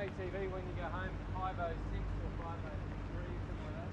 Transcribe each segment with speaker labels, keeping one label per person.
Speaker 1: ATV when you go home, 5:06 or 5:03, something like that.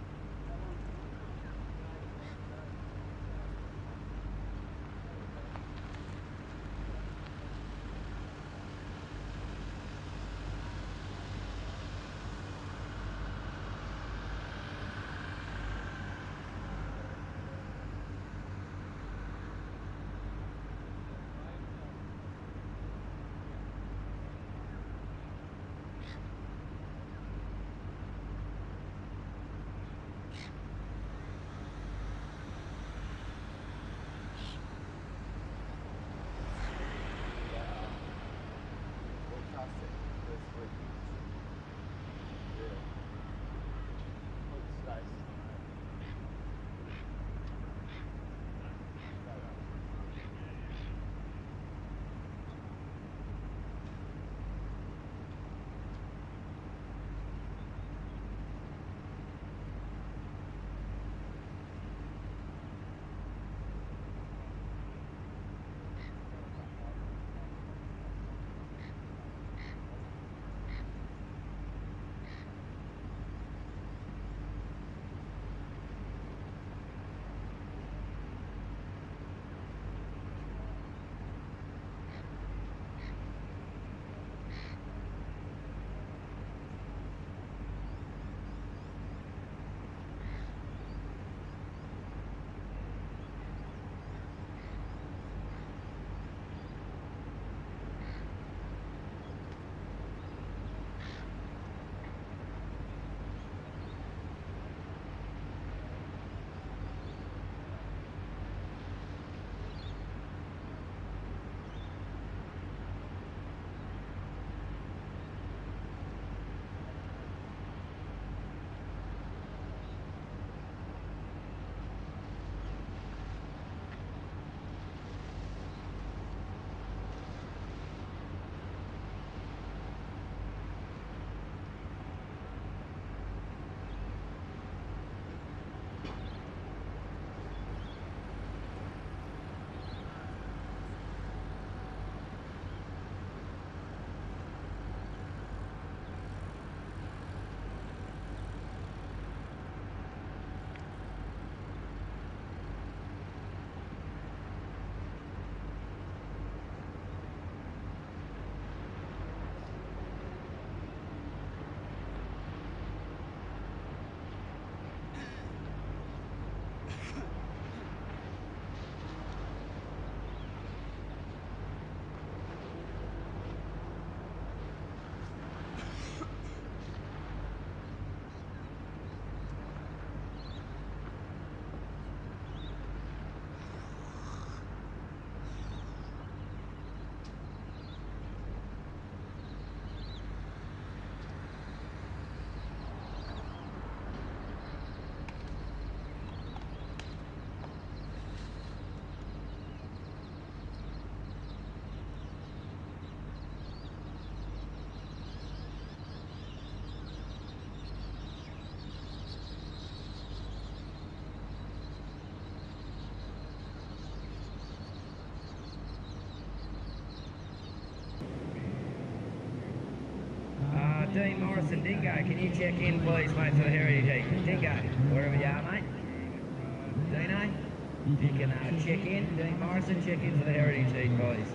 Speaker 2: Dean Morrison, Dingo, can you check in please mate for the Heritage Heat? Dingo, wherever you are mate. Dino, you can check in. Dean Morrison, check in for the Heritage Heat please.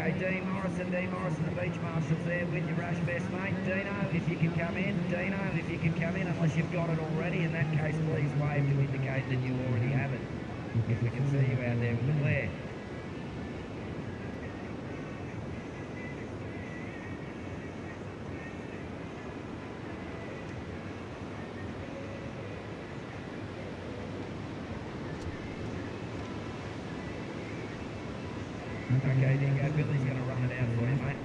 Speaker 2: Okay, Dean Morrison, the beach marshal's there with your rush best mate. Dino, if you can come in. Dino, if you can come in, unless you've got it already. In that case, please wave to indicate that you already have it. If we can see you out there with the glare. Okay, Dingo, Billy's going to run it out for you, mate.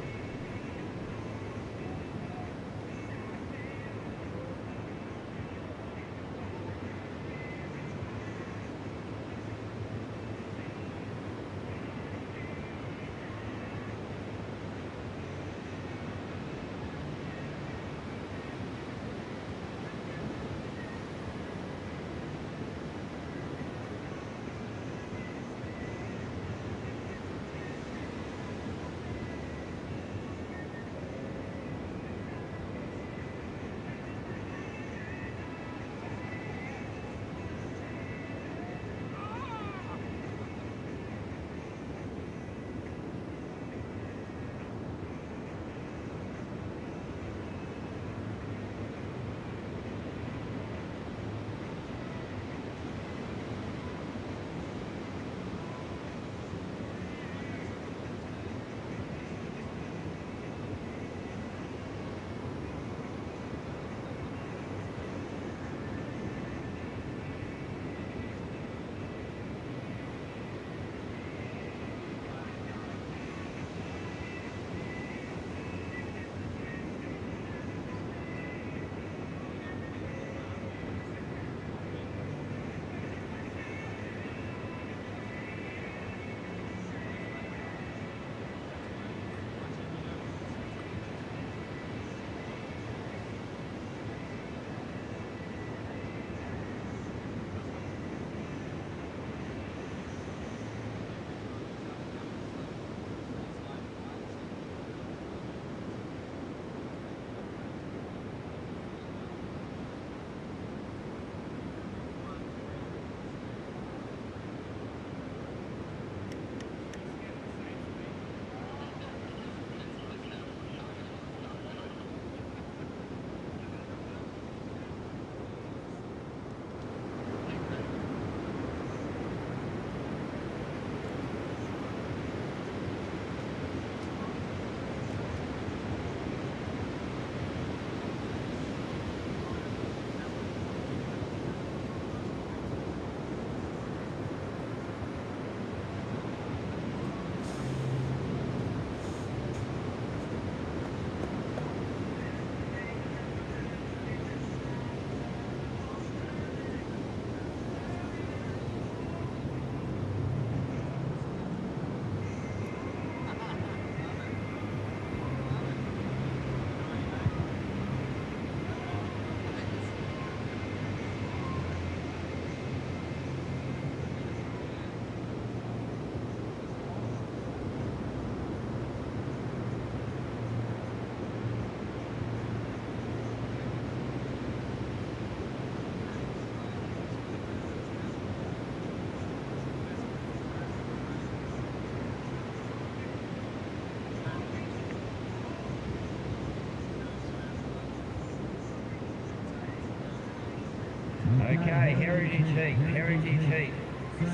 Speaker 2: Okay, Heritage Heat.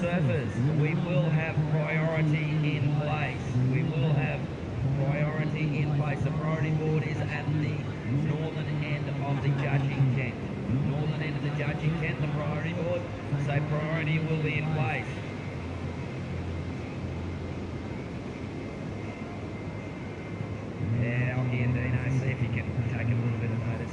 Speaker 2: Surfers, we will have priority in place. We will have priority in place. The priority board is at the northern end of the judging tent. Northern end of the judging tent, the priority board. So priority will be in place. Yeah, I'll hear Dino, see if you can take a little bit of notice.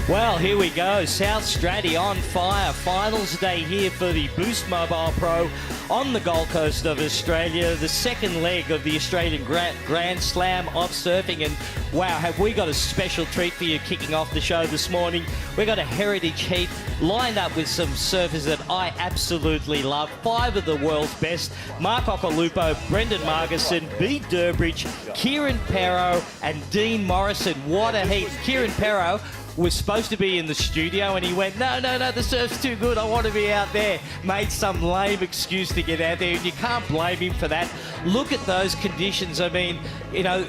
Speaker 3: Well, here we go. South Straddy on fire. Finals day here for the Boost Mobile Pro on the Gold Coast of Australia. The second leg of the Australian Grand Slam of surfing. And wow, have we got a special treat for you kicking off the show this morning. We've got a heritage heat lined up with some surfers that I absolutely love. 5 of the world's best. Mark Occhilupo, Brendan Margison, Bede Durbridge, Kieran Perrow and Dean Morrison. What a heat. Kieran Perrow was supposed to be in the studio and he went, no, the surf's too good, I want to be out there. Made some lame excuse to get out there, and you can't blame him for that. Look at those conditions. I mean, you know,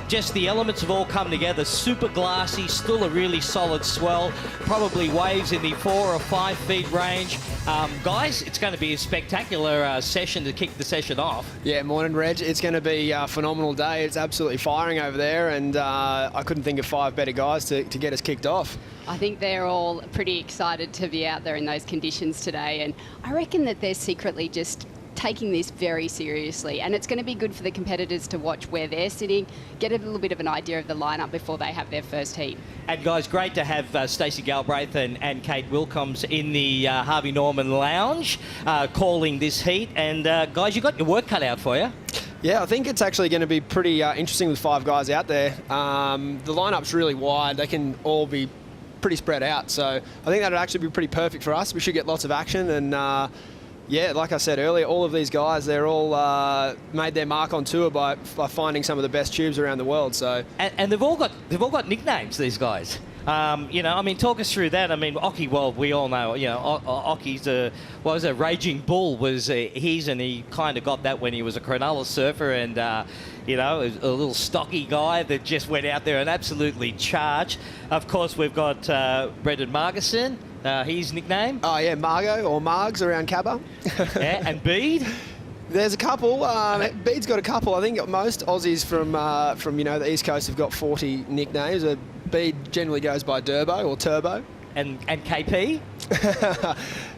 Speaker 3: just the elements have all come together. Super glassy, still a really solid swell, probably waves in the 4 or 5 feet range. Guys, it's going to be a spectacular session to kick the session off.
Speaker 4: Yeah, morning, Reg. It's going to be a phenomenal day. It's absolutely firing over there, and I couldn't think of 5 better guys to get us kicked off.
Speaker 5: I think they're all pretty excited to be out there in those conditions today, and I reckon that they're secretly just taking this very seriously, and it's going to be good for the competitors to watch where they're sitting, get a little bit of an idea of the lineup before they have their first heat.
Speaker 3: And guys, great to have Stacey Galbraith and Kate Wilcombs in the Harvey Norman Lounge calling this heat. And guys, you got your work cut out for you.
Speaker 4: Yeah, I think it's actually going to be pretty interesting with 5 guys out there. The lineup's really wide. They can all be pretty spread out. So I think that'll actually be pretty perfect for us. We should get lots of action. And yeah, like I said earlier, all of these guys, they're all made their mark on tour by finding some of the best tubes around the world. So
Speaker 3: and they've all got nicknames, these guys. You know, I mean, talk us through that. I mean, Occhi, well, we all know, you know, Occhi's a Raging Bull was his, and he kind of got that when he was a Cronulla surfer, and, you know, a little stocky guy that just went out there and absolutely charged. Of course, we've got Brendan Margison, his nickname.
Speaker 4: Oh, yeah, Margo or Margs around Cabba.
Speaker 3: Yeah, and Bede.
Speaker 4: There's a couple. Bede's got a couple. I think most Aussies from you know, the East Coast have got 40 nicknames. Bede generally goes by Durbo or Turbo.
Speaker 3: And KP?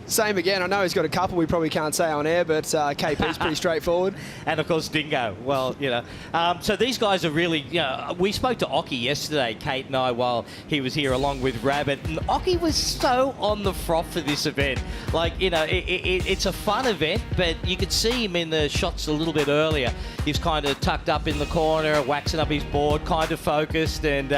Speaker 4: Same again. I know he's got a couple we probably can't say on air, but KP's pretty straightforward.
Speaker 3: And, of course, Dingo. Well, you know. So these guys are really, you know, we spoke to Occhi yesterday, Kate and I, while he was here along with Rabbit. And Occhi was so on the froth for this event. Like, you know, it's a fun event, but you could see him in the shots a little bit earlier. He was kind of tucked up in the corner, waxing up his board, kind of focused, and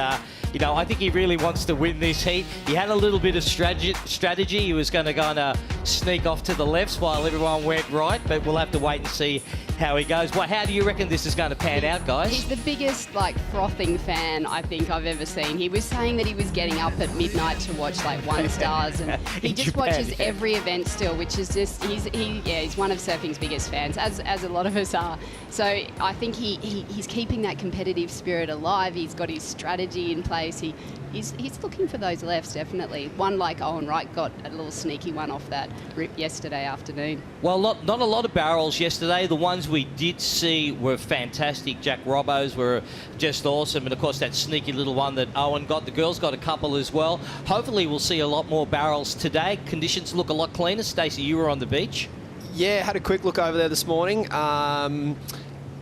Speaker 3: you know, I think he really wants to win this heat. He had a little bit of strategy. He was going to kind of sneak off to the lefts while everyone went right, but we'll have to wait and see how he goes. Well, how do you reckon this is going to pan out, guys?
Speaker 5: He's the biggest, like, frothing fan I think I've ever seen. He was saying that he was getting up at midnight to watch, like, One Stars, and he just
Speaker 3: Japan,
Speaker 5: watches
Speaker 3: yeah.
Speaker 5: every event still, which is just, he's one of surfing's biggest fans, as a lot of us are. So I think he's keeping that competitive spirit alive. He's got his strategy in place. He's looking for those lefts, definitely. One like Owen Wright got a little sneaky one off that rip yesterday afternoon.
Speaker 3: Well, not a lot of barrels yesterday. The ones we did see were fantastic. Jack Robbo's were just awesome. And, of course, that sneaky little one that Owen got. The girls got a couple as well. Hopefully we'll see a lot more barrels today. Conditions look a lot cleaner. Stacey, you were on the beach.
Speaker 4: Yeah, had a quick look over there this morning.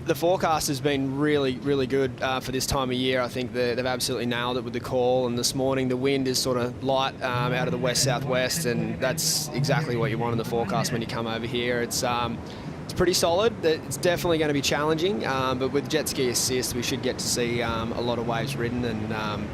Speaker 4: The forecast has been really, really good for this time of year. I think they've absolutely nailed it with the call. And this morning, the wind is sort of light out of the west-southwest, and that's exactly what you want in the forecast when you come over here. It's pretty solid. It's definitely going to be challenging, but with jet ski assist, we should get to see a lot of waves ridden and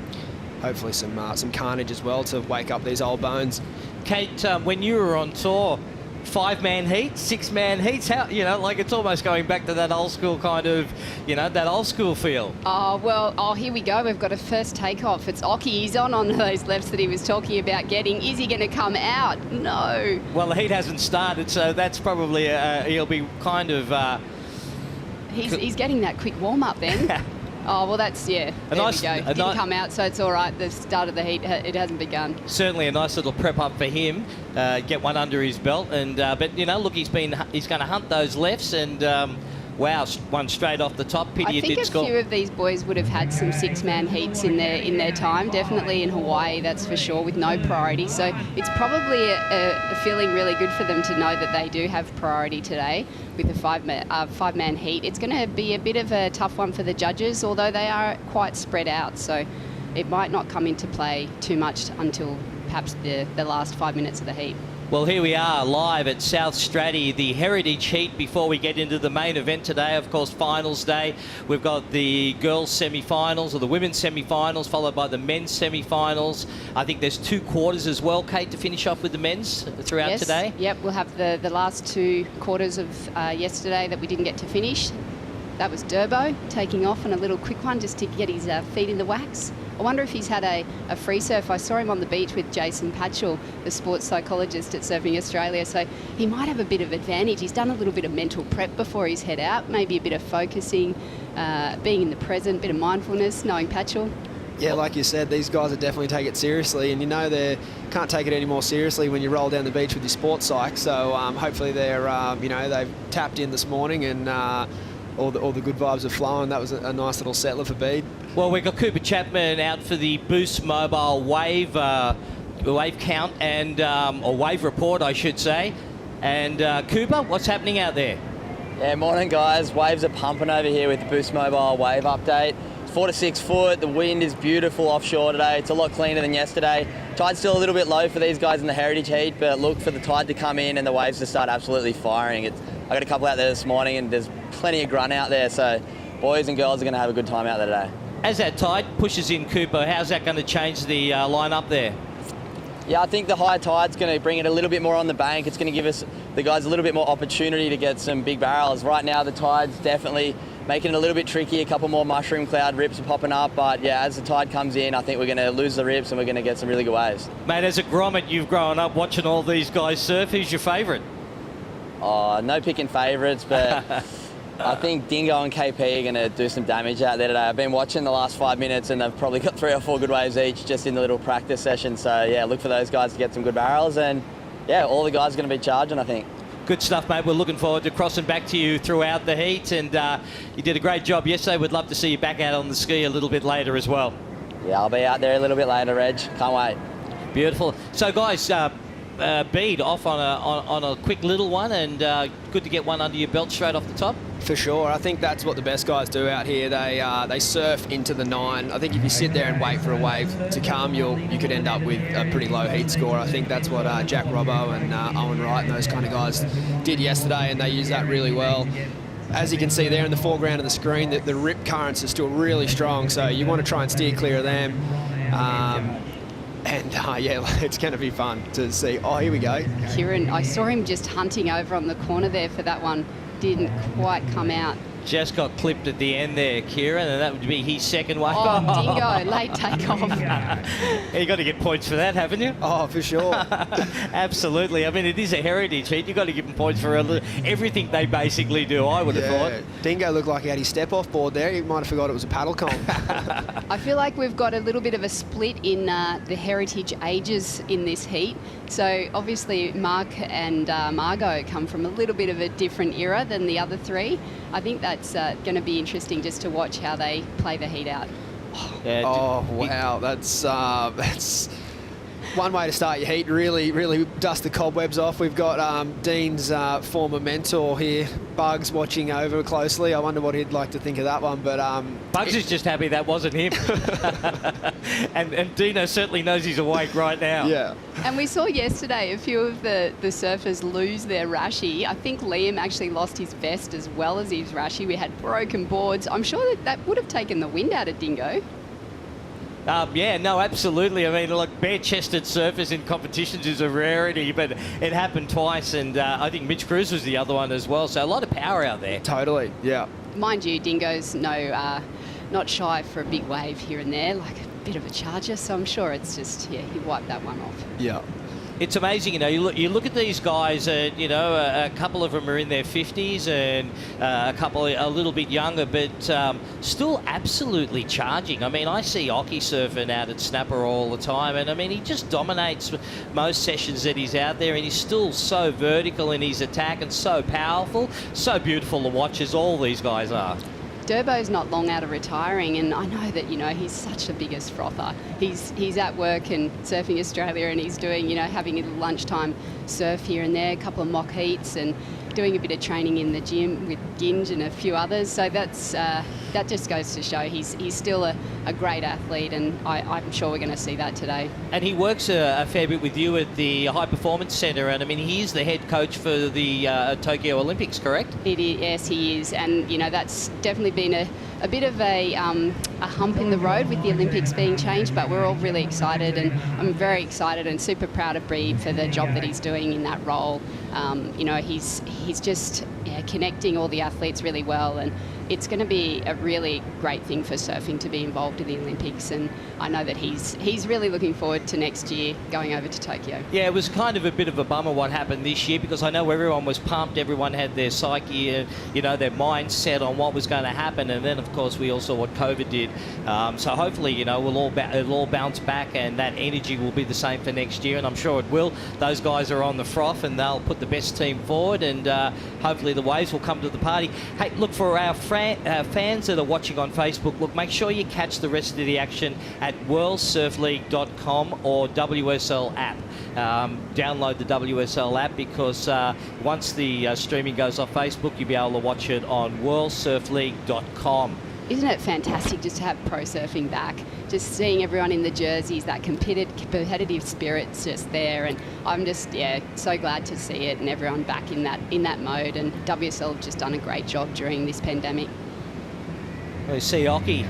Speaker 4: hopefully some carnage as well to wake up these old bones.
Speaker 3: Kate, when you were on tour, 5-man heats, 6-man heats, how, you know, like it's almost going back to that old school kind of, you know, that old school feel.
Speaker 5: Oh, here we go. We've got a first takeoff. It's Occhi. He's on those lefts that he was talking about getting. Is he going to come out? No.
Speaker 3: Well, the heat hasn't started, so that's probably, he'll be kind of...
Speaker 5: He's getting that quick warm-up then. Oh, well, that's, yeah, there we go. Didn't come out, so it's all right. The start of the heat, it hasn't begun.
Speaker 3: Certainly a nice little prep up for him, get one under his belt. And but, you know, look, he's going to hunt those lefts and, wow, one straight off the top. Pity it did score.
Speaker 5: I think a few of these boys would have had some 6-man heats in their time, definitely in Hawaii, that's for sure, with no priority. So it's probably a feeling really good for them to know that they do have priority today with a 5-man heat. It's going to be a bit of a tough one for the judges, although they are quite spread out. So it might not come into play too much until perhaps the last 5 minutes of the heat.
Speaker 3: Well, here we are live at South Straddy, the Heritage Heat, before we get into the main event today. Of course, finals day. We've got the girls' semi-finals, or the women's semi-finals, followed by the men's semi-finals. I think there's 2 quarters as well, Kate, to finish off with the men's throughout today.
Speaker 5: Yep, we'll have the last 2 quarters of yesterday that we didn't get to finish. That was Durbo taking off on a little quick one just to get his feet in the wax. I wonder if he's had a free surf. I saw him on the beach with Jason Patchell, the sports psychologist at Surfing Australia, so he might have a bit of advantage. He's done a little bit of mental prep before he's head out, maybe a bit of focusing, being in the present, bit of mindfulness, knowing Patchell.
Speaker 4: Yeah, like you said, these guys are definitely take it seriously, and you know they can't take it any more seriously when you roll down the beach with your sports psych. So hopefully they're, they've tapped in this morning and all the good vibes are flowing. That was a nice little settler for Bede.
Speaker 3: Well, we've got Cooper Chapman out for the Boost Mobile wave count and or wave report, I should say. And Cooper, what's happening out there?
Speaker 6: Yeah, morning guys. Waves are pumping over here with the Boost Mobile wave update. It's 4 to 6 foot. The wind is beautiful offshore today. It's a lot cleaner than yesterday. Tide's still a little bit low for these guys in the Heritage Heat, but look for the tide to come in and the waves to start absolutely firing. I got a couple out there this morning and there's plenty of grunt out there, so boys and girls are going to have a good time out there today.
Speaker 3: As that tide pushes in, Cooper, how's that going to change the line-up there?
Speaker 6: Yeah, I think the high tide's going to bring it a little bit more on the bank. It's going to give us, the guys, a little bit more opportunity to get some big barrels. Right now, the tide's definitely making it a little bit tricky. A couple more mushroom cloud rips are popping up. But, yeah, as the tide comes in, I think we're going to lose the rips and we're going to get some really good waves.
Speaker 3: Mate, as a grommet, you've grown up watching all these guys surf. Who's your favourite?
Speaker 6: Oh, no picking favourites, but I think Dingo and KP are going to do some damage out there today. I've been watching the last 5 minutes and they've probably got 3 or 4 good waves each just in the little practice session. So, yeah, look for those guys to get some good barrels. And, yeah, all the guys are going to be charging, I think. Good
Speaker 3: stuff, mate. We're looking forward to crossing back to you throughout the heat. And you did a great job yesterday. We'd love to see you back out on the ski a little bit later as well. Yeah, I'll be out there a little bit later, Reg. Can't wait. Beautiful. So, guys, Bede off on a quick little one, and good to get one under your belt straight off the top.
Speaker 4: For sure. I think that's what the best guys do out here. They surf into the 9. I think if you sit there and wait for a wave to come, you could end up with a pretty low heat score. I think that's what Jack Robbo and Owen Wright and those kind of guys did yesterday, and they used that really well. As you can see there in the foreground of the screen, the rip currents are still really strong, so you want to try and steer clear of them. Yeah, it's going to be fun to see. Oh, here we go.
Speaker 5: Kieran, I saw him just hunting over on the corner there for that one. Didn't quite come out.
Speaker 3: Just got clipped at the end there, Kieran, and that would be his second wave.
Speaker 5: Oh, Dingo, late takeoff.
Speaker 3: You got to get points for that, haven't you?
Speaker 4: Oh, for sure.
Speaker 3: Absolutely. I mean, it is a heritage heat. You've got to give them points for everything they basically do, I would have thought.
Speaker 4: Dingo looked like he had his step-off board there. He might have forgot it was a paddle comp.
Speaker 5: I feel like we've got a little bit of a split in the heritage ages in this heat. So obviously Mark and Margot come from a little bit of a different era than the other 3. I think that's going to be interesting just to watch how they play the heat out.
Speaker 4: Oh, wow. That's one way to start your heat. Really dust the cobwebs off. We've got Dean's former mentor here, Bugs, watching over closely. I wonder what he'd like to think of that one. But
Speaker 3: Bugs is just happy that wasn't him. and Dino certainly knows he's awake right now.
Speaker 4: Yeah.
Speaker 5: And we saw yesterday a few of the surfers lose their rashie. I think Liam actually lost his vest as well as his rashie. We had broken boards. I'm sure that would have taken the wind out of Dingo.
Speaker 3: Yeah, no, absolutely. I mean, look, bare-chested surfers in competitions is a rarity, but it happened twice, and I think Mitch Cruz was the other one as well. So a lot of power out there.
Speaker 4: Totally, yeah.
Speaker 5: Mind you, Dingo's not shy for a big wave here and there, like a bit of a charger. So I'm sure it's just, yeah, he wiped that one off.
Speaker 4: Yeah.
Speaker 3: It's amazing, you know, you look at these guys, a couple of them are in their 50s and a couple a little bit younger, but still absolutely charging. I mean, I see Occy surfing out at Snapper all the time, and I mean, he just dominates most sessions that he's out there, and he's still so vertical in his attack and so powerful, so beautiful to watch as all these guys are.
Speaker 5: Durbo's not long out of retiring, and I know that, he's such the biggest frother. He's at work and Surfing Australia, and he's doing, having a lunchtime surf here and there, a couple of mock heats, and doing a bit of training in the gym with Ginge and a few others. So that's that just goes to show he's still a great athlete, and I'm sure we're going to see that today.
Speaker 3: And he works a fair bit with you at the High Performance Centre, and I mean, he is the head coach for the Tokyo Olympics, correct?
Speaker 5: Yes, he is, and that's definitely been a bit of a hump in the road with the Olympics being changed, but we're all really excited, and I'm very excited and super proud of Breed for the job that he's doing in that role. He's just connecting all the athletes really well, and it's going to be a really great thing for surfing to be involved in the Olympics, and I know that he's really looking forward to next year going over to Tokyo.
Speaker 3: Yeah, it was kind of a bit of a bummer what happened this year, because I know everyone was pumped, everyone had their psyche, their mind set on what was going to happen, and then of course we all saw what COVID did. So hopefully, it'll all bounce back, and that energy will be the same for next year, and I'm sure it will. Those guys are on the froth, and they'll put the best team forward, and hopefully the Waves will come to the party. Hey, look, for our fans that are watching on Facebook, look, make sure you catch the rest of the action at worldsurfleague.com or WSL app. Download the WSL app, because once the streaming goes off Facebook, you'll be able to watch it on worldsurfleague.com.
Speaker 5: Isn't it fantastic just to have pro surfing back? Just seeing everyone in the jerseys, that competitive spirit's just there, and I'm just so glad to see it and everyone back in that mode. And WSL have just done a great job during this pandemic.
Speaker 3: We see Oki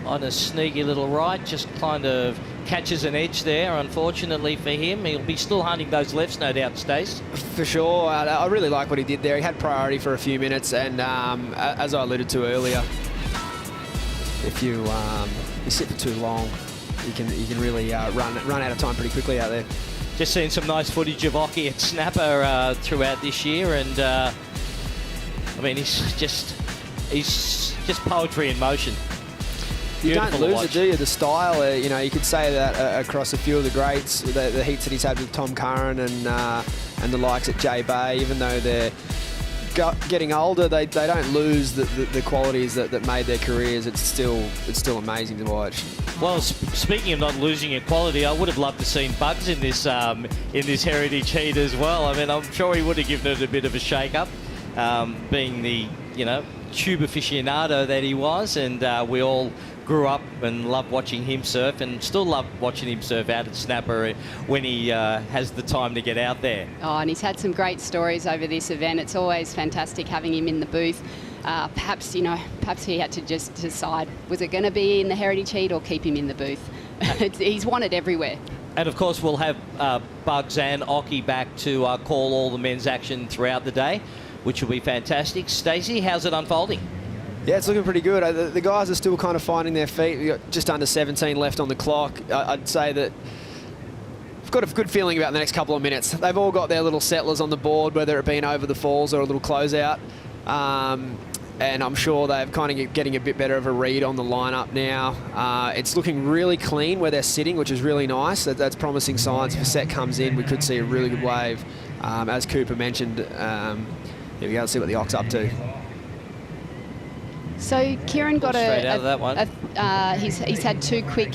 Speaker 3: on a sneaky little right, just kind of catches an edge there. Unfortunately for him, he'll be still hunting those lefts, no doubt, Stace.
Speaker 4: For sure. I really like what he did there. He had priority for a few minutes, and as I alluded to earlier, if you sit for too long, you can really run out of time pretty quickly out there.
Speaker 3: Just seen some nice footage of Oki at Snapper throughout this year, and I mean, he's just poetry in motion.
Speaker 4: You
Speaker 3: Beautiful
Speaker 4: don't lose it, do you? The style, you could say that across a few of the greats, the heats that he's had with Tom Curran and the likes at Jay Bay, even though they're getting older, they don't lose the qualities that made their careers. It's still amazing to watch.
Speaker 3: Well, speaking of not losing in quality, I would have loved to seen Bugs in this Heritage Heat as well. I mean, I'm sure he would have given it a bit of a shake-up, being the tube aficionado that he was, and we all grew up and loved watching him surf, and still love watching him surf out at Snapper when he has the time to get out there.
Speaker 5: Oh, and he's had some great stories over this event. It's always fantastic having him in the booth. Perhaps he had to just decide, was it going to be in the Heritage Heat or keep him in the booth? He's wanted everywhere.
Speaker 3: And of course, we'll have Bugs and Oki back to call all the men's action throughout the day, which will be fantastic. Stacey, how's it unfolding?
Speaker 4: Yeah, it's looking pretty good. The guys are still kind of finding their feet. We've got just under 17 left on the clock. I'd say that I've got a good feeling about the next couple of minutes. They've all got their little settlers on the board, whether it be an over the falls or a little closeout. And I'm sure they're kind of getting a bit better of a read on the lineup now. It's looking really clean where they're sitting, which is really nice. That's promising signs. If a set comes in, we could see a really good wave. As Cooper mentioned, here we go. Let's see what the Ox up to.
Speaker 5: So Kieran got
Speaker 3: straight out of that one.
Speaker 5: He's had two quick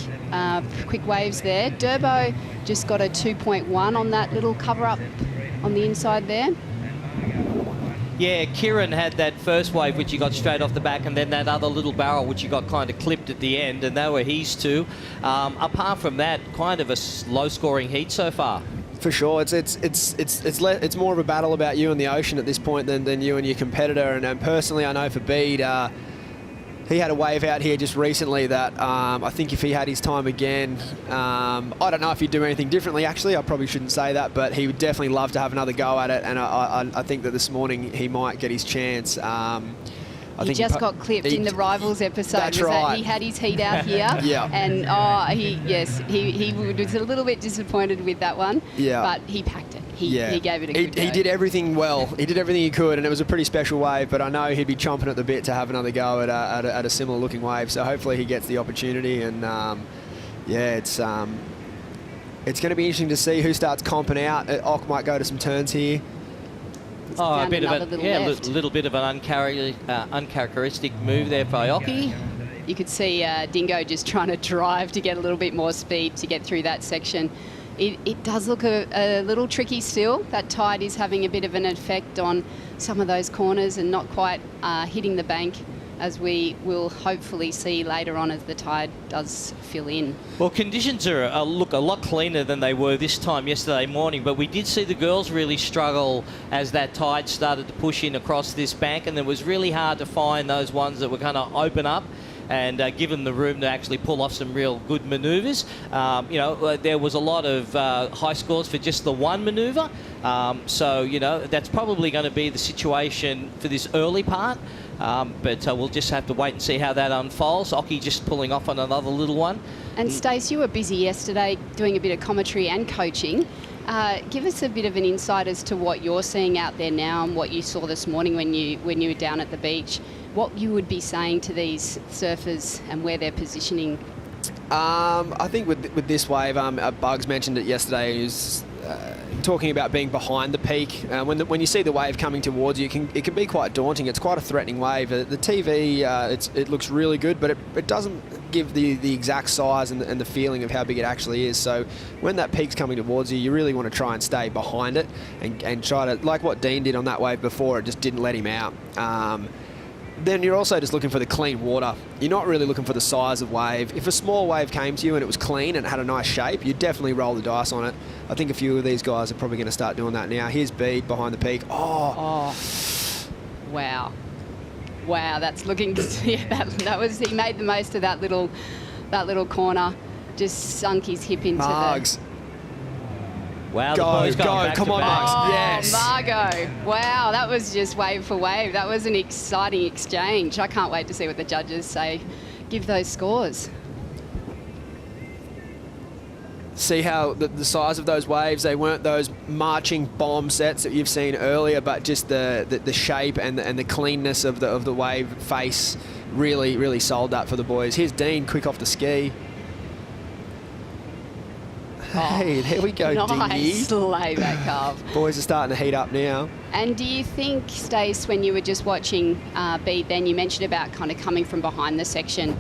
Speaker 5: waves there. Durbo just got a 2.1 on that little cover up on the inside there.
Speaker 3: Yeah, Kieran had that first wave, which he got straight off the back, and then that other little barrel, which he got kind of clipped at the end, and they were his two. Apart from that, kind of a low-scoring heat so far.
Speaker 4: For sure, it's more of a battle about you and the ocean at this point than you and your competitor. And personally, I know for Bede, he had a wave out here just recently that I think if he had his time again, I don't know if he'd do anything differently. Actually, I probably shouldn't say that, but he would definitely love to have another go at it. And I think that this morning he might get his chance.
Speaker 5: He just got clipped in the Rivals episode.
Speaker 4: That's right.
Speaker 5: He had his heat out here.
Speaker 4: Yeah.
Speaker 5: And he was a little bit disappointed with that one.
Speaker 4: Yeah.
Speaker 5: But he packed it. He gave it a good go.
Speaker 4: He did everything well. He did everything he could, and it was a pretty special wave. But I know he'd be chomping at the bit to have another go at a similar looking wave. So hopefully he gets the opportunity. And it's going to be interesting to see who starts comping out. Ock might go to some turns here.
Speaker 3: Oh, a bit of a little bit of an uncharacteristic move there for Oki.
Speaker 5: You could see Dingo just trying to drive to get a little bit more speed to get through that section. It does look a little tricky still. That tide is having a bit of an effect on some of those corners and not quite hitting the bank as we will hopefully see later on as the tide does fill in.
Speaker 3: Well, conditions look a lot cleaner than they were this time yesterday morning, but we did see the girls really struggle as that tide started to push in across this bank, and it was really hard to find those ones that were going to open up and give them the room to actually pull off some real good manoeuvres. There was a lot of high scores for just the one manoeuvre, so that's probably going to be the situation for this early part. But we'll just have to wait and see how that unfolds. Occy just pulling off on another little one.
Speaker 5: And Stace, you were busy yesterday doing a bit of commentary and coaching. Give us a bit of an insight as to what you're seeing out there now and what you saw this morning when you were down at the beach. What you would be saying to these surfers and where they're positioning.
Speaker 4: I think with this wave, Bugs mentioned it yesterday, is talking about being behind the peak. When you see the wave coming towards you, it can be quite daunting. It's quite a threatening wave. The TV, it looks really good, but it doesn't give the exact size and the feeling of how big it actually is. So when that peak's coming towards you, you really want to try and stay behind it and try to, like what Dean did on that wave before, it just didn't let him out. Then you're also just looking for the clean water. You're not really looking for the size of wave. If a small wave came to you and it was clean and it had a nice shape, you'd definitely roll the dice on it. I think a few of these guys are probably going to start doing that now. Here's Bede behind the peak.
Speaker 5: Oh, wow. Wow, that's looking... Yeah, that was... He made the most of that little corner. Just sunk his hip into
Speaker 4: Margs.
Speaker 3: Wow,
Speaker 4: go,
Speaker 3: the boys going back
Speaker 4: come
Speaker 3: to
Speaker 4: on,
Speaker 3: back.
Speaker 4: Margs. Yes.
Speaker 5: Margot. Wow, that was just wave for wave. That was an exciting exchange. I can't wait to see what the judges say. Give those scores.
Speaker 4: See how the size of those waves, they weren't those marching bomb sets that you've seen earlier, but just the shape and the cleanness of the wave face really sold that for the boys. Here's Dean, quick off the ski. Hey, there we go,
Speaker 5: nice layback calf.
Speaker 4: Boys are starting to heat up now.
Speaker 5: And do you think, Stace, when you were just watching Bede, then you mentioned about kind of coming from behind the section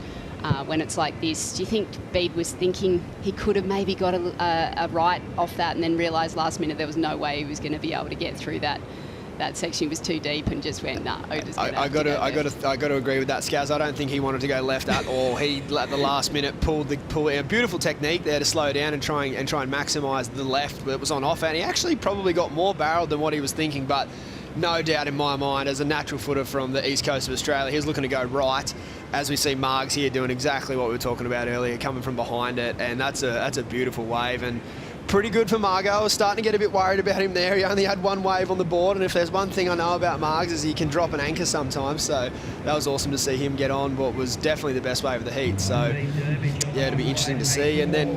Speaker 5: when it's like this, do you think Bede was thinking he could have maybe got a right off that and then realised last minute there was no way he was going to be able to get through that section? Was too deep and just went, nah, I got
Speaker 4: to agree with that, Scaz. I don't think he wanted to go left at all. He at the last minute pulled a beautiful technique there to slow down and try and maximise the left, but it was on off, and he actually probably got more barreled than what he was thinking. But no doubt in my mind, as a natural footer from the east coast of Australia, he was looking to go right. As we see Margs here doing exactly what we were talking about earlier, coming from behind it, and that's a beautiful wave. And pretty good for Margot. I was starting to get a bit worried about him there. He only had one wave on the board, and if there's one thing I know about Margs is he can drop an anchor sometimes, so that was awesome to see him get on what was definitely the best wave of the heat. So yeah, it'll be interesting to see. And then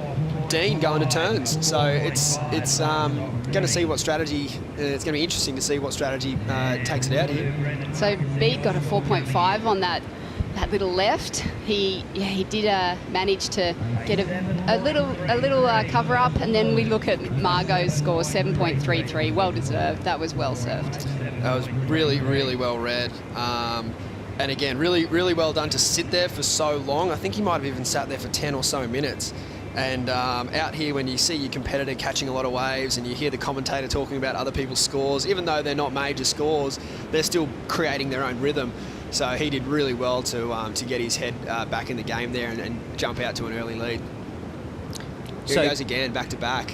Speaker 4: Dean going to turns, so it's going to see what strategy, it's going to be interesting to see what strategy takes it out here.
Speaker 5: So Bede got a 4.5 on that little left. He did manage to get a little cover up, and then we look at Margot's score, 7.33. Well deserved. That was well served.
Speaker 4: That was really well read. And again, really well done to sit there for so long. I think he might have even sat there for 10 or so minutes. And out here, when you see your competitor catching a lot of waves and you hear the commentator talking about other people's scores, even though they're not major scores, they're still creating their own rhythm. So he did really well to get his head back in the game there and jump out to an early lead. Here he goes again, back to back.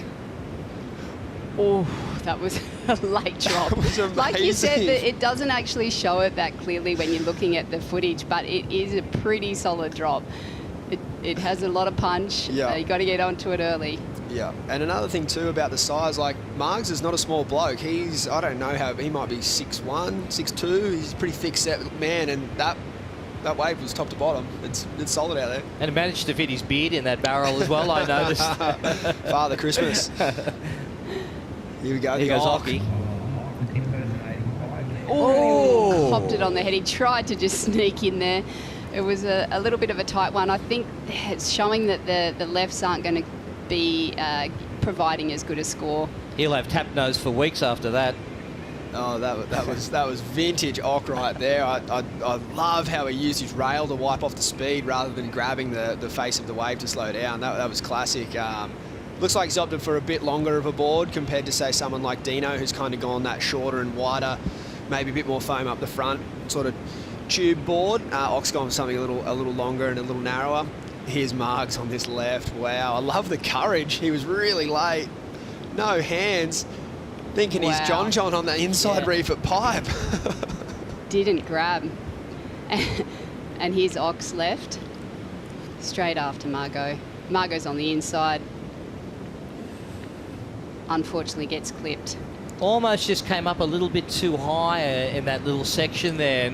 Speaker 5: Oh, that was a late drop. Like you said, it doesn't actually show it that clearly when you're looking at the footage, but it is a pretty solid drop. It has a lot of punch.
Speaker 4: Yeah.
Speaker 5: You got to get onto it early.
Speaker 4: Yeah, and another thing too about the size, like Margs is not a small bloke. I don't know how, he might be 6'1", 6'2". He's a pretty thick set man, and that wave was top to bottom. It's solid out there.
Speaker 3: And he managed to fit his beard in that barrel as well, I noticed.
Speaker 4: Father Christmas. Here we go.
Speaker 3: Here goes Occy.
Speaker 5: Oh, popped it on the head. He tried to just sneak in there. It was a little bit of a tight one. I think it's showing that the lefts aren't going to be providing as good a score.
Speaker 3: He'll have tap nose for weeks after that.
Speaker 4: Oh, that was vintage Ock right there. I love how he used his rail to wipe off the speed rather than grabbing the face of the wave to slow down. That was classic. Looks like he's opted for a bit longer of a board compared to, say, someone like Dino, who's kind of gone that shorter and wider, maybe a bit more foam up the front, sort of tube board. Ox gone for something a little longer and a little narrower. Here's Margs on this left. Wow, I love the courage. He was really late. No hands. Thinking he's John on that inside reef at pipe.
Speaker 5: Didn't grab. And here's Ox left. Straight after Margot. Margot's on the inside. Unfortunately gets clipped.
Speaker 3: Almost just came up a little bit too high in that little section there.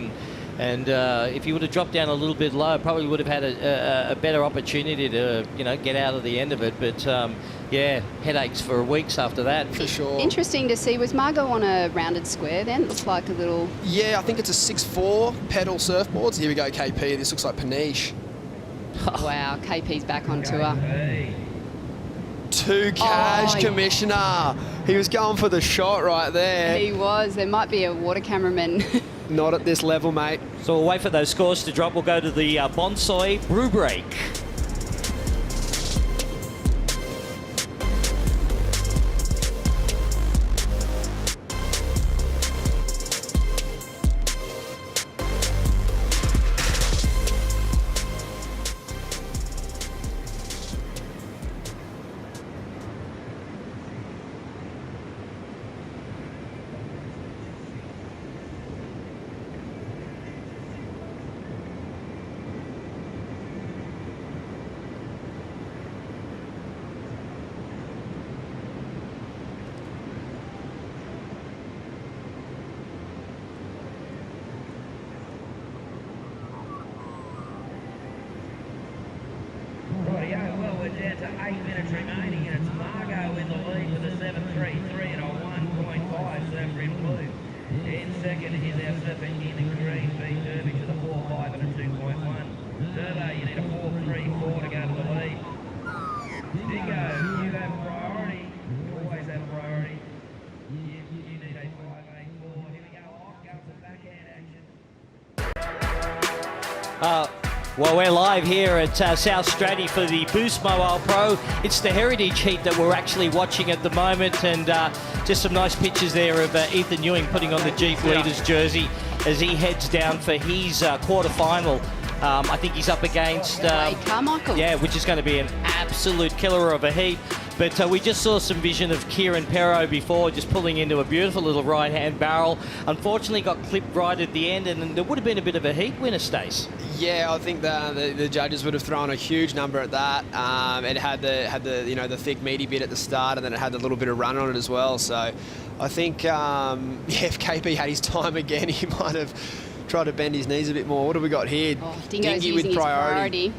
Speaker 3: And if you would have dropped down a little bit low, probably would have had a better opportunity to, get out of the end of it. But, yeah, headaches for weeks after that.
Speaker 4: For sure.
Speaker 5: Interesting to see. Was Margot on a rounded square then? It looks like a little...
Speaker 4: Yeah, I think it's a 6'4" pedal surfboards. Here we go, KP. This looks like Paniche.
Speaker 5: Wow, KP's back on tour.
Speaker 4: Two cash, Commissioner. He was going for the shot right there.
Speaker 5: He was. There might be a water cameraman.
Speaker 4: Not at this level, mate.
Speaker 3: So we'll wait for those scores to drop. We'll go to the Bonsai Brew Break.
Speaker 2: Well, we're down to 8 minutes remaining, and it's Margot in the lead with a 7.33 and a 1.5 surfer in blue. In second is our surfer in the green, B Derby with a 4.5 and a 2.1. Turbo, you need a 4.34 to go to the lead. Dingo, you have priority. You always have priority. You need a 5.84. Here we go, off comes the backhand action.
Speaker 3: Well, we're live here at South Straddy for the Boost Mobile Pro. It's the Heritage Heat that we're actually watching at the moment, and just some nice pictures there of Ethan Ewing putting on the Jeep Leaders jersey as he heads down for his quarter-final. I think he's up against...
Speaker 5: Carmichael.
Speaker 3: Yeah, which is going to be an absolute killer of a heat. But we just saw some vision of Kieran Perro before, just pulling into a beautiful little right-hand barrel. Unfortunately, got clipped right at the end, and there would have been a bit of a heat winner, Stace.
Speaker 4: Yeah, I think the judges would have thrown a huge number at that. It had the thick meaty bit at the start, and then it had a little bit of run on it as well. So I think if KP had his time again, he might have tried to bend his knees a bit more. What have we got here?
Speaker 5: Dingo's using his priority.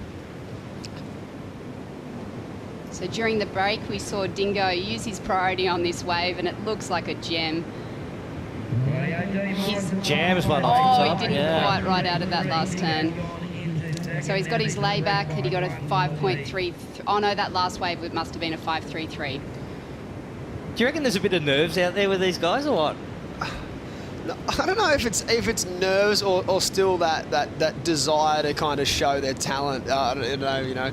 Speaker 5: So during the break, we saw Dingo use his priority on this wave, and it looks like a gem.
Speaker 3: Jams one
Speaker 5: off the top. He didn't quite right out of that last turn. So he's got his layback, and he got a 5.3. Oh no, that last wave must have been a 5.33.
Speaker 3: Do you reckon there's a bit of nerves out there with these guys, or what?
Speaker 4: No, I don't know if it's nerves or still that desire to kind of show their talent. I don't know,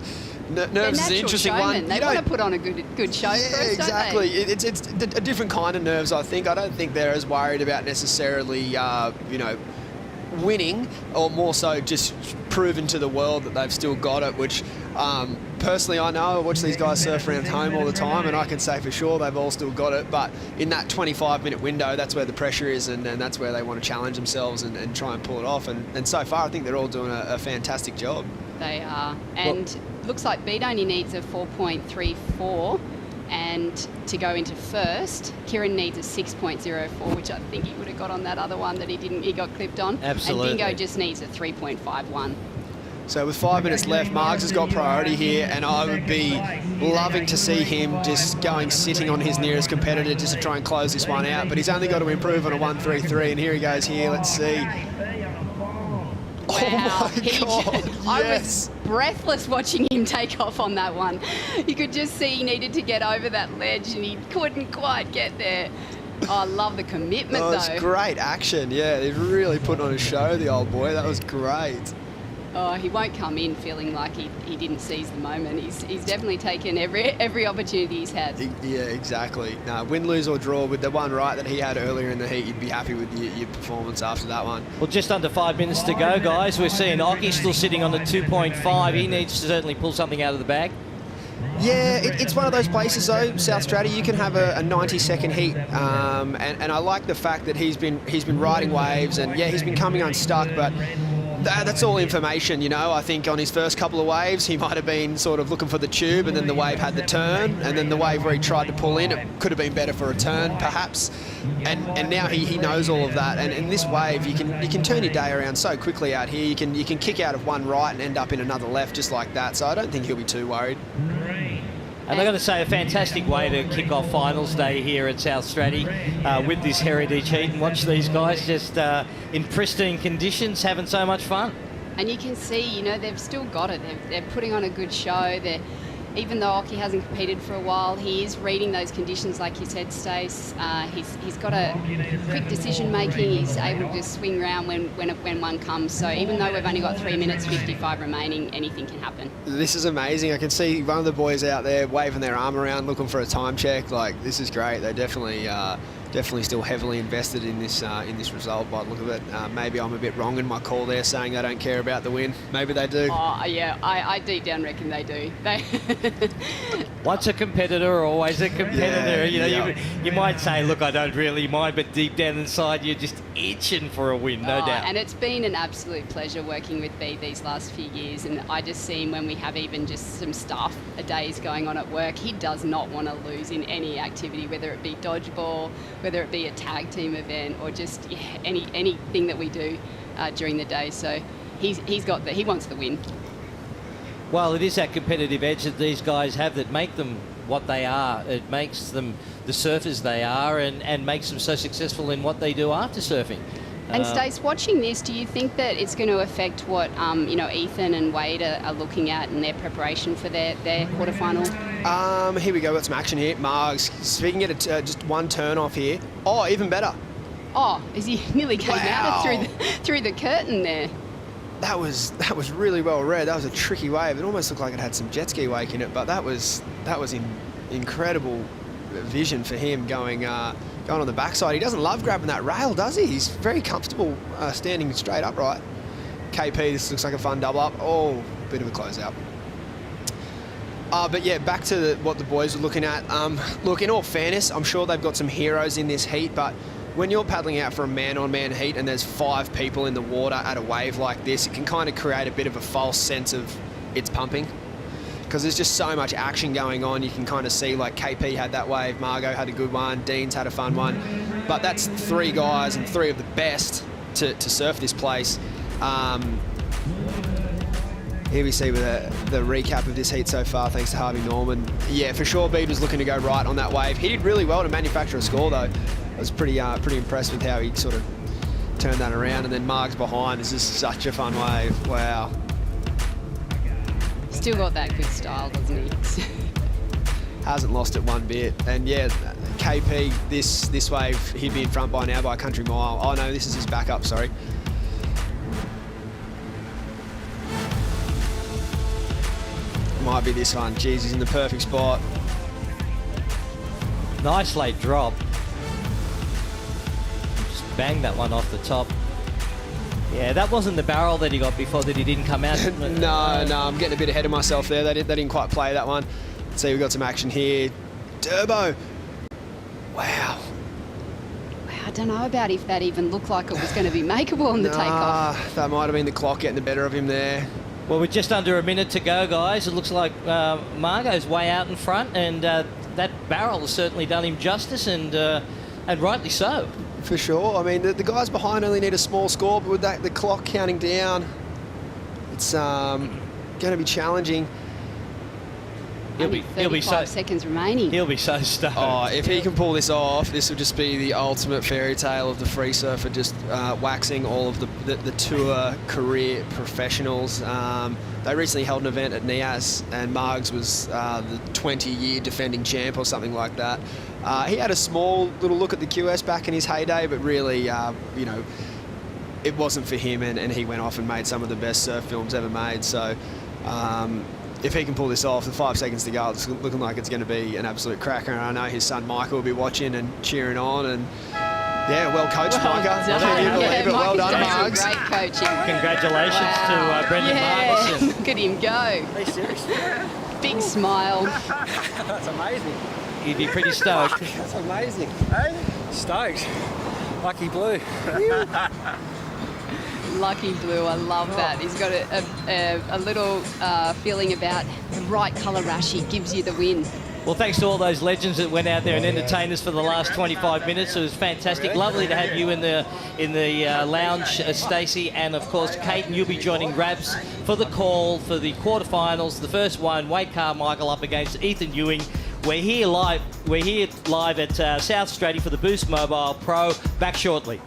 Speaker 4: Nerves is an interesting one.
Speaker 5: They want to put on a good show for us,
Speaker 4: exactly.
Speaker 5: Don't they?
Speaker 4: It's a different kind of nerves, I think. I don't think they're as worried about necessarily, winning, or more so just proving to the world that they've still got it, which personally I know. I watch these guys surf around home all the time, and I can say for sure they've all still got it. But in that 25-minute window, that's where the pressure is, and that's where they want to challenge themselves and try and pull it off. And so far, I think they're all doing a fantastic job.
Speaker 5: They are. And looks like Beat only needs a 4.34, and to go into first, Kieran needs a 6.04, which I think he would have got on that other one that he got clipped on.
Speaker 3: Absolutely.
Speaker 5: And Dingo just needs a 3.51.
Speaker 4: So with 5 minutes left, Margs has got priority here, and I would be loving to see him just sitting on his nearest competitor just to try and close this one out. But he's only got to improve on a 1.33, and here he goes here. Let's see.
Speaker 5: Wow.
Speaker 4: Oh my God, yes.
Speaker 5: I was breathless watching him take off on that one. You could just see he needed to get over that ledge, and he couldn't quite get there. Oh, I love the commitment, though.
Speaker 4: It's great action, yeah. He's really put on a show, the old boy. That was great.
Speaker 5: Oh, he won't come in feeling like he didn't seize the moment. He's definitely taken every opportunity he's had.
Speaker 4: Yeah, exactly. No, win, lose or draw, with the one right that he had earlier in the heat, you'd be happy with your performance after that one.
Speaker 3: Well, just under 5 minutes to go, guys. We're seeing Occy still sitting on the 2.5. He needs to certainly pull something out of the bag.
Speaker 4: Yeah, it's one of those places though, South Strata, you can have a 90-second heat, and I like the fact that he's been riding waves, and yeah, he's been coming unstuck, but that's all information, you know. I think on his first couple of waves, he might have been sort of looking for the tube, and then the wave had the turn, and then the wave where he tried to pull in, it could have been better for a turn, perhaps. And now he knows all of that. And in this wave, you can turn your day around so quickly out here. You can kick out of one right and end up in another left just like that. So I don't think he'll be too worried.
Speaker 3: And I've got to say, a fantastic way to kick off finals day here at South Stratty with this Heritage Heat, and watch these guys just in pristine conditions having so much fun.
Speaker 5: And you can see, you know, they've still got it. They're putting on a good show. Even though Occy hasn't competed for a while, he is reading those conditions, like you said, Stace. He's got a quick decision making. He's able to just swing around when one comes. So even though we've only got 3 minutes 55 remaining, anything can happen. This
Speaker 4: is amazing. I can see one of the boys out there waving their arm around, looking for a time check. Like, this is great. They're definitely still heavily invested in this result by the look of it. Maybe I'm a bit wrong in my call there, saying they don't care about the win. Maybe they do.
Speaker 5: Oh yeah, I deep down reckon they do.
Speaker 3: Once a competitor, always a competitor.
Speaker 4: Yeah,
Speaker 3: you might say, look, I don't really mind, but deep down inside, you're just itching for a win, no doubt.
Speaker 5: And it's been an absolute pleasure working with B these last few years, and I just see him when we have even just some stuff days going on at work. He does not want to lose in any activity, whether it be dodgeball, whether it be a tag team event, or just anything that we do during the day. So he wants the win.
Speaker 3: Well, it is that competitive edge that these guys have that make them what they are. It makes them the surfers they are, and makes them so successful in what they do after surfing.
Speaker 5: And Stace, watching this, do you think that it's going to affect what Ethan and Wade are looking at in their preparation for their quarterfinal?
Speaker 4: Here we go. Got some action here. Margs, so we can get just one turn off here. Oh, even better.
Speaker 5: Oh, as he nearly came out through the curtain there.
Speaker 4: That was really well read. That was a tricky wave. It almost looked like it had some jet ski wake in it, but that was incredible vision for him going on the backside. He doesn't love grabbing that rail, does he? He's very comfortable standing straight upright. KP, this looks like a fun double up. Oh, bit of a closeout. But yeah, back to what the boys were looking at. Look, in all fairness, I'm sure they've got some heroes in this heat, but when you're paddling out for a man-on-man heat and there's 5 people in the water at a wave like this, it can kind of create a bit of a false sense of it's pumping, because there's just so much action going on. You can kind of see, like, KP had that wave, Margot had a good one, Dean's had a fun one, but that's 3 guys and 3 of the best to surf this place. Here we see the recap of this heat so far, thanks to Harvey Norman. Yeah, for sure, Bede was looking to go right on that wave. He did really well to manufacture a score, though. I was pretty impressed with how he sort of turned that around. And then Margs behind. This is such a fun wave. Wow.
Speaker 5: Still got that good style, doesn't he?
Speaker 4: Hasn't lost it one bit. And yeah, KP, this wave, he'd be in front by now by a country mile. Oh no, this is his backup, sorry. Might be this one. Jeez, he's in the perfect spot.
Speaker 3: Nice late drop. Just banged that one off the top. Yeah, that wasn't the barrel that he got before that he didn't come out.
Speaker 4: No, I'm getting a bit ahead of myself there. They didn't quite play that one. Let's see, we've got some action here. Turbo. Wow.
Speaker 5: I don't know about if that even looked like it was going to be makeable on the takeoff.
Speaker 4: That might have been the clock getting the better of him there.
Speaker 3: Well, with just under a minute to go, guys, it looks like Margot's way out in front, and that barrel has certainly done him justice, and rightly so.
Speaker 4: For sure. I mean, the guys behind only need a small score, but with the clock counting down, it's going to be challenging.
Speaker 3: He'll be
Speaker 5: 35 seconds remaining.
Speaker 3: He'll be so stoked.
Speaker 4: Oh, if he can pull this off, this will just be the ultimate fairy tale of the free surfer, just waxing all of the tour career professionals. They recently held an event at Nias, and Margs was the 20-year defending champ or something like that. He had a small little look at the QS back in his heyday, but really, it wasn't for him, and he went off and made some of the best surf films ever made. So if he can pull this off, the 5 seconds to go, it's looking like it's going to be an absolute cracker. And I know his son Michael will be watching and cheering on. And yeah, well coached, Micah. Can you believe it? Well done, Margs.
Speaker 5: Great coaching.
Speaker 3: Congratulations to Brendan Marguson.
Speaker 5: Look at him go.
Speaker 7: Are you serious?
Speaker 5: Big smile.
Speaker 7: That's amazing.
Speaker 3: You'd be pretty stoked.
Speaker 7: That's amazing. Hey? Stoked. Lucky Blue.
Speaker 5: Lucky Blue, I love that. He's got a little feeling about the right colour rash. He gives you the win.
Speaker 3: Well, thanks to all those legends that went out there and entertained us for the last 25 minutes. It was fantastic. Lovely to have you in the lounge, Stacey, and of course, Kate. And you'll be joining Rabs for the call for the quarterfinals. The first one, Wade Carmichael up against Ethan Ewing. We're here live. We're here live at South Stradbroke for the Boost Mobile Pro. Back shortly.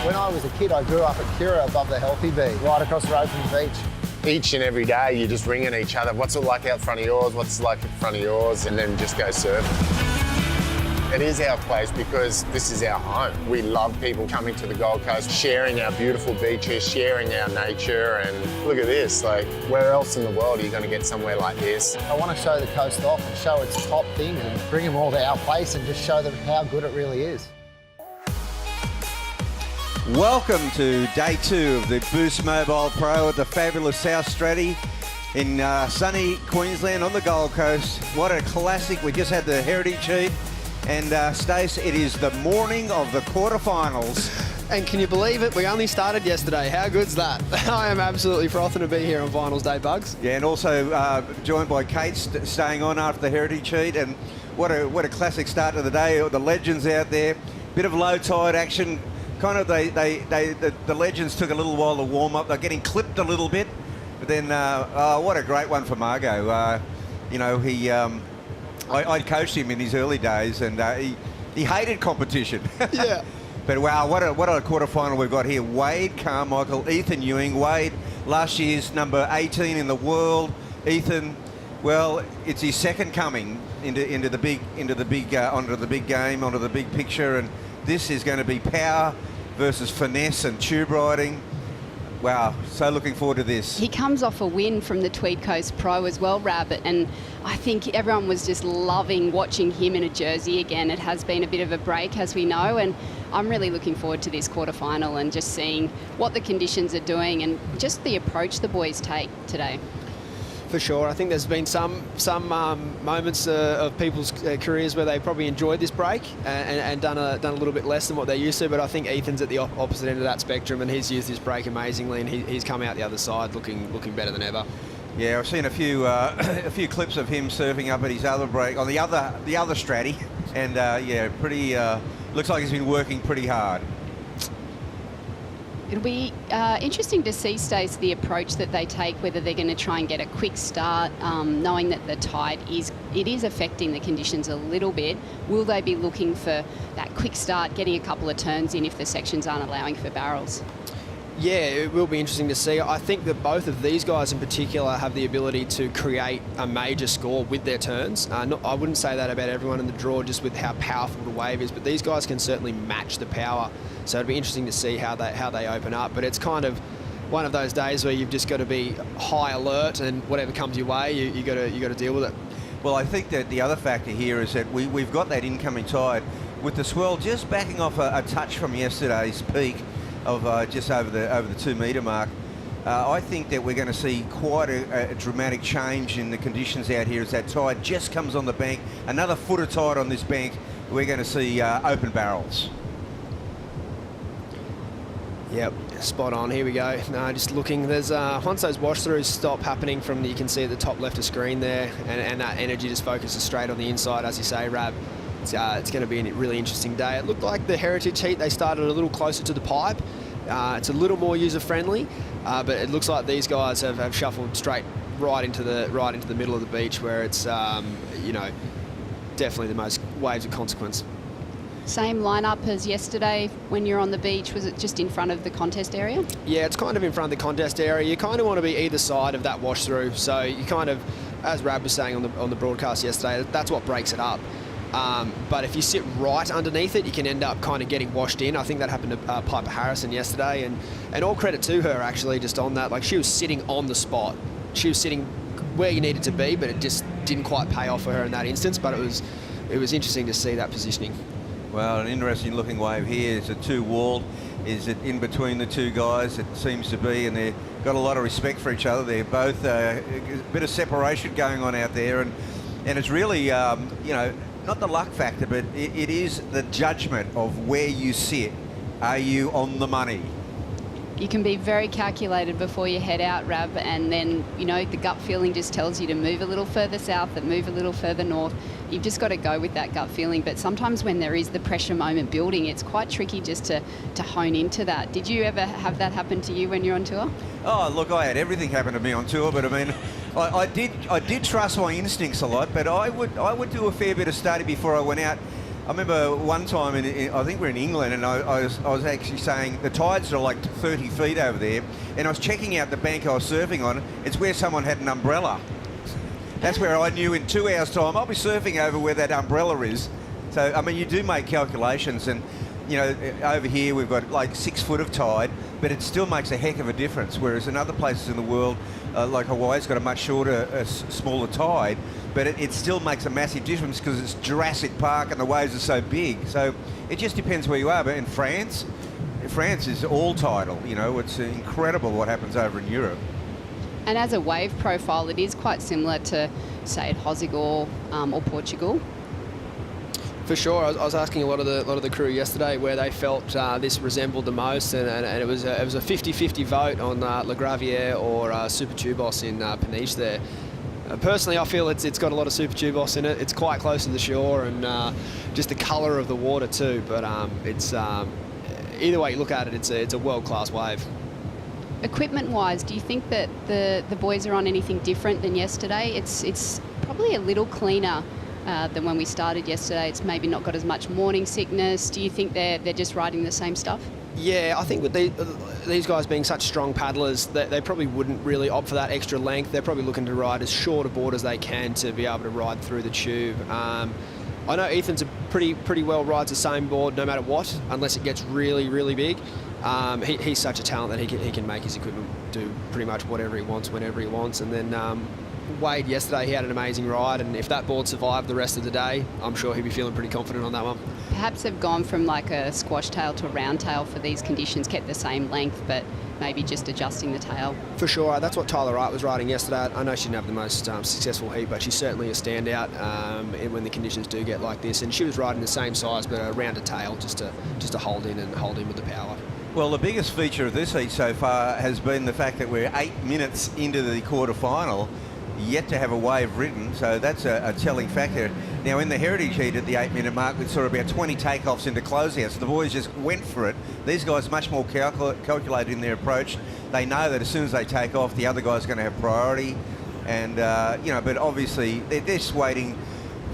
Speaker 8: When I was a kid, I grew up at Kira above the Healthy Bee, right across the road from the beach.
Speaker 9: Each and every day, you're just ringing each other. What's it like out front of yours? What's it like in front of yours? And then just go surfing. It is our place because this is our home. We love people coming to the Gold Coast, sharing our beautiful beaches, sharing our nature. And look at this, like, where else in the world are you going to get somewhere like this?
Speaker 8: I want to show the coast off and show its top things and bring them all to our place and just show them how good it really is.
Speaker 10: Welcome to day 2 of the Boost Mobile Pro at the fabulous South Stradbroke in sunny Queensland on the Gold Coast. What a classic. We just had the Heritage Heat. And Stace, it is the morning of the quarterfinals.
Speaker 4: And can you believe it? We only started yesterday. How good's that? I am absolutely frothing to be here on finals day, Bugs.
Speaker 10: Yeah, and also joined by Kate staying on after the Heritage Heat. And what a classic start to the day. The legends out there. Bit of low tide action. Kind of the legends took a little while to warm up. They're getting clipped a little bit, but then what a great one for Margot. You know, I coached him in his early days, and he hated competition.
Speaker 4: Yeah.
Speaker 10: But wow, what a quarterfinal we've got here. Wade Carmichael, Ethan Ewing. Wade, last year's number 18 in the world. Ethan, well, it's his second coming onto the big game, onto the big picture, and this is going to be power versus finesse and tube riding. Wow, so looking forward to this.
Speaker 5: He comes off a win from the Tweed Coast Pro as well, Rabbit, and I think everyone was just loving watching him in a jersey again. It has been a bit of a break, as we know, and I'm really looking forward to this quarterfinal and just seeing what the conditions are doing and just the approach the boys take today.
Speaker 4: For sure. I think there's been some moments of people's careers where they probably enjoyed this break and done a little bit less than what they're used to, but I think Ethan's at the opposite end of that spectrum, and he's used this break amazingly, and he's come out the other side looking better than ever.
Speaker 10: Yeah, I've seen a few clips of him surfing up at his other break on the other Straddy, and yeah, pretty looks like he's been working pretty hard.
Speaker 5: It'll be interesting to see, Stace, the approach that they take, whether they're going to try and get a quick start, knowing that the tide is affecting the conditions a little bit. Will they be looking for that quick start, getting a couple of turns in if the sections aren't allowing for barrels?
Speaker 4: Yeah, it will be interesting to see. I think that both of these guys in particular have the ability to create a major score with their turns. I wouldn't say that about everyone in the draw, just with how powerful the wave is, but these guys can certainly match the power. So it'll be interesting to see how they open up. But it's kind of one of those days where you've just got to be high alert, and whatever comes your way, you got to deal with it.
Speaker 10: Well, I think that the other factor here is that we've got that incoming tide with the swell just backing off a touch from yesterday's peak of just over the 2 metre mark. I think that we're going to see quite a dramatic change in the conditions out here as that tide just comes on the bank. Another foot of tide on this bank, we're going to see open barrels.
Speaker 4: Yep, spot on. Here we go. No, just looking. There's once those wash-throughs stop happening from, you can see at the top left of screen there, and that energy just focuses straight on the inside, as you say, Rab. It's going to be a really interesting day. It looked like the Heritage Heat, they started a little closer to the pipe. It's a little more user-friendly, but it looks like these guys have shuffled straight right into the middle of the beach, where it's you know, definitely the most waves of consequence.
Speaker 5: Same lineup as yesterday when you're on the beach. Was it just in front of the contest area?
Speaker 4: Yeah, it's kind of in front of the contest area. You kind of want to be either side of that wash through. So you kind of, as Rab was saying on the broadcast yesterday, that's what breaks it up. But if you sit right underneath it, you can end up kind of getting washed in. I think that happened to Piper Harrison yesterday, and all credit to her actually just on that. Like, she was sitting on the spot. She was sitting where you needed to be, but it just didn't quite pay off for her in that instance. But it was interesting to see that positioning.
Speaker 10: Well, an interesting looking wave here. Is it two walled? Is it in between the two guys? It seems to be, and they've got a lot of respect for each other. They're both a bit of separation going on out there, and it's really, you know, not the luck factor, but it is the judgment of where you sit. Are you on the money?
Speaker 5: You can be very calculated before you head out, Rab, and then, you know, the gut feeling just tells you to move a little further south and move a little further north. You've just got to go with that gut feeling. But sometimes when there is the pressure moment building, it's quite tricky just to hone into that. Did you ever have that happen to you when you're on tour?
Speaker 10: Oh, look, I had everything happen to me on tour, but I mean, I did trust my instincts a lot, but I would do a fair bit of study before I went out. I remember one time, I think we're in England, and I was actually saying the tides are like 30 feet over there, and I was checking out the bank I was surfing on. It's where someone had an umbrella. That's where I knew in 2 hours' time I'll be surfing over where that umbrella is. So, I mean, you do make calculations, and, you know, over here we've got like 6 foot of tide, but it still makes a heck of a difference, whereas in other places in the world, like Hawaii's got a much shorter, smaller tide, but it still makes a massive difference because it's Jurassic Park and the waves are so big. So it just depends where you are. But in France is all tidal. You know, it's incredible what happens over in Europe.
Speaker 5: And as a wave profile, it is quite similar to, say, at Hossegor or Portugal.
Speaker 4: For sure, I was asking a lot of the crew yesterday where they felt this resembled the most, and it was a 50-50 vote on Le Gravier or Super Tubos in Peniche there. Personally, I feel it's got a lot of Super Tubos in it. It's quite close to the shore, and just the colour of the water too. But it's either way you look at it, it's a world-class wave.
Speaker 5: Equipment-wise, do you think that the boys are on anything different than yesterday? It's probably a little cleaner than when we started yesterday. It's maybe not got as much morning sickness. Do you think they're just riding the same stuff?
Speaker 4: Yeah, I think with these guys being such strong paddlers, they probably wouldn't really opt for that extra length. They're probably looking to ride as short a board as they can to be able to ride through the tube. I know Ethan's a pretty well rides the same board no matter what, unless it gets really, really big. He's such a talent that he can make his equipment do pretty much whatever he wants, whenever he wants. And then Wade yesterday, he had an amazing ride, and if that board survived the rest of the day, I'm sure he'd be feeling pretty confident on that one.
Speaker 5: Perhaps they've gone from like a squash tail to a round tail for these conditions, kept the same length, but maybe just adjusting the tail.
Speaker 4: For sure, that's what Tyler Wright was riding yesterday. I know she didn't have the most successful heat, but she's certainly a standout when the conditions do get like this. And she was riding the same size, but a rounded tail just to hold in with the power.
Speaker 10: Well, the biggest feature of this heat so far has been the fact that we're 8 minutes into the quarterfinal, yet to have a wave written, so that's a telling factor. Now, in the Heritage Heat at the 8-minute mark, we saw about 20 takeoffs into closeouts. The boys just went for it. These guys are much more calculated in their approach. They know that as soon as they take off, the other guy's going to have priority. And, you know, but obviously they're just waiting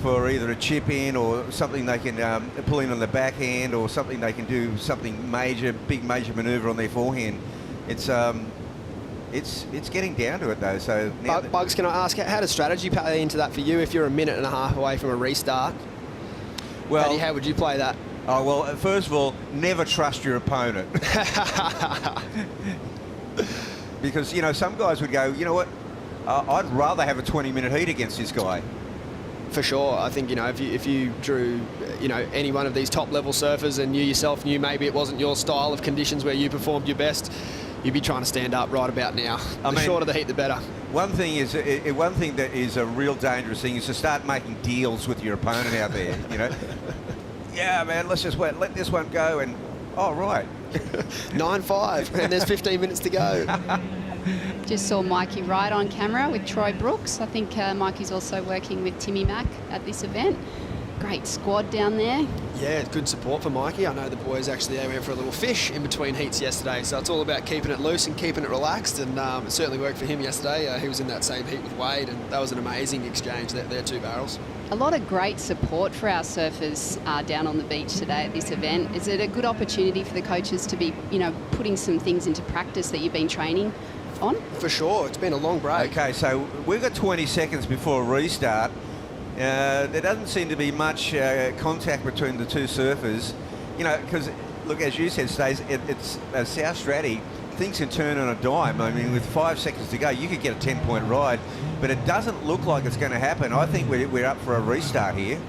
Speaker 10: for either a chip in or something they can pull in on the backhand, or something they can do something major, big major manoeuvre on their forehand. It's getting down to it though. So now
Speaker 4: Bugs, can I ask, how does strategy play into that for you if you're a minute and a half away from a restart?
Speaker 10: well,
Speaker 4: How would you play that?
Speaker 10: oh well. First of all, never trust your opponent, because you know some guys would go, you know what, I'd rather have a 20-minute heat against this guy.
Speaker 4: For sure. I think, you know, if you drew, you know, any one of these top level surfers and you yourself knew maybe it wasn't your style of conditions where you performed your best, you'd be trying to stand up right about now. The shorter the heat, the better.
Speaker 10: One thing that is a real dangerous thing is to start making deals with your opponent out there. You know, yeah, man, let's just let this one go, and oh right,
Speaker 4: 9-5, and there's 15 minutes to go.
Speaker 5: Just saw Mikey Wright on camera with Troy Brooks. I think Mikey's also working with Timmy Mack at this event. Great squad down there.
Speaker 4: Yeah, good support for Mikey. I know the boys actually, they went for a little fish in between heats yesterday, so it's all about keeping it loose and keeping it relaxed, and it certainly worked for him yesterday. He was in that same heat with Wade, and that was an amazing exchange, their two barrels.
Speaker 5: A lot of great support for our surfers down on the beach today at this event. Is it a good opportunity for the coaches to be, you know, putting some things into practice that you've been training on?
Speaker 4: For sure, it's been a long break.
Speaker 10: Okay, so we've got 20 seconds before a restart. There doesn't seem to be much contact between the two surfers, you know, because look, as you said, Stace, it's South Stratty. Things can turn on a dime. I mean, with 5 seconds to go, you could get a 10-point ride, but it doesn't look like it's going to happen. I think we're up for a restart here.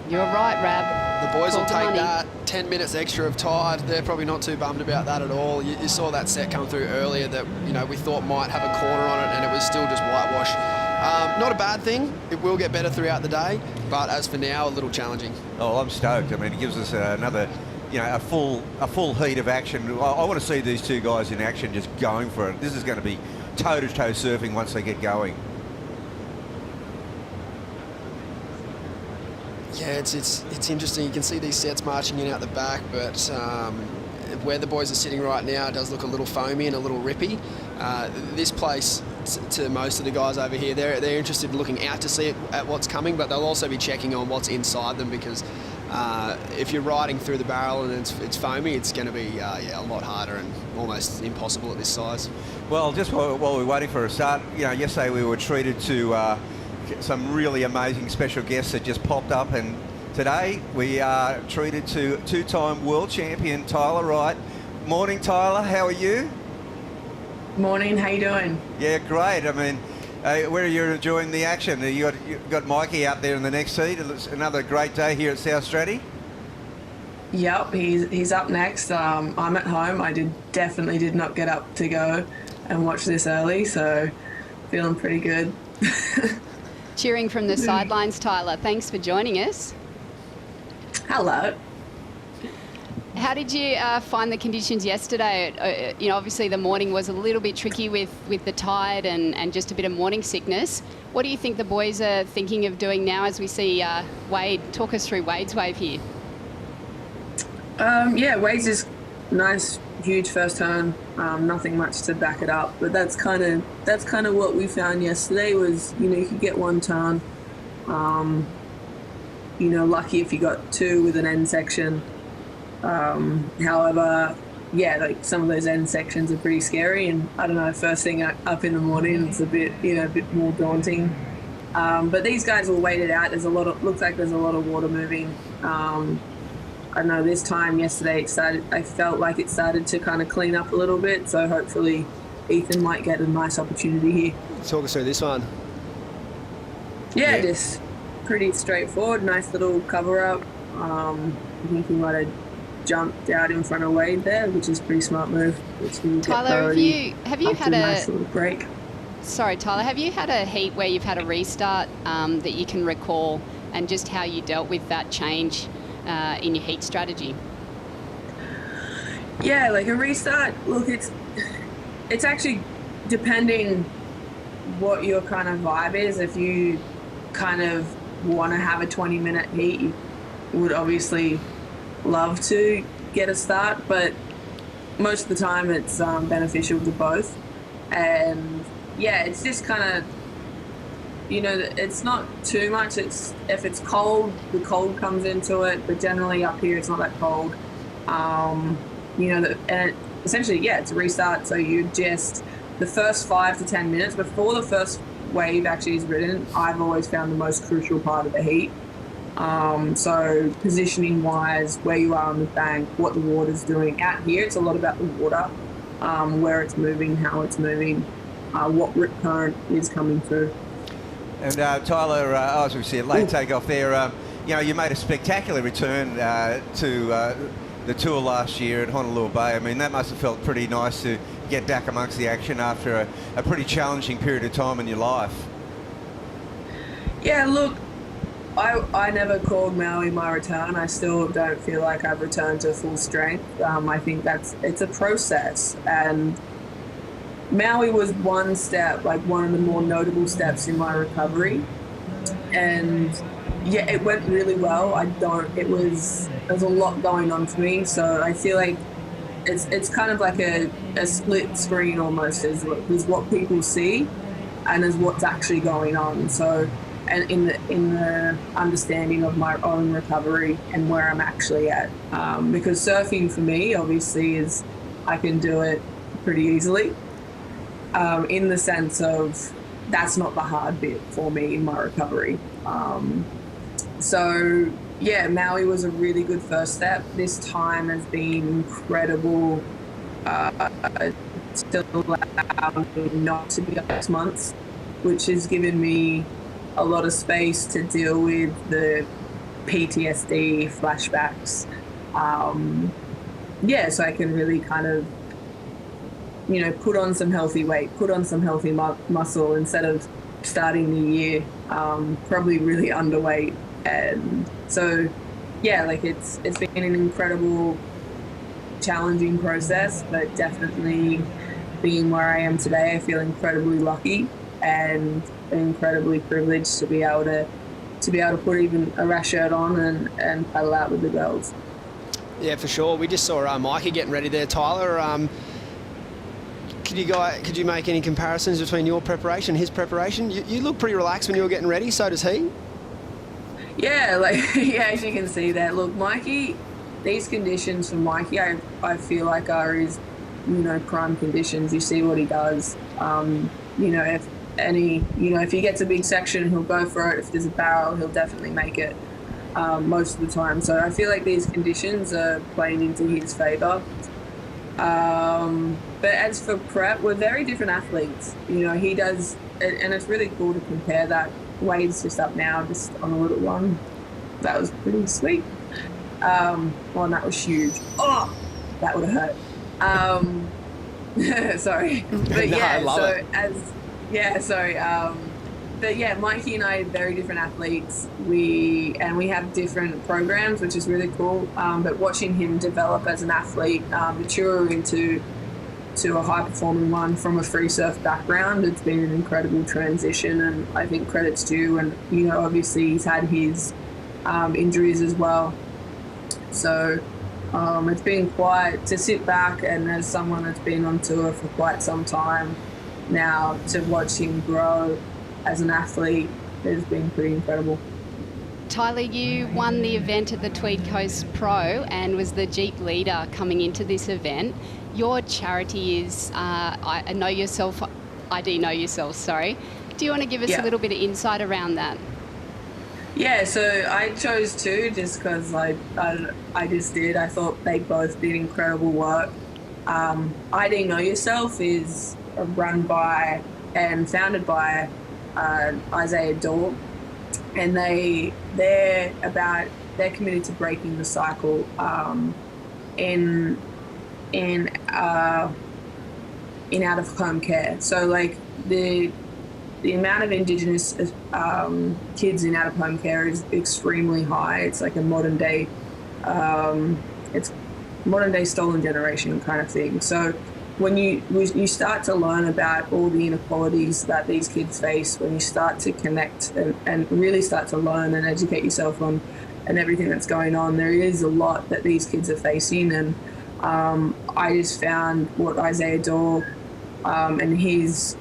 Speaker 5: You're right, Rab.
Speaker 4: The boys will take
Speaker 5: money.
Speaker 4: that 10 minutes extra of tide. They're probably not too bummed about that at all. You saw that set come through earlier that, you know, we thought might have a corner on it, and it was still just whitewash. Not a bad thing. It will get better throughout the day, but as for now, a little challenging.
Speaker 10: Oh, I'm stoked. I mean, it gives us another, you know, a full heat of action. I want to see these two guys in action, just going for it. This is going to be toe-to-toe surfing once they get going.
Speaker 4: Yeah, it's interesting. You can see these sets marching in out the back, but where the boys are sitting right now, it does look a little foamy and a little rippy. This place, to most of the guys over here, they're interested in looking out to see at what's coming, but they'll also be checking on what's inside them, because if you're riding through the barrel and it's foamy, it's going to be a lot harder and almost impossible at this size.
Speaker 10: Well, just while we're waiting for a start, you know, yesterday we were treated to some really amazing special guests that just popped up, and today we are treated to two-time world champion Tyler Wright. Morning, Tyler. How are you?
Speaker 11: Morning. How you doing?
Speaker 10: Yeah, great. I mean, where are you enjoying the action? You got Mikey out there in the next heat. It's another great day here at South Stratty.
Speaker 11: Yep, he's up next. I'm at home. I definitely did not get up to go and watch this early, so feeling pretty good.
Speaker 5: Cheering from the sidelines, Tyler. Thanks for joining us.
Speaker 11: Hello.
Speaker 5: How did you find the conditions yesterday? You know, obviously the morning was a little bit tricky with the tide and just a bit of morning sickness. What do you think the boys are thinking of doing now as we see Wade? Talk us through Wade's wave here.
Speaker 11: Yeah, Wade's just nice, huge first turn. Nothing much to back it up, but that's kind of what we found yesterday was, you know, you could get one turn. You know, lucky if you got two with an end section. However, yeah, like some of those end sections are pretty scary, and I don't know, first thing up in the morning, it's a bit more daunting. But these guys will wait it out. Looks like there's a lot of water moving. I don't know, this time yesterday I felt like it started to kind of clean up a little bit, so hopefully Ethan might get a nice opportunity here.
Speaker 4: Talk us through this one.
Speaker 11: Yeah, just pretty straightforward, nice little cover up. I think he might have jumped out in front of Wade there, which is a pretty smart move.
Speaker 5: Tyler, have you had a
Speaker 11: nice little break?
Speaker 5: Sorry, Tyler, have you had a heat where you've had a restart that you can recall, and just how you dealt with that change in your heat strategy?
Speaker 11: Yeah, like a restart, look, it's actually depending what your kind of vibe is. If you kind of want to have a 20-minute heat, you would obviously love to get a start, but most of the time it's beneficial to both. And yeah, it's just kind of, it's not too much. It's if it's cold, the cold comes into it, but generally up here it's not that cold. And essentially, yeah, it's a restart. So you just, the first 5 to 10 minutes before the first wave actually is ridden, I've always found the most crucial part of the heat. So positioning wise, where you are on the bank, what the water's doing. Out here, it's a lot about the water, where it's moving, how it's moving, what rip current is coming through.
Speaker 10: And Tyler, as we see a late takeoff there, you made a spectacular return to the tour last year at Honolulu Bay. I mean, that must have felt pretty nice to get back amongst the action after a pretty challenging period of time in your life.
Speaker 11: Yeah, look, I never called Maui my return. I still don't feel like I've returned to full strength. I think it's a process, and Maui was one step, like one of the more notable steps in my recovery. And yeah, it went really well. There's a lot going on for me, so I feel like it's kind of like a split screen almost, is what people see and is what's actually going on. So, and in the understanding of my own recovery and where I'm actually at, because surfing for me obviously is, I can do it pretty easily, in the sense of that's not the hard bit for me in my recovery. So yeah, Maui was a really good first step. This time has been incredible. Still allowed me not to be up 6 months, which has given me a lot of space to deal with the PTSD flashbacks. So I can really kind of, put on some healthy weight, put on some healthy muscle instead of starting the year probably really underweight. And so, yeah, like it's been an incredible, challenging process, but definitely being where I am today, I feel incredibly lucky and incredibly privileged to be able to put even a rash shirt on and paddle out with the girls.
Speaker 4: Yeah, for sure. We just saw Mikey getting ready there, Tyler. Could you make any comparisons between your preparation and his preparation? You look pretty relaxed when you were getting ready, so does he.
Speaker 11: Yeah, as you can see there. Look, Mikey, these conditions for Mikey, I feel like are his, prime conditions. You see what he does. If he gets a big section, he'll go for it. If there's a barrel, he'll definitely make it most of the time. So I feel like these conditions are playing into his favour. But as for prep, we're very different athletes. He does, and it's really cool to compare that. Wade's just up now, just on a little one. That was pretty sweet. And that was huge. Oh, that would have hurt. Sorry. But yeah, but yeah, Mikey and I are very different athletes. We have different programs, which is really cool. But watching him develop as an athlete, mature into a high-performing one from a free surf background, it's been an incredible transition, and I think credit's due. And obviously he's had his injuries as well, so it's been quite to sit back and as someone that's been on tour for quite some time now, to watch him grow as an athlete has been pretty incredible.
Speaker 5: Tyler, you won the event at the Tweed Coast Pro and was the Jeep leader coming into this event. Your charity is ID Know Yourself, sorry. Do you want to give us a little bit of insight around that?
Speaker 11: Yeah, so I chose two just because I just did. I thought they both did incredible work. ID Know Yourself is run by and founded by Isaiah Daw, and they're committed to breaking the cycle in out of home care. So like the amount of Indigenous kids in out of home care is extremely high. It's like a modern day stolen generation kind of thing. So when you start to learn about all the inequalities that these kids face, when you start to connect and really start to learn and educate yourself on and everything that's going on, there is a lot that these kids are facing. And I just found what Isaiah Dorr and his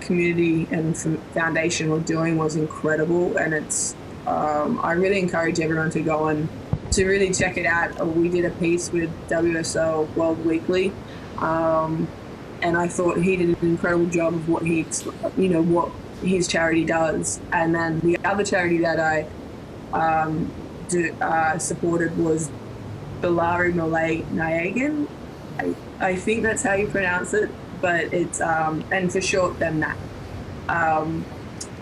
Speaker 11: community and foundation were doing was incredible. And it's I really encourage everyone to go and to really check it out. We did a piece with WSL World Weekly, and I thought he did an incredible job of what what his charity does. And then the other charity that I supported was Bilari Malay Nyagan. I think that's how you pronounce it, but it's and for short BEMNAC.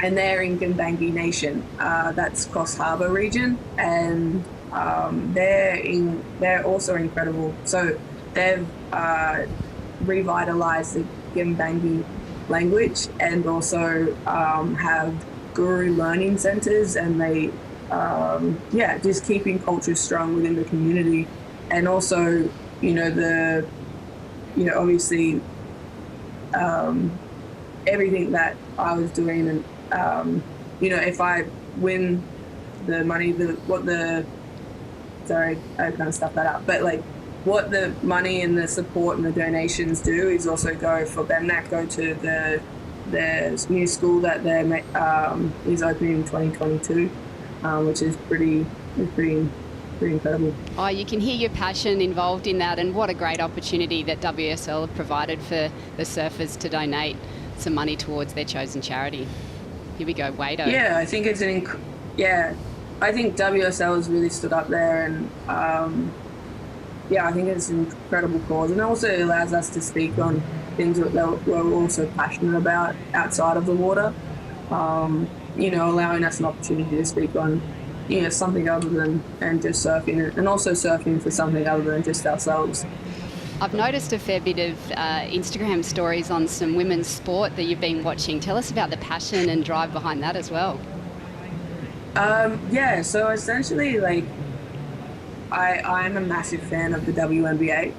Speaker 11: And they're in Gimbangi Nation. That's Cross Harbour region, and they're also incredible. So they've revitalised the Gimbangi language, and also have guru learning centres, and they just keeping culture strong within the community. And also obviously everything that I was doing, and if I win the money, sorry, I kind of stuffed that up, but like what the money and the support and the donations do is also go for BEMNAC, go to the new school that is opening in 2022, which is pretty incredible.
Speaker 5: Oh, you can hear your passion involved in that, and what a great opportunity that WSL have provided for the surfers to donate some money towards their chosen charity. Here we go, Wado.
Speaker 11: Yeah, I think it's I think WSL has really stood up there, and I think it's an incredible cause, and it also allows us to speak on things that we're also passionate about outside of the water. Allowing us an opportunity to speak on something other than just surfing, and also surfing for something other than just ourselves.
Speaker 5: I've noticed a fair bit of Instagram stories on some women's sport that you've been watching. Tell us about the passion and drive behind that as well.
Speaker 11: So essentially, like, I'm a massive fan of the WNBA.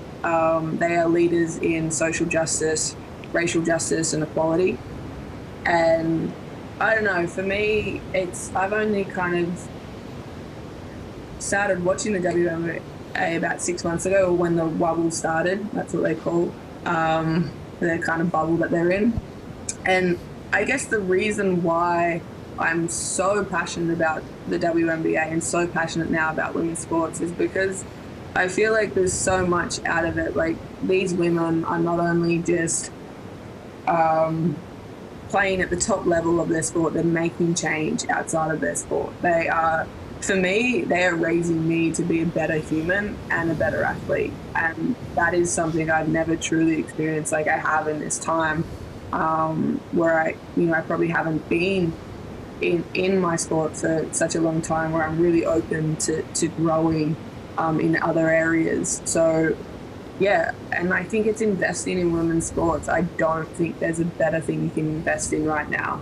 Speaker 11: They are leaders in social justice, racial justice, and equality. And I don't know, for me, I've only kind of started watching the WNBA about 6 months ago, when the wobble started. That's what they call the kind of bubble that they're in. And I guess the reason why I'm so passionate about the WNBA and so passionate now about women's sports is because I feel like there's so much out of it. Like, these women are not only just playing at the top level of their sport, they're making change outside of their sport. They are, for me, they are raising me to be a better human and a better athlete. And that is something I've never truly experienced like I have in this time, where I probably haven't been in my sport for such a long time, where I'm really open to growing in other areas. So and I think it's investing in women's sports. I don't think there's a better thing you can invest in right now.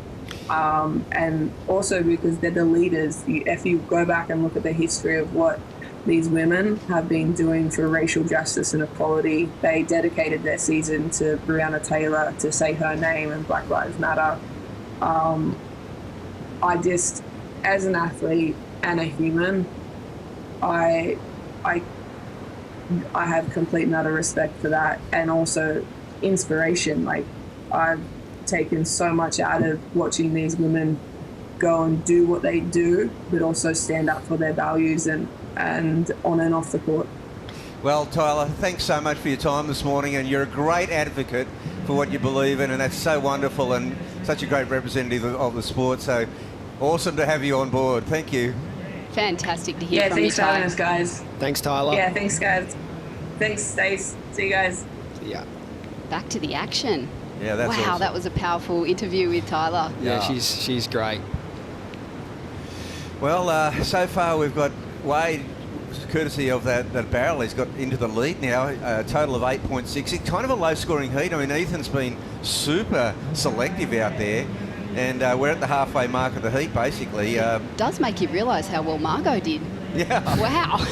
Speaker 11: And also because they're the leaders. If you go back and look at the history of what these women have been doing for racial justice and equality, they dedicated their season to Breonna Taylor, to say her name, and Black Lives Matter. I just, as an athlete and a human, I have complete and utter respect for that, and also inspiration. Like, I've taken so much out of watching these women go and do what they do, but also stand up for their values and on and off the court.
Speaker 10: Well, Tyler, thanks so much for your time this morning, and you're a great advocate for what you believe in, and that's so wonderful and such a great representative of the sport. So awesome to have you on board. Thank you.
Speaker 5: Fantastic to hear from you,
Speaker 11: thanks for having us, guys.
Speaker 4: Thanks, Tyler.
Speaker 11: Yeah, thanks, guys. Thanks, Stace. See you guys.
Speaker 4: Yeah.
Speaker 5: Back to the action.
Speaker 10: Yeah, that's
Speaker 5: wow,
Speaker 10: awesome.
Speaker 5: that was a powerful interview with Tyler.
Speaker 4: Yeah, she's great.
Speaker 10: Well, so far we've got Wade, courtesy of that barrel, he's got into the lead now, a total of 8.6. It's kind of a low-scoring heat. I mean, Ethan's been super selective out there, and we're at the halfway mark of the heat, basically.
Speaker 5: Does make you realise how well Margot did.
Speaker 10: Yeah.
Speaker 5: Wow.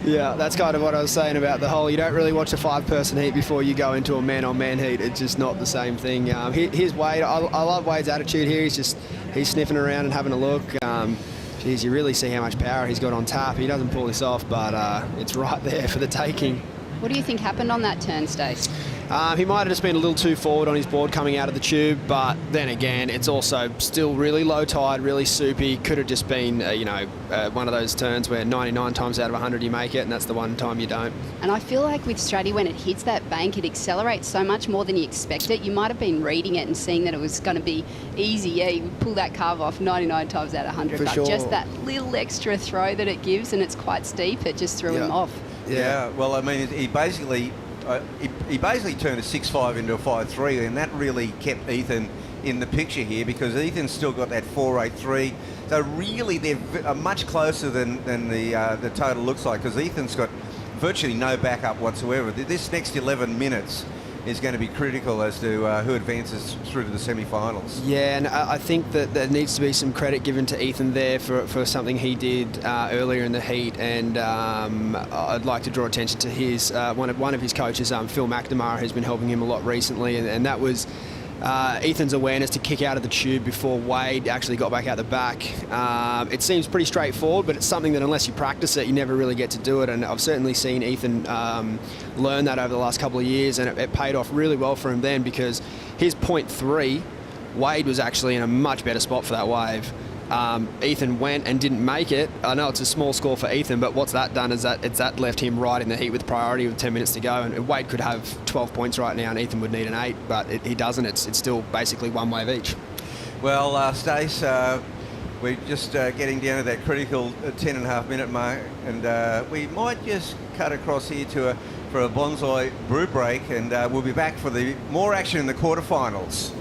Speaker 4: Yeah, that's kind of what I was saying about the whole, you don't really watch a 5-person heat before you go into a man-on-man heat. It's just not the same thing. Here's Wade. I love Wade's attitude here. He's sniffing around and having a look. Geez, you really see how much power he's got on tap. He doesn't pull this off, but it's right there for the taking.
Speaker 5: What do you think happened on that turn, Stace?
Speaker 4: He might have just been a little too forward on his board coming out of the tube, but then again, it's also still really low tide, really soupy. Could have just been, one of those turns where 99 times out of 100 you make it, and that's the one time you don't.
Speaker 5: And I feel like with Straddy, when it hits that bank, it accelerates so much more than you expect it. You might have been reading it and seeing that it was going to be easy. Yeah, you would pull that carve off 99 times out of 100,
Speaker 4: For
Speaker 5: but
Speaker 4: sure.
Speaker 5: just that little extra throw that it gives, and it's quite steep, it just threw him off.
Speaker 10: Yeah, well, I mean, he basically turned a 6-5 into a 5-3, and that really kept Ethan in the picture here, because Ethan's still got that 4-8-3. So really, they're much closer than the total looks like, because Ethan's got virtually no backup whatsoever. This next 11 minutes is going to be critical as to who advances through to the semi-finals.
Speaker 4: Yeah, and I think that there needs to be some credit given to Ethan there for something he did earlier in the heat, and I'd like to draw attention to his one of his coaches, Phil McNamara, who's been helping him a lot recently, and that was Ethan's awareness to kick out of the tube before Wade actually got back out the back. It seems pretty straightforward, but it's something that unless you practice it, you never really get to do it. And I've certainly seen Ethan learn that over the last couple of years, and it paid off really well for him then, because his 0.3, Wade was actually in a much better spot for that wave. Ethan went and didn't make it. I know it's a small score for Ethan, but what's that done is that left him right in the heat with priority with 10 minutes to go. And Wade could have 12 points right now, and Ethan would need an 8, but he doesn't. It's still basically one wave each.
Speaker 10: Well, Stace, we're just getting down to that critical 10.5-minute mark, and we might just cut across here for a bonsai brew break, and we'll be back for the more action in the quarterfinals.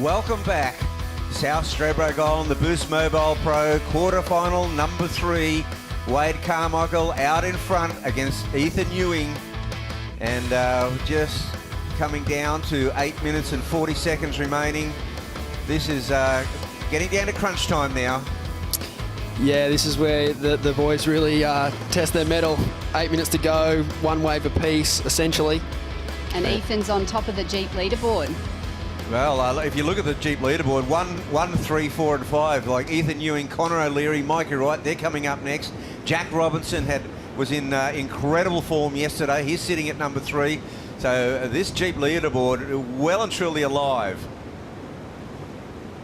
Speaker 10: Welcome back. South Stradbroke Island, the Boost Mobile Pro quarterfinal number 3. Wade Carmichael out in front against Ethan Ewing. And just coming down to 8 minutes and 40 seconds remaining. This is getting down to crunch time now.
Speaker 4: Yeah, this is where the boys really test their mettle. 8 minutes to go, one wave apiece, essentially.
Speaker 5: And Ethan's on top of the Jeep leaderboard.
Speaker 10: Well, if you look at the Jeep leaderboard, 1, 3, 4 and 5, like Ethan Ewing, Connor O'Leary, Mikey Wright, they're coming up next. Jack Robinson was in incredible form yesterday. He's sitting at number 3. So this Jeep leaderboard, well and truly alive.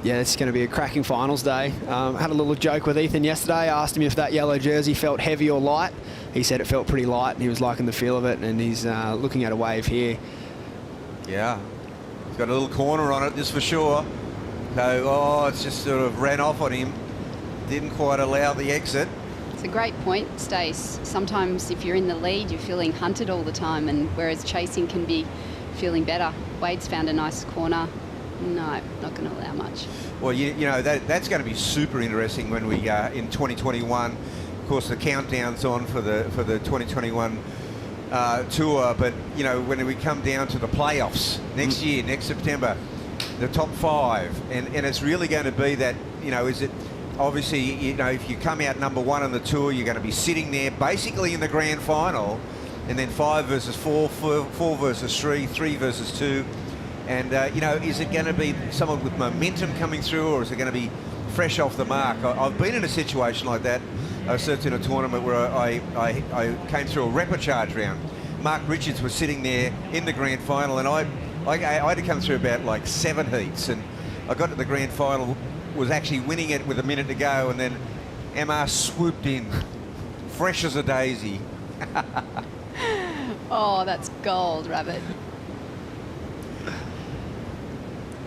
Speaker 4: Yeah, it's going to be a cracking finals day. Had a little joke with Ethan yesterday. I asked him if that yellow jersey felt heavy or light. He said it felt pretty light, and he was liking the feel of it, and he's looking at a wave here.
Speaker 10: Yeah. It's got a little corner on it, just for sure. So, it's just sort of ran off on him. Didn't quite allow the exit.
Speaker 5: It's a great point, Stace. Sometimes if you're in the lead, you're feeling hunted all the time, and whereas chasing can be feeling better. Wade's found a nice corner. No, not going to allow much.
Speaker 10: Well, you know, that's going to be super interesting when we, in 2021, of course, the countdown's on for the 2021 tour, but, you know, when we come down to the playoffs next year, next September, the top 5, and it's really going to be that, you know, is it obviously, you know, if you come out number 1 on the tour, you're going to be sitting there basically in the grand final, and then 5 versus 4, 4 versus 3, 3 versus 2, and you know, is it going to be someone with momentum coming through, or is it going to be fresh off the mark? I've been in a situation like that. I was in a tournament where I came through a repechage round. Mark Richards was sitting there in the grand final, and I had to come through about like 7 heats, and I got to the grand final, was actually winning it with a minute to go, and then MR swooped in, fresh as a daisy.
Speaker 5: Oh, that's gold, Rabbit.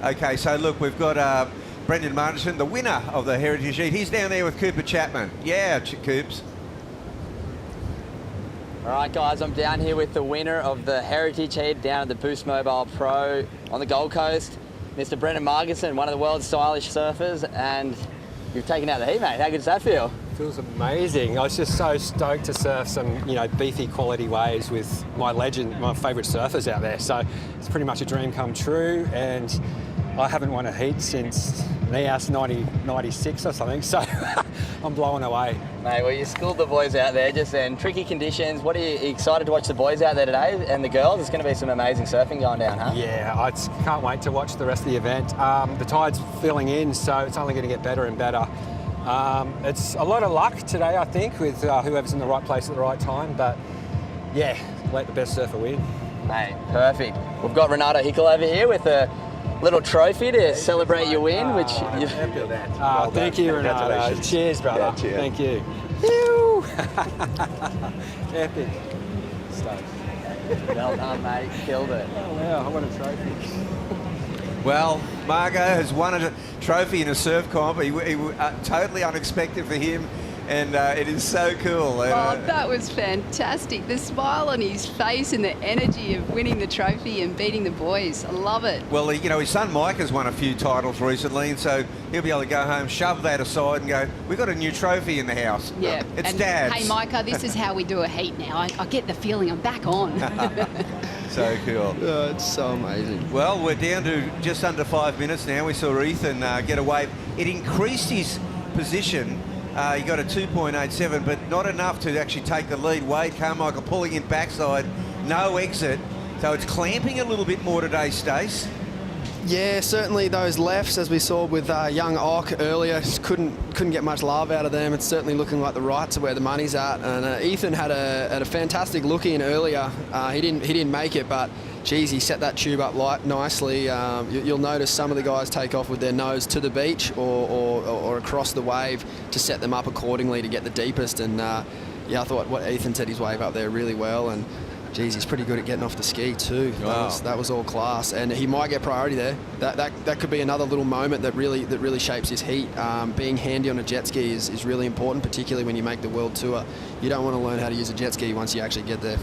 Speaker 10: Okay, so look, we've got Brendan Martinson, the winner of the Heritage Heat. He's down there with Cooper Chapman. Yeah, Coops.
Speaker 6: All right, guys, I'm down here with the winner of the Heritage Heat down at the Boost Mobile Pro on the Gold Coast, Mr. Brendan Martinson, one of the world's stylish surfers, and you've taken out the heat, mate. How good does that feel?
Speaker 7: Feels amazing. I was just so stoked to surf some, you know, beefy quality waves with my favourite surfers out there. So it's pretty much a dream come true, and I haven't won a heat since NEAS 96 or something, so I'm blowing away.
Speaker 6: Mate, well, you schooled the boys out there just then. Tricky conditions. What are you excited to watch the boys out there today and the girls? It's going to be some amazing surfing going down, huh?
Speaker 7: Yeah, I can't wait to watch the rest of the event. The tide's filling in, so it's only going to get better and better. It's a lot of luck today, I think, with whoever's in the right place at the right time, but yeah, let the best surfer win.
Speaker 6: Mate, perfect. We've got Renato Hickel over here with a little trophy to celebrate your win, which you...
Speaker 7: Well thank you, Renato. Cheers, brother.
Speaker 10: Yeah, cheers.
Speaker 7: Thank you. Epic stuff.
Speaker 6: Well done, mate. Killed it.
Speaker 7: Oh, wow, I won a trophy.
Speaker 10: Well, Margot has won a trophy in a surf comp. Totally unexpected for him, and it is so cool.
Speaker 5: Oh, that was fantastic. The smile on his face and the energy of winning the trophy and beating the boys. I love it.
Speaker 10: Well, you know, his son Mike has won a few titles recently, and so he'll be able to go home, shove that aside and go, we've got a new trophy in the house.
Speaker 5: Yeah.
Speaker 10: It's
Speaker 5: and
Speaker 10: Dad's.
Speaker 5: Hey, Micah, this is how we do a heat now. I get the feeling I'm back on.
Speaker 10: So cool.
Speaker 4: Oh, it's so amazing.
Speaker 10: Well, we're down to just under 5 minutes now. We saw Ethan get a wave. It increased his position. He got a 2.87, but not enough to actually take the lead. Wade Carmichael pulling in backside, no exit. So it's clamping a little bit more today, Stace.
Speaker 4: Yeah, certainly those lefts, as we saw with young Ock earlier, just couldn't get much love out of them. It's certainly looking like the rights are where the money's at. And Ethan had a fantastic look in earlier. He didn't make it, but geez, he set that tube up nicely. You'll notice some of the guys take off with their nose to the beach or across the wave to set them up accordingly to get the deepest. And yeah, I thought what Ethan set his wave up there really well. And geez, he's pretty good at getting off the ski too.
Speaker 10: Wow.
Speaker 4: That was all class, and he might get priority there. That could be another little moment that really shapes his heat. Being handy on a jet ski is really important, particularly when you make the world tour. You don't want to learn how to use a jet ski once you actually get there.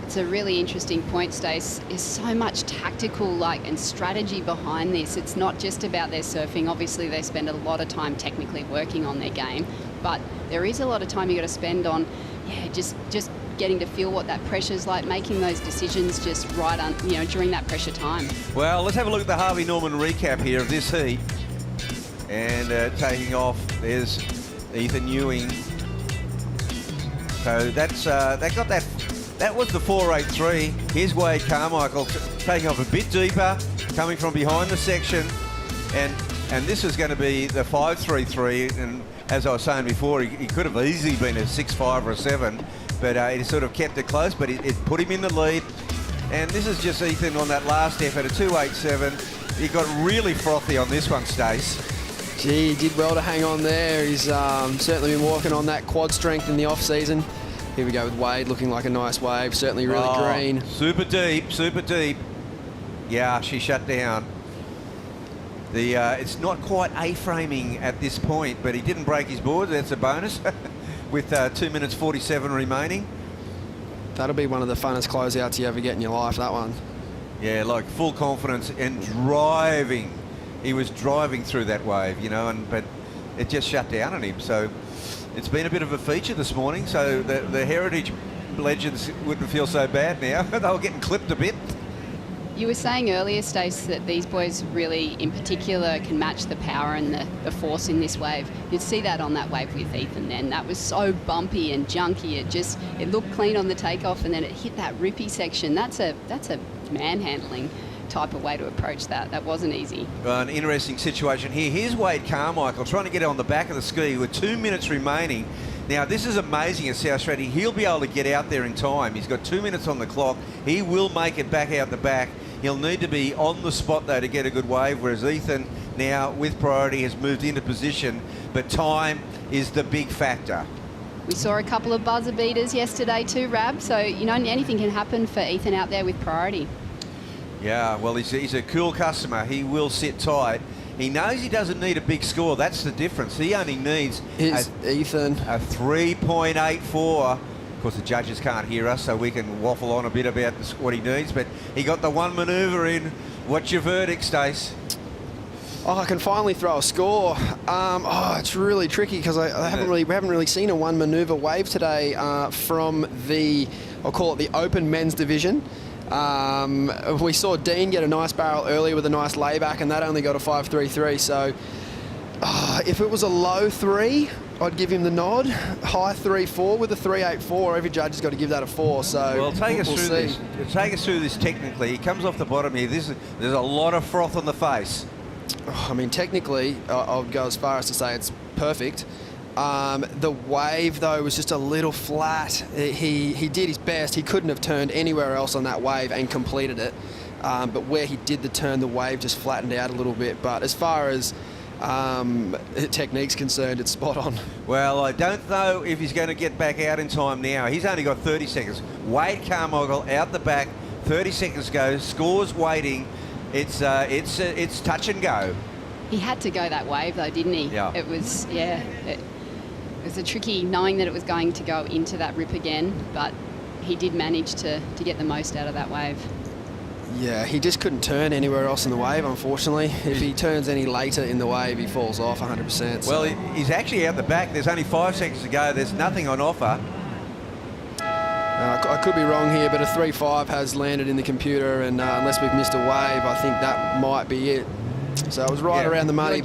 Speaker 5: It's a really interesting point, Stace. There's so much tactical and strategy behind this. It's not just about their surfing. Obviously, they spend a lot of time technically working on their game, but there is a lot of time you got to spend on, just getting to feel what that pressure's like, making those decisions just right on, during that pressure time.
Speaker 10: Well, let's have a look at the Harvey Norman recap here of this heat. And taking off, there's Ethan Ewing. So that was the 483. Here's Wade Carmichael taking off a bit deeper, coming from behind the section, and this is going to be the 533. And as I was saying before, he could have easily been a 6.5 or a 7, but he sort of kept it close. But it put him in the lead. And this is just Ethan on that last effort, a 287. He got really frothy on this one, Stace.
Speaker 4: Gee, he did well to hang on there. He's certainly been working on that quad strength in the off season. Here we go with Wade, looking like a nice wave. Certainly really green.
Speaker 10: Super deep, super deep. Yeah, she shut down. It's not quite A-framing at this point, but he didn't break his board. That's a bonus with 2 minutes 47 remaining.
Speaker 4: That'll be one of the funnest closeouts you ever get in your life, that one.
Speaker 10: Yeah, like full confidence and driving. He was driving through that wave, but it just shut down on him. So it's been a bit of a feature this morning, so the Heritage legends wouldn't feel so bad now. They were getting clipped a bit.
Speaker 5: You were saying earlier, Stace, that these boys really, in particular, can match the power and the force in this wave. You'd see that on that wave with Ethan then. That was so bumpy and junky. It looked clean on the takeoff, and then it hit that rippy section. That's a manhandling type of way to approach that. That wasn't easy.
Speaker 10: An interesting situation here. Here's Wade Carmichael trying to get on the back of the ski with 2 minutes remaining. Now, this is amazing at South Stradbroke. He'll be able to get out there in time. He's got 2 minutes on the clock. He will make it back out the back. He'll need to be on the spot, though, to get a good wave, whereas Ethan, now with priority, has moved into position. But time is the big factor.
Speaker 5: We saw a couple of buzzer beaters yesterday too, Rab. So, you know, anything can happen for Ethan out there with priority.
Speaker 10: Yeah, well, he's a cool customer. He will sit tight. He knows he doesn't need a big score. That's the difference. He only needs
Speaker 4: Ethan
Speaker 10: a 3.84. Of course, the judges can't hear us, so we can waffle on a bit about what he needs. But he got the one manoeuvre in. What's your verdict, Stace?
Speaker 4: Oh, I can finally throw a score. It's really tricky because we haven't really seen a one manoeuvre wave today from I'll call it the open men's division. We saw Dean get a nice barrel earlier with a nice layback, and that only got a 5.33. So if it was a low 3, I'd give him the nod. High 3.4 with a 3.84. Every judge has got to give that a 4. So
Speaker 10: well, take us
Speaker 4: we'll
Speaker 10: through
Speaker 4: see.
Speaker 10: this. Take us through this technically. He comes off the bottom here. There's a lot of froth on the face.
Speaker 4: I mean, technically, I'll go as far as to say it's perfect. The wave, though, was just a little flat. He did his best. He couldn't have turned anywhere else on that wave and completed it. But where he did the turn, the wave just flattened out a little bit. But as far as technique's concerned, it's spot on.
Speaker 10: Well, I don't know if he's going to get back out in time now. He's only got 30 seconds. Wade Carmichael out the back, 30 seconds go. Scores waiting. It's touch and go.
Speaker 5: He had to go that wave, though, didn't he?
Speaker 10: Yeah.
Speaker 5: It was, It was a tricky, knowing that it was going to go into that rip again, but he did manage to get the most out of that wave.
Speaker 4: Yeah, he just couldn't turn anywhere else in the wave, unfortunately. If he turns any later in the wave, he falls off 100%. So.
Speaker 10: Well, he's actually out the back. There's only 5 seconds to go. There's nothing on offer.
Speaker 4: I could be wrong here, but a 3.5 has landed in the computer, and unless we've missed a wave, I think that might be it. So it was right around the money.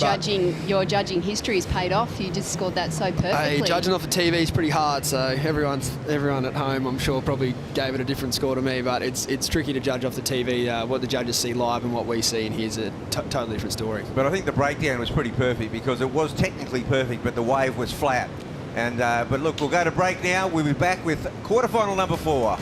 Speaker 5: Your judging history's paid off. You just scored that so perfectly.
Speaker 4: Hey, judging off the TV is pretty hard, so everyone at home, I'm sure, probably gave it a different score to me, but it's tricky to judge off the TV. What the judges see live and what we see in here is a totally different story.
Speaker 10: But I think the breakdown was pretty perfect because it was technically perfect, but the wave was flat. And but look, we'll go to break now. We'll be back with quarterfinal number 4.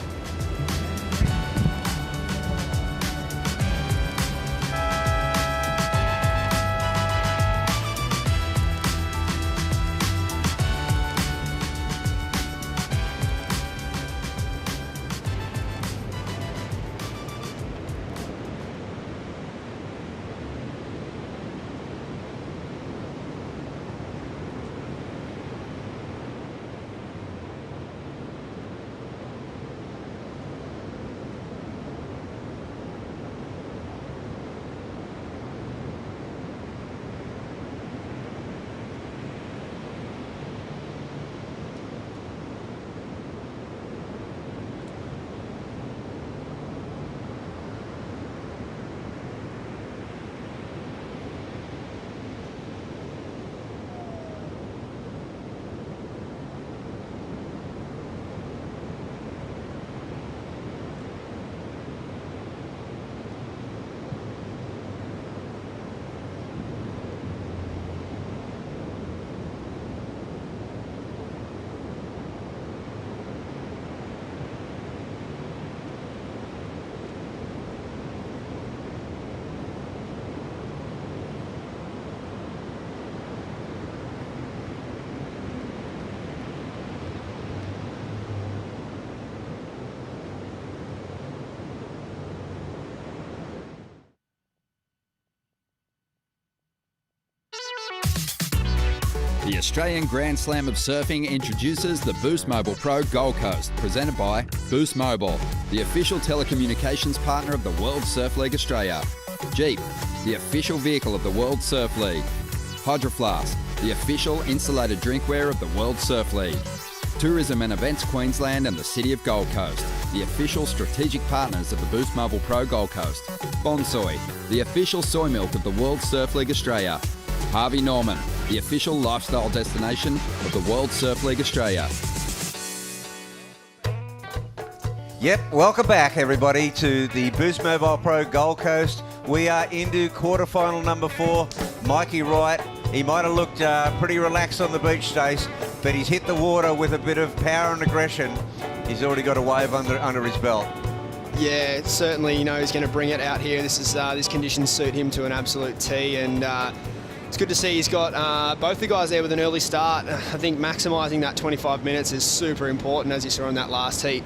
Speaker 12: The Australian Grand Slam of Surfing introduces the Boost Mobile Pro Gold Coast, presented by Boost Mobile, the official telecommunications partner of the World Surf League Australia. Jeep, the official vehicle of the World Surf League. Hydro Flask, the official insulated drinkware of the World Surf League. Tourism and Events Queensland and the City of Gold Coast, the official strategic partners of the Boost Mobile Pro Gold Coast. Bonsoy, the official soy milk of the World Surf League Australia. Harvey Norman, the official lifestyle destination of the World Surf League Australia.
Speaker 10: Yep, welcome back everybody to the Boost Mobile Pro Gold Coast. We are into quarterfinal number 4. Mikey Wright, he might have looked pretty relaxed on the beach, Stace, but he's hit the water with a bit of power and aggression. He's already got a wave under his belt.
Speaker 4: Yeah, certainly, you know, he's going to bring it out here. These conditions suit him to an absolute T, and it's good to see he's got both the guys there with an early start. I think maximising that 25 minutes is super important, as you saw in that last heat.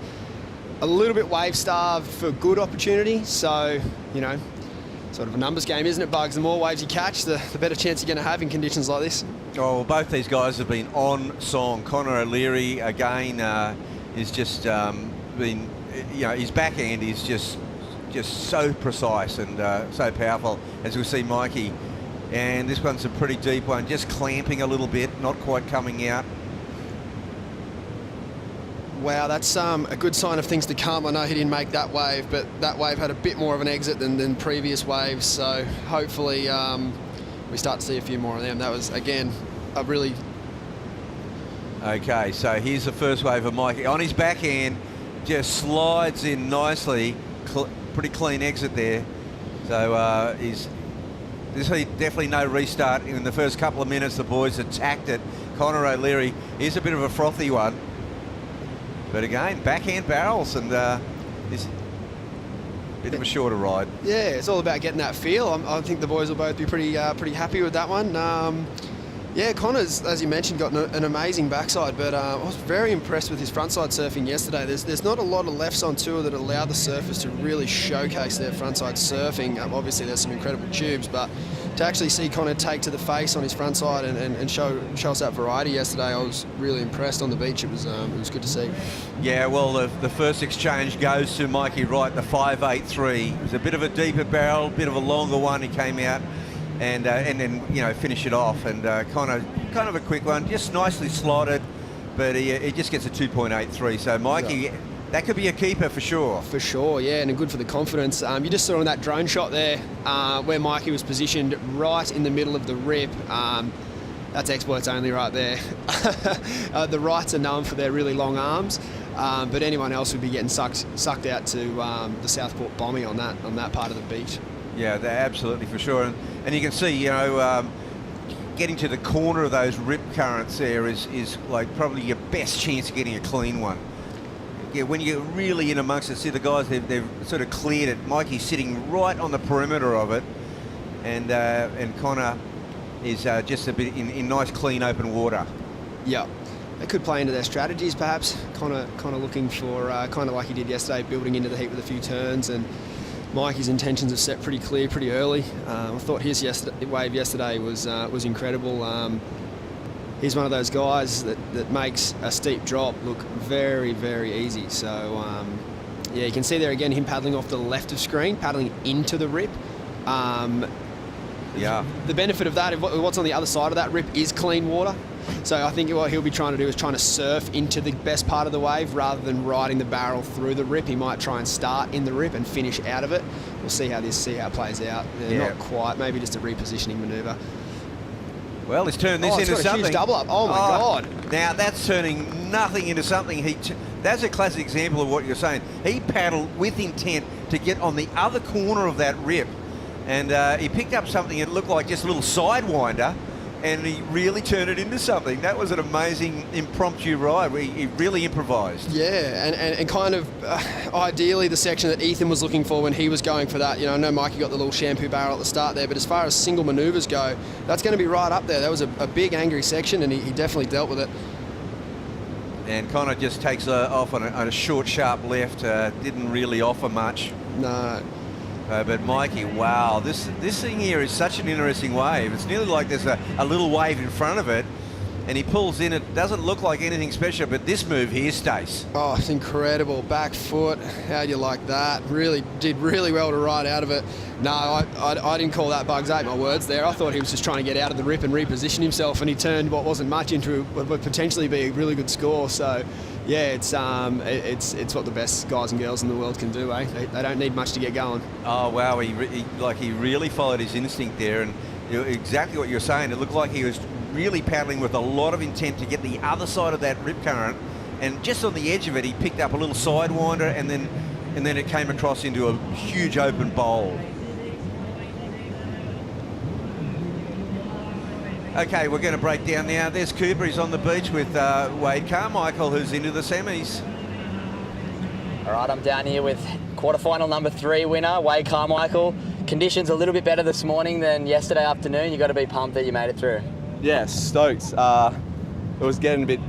Speaker 4: A little bit wave starved for good opportunity, so, you know, sort of a numbers game, isn't it, Bugs? The more waves you catch, the better chance you're going to have in conditions like this.
Speaker 10: Oh, well, both these guys have been on song. Connor O'Leary, again, is just been, you know, his backhand is just so precise and so powerful, as we'll see Mikey. And this one's a pretty deep one, just clamping a little bit, not quite coming out.
Speaker 4: Wow, that's a good sign of things to come. I know he didn't make that wave, but that wave had a bit more of an exit than previous waves, so hopefully we start to see a few more of them. That was, again, a really...
Speaker 10: Okay, so here's the first wave of Mikey. On his backhand, just slides in nicely. Pretty clean exit there. So there's definitely no restart. In the first couple of minutes, the boys attacked it. Connor O'Leary, here's a bit of a frothy one. But again, backhand barrels, and this bit of a shorter ride. Yeah, it's all about getting that feel. I think the boys will both be pretty happy with that one. Yeah, Connor's, as you mentioned, got an amazing backside, but I was very impressed with his frontside surfing yesterday. There's not a lot of lefts on tour that allow the surfers to really showcase their frontside surfing. Obviously, there's some incredible tubes, but to actually see Connor take to the face on his frontside and show us that variety yesterday, I was really impressed on the beach. It was good to see. Yeah, well, the first exchange goes to Mikey Wright, the 5.83. It was a bit of a deeper barrel, bit of a longer one. He came out and then, you know, finish it off. And Connor, kind of a quick one, just nicely slotted, but he just gets a 2.83. So Mikey, yeah, that could be a keeper for sure. For sure, yeah, and good for the confidence. You just saw in that drone shot there where Mikey was positioned right in the middle of the rip. That's exploits only right there. The Wrights are known for their really long arms, but anyone else would be getting sucked out to the Southport Bombie on that part of the beach. Yeah, they're absolutely for sure. And you can see, you know, getting to the corner of those rip currents there is like probably your best chance of getting a clean one. Yeah, when you get really in amongst it, see the guys, they've sort of cleared it. Mikey's sitting right on the perimeter of it, and Connor is just a bit in nice, clean, open water. Yeah. They could play into their strategies, perhaps. Connor looking for, kind of like he did yesterday, building into the heat with a few turns, and Mikey's intentions are set pretty clear, pretty early. I thought his wave yesterday was incredible. He's one of those guys that makes a steep drop look very, very easy. So, yeah, you can see there again him paddling off the left of screen, paddling into the rip. Yeah. The benefit of that, what's on the other side of that rip, is clean water. So I think what he'll be trying to do is trying to surf into the best part of the wave rather than riding the barrel through the rip. He might try and start in the rip and finish out of it. We'll see how it plays out. Yeah. Not quite, maybe just a repositioning manoeuvre. Well, he's turned this into something. A huge double up. Oh my God! Now that's turning nothing into something. That's a classic example of what you're saying. He paddled with intent to get on the other corner of that rip, and he picked up something that looked like just a little sidewinder, and he really turned it into something. That was an amazing impromptu ride. He really improvised. Yeah, and kind of ideally the section that Ethan was looking for when he was going for that. You know, I know Mikey got the little shampoo barrel at the start there, but as far as single manoeuvres go, that's going to be right up there. That was a big angry section, and he definitely dealt with it. And Connor just takes off on a short, sharp left. Didn't really offer much. No. But Mikey, wow, this thing here is such an interesting wave. It's nearly like there's a little wave in front of it, and he pulls in. It doesn't look like anything special, but this move here, Stace.
Speaker 4: Oh, it's incredible. Back foot. How'd you like that? Really did really well to ride out of it. No, I didn't call that Bugs. Ate my words there. I thought he was just trying to get out of the rip and reposition himself, and he turned what wasn't much into what would potentially be a really good score. So, yeah, it's what the best guys and girls in the world can do, eh? They don't need much to get going.
Speaker 10: Oh wow, he really followed his instinct there, and exactly what you're saying. It looked like he was really paddling with a lot of intent to get the other side of that rip current, and just on the edge of it, he picked up a little sidewinder, and then it came across into a huge open bowl. Okay, we're going to break down now. There's Cooper. He's on the beach with Wade Carmichael, who's into the semis.
Speaker 6: All right, I'm down here with quarterfinal number 3 winner, Wade Carmichael. Conditions a little bit better this morning than yesterday afternoon. You got to be pumped that you made it through.
Speaker 13: Yeah, stoked. It was getting a bit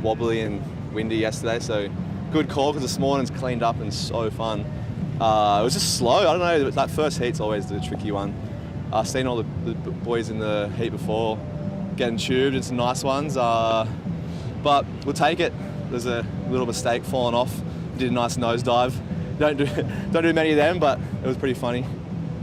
Speaker 13: wobbly and windy yesterday, so good call because this morning's cleaned up and so fun. It was just slow. I don't know, that first heat's always the tricky one. I've seen all the boys in the heat before getting tubed and some nice ones, but we'll take it. There's a little mistake falling off. Did a nice nosedive. Don't do many of them, but it was pretty funny.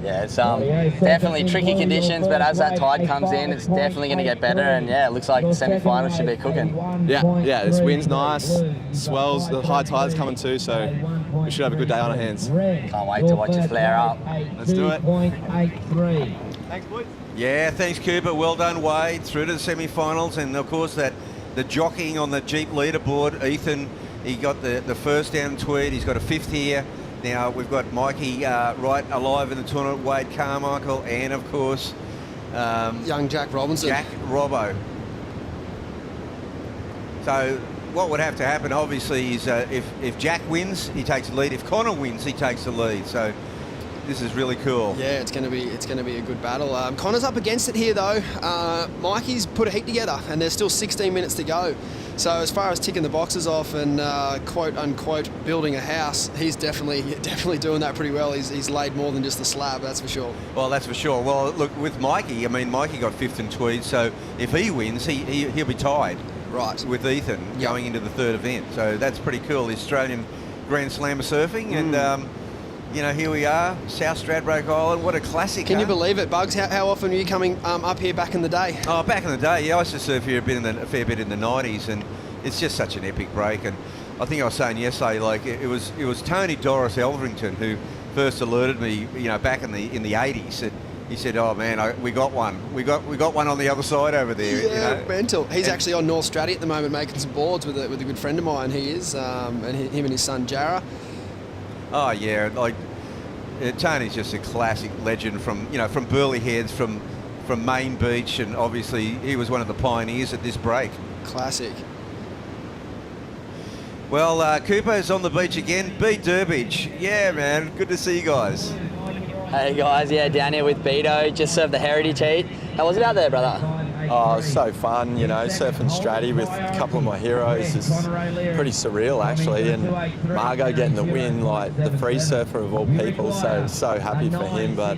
Speaker 6: Yeah, it's definitely tricky conditions, but as that tide comes in, it's definitely going to get better, and yeah, it looks like the semi-final should be cooking.
Speaker 13: Yeah, this wind's nice, swells, the high tide's coming too, so we should have a good day on our hands.
Speaker 6: Can't wait to watch it flare up.
Speaker 13: Let's do it.
Speaker 10: Thanks, boys. Yeah, thanks, Cooper. Well done, Wade, through to the semi-finals, and of course the jockeying on the Jeep leaderboard, Ethan, he got the first down tweed, he's got a 5th here. Now we've got Mikey Wright alive in the tournament, Wade Carmichael, and of course
Speaker 4: young Jack Robinson.
Speaker 10: Jack Robbo. So what would have to happen, obviously, is if Jack wins, he takes the lead. If Connor wins, he takes the lead. So this is really cool.
Speaker 4: Yeah, it's going to be a good battle. Connor's up against it here though. Mikey's put a heat together, and there's still 16 minutes to go. So as far as ticking the boxes off and quote unquote building a house, he's definitely doing that pretty well. He's laid more than just the slab, that's for sure.
Speaker 10: Well, that's for sure. Well, look, with Mikey, I mean, Mikey got 5th in tweed, so if he wins, he'll be tied.
Speaker 4: Right.
Speaker 10: With Ethan going into the 3rd event. So that's pretty cool. The Australian Grand Slam of surfing, and here we are, South Stradbroke Island. What a classic!
Speaker 4: Can you believe it, Bugs? How often were you coming up here back in the day?
Speaker 10: Oh, back in the day, yeah. I used to surf here a fair bit in the 90s, and it's just such an epic break. And I think I was saying yesterday, like it was Tony Doris Elverington who first alerted me, back in the 80s. And he said, "Oh man, we got one. We got one on the other side over there."
Speaker 4: Yeah, mental. He's actually on North Straddy at the moment, making some boards with a good friend of mine. He is, and him and his son Jarrah.
Speaker 10: Oh yeah, like Tony's just a classic legend from Burleigh Heads, from Main Beach, and obviously he was one of the pioneers at this break.
Speaker 4: Classic.
Speaker 10: Well, Cooper's on the beach again. Beat Durbridge. Yeah, man. Good to see you guys.
Speaker 6: Hey guys, yeah, down here with Beto. Just served the Heritage Heat. How was it out there, brother?
Speaker 14: Oh, it was so fun, surfing Stratty with a couple of my heroes is pretty surreal actually, and Margot getting the win, like the free surfer of all people, so happy for him. But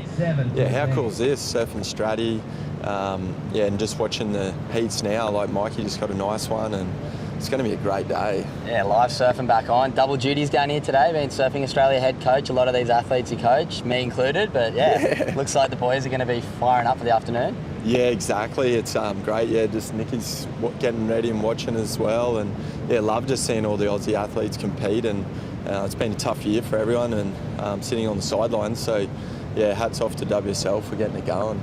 Speaker 14: yeah, how cool is this, surfing Stratty, and just watching the heats now, like Mikey just got a nice one, and it's going to be a great day.
Speaker 6: Yeah, live surfing back on. Double duties down here today, being Surfing Australia head coach, a lot of these athletes he coached, me included, but yeah, looks like the boys are going to be firing up for the afternoon.
Speaker 14: Yeah, exactly. It's great. Yeah, just Nicky's getting ready and watching as well, and yeah, love just seeing all the Aussie athletes compete. And it's been a tough year for everyone, and sitting on the sidelines. So yeah, hats off to WSL for getting it going.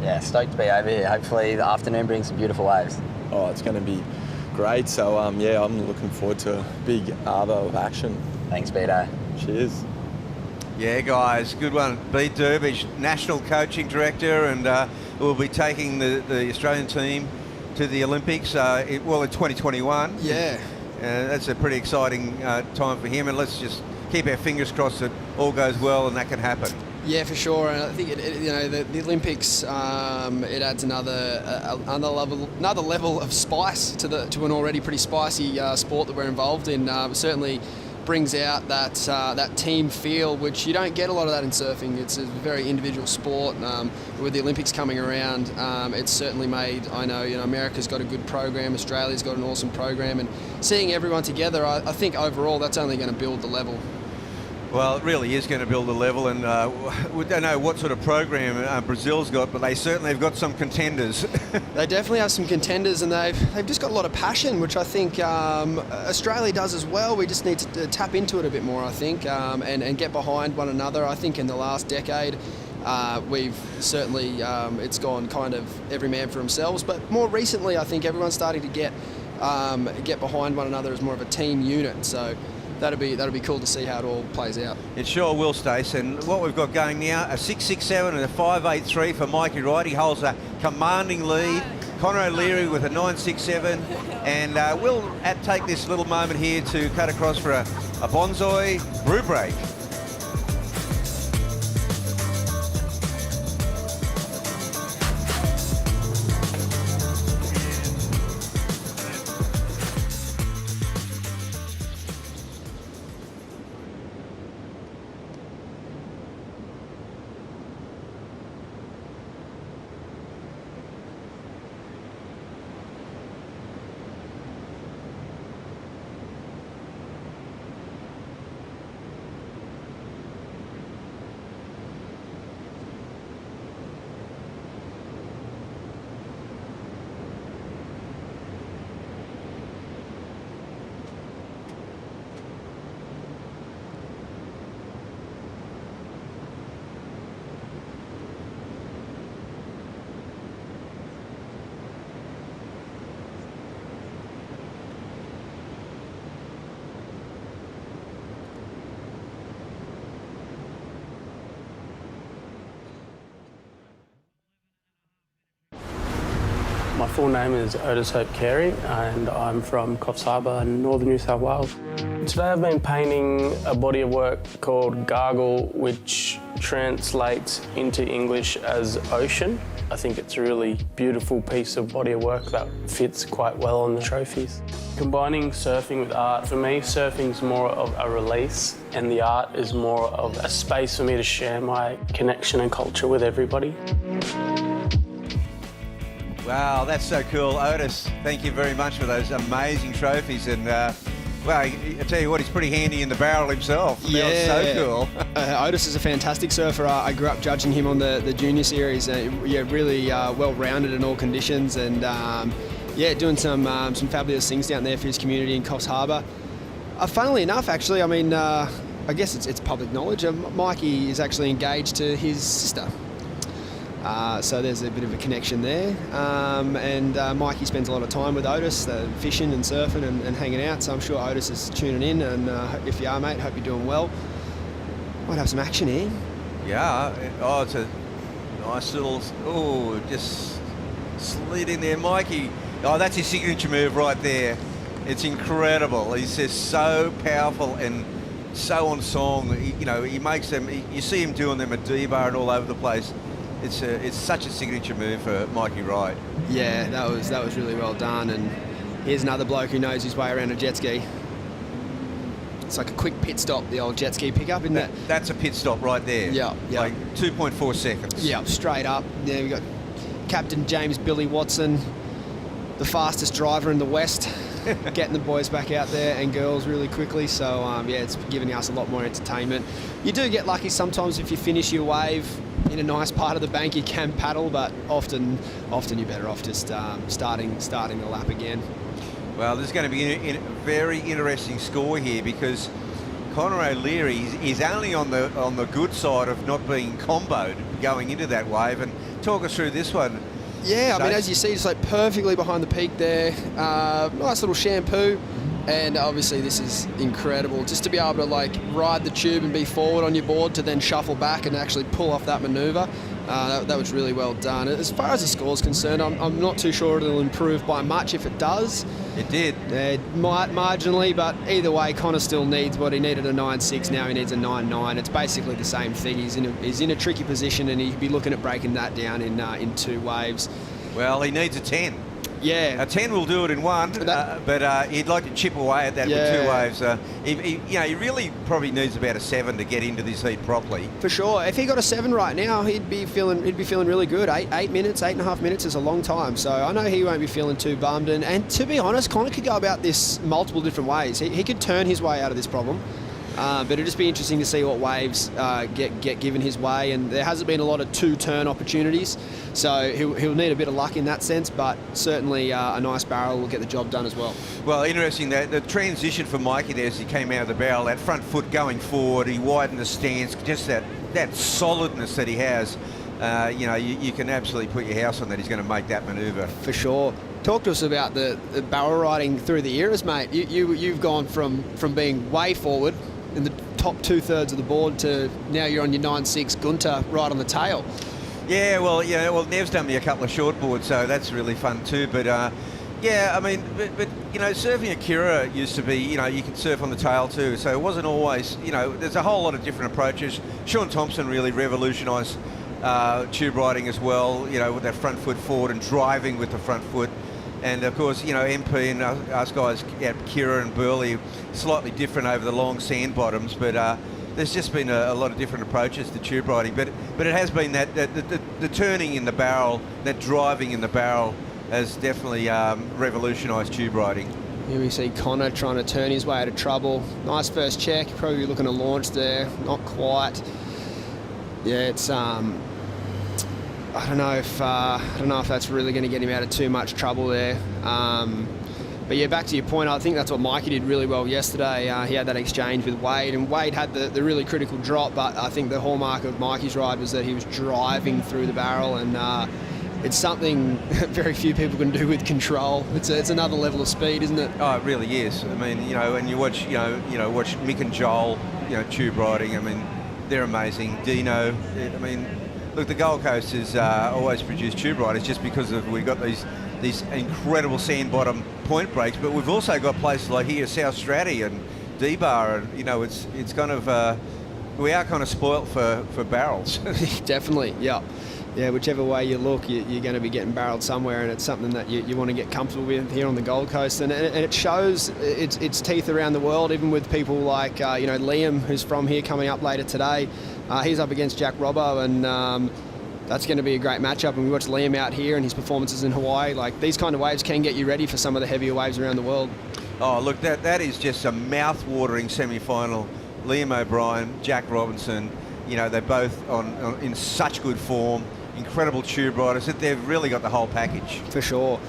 Speaker 6: Yeah, stoked to be over here. Hopefully the afternoon brings some beautiful waves.
Speaker 14: Oh, it's going to be great. So yeah, I'm looking forward to a big arvo of action.
Speaker 6: Thanks, Beto.
Speaker 14: Cheers.
Speaker 10: Yeah, guys, good one. Beat Durbridge, National Coaching Director, and will be taking the Australian team to the Olympics in 2021.
Speaker 4: Yeah.
Speaker 10: That's a pretty exciting time for him, and let's just keep our fingers crossed that all goes well and that can happen.
Speaker 4: Yeah, for sure. And I think the Olympics it adds another level of spice to an already pretty spicy sport that we're involved in. Certainly brings out that team feel, which you don't get a lot of that in surfing. It's a very individual sport. With the Olympics coming around, it's certainly made. I know, America's got a good program, Australia's got an awesome program, and seeing everyone together, I think overall that's only going to build the level.
Speaker 10: Well, it really is going to build a level, and we don't know what sort of program Brazil's got, but they certainly have got some contenders.
Speaker 4: They definitely have some contenders, and they've just got a lot of passion, which I think Australia does as well. We just need to tap into it a bit more, I think, and get behind one another. I think in the last decade, we've certainly, it's gone kind of every man for themselves, but more recently, I think everyone's starting to get behind one another as more of a team unit. So that'll be cool to see how it all plays out.
Speaker 10: It sure will, Stace. And what we've got going now, a 6.67 and a 5.83 for Mikey Wright. He holds a commanding lead. Conor O'Leary with a 9.67. And we'll take this little moment here to cut across for a bonsai brew break.
Speaker 15: My full name is Otis Hope Carey and I'm from Coffs Harbour, northern New South Wales. Today I've been painting a body of work called Gargle, which translates into English as ocean. I think it's a really beautiful piece of body of work that fits quite well on the trophies. Combining surfing with art, for me surfing's more of a release and the art is more of a space for me to share my connection and culture with everybody.
Speaker 10: Wow, that's so cool. Otis, thank you very much for those amazing trophies. And, well, I tell you what, he's pretty handy in the barrel himself.
Speaker 4: Yeah.
Speaker 10: That was so cool.
Speaker 4: Otis is a fantastic surfer. I grew up judging him on the junior series. Really well-rounded in all conditions. And, doing some fabulous things down there for his community in Coffs Harbour. Funnily enough, actually, I mean, I guess it's public knowledge. Mikey is actually engaged to his sister. So there's a bit of a connection there. Mikey spends a lot of time with Otis, fishing and surfing and hanging out. So I'm sure Otis is tuning in. And if you are, mate, hope you're doing well. Might have some action here.
Speaker 10: Yeah. Oh, it's a nice little... Oh, just slid in there. Mikey. Oh, that's his signature move right there. It's incredible. He's just so powerful and so on song. He makes them... You see him doing them at D-Bar and all over the place. It's such a signature move for Mikey Wright.
Speaker 4: Yeah, that was really well done. And here's another bloke who knows his way around a jet ski. It's like a quick pit stop, the old jet ski pickup, isn't it?
Speaker 10: That's a pit stop right there.
Speaker 4: Yeah.
Speaker 10: Like 2.4 seconds.
Speaker 4: Yeah, straight up. Yeah, we got Captain James Billy Watson, the fastest driver in the West, getting the boys back out there and girls really quickly. So it's giving us a lot more entertainment. You do get lucky sometimes if you finish your wave in a nice part of the bank, you can paddle, but often you're better off just starting the lap again.
Speaker 10: Well, there's going to be a very interesting score here because Conor O'Leary is only on the good side of not being comboed going into that wave. And talk us through this one.
Speaker 4: Yeah, I mean, as you see, just like perfectly behind the peak there. Nice little shampoo. And obviously this is incredible, just to be able to like ride the tube and be forward on your board to then shuffle back and actually pull off that manoeuvre. That was really well done. As far as the score's concerned, I'm not too sure it'll improve by much if it does.
Speaker 10: It did.
Speaker 4: Marginally, but either way, Conor still needs what he needed, a 9.6, now he needs a 9.9. It's basically the same thing. He's in a tricky position and he'd be looking at breaking that down in 2 waves.
Speaker 10: Well, he needs a 10. A 10 will do it in one, but he'd like to chip away at that with 2 waves. He really probably needs about a 7 to get into this heat properly.
Speaker 4: For sure. If he got a 7 right now, he'd be feeling really good. 8 minutes, 8.5 minutes is a long time. So I know he won't be feeling too bummed. And to be honest, Connor could go about this multiple different ways. He could turn his way out of this problem. But it'll just be interesting to see what waves get given his way, and there hasn't been a lot of 2-turn opportunities, so he'll need a bit of luck in that sense, but certainly a nice barrel will get the job done as well.
Speaker 10: Well, interesting that the transition for Mikey there as he came out of the barrel, that front foot going forward, he widened the stance, just that solidness that he has. You can absolutely put your house on that he's going to make that manoeuvre.
Speaker 4: For sure. Talk to us about the barrel riding through the eras, mate. You've gone from being way forward in the top 2/3 of the board to now you're on your 9.6 Gunter right on the tail.
Speaker 10: Well, Nev's done me a couple of short boards, so that's really fun too. But surfing Akira used to be, you could surf on the tail too. So it wasn't always, there's a whole lot of different approaches. Sean Thompson really revolutionised tube riding as well, with that front foot forward and driving with the front foot. And of course, MP and us guys at Kira and Burley, slightly different over the long sand bottoms, but there's just been a lot of different approaches to tube riding. But it has been that the turning in the barrel, that driving in the barrel, has definitely revolutionised tube riding.
Speaker 4: Here we see Connor trying to turn his way out of trouble. Nice first check, probably looking to launch there, not quite. Yeah, it's I don't know if that's really going to get him out of too much trouble there. But yeah, back to your point, I think that's what Mikey did really well yesterday. He had that exchange with Wade, and Wade had the really critical drop, but I think the hallmark of Mikey's ride was that he was driving through the barrel, and it's something very few people can do with control. It's another level of speed, isn't it?
Speaker 10: Oh, it really is. I mean, and you watch, watch Mick and Joel, tube riding. I mean, they're amazing. Dino, I mean, look, the Gold Coast has always produced tube riders just because we've got these incredible sand bottom point breaks, but we've also got places like here, South Stratty and D-Bar, and it's kind of we are kind of spoilt for barrels.
Speaker 4: Definitely, yeah. Whichever way you look, you're going to be getting barreled somewhere, and it's something that you want to get comfortable with here on the Gold Coast, and it shows its teeth around the world, even with people like Liam, who's from here, coming up later today. He's up against Jack Robbo, and that's going to be a great matchup. And we watched Liam out here and his performances in Hawaii. Like, these kind of waves can get you ready for some of the heavier waves around the world.
Speaker 10: Oh, look, that is just a mouth-watering semi-final. Liam O'Brien, Jack Robinson, they're both in such good form. Incredible tube riders. They've really got the whole package.
Speaker 4: For sure.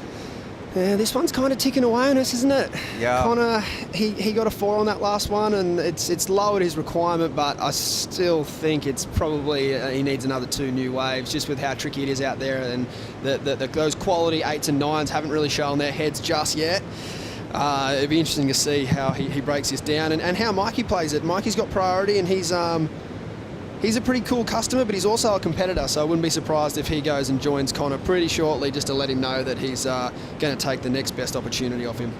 Speaker 4: Yeah, this one's kind of ticking away on us, isn't it?
Speaker 10: Yeah.
Speaker 4: Connor, he got a 4 on that last one, and it's lowered his requirement, but I still think it's probably he needs another 2 new waves, just with how tricky it is out there, and those quality 8s and 9s haven't really shown their heads just yet. It'd be interesting to see how he breaks this down, and how Mikey plays it. Mikey's got priority, and he's a pretty cool customer, but he's also a competitor, so I wouldn't be surprised if he goes and joins Connor pretty shortly, just to let him know that he's going to take the next best opportunity off him.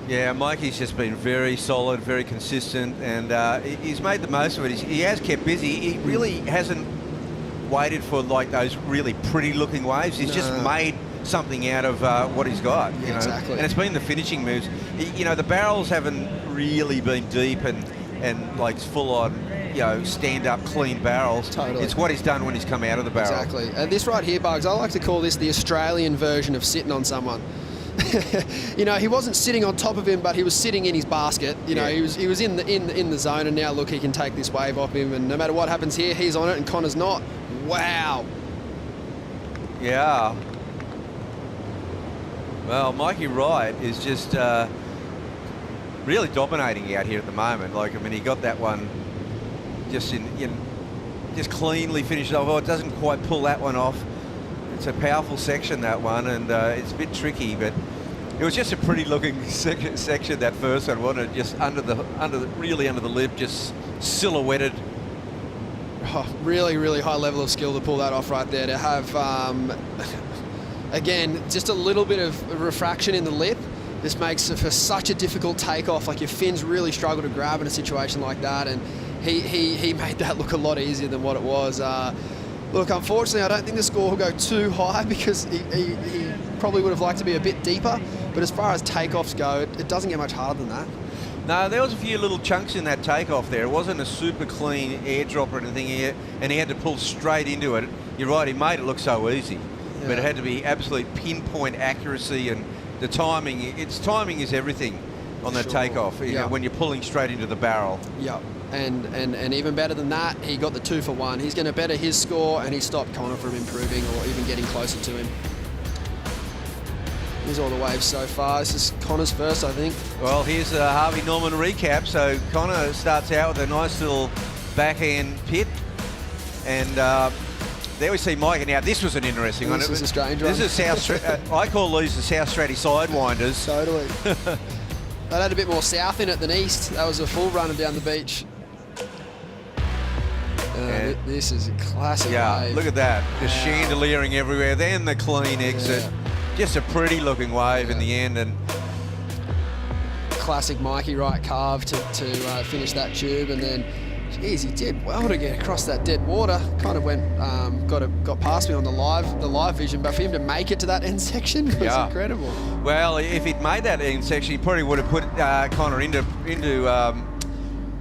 Speaker 10: Yeah, Mikey's just been very solid, very consistent, and he's made the most of it. He has kept busy. He really hasn't waited for like those really pretty-looking waves. He's just made something out of what he's got.
Speaker 4: Exactly.
Speaker 10: And it's been the finishing moves. The barrels haven't really been deep and like full-on, stand-up, clean barrels.
Speaker 4: Totally.
Speaker 10: It's what he's done when he's come out of the barrel.
Speaker 4: Exactly. And this right here, Bugs, I like to call this the Australian version of sitting on someone. He wasn't sitting on top of him, but he was sitting in his basket. He was in the zone, and now look, he can take this wave off him, and no matter what happens here, he's on it, and Connor's not. Wow.
Speaker 10: Yeah. Well, Mikey Wright is just really dominating out here at the moment. He got that one just cleanly finished off. Oh, it doesn't quite pull that one off. It's a powerful section, that one, and it's a bit tricky, but it was just a pretty looking section, that first one, wasn't it? Just really under the lip, just silhouetted.
Speaker 4: Oh, really, really high level of skill to pull that off right there. To have, again, just a little bit of refraction in the lip. This makes it for such a difficult takeoff. Like, your fins really struggle to grab in a situation like that, and he made that look a lot easier than what it was. Look, unfortunately, I don't think the score will go too high, because he probably would have liked to be a bit deeper, but as far as takeoffs go, it doesn't get much harder than that.
Speaker 10: No, there was a few little chunks in that takeoff there. It wasn't a super clean airdrop or anything here, and he had to pull straight into it. You're right, he made it look so easy, but it had to be absolute pinpoint accuracy, and the timing. Timing is everything on that takeoff. You know, when you're pulling straight into the barrel.
Speaker 4: Yep. And even better than that, he got the 2 for 1. He's going to better his score, and he stopped Connor from improving or even getting closer to him. Here's all the waves so far. This is Connor's first, I think.
Speaker 10: Well, here's a Harvey Norman recap. So Connor starts out with a nice little backhand pit, and there we see Mike. Now this was an interesting one.
Speaker 4: This is a strange one.
Speaker 10: This is South. I call these the South Stratty sidewinders.
Speaker 4: Totally. That had a bit more south in it than east. That was a full runner down the beach. This is a classic wave.
Speaker 10: Look at that. Just chandeliering everywhere. Then the clean exit. Just a pretty looking wave in the end. And
Speaker 4: classic Mikey Wright carve to finish that tube. And then, geez, he did well to get across that dead water. Kind of went, got past me on the live vision. But for him to make it to that end section was incredible.
Speaker 10: Well, if he'd made that end section, he probably would have put Connor into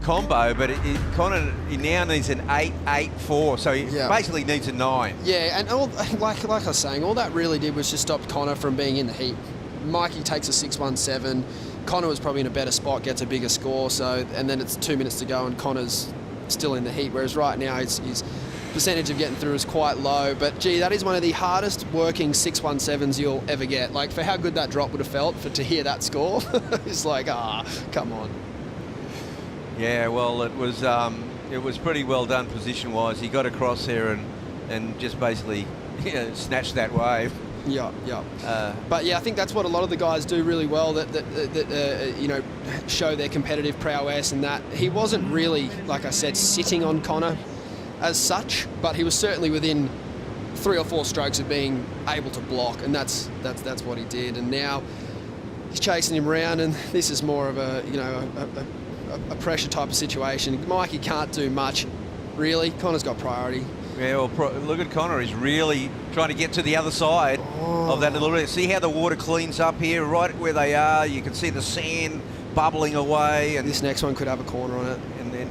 Speaker 10: combo, but Connor now needs an 8.84, so he basically needs a 9.
Speaker 4: Yeah, and like I was saying, all that really did was just stop Connor from being in the heat. Mikey takes a 6.17. Connor was probably in a better spot, gets a bigger score, and then it's 2 minutes to go, and Connor's still in the heat, whereas right now his percentage of getting through is quite low. But gee, that is one of the hardest working 6.17s you'll ever get. Like, for how good that drop would have felt to hear that score, it's like, come on.
Speaker 10: Yeah, well, it was pretty well done position-wise. He got across there and just basically snatched that wave.
Speaker 4: Yeah. But yeah, I think that's what a lot of the guys do really well. That show their competitive prowess, and that he wasn't really, like I said, sitting on Connor as such, but he was certainly within 3 or 4 strokes of being able to block, and that's what he did. And now he's chasing him around, and this is more of a pressure type of situation. Mikey can't do much, really. Connor's got priority.
Speaker 10: Yeah, well, look at Connor. He's really trying to get to the other side of that little bit. See how the water cleans up here, right where they are. You can see the sand bubbling away. And
Speaker 4: this next one could have a corner on it.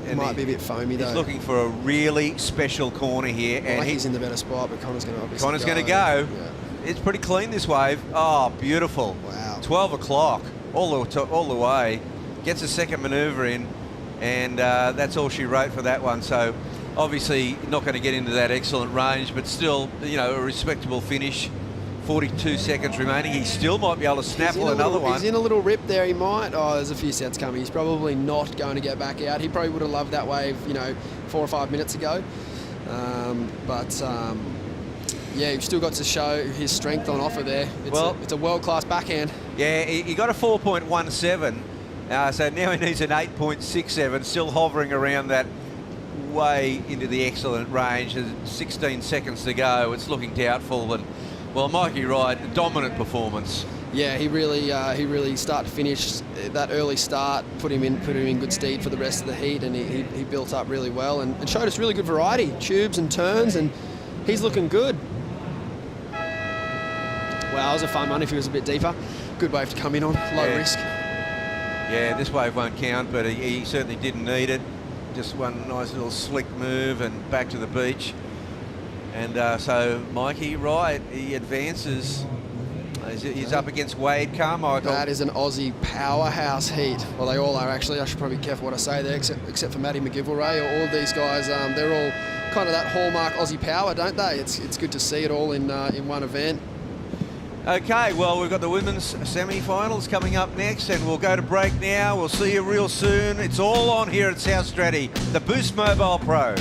Speaker 4: And might be a bit foamy, though.
Speaker 10: He's looking for a really special corner here.
Speaker 4: And he's in the better spot, but Connor's going to obviously
Speaker 10: Connor's going to go. Yeah. It's pretty clean, this wave. Oh, beautiful.
Speaker 4: Wow.
Speaker 10: 12 o'clock, all the way. Gets a second manoeuvre in, and that's all she wrote for that one. So obviously not going to get into that excellent range, but still, a respectable finish. 42 seconds remaining. He still might be able to snaffle another one.
Speaker 4: He's in a little rip there. He might. Oh, there's a few sets coming. He's probably not going to get back out. He probably would have loved that wave, 4 or 5 minutes ago. Yeah, you've still got to show his strength on offer there. It's a world-class backhand.
Speaker 10: Yeah, he got a 4.17. So now he needs an 8.67, still hovering around that way into the excellent range. There's 16 seconds to go. It's looking doubtful. And well, Mikey Wright, dominant performance.
Speaker 4: Yeah, he really start to finish that early start, put him in good stead for the rest of the heat, and he built up really well and showed us really good variety, tubes and turns, and he's looking good. Wow, that was a fun one if he was a bit deeper. Good wave to come in on, low risk.
Speaker 10: Yeah, this wave won't count, but he certainly didn't need it. Just one nice little slick move and back to the beach. And so Mikey Wright, he advances. He's up against Wade Carmichael.
Speaker 4: That is an Aussie powerhouse heat. Well, they all are, actually. I should probably be careful what I say there, except for Matty McGilvray. All of these guys, they're all kind of that hallmark Aussie power, don't they? It's good to see it all in one event.
Speaker 10: Okay, well, we've got the women's semi-finals coming up next, and we'll go to break now. We'll see you real soon. It's all on here at South Stratty, the Boost Mobile Pro.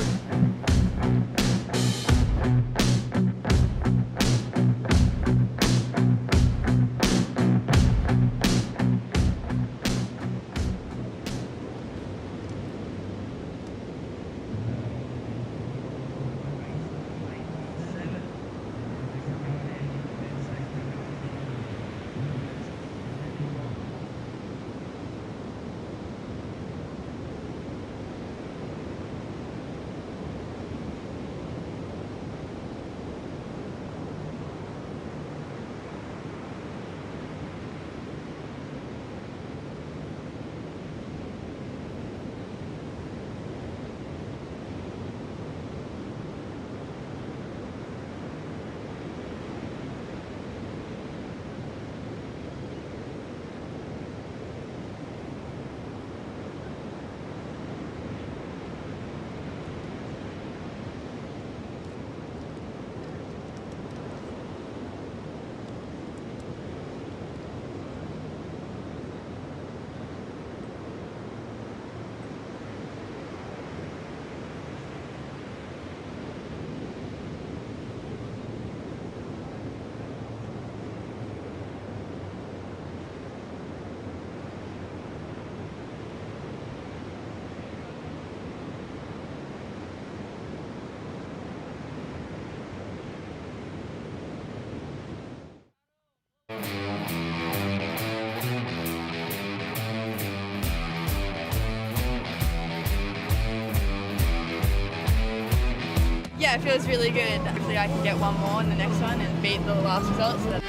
Speaker 16: Yeah, it feels really good. Hopefully I can get one more in the next one and beat the last result. So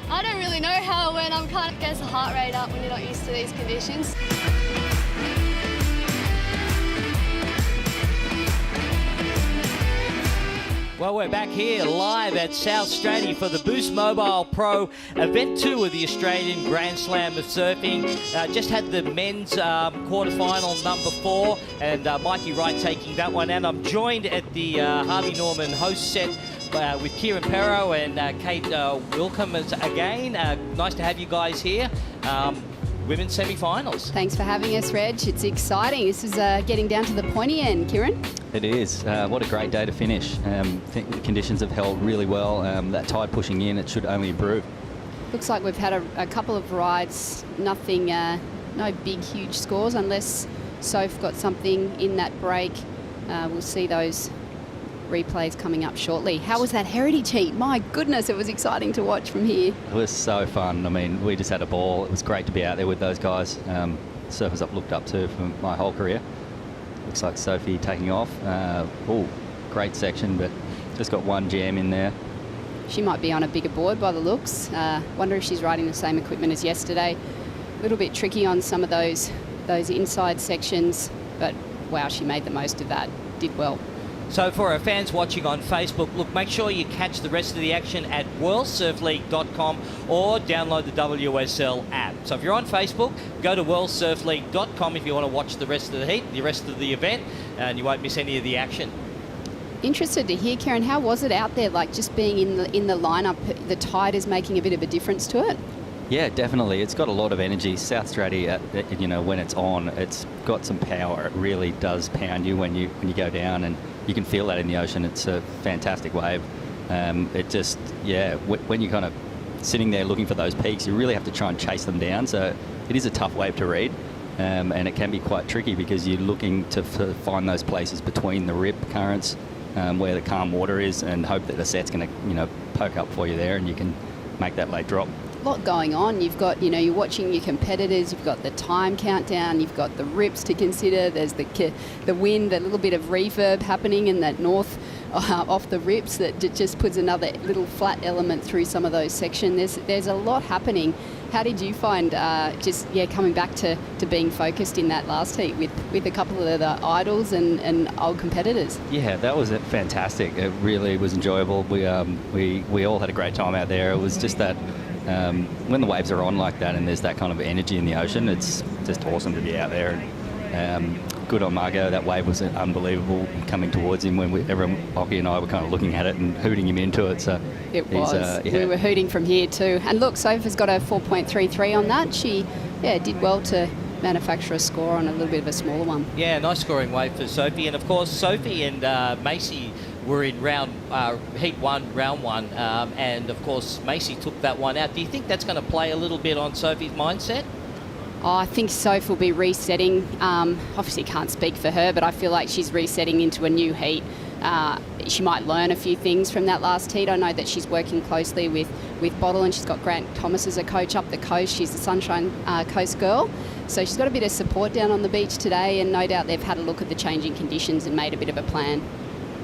Speaker 17: I don't really know how it went. I'm kind of gets the heart rate up when you're not used to these conditions.
Speaker 3: Well, we're back here live at South Stradbroke for the Boost Mobile Pro Event 2 of the Australian Grand Slam of Surfing. Just had the men's quarterfinal number 4, and Mikey Wright taking that one. And I'm joined at the Harvey Norman host set with Kieran Perro and Kate Wilkham again. Nice to have you guys here. Women's semi-finals.
Speaker 5: Thanks for having us, Reg. It's exciting. This is getting down to the pointy end, Kieran.
Speaker 18: It is. What a great day to finish. I think the conditions have held really well. That tide pushing in, it should only improve.
Speaker 5: Looks like we've had a couple of rides, nothing, no big, huge scores, unless Soph got something in that break. We'll see those replays coming up shortly. How was that heritage heat? My goodness, it was exciting to watch from here.
Speaker 18: It was so fun. I mean, we just had a ball. It was great to be out there with those guys. Surfers I've looked up to for my whole career. Looks like Sophie taking off. Great section, but just got one jam in there.
Speaker 5: She might be on a bigger board by the looks. Wonder if she's riding the same equipment as yesterday. A little bit tricky on some of those inside sections, but wow, she made the most of that. Did well.
Speaker 3: So for our fans watching on Facebook, look, make sure you catch the rest of the action at worldsurfleague.com or download the WSL app. So if you're on Facebook, go to worldsurfleague.com if you want to watch the rest of the heat, the rest of the event, and you won't miss any of the action.
Speaker 5: Interested to hear, Karen, how was it out there? Like just being in the lineup, the tide is making a bit of a difference to it?
Speaker 18: Yeah, definitely. It's got a lot of energy. South Stradbroke, when it's on, it's got some power. It really does pound you when you go down, and you can feel that in the ocean. It's a fantastic wave. It just, when you're kind of sitting there looking for those peaks, you really have to try and chase them down. So it is a tough wave to read, and it can be quite tricky because you're looking to find those places between the rip currents where the calm water is, and hope that the set's going to, poke up for you there, and you can make that late drop.
Speaker 5: Lot going on. You've got, you're watching your competitors, you've got the time countdown, you've got the rips to consider, there's the wind, a little bit of reverb happening in that north off the rips that just puts another little flat element through some of those sections. There's a lot happening. How did you find coming back to being focused in that last heat with a couple of the idols and old competitors?
Speaker 18: Yeah, that was fantastic. It really was enjoyable. We all had a great time out there. It was just that when the waves are on like that and there's that kind of energy in the ocean, it's just awesome to be out there. And good on Margot. That wave was unbelievable coming towards him when Lockie and I were kind of looking at it and hooting him into it. So
Speaker 5: it was. We were hooting from here too. And look, Sophie's got a 4.33 on that. She did well to manufacture a score on a little bit of a smaller one. Yeah,
Speaker 3: nice scoring wave for Sophie. And of course, Sophie and Macy were in heat 1, round 1, and of course Macy took that one out. Do you think that's going to play a little bit on Sophie's mindset?
Speaker 5: I think Soph will be resetting. Obviously can't speak for her, but I feel like she's resetting into a new heat. She might learn a few things from that last heat. I know that she's working closely with Bottle, and she's got Grant Thomas as a coach up the coast. She's the Sunshine Coast girl. So she's got a bit of support down on the beach today, and no doubt they've had a look at the changing conditions and made a bit of a plan.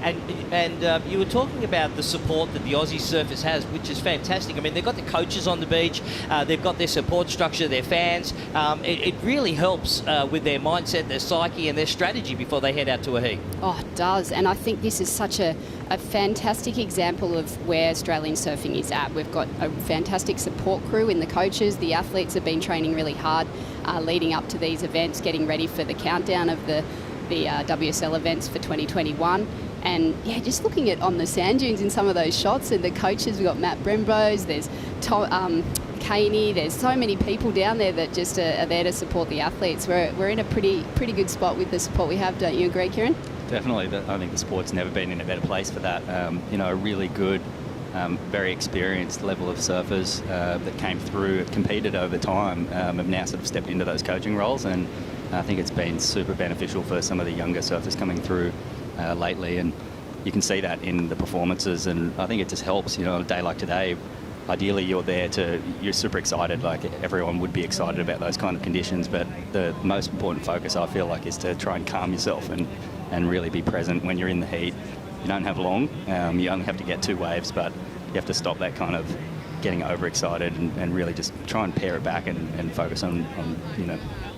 Speaker 3: And you were talking about the support that the Aussie surfers has, which is fantastic. I mean, they've got the coaches on the beach, they've got their support structure, their fans. It really helps with their mindset, their psyche and their strategy before they head out to a heat.
Speaker 5: Oh, it does. And I think this is such a fantastic example of where Australian surfing is at. We've got a fantastic support crew in the coaches. The athletes have been training really hard leading up to these events, getting ready for the countdown of the WSL events for 2021. And just looking at on the sand dunes in some of those shots, and the coaches, we've got Matt Brembrose, there's Tom Caney, there's so many people down there that just are there to support the athletes. We're in a pretty good spot with the support we have, don't you agree, Kieran?
Speaker 18: Definitely. I think the sport's never been in a better place for that. A really good, very experienced level of surfers that came through, competed over time, have now sort of stepped into those coaching roles, and I think it's been super beneficial for some of the younger surfers coming through lately, and you can see that in the performances, and I think it just helps. On a day like today, ideally you're super excited, like everyone would be excited about those kind of conditions, but the most important focus I feel like is to try and calm yourself and really be present when you're in the heat. You don't have long, you only have to get 2 waves, but you have to stop that kind of getting overexcited and really just try and pare it back and focus on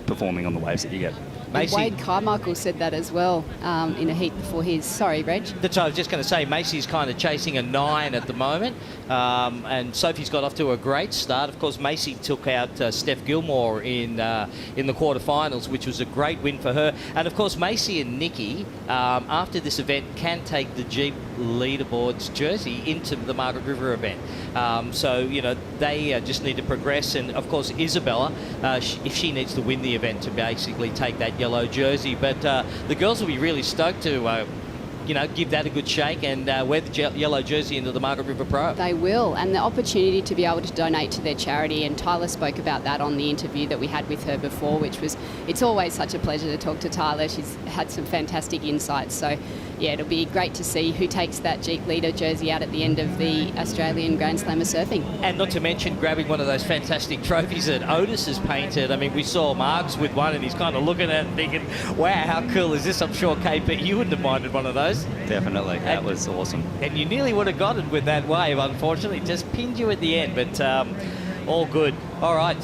Speaker 18: performing on the waves that you get.
Speaker 5: Macy. Wade Carmichael said that as well in a heat before his. Sorry, Reg.
Speaker 3: That's what I was just going to say. Macy's kind of chasing a 9 at the moment, and Sophie's got off to a great start. Of course, Macy took out Steph Gilmore in the quarterfinals, which was a great win for her. And of course, Macy and Nikki, after this event, can take the Jeep leaderboards jersey into the Margaret River event. So they just need to progress. And of course, Isabella, if she needs to win the event to basically take that yellow jersey, but the girls will be really stoked to give that a good shake and wear the yellow jersey into the Margaret River Pro.
Speaker 5: They will, and the opportunity to be able to donate to their charity, and Tyler spoke about that on the interview that we had with her before, which was, it's always such a pleasure to talk to Tyler. She's had some fantastic insights, so yeah, it'll be great to see who takes that Jeep leader jersey out at the end of the Australian Grand Slam of Surfing.
Speaker 3: And not to mention grabbing one of those fantastic trophies that Otis has painted. I mean, we saw Marks with one and he's kind of looking at it and thinking, wow, how cool is this? I'm sure, KP, you wouldn't have minded one of those.
Speaker 18: Definitely, that was awesome.
Speaker 3: And you nearly would have got it with that wave, unfortunately. Just pinned you at the end, but all good. All right,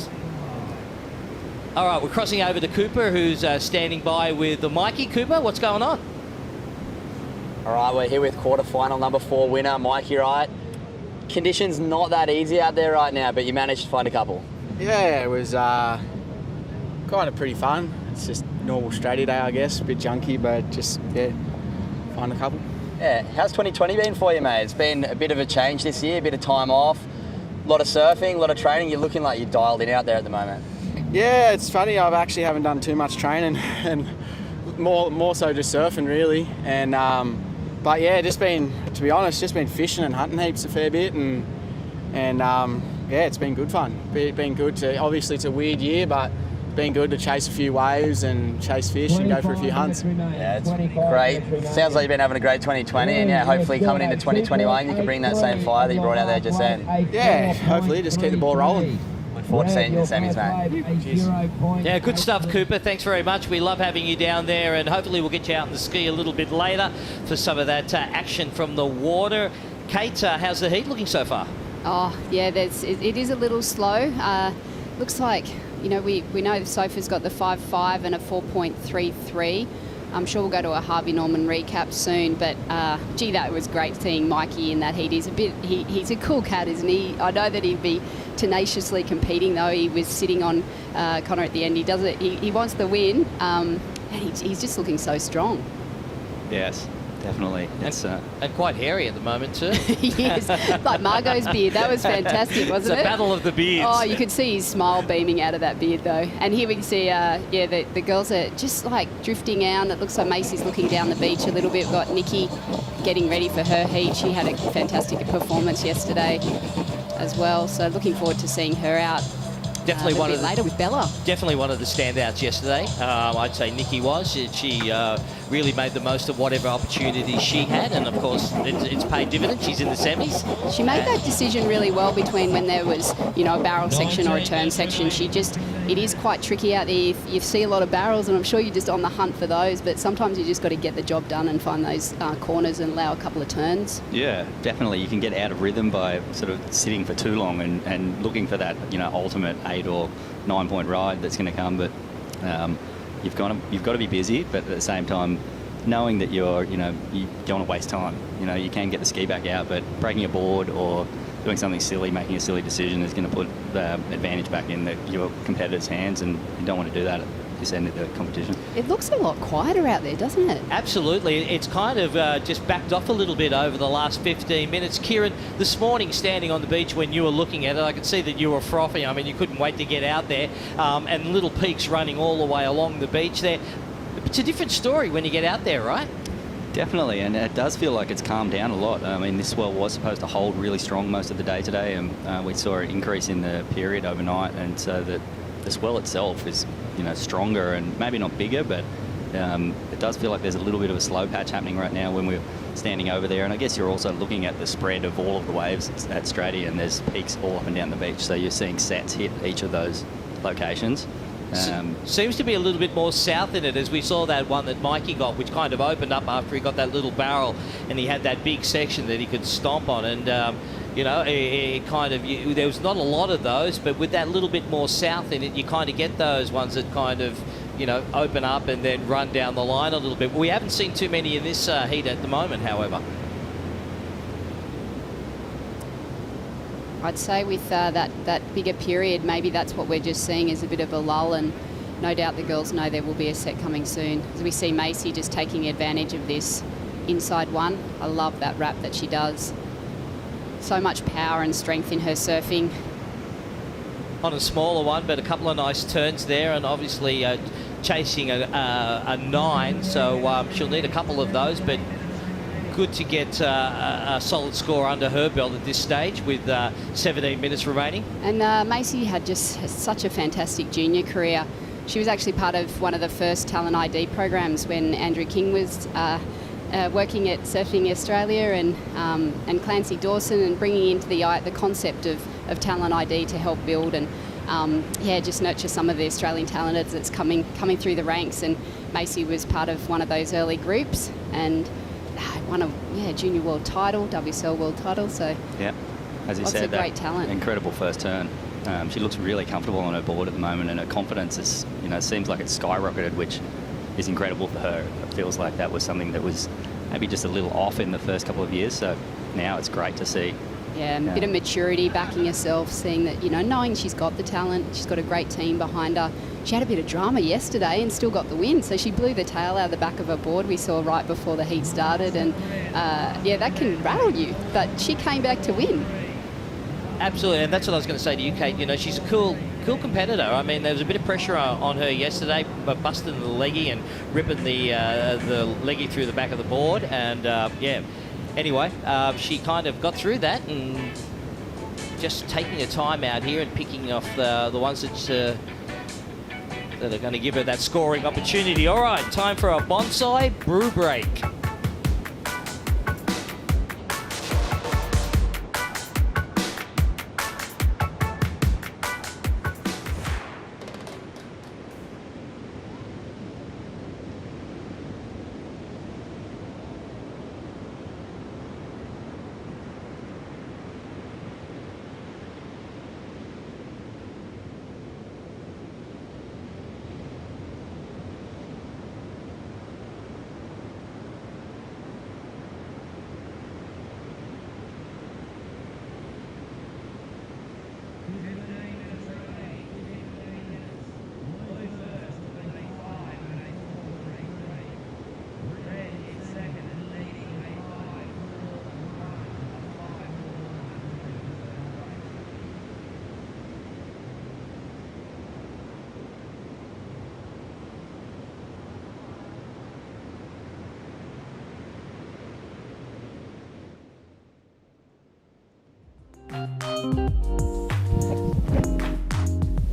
Speaker 3: we're crossing over to Cooper, who's standing by with Mikey. Cooper, what's going on?
Speaker 6: All right, we're here with quarterfinal number 4 winner, Mikey Wright. Conditions not that easy out there right now, but you managed to find a couple.
Speaker 19: Yeah, it was kind of pretty fun. It's just normal Straddy day, I guess. A bit junky, but just, yeah, find a couple.
Speaker 6: Yeah, how's 2020 been for you, mate? It's been a bit of a change this year, a bit of time off, a lot of surfing, a lot of training. You're looking like you're dialed in out there at the moment.
Speaker 19: Yeah, it's funny. I actually haven't done too much training and more so just surfing, really. And but yeah, just been, to be honest, just been fishing and hunting heaps a fair bit, and yeah, it's been good fun. Been good to, obviously it's a weird year, but been good to chase a few waves and chase fish and go for a few hunts.
Speaker 6: Yeah, it's great. Sounds like you've been having a great 2020, and yeah, hopefully coming into 2021 you can bring that same fire that you brought out there just then.
Speaker 19: Yeah, hopefully just keep the ball rolling.
Speaker 6: Look forward to seeing you in the semis, mate. Cheers.
Speaker 3: Yeah, good stuff, Cooper. Thanks very much. We love having you down there, and hopefully we'll get you out on the ski a little bit later for some of that action from the water. Kate, how's the heat looking so far?
Speaker 5: Oh, yeah, it is a little slow. Looks like, we know Sophie's got the 5.5 and a 4.33. I'm sure we'll go to a Harvey Norman recap soon, but gee, that was great seeing Mikey in that heat. He's a cool cat, isn't he? I know that he'd be tenaciously competing, though. He was sitting on Connor at the end. He does it. He wants the win, and he's just looking so strong.
Speaker 18: Yes, definitely. It's
Speaker 3: and quite hairy at the moment too.
Speaker 5: Yes, like Margot's beard. That was fantastic, wasn't it?
Speaker 3: It's a battle of the beards.
Speaker 5: Oh, you could see his smile beaming out of that beard, though. And here we can see, the girls are just like drifting out. It looks like Macy's looking down the beach a little bit. We've got Nikki getting ready for her heat. She had a fantastic performance yesterday as well. So looking forward to seeing her out.
Speaker 3: Definitely one of
Speaker 5: later with Bella.
Speaker 3: Definitely one of the standouts yesterday. I'd say Nikki was. She really made the most of whatever opportunity she had, and of course it's paid dividends. She's in the semis.
Speaker 5: She made that decision really well between when there was, a barrel section or a turn section. It is quite tricky out there. You see a lot of barrels, and I'm sure you're just on the hunt for those, but sometimes you just got to get the job done and find those corners and allow a couple of turns.
Speaker 18: Yeah, definitely. You can get out of rhythm by sort of sitting for too long and looking for that, ultimate 8 or 9 point ride that's going to come, but you've got to be busy, but at the same time knowing that you don't want to waste time. You can get the ski back out, but breaking a board or doing something silly, making a silly decision is going to put the advantage back in your competitor's hands, and you don't want to do that at this end of the competition.
Speaker 5: It looks a lot quieter out there, doesn't it?
Speaker 3: Absolutely. It's kind of just backed off a little bit over the last 15 minutes. Kieran, this morning standing on the beach when you were looking at it, I could see that you were frothing. I mean, you couldn't wait to get out there, and little peaks running all the way along the beach there. It's a different story when you get out there, right?
Speaker 18: Definitely, and it does feel like it's calmed down a lot. I mean, this swell was supposed to hold really strong most of the day today, and we saw an increase in the period overnight, and so the swell itself is, stronger and maybe not bigger, but it does feel like there's a little bit of a slow patch happening right now when we're standing over there. And I guess you're also looking at the spread of all of the waves at Stradbroke, and there's peaks all up and down the beach. So you're seeing sets hit each of those locations.
Speaker 3: Seems to be a little bit more south in it, as we saw that one that Mikey got, which kind of opened up after he got that little barrel, and he had that big section that he could stomp on. And you know, there was not a lot of those, but with that little bit more south in it, you kind of get those ones that kind of, you know, open up and then run down the line a little bit. We haven't seen too many in this heat at the moment, however.
Speaker 5: I'd say with that bigger period, maybe that's what we're just seeing is a bit of a lull, and no doubt the girls know there will be a set coming soon. As we see Macy just taking advantage of this inside one. I love that wrap that she does. So much power and strength in her surfing.
Speaker 3: On a smaller one, but a couple of nice turns there, and obviously chasing a 9, so she'll need a couple of those, but good to get a solid score under her belt at this stage with 17 minutes remaining. And
Speaker 5: Macy had just such a fantastic junior career. She was actually part of one of the first Talent ID programs when Andrew King was working at Surfing Australia, and Clancy Dawson, and bringing into the concept of Talent ID to help build and just nurture some of the Australian talents that's coming through the ranks. And Macy was part of one of those early groups and won a junior world title, WSL world title. So
Speaker 18: yeah, as you
Speaker 5: lots
Speaker 18: said,
Speaker 5: of great talent.
Speaker 18: Incredible first turn. She looks really comfortable on her board at the moment, and her confidence is, you know, seems like it's skyrocketed, which is incredible for her. It feels like that was something that was maybe just a little off in the first couple of years. So now it's great to see.
Speaker 5: Yeah, a bit of maturity, backing herself, seeing that, you know, knowing she's got the talent, she's got a great team behind her. She had a bit of drama yesterday and still got the win, so she blew the tail out of the back of her board we saw right before the heat started, and that can rattle you, but she came back to win.
Speaker 3: Absolutely, and that's what I was going to say to you, Kate. You know, she's a cool competitor. I mean, there was a bit of pressure on her yesterday, but busting the leggy and ripping the leggy through the back of the board, and anyway, she kind of got through that and just taking her time out here and picking off the ones that are going to give her that scoring opportunity. All right, time for a bonsai brew break.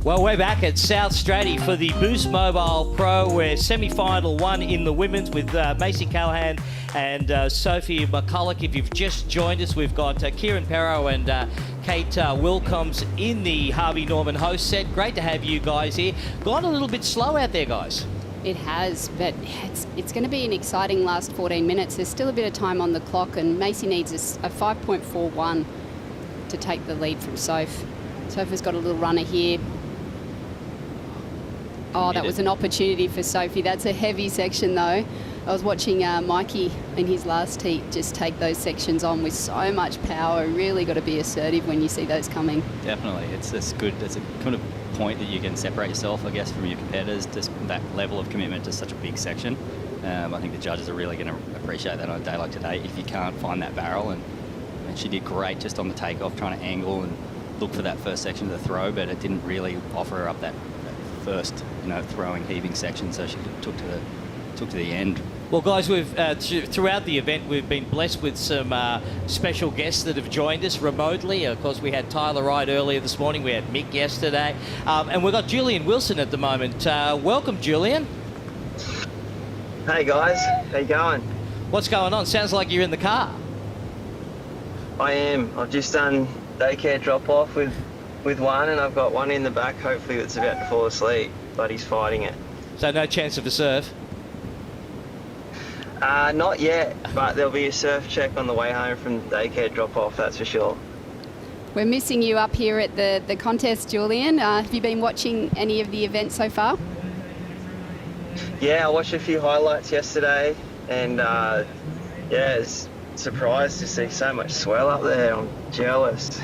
Speaker 3: Well, we're back at South Stradbroke for the Boost Mobile Pro, where semi-final 1 in the women's with Macy Callahan and Sophie McCulloch. If you've just joined us, we've got Kieran Perro and Kate Wilcombs in the Harvey Norman host set. Great to have you guys here. Gone a little bit slow out there, guys.
Speaker 5: It has, but it's going to be an exciting last 14 minutes. There's still a bit of time on the clock, and Macy needs a 5.41 to take the lead from Soph. Soph has got a little runner here. Oh, that was an opportunity for Sophie. That's a heavy section, though. I was watching Mikey in his last heat just take those sections on with so much power. Really got to be assertive when you see those coming.
Speaker 18: Definitely. It's good. It's a kind of point that you can separate yourself, I guess, from your competitors. Just that level of commitment to such a big section. I think the judges are really going to appreciate that on a day like today if you can't find that barrel. And she did great just on the takeoff, trying to angle and look for that first section of the throw, but it didn't really offer her up that first, throwing, heaving section, so she took to the end.
Speaker 3: Well, guys, we've throughout the event we've been blessed with some special guests that have joined us remotely. Of course, we had Tyler Wright earlier this morning. We had Mick yesterday, and we've got Julian Wilson at the moment. Welcome, Julian.
Speaker 20: Hey guys, how you going?
Speaker 3: What's going on? Sounds like you're in the car.
Speaker 20: I am. I've just done daycare drop-off with one, and I've got one in the back, hopefully, that's about to fall asleep, but he's fighting it.
Speaker 3: So no chance of a surf?
Speaker 20: Not yet, but there'll be a surf check on the way home from daycare drop-off, that's for sure.
Speaker 5: We're missing you up here at the contest, Julian. Have you been watching any of the events so far?
Speaker 20: Yeah, I watched a few highlights yesterday, and it's surprised to see so much swell up there. I'm jealous.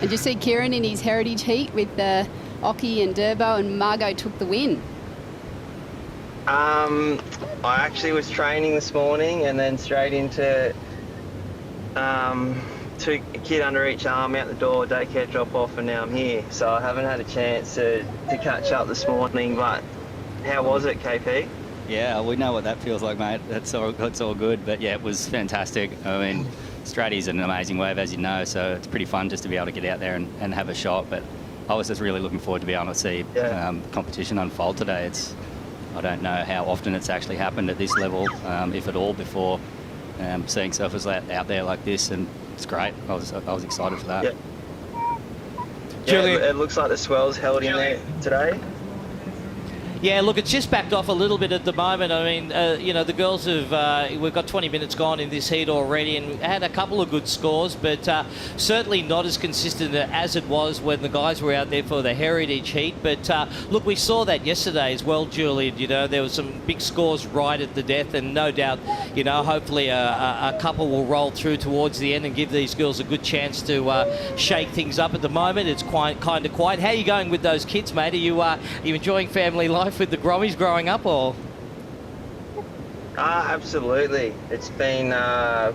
Speaker 5: And you see Kieran in his heritage heat with Ockie and Durbo, and Margot took the win.
Speaker 20: I actually was training this morning and then straight into took a kid under each arm out the door, daycare drop off, and now I'm here. So I haven't had a chance to catch up this morning, but how was it, KP?
Speaker 18: Yeah, we know what that feels like, mate. That's all good. But yeah, it was fantastic. I mean, Straddy's an amazing wave, as you know, so it's pretty fun just to be able to get out there and have a shot. But I was just really looking forward to be able to see competition unfold today. I don't know how often it's actually happened at this level, if at all, before seeing surfers out there like this, and it's great. I was excited for that.
Speaker 20: Yeah, it looks like the swell's held in there today.
Speaker 3: Yeah, look, it's just backed off a little bit at the moment. I mean, the girls have, we've got 20 minutes gone in this heat already, and had a couple of good scores, but certainly not as consistent as it was when the guys were out there for the heritage heat. But look, we saw that yesterday as well, Julian. There were some big scores right at the death, and no doubt, hopefully a couple will roll through towards the end and give these girls a good chance to shake things up. At the moment, it's kind of quiet. How are you going with those kids, mate? Are you enjoying family life with the Grommies growing up, or?
Speaker 20: Absolutely. It's been a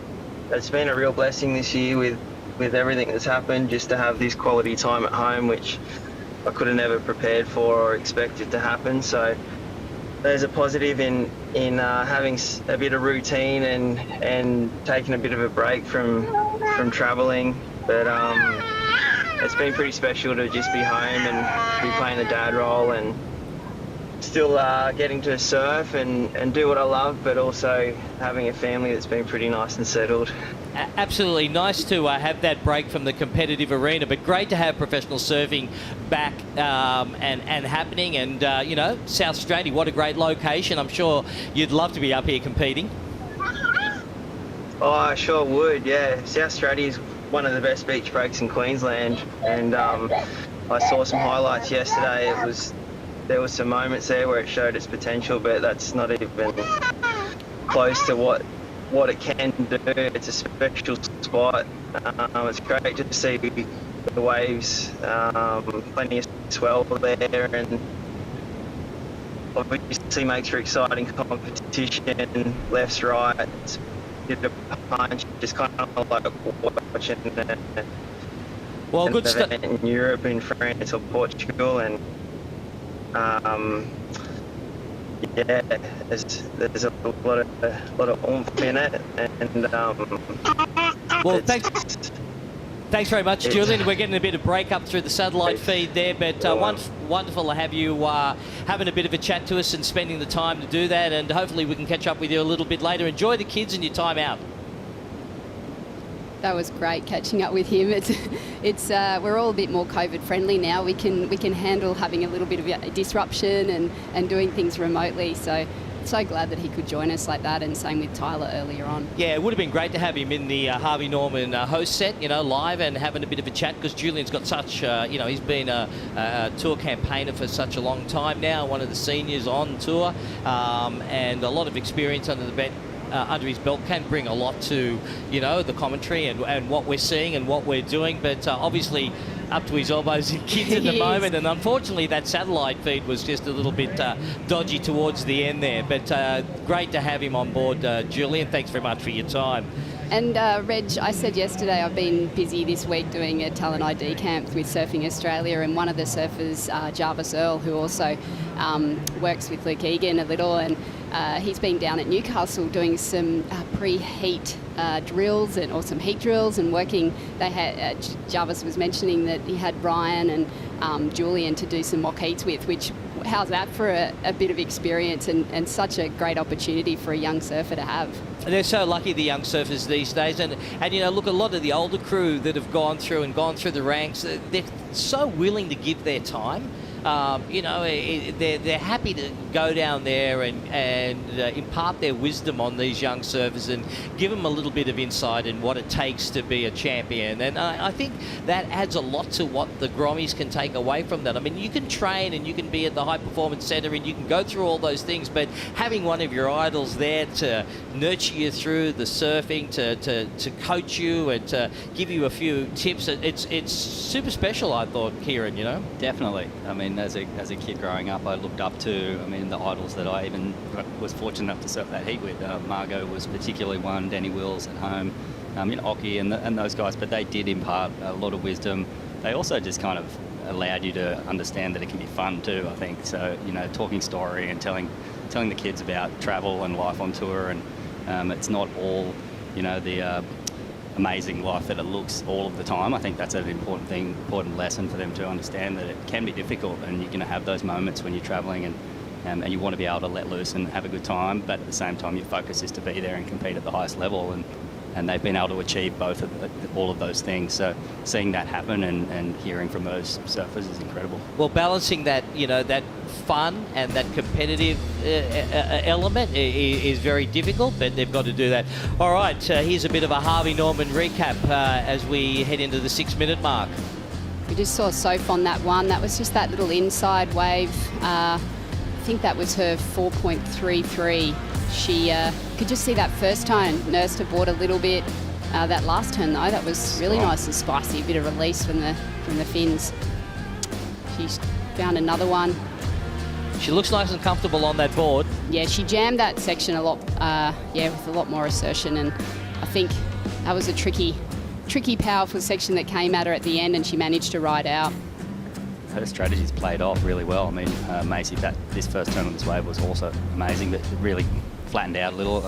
Speaker 20: real blessing this year with everything that's happened, just to have this quality time at home, which I could have never prepared for or expected to happen. So there's a positive in having a bit of routine and taking a bit of a break from travelling. But it's been pretty special to just be home and be playing the dad role, and still getting to surf and do what I love, but also having a family that's been pretty nice and settled.
Speaker 3: Absolutely nice to have that break from the competitive arena, but great to have professional surfing back and happening. And South Stradbroke, what a great location. I'm sure you'd love to be up here competing.
Speaker 20: Oh, I sure would, yeah. South Stradbroke is one of the best beach breaks in Queensland, and I saw some highlights yesterday. There was some moments there where it showed its potential, but that's not even close to what it can do. It's a special spot. It's great to see the waves, plenty of swell there, and obviously makes for exciting competition, lefts, rights, bit of punch, just kind of like watching
Speaker 3: good stuff
Speaker 20: in Europe, in France or Portugal, and there's a lot of oomph in it, and
Speaker 3: thanks very much, Julian. We're getting a bit of break up through the satellite feed there, but wonderful to have you having a bit of a chat to us and spending the time to do that, and hopefully we can catch up with you a little bit later. Enjoy the kids and your time out.
Speaker 5: That was great catching up with him. It's we're all a bit more COVID friendly now. We can handle having a little bit of a disruption and doing things remotely. So glad that he could join us like that, and same with Tyler earlier on.
Speaker 3: Yeah, it would have been great to have him in the Harvey Norman host set, live, and having a bit of a chat, because Julian's got such, he's been a tour campaigner for such a long time now, one of the seniors on tour, and a lot of experience under his belt, can bring a lot to, the commentary and what we're seeing and what we're doing. But obviously up to his elbows in kids at the moment, and unfortunately that satellite feed was just a little bit dodgy towards the end there. But great to have him on board, Julian. Thanks very much for your time.
Speaker 5: And Reg, I said yesterday I've been busy this week doing a talent ID camp with Surfing Australia, and one of the surfers, Jarvis Earl, who also works with Luke Egan a little, and he's been down at Newcastle doing some pre-heat drills or some heat drills, and working. They had Jarvis was mentioning that he had Ryan and Julian to do some mock heats with, which how's that for a bit of experience and such a great opportunity for a young surfer to have?
Speaker 3: They're so lucky, the young surfers these days, and you know, look, a lot of the older crew that have gone through the ranks, they're so willing to give their time. You know, they're happy to go down there and impart their wisdom on these young surfers and give them a little bit of insight in what it takes to be a champion. And I think that adds a lot to what the Grommies can take away from that. I mean, you can train and you can be at the high performance centre and you can go through all those things, but having one of your idols there to nurture you through the surfing, to coach you and to give you a few tips, it's super special, I thought, Kieran, you know?
Speaker 18: Definitely. I mean, as a kid growing up, I looked up to, the idols that I even was fortunate enough to surf that heat with. Margot was particularly one, Danny Wills at home, Oki and those guys, but they did impart a lot of wisdom. They also just kind of allowed you to understand that it can be fun too, I think. So, you know, talking story and telling the kids about travel and life on tour, and it's not all, you know, the amazing life that it looks all of the time. I think that's an important lesson for them to understand, that it can be difficult and you're going to have those moments when you're traveling and you want to be able to let loose and have a good time, but at the same time your focus is to be there and compete at the highest level, and they've been able to achieve all of those things. So seeing that happen and hearing from those surfers is incredible.
Speaker 3: Well, balancing that, you know, that fun and that competitive element is very difficult, but they've got to do that. All right, here's a bit of a Harvey Norman recap as we head into the 6-minute mark.
Speaker 5: We just saw Soph on that one. That was just that little inside wave. I think that was her 4.33. She could just see that first turn nursed her board a little bit. That last turn though, that was really nice and spicy. A bit of release from the fins. She's found another one.
Speaker 3: She looks nice and comfortable on that board.
Speaker 5: Yeah, she jammed that section a lot. With a lot more assertion, and I think that was a tricky, powerful section that came at her at the end, and she managed to ride out.
Speaker 18: Her strategy's played off really well. I mean, Macy, this first turn on this wave was also amazing, but it really flattened out a little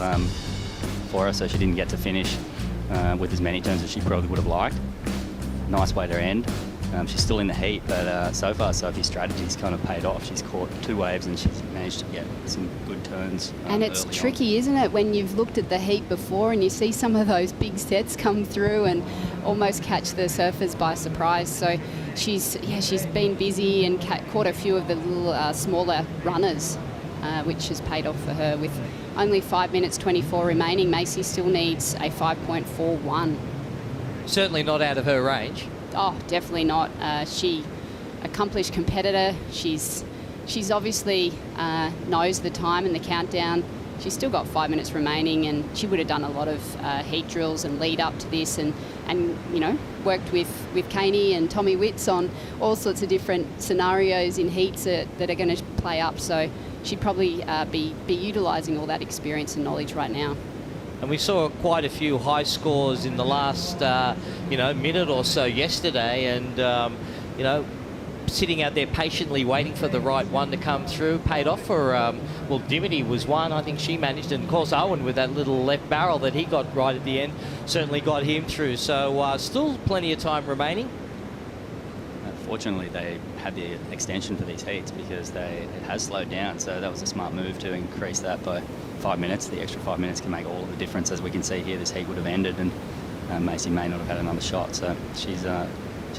Speaker 18: for her, so she didn't get to finish with as many turns as she probably would have liked. Nice way to end. She's still in the heat, but so far Sophie's strategy's kind of paid off. She's caught 2 waves and she's managed to get some good turns.
Speaker 5: And it's tricky, isn't it, when you've looked at the heat before and you see some of those big sets come through and almost catch the surfers by surprise. So she's been busy and caught a few of the little smaller runners, which has paid off for her. With only 5 minutes 24 remaining, Macy still needs a 5.41.
Speaker 3: Certainly not out of her range.
Speaker 5: Oh, definitely not. She accomplished competitor. She's obviously knows the time and the countdown. She's still got 5 minutes remaining, and she would have done a lot of heat drills and lead up to this, and you know, worked with Kaney and Tommy Witts on all sorts of different scenarios in heats that are going to play up. So she'd probably be utilising all that experience and knowledge right now.
Speaker 3: And we saw quite a few high scores in the last, minute or so yesterday. And, sitting out there patiently waiting for the right one to come through paid off for, Dimity was one. I think she managed. And, of course, Owen with that little left barrel that he got right at the end certainly got him through. So still plenty of time remaining.
Speaker 18: Fortunately, they had the extension for these heats because it has slowed down. So that was a smart move to increase that by 5 minutes. The extra 5 minutes can make all of the difference. As we can see here, this heat would have ended and Macy may not have had another shot. So she's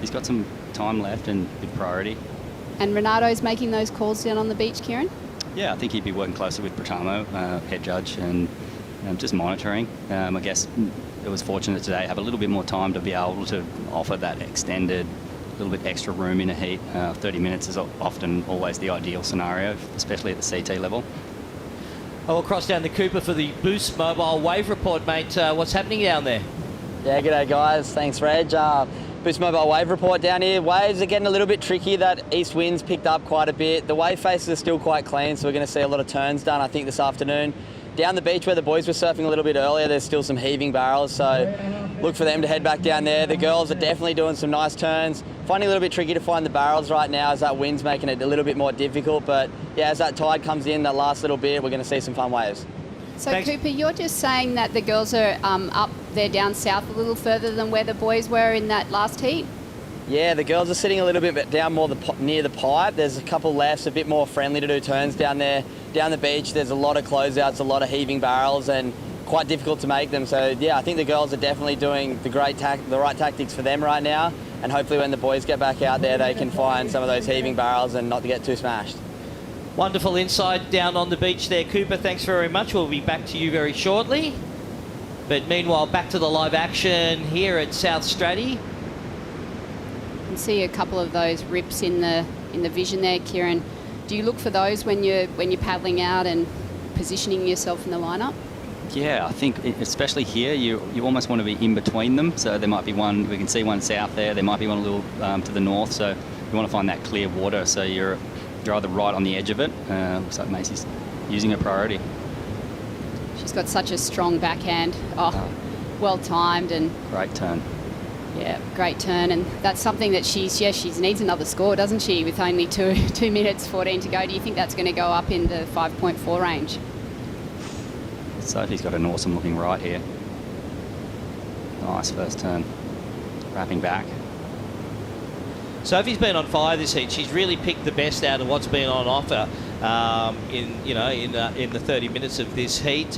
Speaker 18: got some time left and big priority.
Speaker 5: And Renato's making those calls down on the beach, Kieran?
Speaker 18: Yeah, I think he'd be working closely with Pratamo, head judge, and just monitoring. I guess it was fortunate today to have a little bit more time to be able to offer that extended, little bit extra room in a heat. 30 minutes is often always the ideal scenario, especially at the CT level.
Speaker 3: I'll cross down the Cooper for the Boost Mobile Wave Report, mate. What's happening down there?
Speaker 6: Yeah, g'day guys. Thanks, Reg. Boost Mobile Wave Report down here. Waves are getting a little bit tricky. That east wind's picked up quite a bit. The wave faces are still quite clean, so we're going to see a lot of turns done, I think, this afternoon. Down the beach where the boys were surfing a little bit earlier, there's still some heaving barrels, so look for them to head back down there. The girls are definitely doing some nice turns. Finding a little bit tricky to find the barrels right now as that wind's making it a little bit more difficult, but yeah, as that tide comes in, that last little bit, we're going to see some fun waves.
Speaker 5: So thanks. Cooper, you're just saying that the girls are up there down south a little further than where the boys were in that last heat?
Speaker 6: Yeah, the girls are sitting a little bit down more near the pipe. There's a couple lefts, a bit more friendly to do turns down there. Down the beach, there's a lot of closeouts, a lot of heaving barrels, and quite difficult to make them. So yeah, I think the girls are definitely doing the right tactics for them right now. And hopefully when the boys get back out there, they can find some of those heaving barrels and not to get too smashed.
Speaker 3: Wonderful insight down on the beach there, Cooper. Thanks very much. We'll be back to you very shortly. But meanwhile, back to the live action here at South Straddy.
Speaker 5: You can see a couple of those rips in the vision there, Kieran. Do you look for those when you're paddling out and positioning yourself in the lineup?
Speaker 18: Yeah, I think especially here, you almost want to be in between them. So there might be one, we can see one south there. There might be one a little to the north. So you want to find that clear water. So you're either right on the edge of it. Looks like Macy's using her priority.
Speaker 5: She's got such a strong backhand. Oh, well timed and
Speaker 18: great turn.
Speaker 5: Yeah, great turn, and that's something that she needs another score, doesn't she? With only 2 minutes 14 to go, do you think that's going to go up in the 5.4 range?
Speaker 18: Sophie's got an awesome looking right here. Nice first turn. Wrapping back.
Speaker 3: Sophie's been on fire this heat. She's really picked the best out of what's been on offer in the 30 minutes of this heat.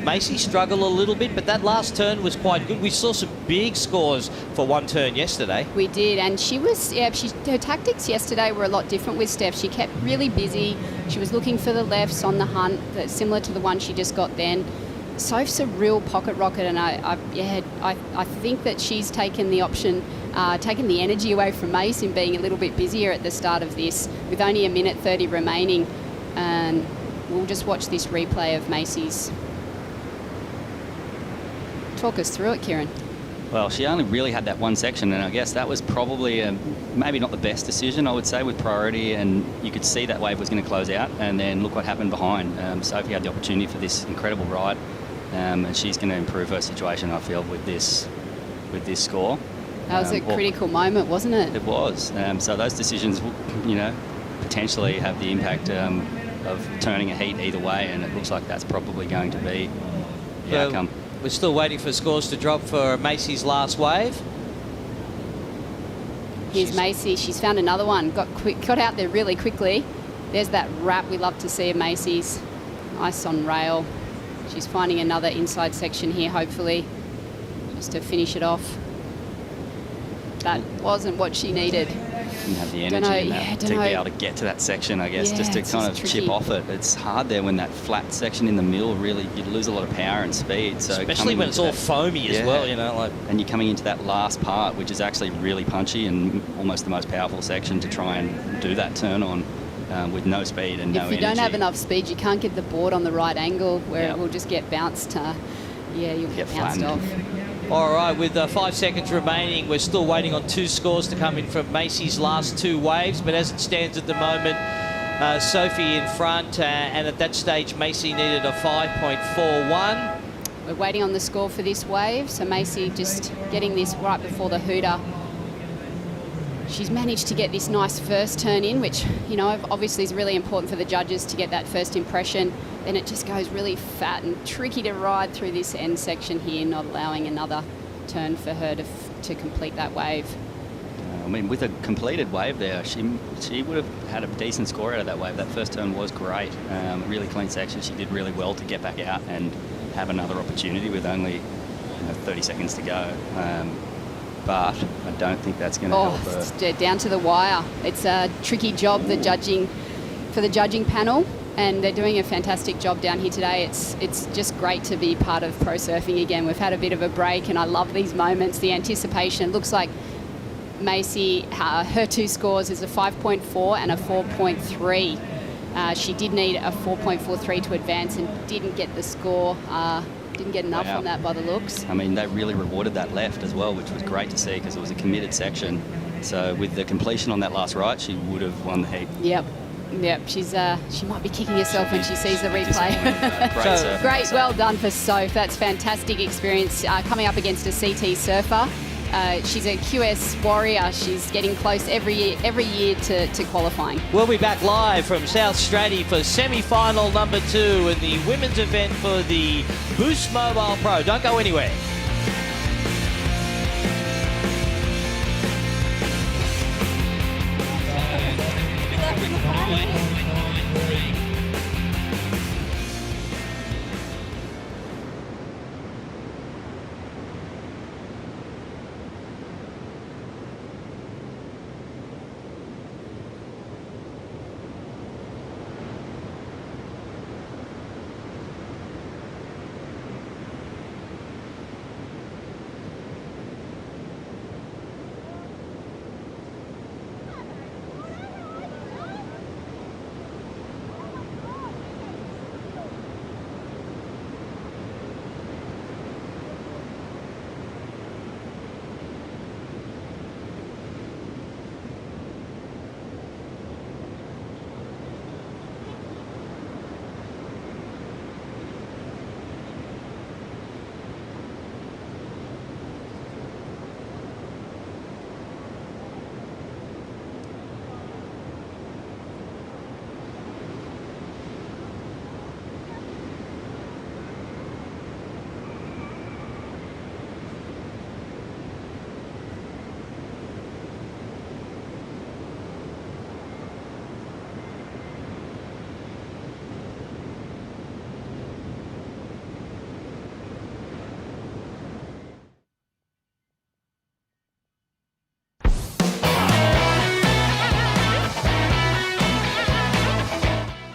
Speaker 3: Macy struggled a little bit, but that last turn was quite good. We saw some big scores for one turn yesterday.
Speaker 5: We did, and her tactics yesterday were a lot different with Steph. She kept really busy. She was looking for the lefts on the hunt, similar to the one she just got then. Soph's a real pocket rocket, and I think that she's taken the option, taken the energy away from Mace in being a little bit busier at the start of this, with only 1:30 remaining. And we'll just watch this replay of Macy's. Talk us through it, Kieran.
Speaker 18: Well, she only really had that one section, and I guess that was probably maybe not the best decision, I would say, with priority. And you could see that wave was going to close out, and then look what happened behind. Sophie had the opportunity for this incredible ride, and she's going to improve her situation, I feel, with this score.
Speaker 5: That was a critical moment, wasn't it?
Speaker 18: It was. So those decisions, potentially have the impact of turning a heat either way, and it looks like that's probably going to be the outcome.
Speaker 3: We're still waiting for scores to drop for Macy's last wave.
Speaker 5: Here's Macy. She's found another one. Got out there really quickly. There's that wrap we love to see of Macy's. Nice on rail. She's finding another inside section here, hopefully, just to finish it off. That wasn't what she needed.
Speaker 18: Didn't have the energy to be able to get to that section, I guess, just to kind of chip off it. It's hard there when that flat section in the middle, really, you lose a lot of power and speed. So
Speaker 3: especially when it's all foamy as well,
Speaker 18: And you're coming into that last part, which is actually really punchy and almost the most powerful section to try and do that turn on with no speed and no energy.
Speaker 5: If you don't have enough speed, you can't get the board on the right angle where it will just get bounced. You'll get bounced off.
Speaker 3: All right, with 5 seconds remaining, we're still waiting on 2 scores to come in from Macy's last 2 waves. But as it stands at the moment, Sophie in front, and at that stage, Macy needed a 5.41.
Speaker 5: We're waiting on the score for this wave, so Macy just getting this right before the hooter. She's managed to get this nice first turn in, which, obviously is really important for the judges to get that first impression. Then it just goes really fat and tricky to ride through this end section here, not allowing another turn for her to complete that wave.
Speaker 18: With a completed wave there, she would have had a decent score out of that wave. That first turn was great. Really clean section. She did really well to get back out and have another opportunity with only 30 seconds to go. But I don't think that's going to help her.
Speaker 5: It's down to the wire. It's a tricky job for the judging panel, and they're doing a fantastic job down here today. It's just great to be part of pro surfing again. We've had a bit of a break, and I love these moments, the anticipation. Looks like Macy, her 2 scores is a 5.4 and a 4.3. She did need a 4.43 to advance and didn't get the score. Didn't get enough on that by the looks.
Speaker 18: They really rewarded that left as well, which was great to see because it was a committed section. So with the completion on that last right, she would have won the heat.
Speaker 5: Yep. She might be kicking herself when she sees the replay. Great, well done for Soph. That's fantastic experience coming up against a CT surfer. She's a QS warrior. She's getting close every year to qualifying.
Speaker 3: We'll be back live from South Straddy for semi-final number 2 in the women's event for the Boost Mobile Pro. Don't go anywhere.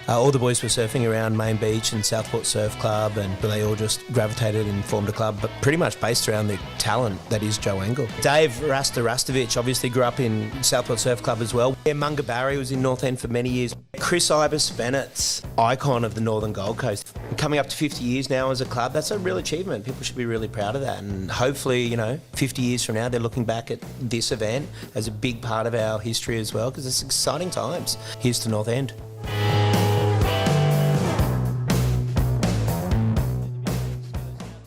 Speaker 2: All the boys were surfing around Main Beach and Southport Surf Club, and they all just gravitated and formed a club, but pretty much based around the talent that is Joe Engel. Dave Rastovich obviously grew up in Southport Surf Club as well. Munga Barry was in North End for many years. Chris Ibis Bennett's icon of the Northern Gold Coast. Coming up to 50 years now as a club, that's a real achievement. People should be really proud of that, and hopefully, 50 years from now, they're looking back at this event as a big part of our history as well, because it's exciting times. Here's to North End.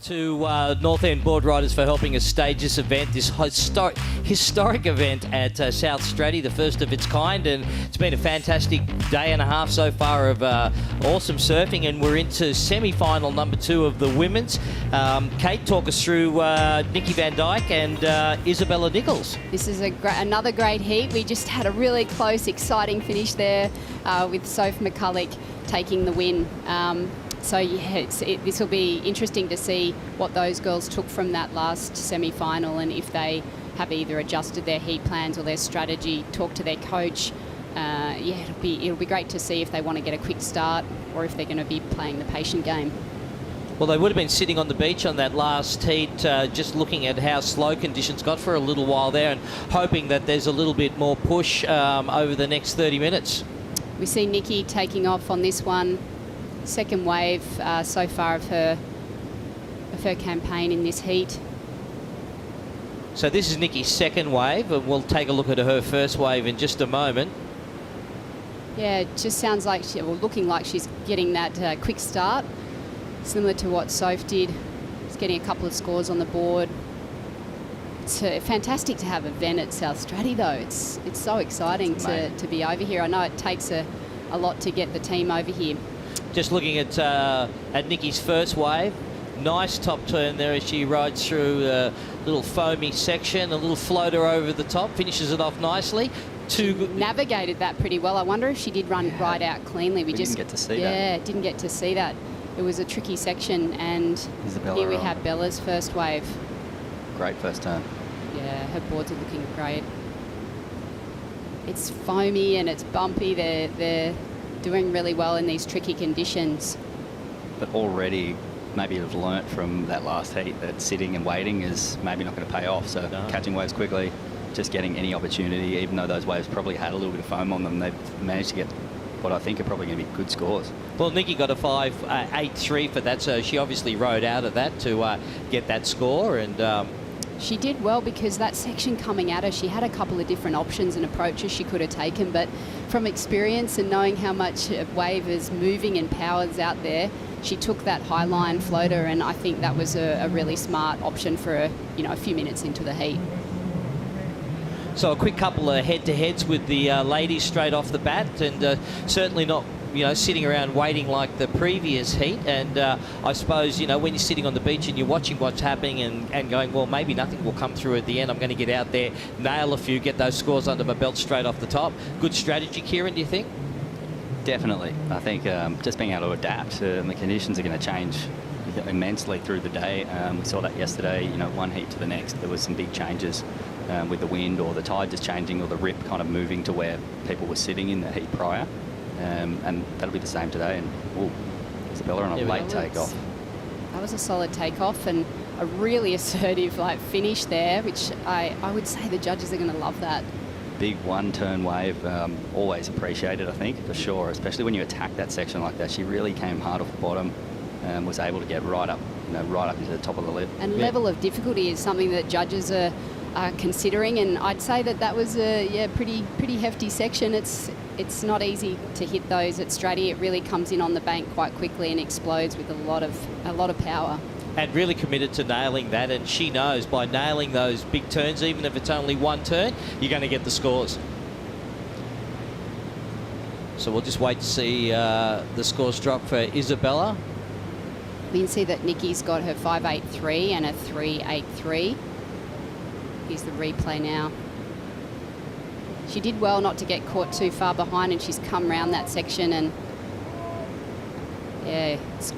Speaker 3: To North End board riders for helping us stage this event, this historic event at South Straddy, the first of its kind, and it's been a fantastic day and a half so far of awesome surfing, and we're into semi-final number 2 of the women's. Kate, talk us through Nikki Van Dyke and Isabella Nichols.
Speaker 5: This is another great heat. We just had a really close, exciting finish there with Soph McCulloch taking the win. So yeah, this will be interesting to see what those girls took from that last semi-final, and if they have either adjusted their heat plans or their strategy, talk to their coach. It'll be great to see if they want to get a quick start or if they're going to be playing the patient game.
Speaker 3: Well, they would have been sitting on the beach on that last heat, just looking at how slow conditions got for a little while there, and hoping that there's a little bit more push over the next 30 minutes.
Speaker 5: We see Nikki taking off on this one. Second wave so far of her campaign in this heat.
Speaker 3: So this is Nikki's second wave, and we'll take a look at her first wave in just a moment.
Speaker 5: Yeah, it just sounds like looking like she's getting that quick start, similar to what Soph did. She's getting a couple of scores on the board. It's fantastic to have an event at South Straddy though. It's so exciting to be over here. I know it takes a lot to get the team over here.
Speaker 3: Just looking at Nikki's first wave, nice top turn there as she rides through a little foamy section, a little floater over the top, finishes it off nicely.
Speaker 5: She navigated that pretty well. I wonder if she did ride out cleanly. We just
Speaker 18: didn't get to see that.
Speaker 5: Yeah, didn't get to see that. It was a tricky section, and here we have Bella's first wave.
Speaker 18: Great first turn.
Speaker 5: Yeah, her boards are looking great. It's foamy and it's bumpy. They're doing really well in these tricky conditions.
Speaker 18: But already, maybe you've learnt from that last heat that sitting and waiting is maybe not going to pay off. So catching waves quickly, just getting any opportunity, even though those waves probably had a little bit of foam on them, they've managed to get what I think are probably going to be good scores.
Speaker 3: Well, Nikki got a 5.83 for that, so she obviously rode out of that to get that score, and
Speaker 5: she did well because that section coming at her, she had a couple of different options and approaches she could have taken, but from experience and knowing how much wave is moving and powers out there, she took that high line floater, and I think that was a really smart option for her, a few minutes into the heat.
Speaker 3: So a quick couple of head-to-heads with the ladies straight off the bat, and certainly not sitting around waiting like the previous heat. And I suppose, when you're sitting on the beach and you're watching what's happening and going, well, maybe nothing will come through at the end. I'm going to get out there, nail a few, get those scores under my belt straight off the top. Good strategy, Kieran, do you think?
Speaker 18: Definitely. I think just being able to adapt, and the conditions are going to change immensely through the day. We saw that yesterday, one heat to the next. There was some big changes with the wind or the tide just changing or the rip kind of moving to where people were sitting in the heat prior. And that'll be the same today. And Isabella on a late takeoff.
Speaker 5: That was a solid takeoff and a really assertive finish there, which I would say the judges are going to love that.
Speaker 18: Big one-turn wave, always appreciated, I think, for sure, especially when you attack that section like that. She really came hard off the bottom, was able to get right up into the top of the lip.
Speaker 5: And level of difficulty is something that judges are considering, and I'd say that was a pretty hefty section. It's not easy to hit those at Straddy. It really comes in on the bank quite quickly and explodes with a lot of power.
Speaker 3: And really committed to nailing that, and she knows by nailing those big turns, even if it's only one turn, you're going to get the scores. So we'll just wait to see the scores drop for Isabella.
Speaker 5: We can see that Nikki's got her 5.83 and a 3.83. Here's the replay now. She did well not to get caught too far behind, and she's come round that section, and yeah, it's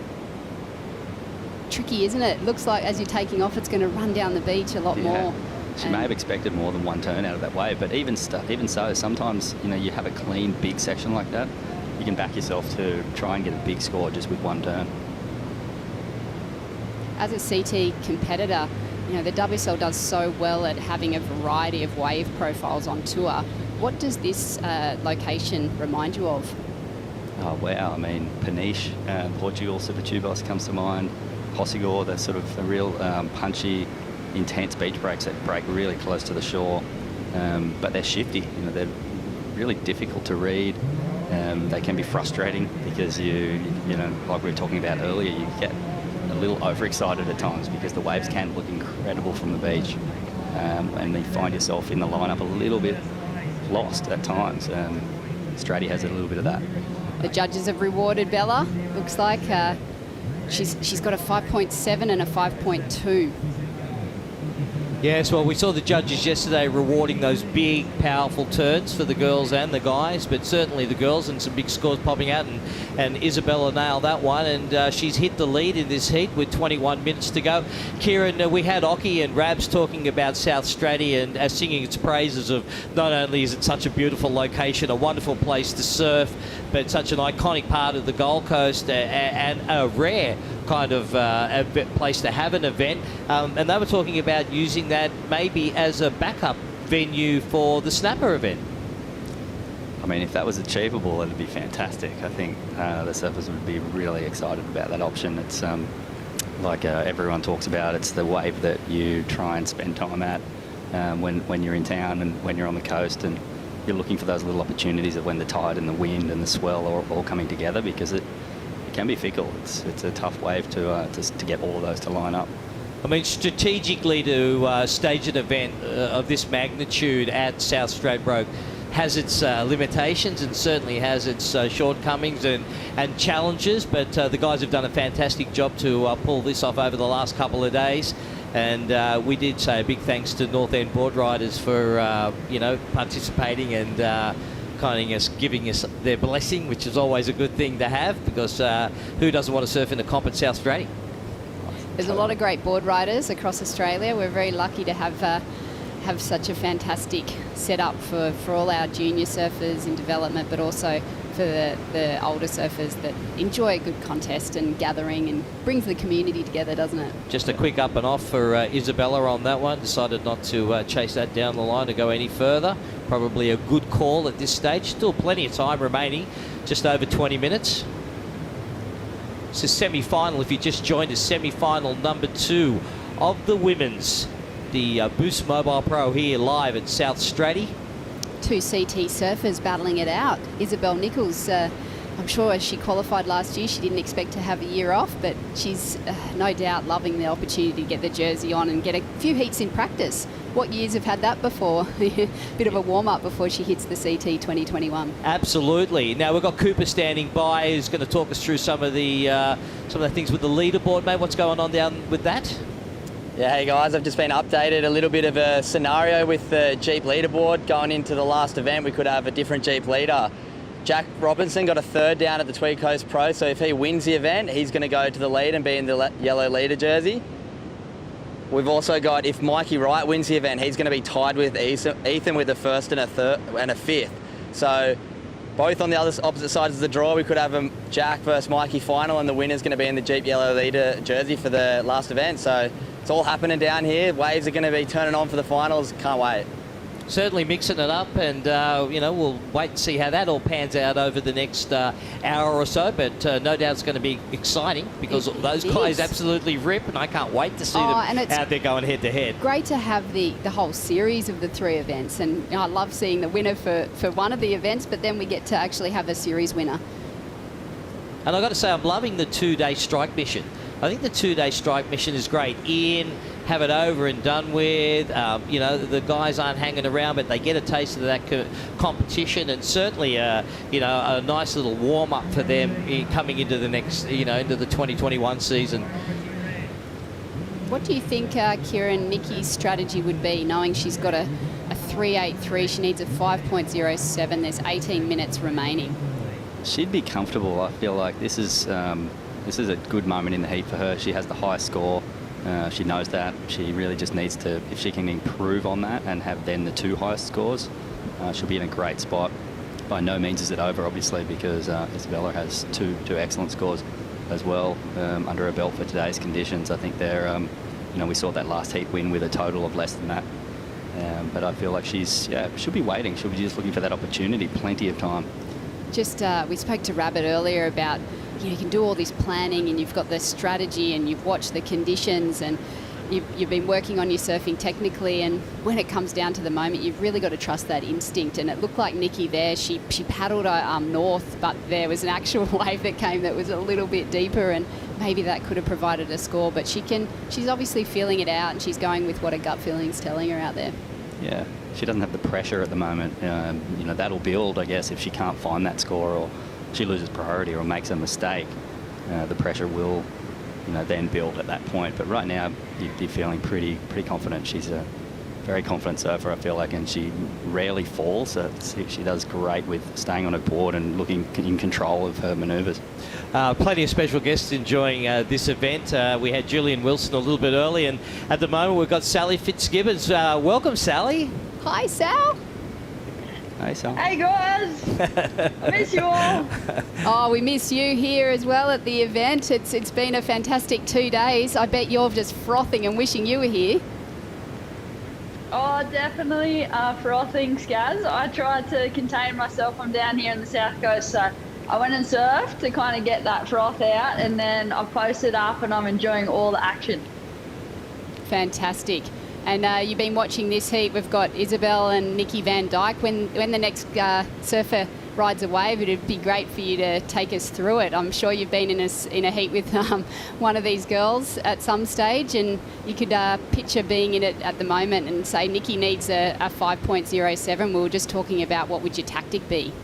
Speaker 5: tricky, isn't it? Looks like as you're taking off, it's going to run down the beach a lot more.
Speaker 18: She may have expected more than one turn out of that wave, but even so, sometimes you have a clean big section like that, you can back yourself to try and get a big score just with one turn.
Speaker 5: As a CT competitor, the WSL does so well at having a variety of wave profiles on tour. What does this location remind you of?
Speaker 18: Oh wow! I mean, Peniche, Portugal, Supertubos comes to mind. Hossegor, they're sort of the real punchy, intense beach breaks that break really close to the shore, but they're shifty. They're really difficult to read. They can be frustrating because like we were talking about earlier, you get a little overexcited at times because the waves can look incredible from the beach, and you find yourself in the lineup a little bit lost at times. Straddy has a little bit of that.
Speaker 5: The judges have rewarded Bella. Looks like she's got a 5.7 and a 5.2.
Speaker 3: Yes, well, we saw the judges yesterday rewarding those big, powerful turns for the girls and the guys, but certainly the girls, and some big scores popping out, and Isabella nailed that one, and she's hit the lead in this heat with 21 minutes to go. Kieran, we had Ockie and Rabs talking about South Straddy and singing its praises of not only is it such a beautiful location, a wonderful place to surf, but such an iconic part of the Gold Coast and a rare kind of place to have an event, and they were talking about using that maybe as a backup venue for the Snapper event.
Speaker 18: I mean, if that was achievable, it'd be fantastic. I think the surfers would be really excited about that option. It's like everyone talks about, it's the wave that you try and spend time at when you're in town and when you're on the coast, and you're looking for those little opportunities of when the tide and the wind and the swell are all coming together, because it can be fickle. It's a tough wave to get all of those to line up.
Speaker 3: I mean, strategically to stage an event of this magnitude at South Stradbroke has its limitations and certainly has its shortcomings and challenges, but the guys have done a fantastic job to pull this off over the last couple of days. And we did say a big thanks to North End board riders for participating and kind of giving us their blessing, which is always a good thing to have, because who doesn't want to surf in a comp at South Straddy?
Speaker 5: There's a lot of great board riders across Australia. We're very lucky to have such a fantastic setup for all our junior surfers in development, but also for the older surfers that enjoy a good contest and gathering, and brings the community together, doesn't it?
Speaker 3: Just a quick up and off for Isabella on that one. Decided not to chase that down the line to go any further. Probably a good call at this stage. Still plenty of time remaining, just over 20 minutes. It's a semi-final. If you just joined us, semi-final number 2 of the women's. The Boost Mobile Pro here live at South Straddy.
Speaker 5: 2 CT surfers battling it out. Isabella Nichols, I'm sure as she qualified last year, she didn't expect to have a year off, but she's no doubt loving the opportunity to get the jersey on and get a few heats in practice. What years have had that before? Bit of a warm-up before she hits the CT 2021.
Speaker 3: Absolutely. Now we've got Cooper standing by, who's going to talk us through some of the things with the leaderboard, mate. What's going on down with that?
Speaker 6: Yeah, hey guys, I've just been updated a little bit of a scenario with the Jeep leaderboard. Going into the last event, we could have a different Jeep leader. Jack Robinson got a third down at the Tweed Coast Pro, so if he wins the event, he's going to go to the lead and be in the yellow leader jersey. We've also got, if Mikey Wright wins the event, he's going to be tied with Ethan with a first and a fifth. So both on the opposite sides of the draw, we could have a Jack versus Mikey final, and the winner's going to be in the Jeep yellow leader jersey for the last event. So it's all happening down here. Waves are going to be turning on for the finals. Can't wait.
Speaker 3: Certainly mixing it up, and we'll wait and see how that all pans out over the next hour or so, but no doubt it's going to be exciting because those guys absolutely rip, and I can't wait to see them out there going head to head.
Speaker 5: Great to have the whole series of the 3 events, and I love seeing the winner for one of the events, but then we get to actually have a series winner.
Speaker 3: And I've got to say, I'm loving the 2-day strike mission. I think the 2-day strike mission is great. Have it over and done with. The guys aren't hanging around, but they get a taste of that competition, and certainly, a nice little warm up for them coming into the next, into the 2021 season.
Speaker 5: What do you think, Kieran, Nikki's strategy would be, knowing she's got a 3.83, she needs a 5.07, there's 18 minutes remaining?
Speaker 18: She'd be comfortable. I feel like this is a good moment in the heat for her. She has the highest score. She knows that. She really just needs to, if she can improve on that and have then the 2 highest scores, she'll be in a great spot. By no means is it over, obviously, because Isabella has two excellent scores as well under her belt for today's conditions. I think they're, we saw that last heat win with a total of less than that. But I feel like she'll be waiting. She'll be just looking for that opportunity, plenty of time.
Speaker 5: We spoke to Rabbit earlier about, you can do all this planning and you've got the strategy and you've watched the conditions and you've been working on your surfing technically, and when it comes down to the moment, you've really got to trust that instinct. And it looked like Nikki there, she paddled north, but there was an actual wave that came that was a little bit deeper, and maybe that could have provided a score, but she's obviously feeling it out and she's going with what her gut feeling's telling her out there.
Speaker 18: Yeah, she doesn't have the pressure at the moment. That'll build, I guess, if she can't find that score or she loses priority or makes a mistake. The pressure will, then build at that point. But right now, you're feeling pretty confident. She's a very confident surfer, I feel like, and she rarely falls. So she does great with staying on her board and looking in control of her manoeuvres.
Speaker 3: Plenty of special guests enjoying this event. We had Julian Wilson a little bit early, and at the moment we've got Sally Fitzgibbons. Welcome, Sally.
Speaker 5: Hi, Sal.
Speaker 18: Hey, Sal.
Speaker 16: Hey, guys. I miss you all.
Speaker 5: Oh, we miss you here as well at the event. It's been a fantastic 2 days. I bet you're just frothing and wishing you were here.
Speaker 16: Oh, definitely frothing, Skaz. I tried to contain myself. I'm down here in the south coast, so I went and surfed to kind of get that froth out, and then I've posted up and I'm enjoying all the action.
Speaker 5: Fantastic. And you've been watching this heat. We've got Isabel and Nikki Van Dyke. When the next surfer rides a wave, it'd be great for you to take us through it. I'm sure you've been in a heat with one of these girls at some stage, and you could picture being in it at the moment and say Nikki needs a 5.07. We were just talking about what would your tactic be.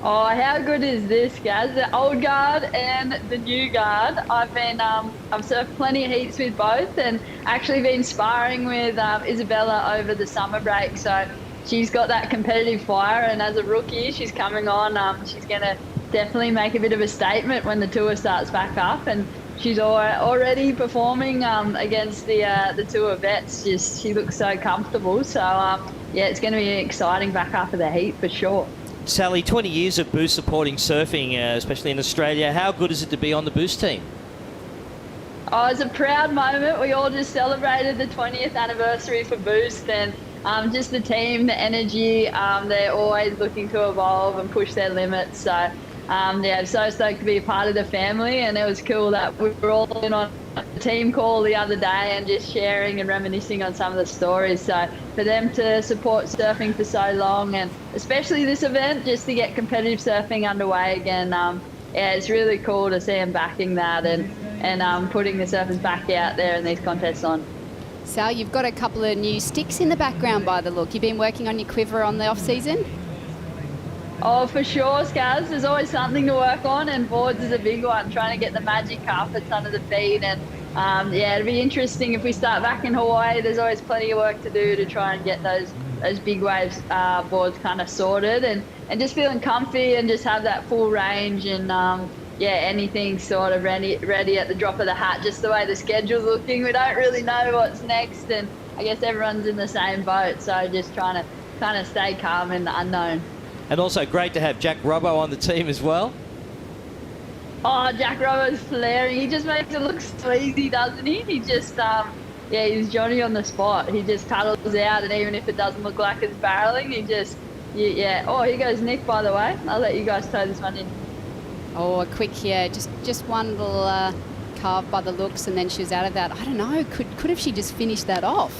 Speaker 16: Oh, how good is this, guys? The old guard and the new guard. I've surfed plenty of heats with both, and actually been sparring with Isabella over the summer break. So she's got that competitive fire, and as a rookie, she's coming on. She's going to definitely make a bit of a statement when the tour starts back up, and she's already performing against the tour vets. She looks so comfortable. So it's going to be exciting back after the heat for sure.
Speaker 3: Sally, 20 years of Boost supporting surfing, especially in Australia. How good is it to be on the Boost team?
Speaker 16: Oh, it's a proud moment. We all just celebrated the 20th anniversary for Boost, and just the team, the energy, they're always looking to evolve and push their limits. So, so stoked to be a part of the family, and it was cool that we were all in on a team call the other day and just sharing and reminiscing on some of the stories. So for them to support surfing for so long, and especially this event, just to get competitive surfing underway again, it's really cool to see them backing that and putting the surfers back out there and these contests on.
Speaker 5: Sal, you've got a couple of new sticks in the background by the look. You've been working on your quiver on the off-season?
Speaker 16: Oh, for sure, Skaz. There's always something to work on, and boards is a big one, trying to get the magic carpets under the feet. And it'll be interesting if we start back in Hawaii. There's always plenty of work to do to try and get those those big waves boards kind of sorted, and just feeling comfy and just have that full range, and anything sort of ready at the drop of the hat, just the way the schedule's looking. We don't really know what's next, and I guess everyone's in the same boat, so just trying to kind of stay calm in the unknown.
Speaker 3: And also great to have Jack Robbo on the team as well.
Speaker 16: Oh, Jack Robbo's flaring. He just makes it look so easy, doesn't he? He just, he's Johnny on the spot. He just paddles out, and even if it doesn't look like it's barreling, he just, Oh, here goes Nick, by the way. I'll let you guys tow this one in.
Speaker 5: Oh, a quick, just one little carve by the looks, and then she was out of that. I don't know, could have she just finished that off?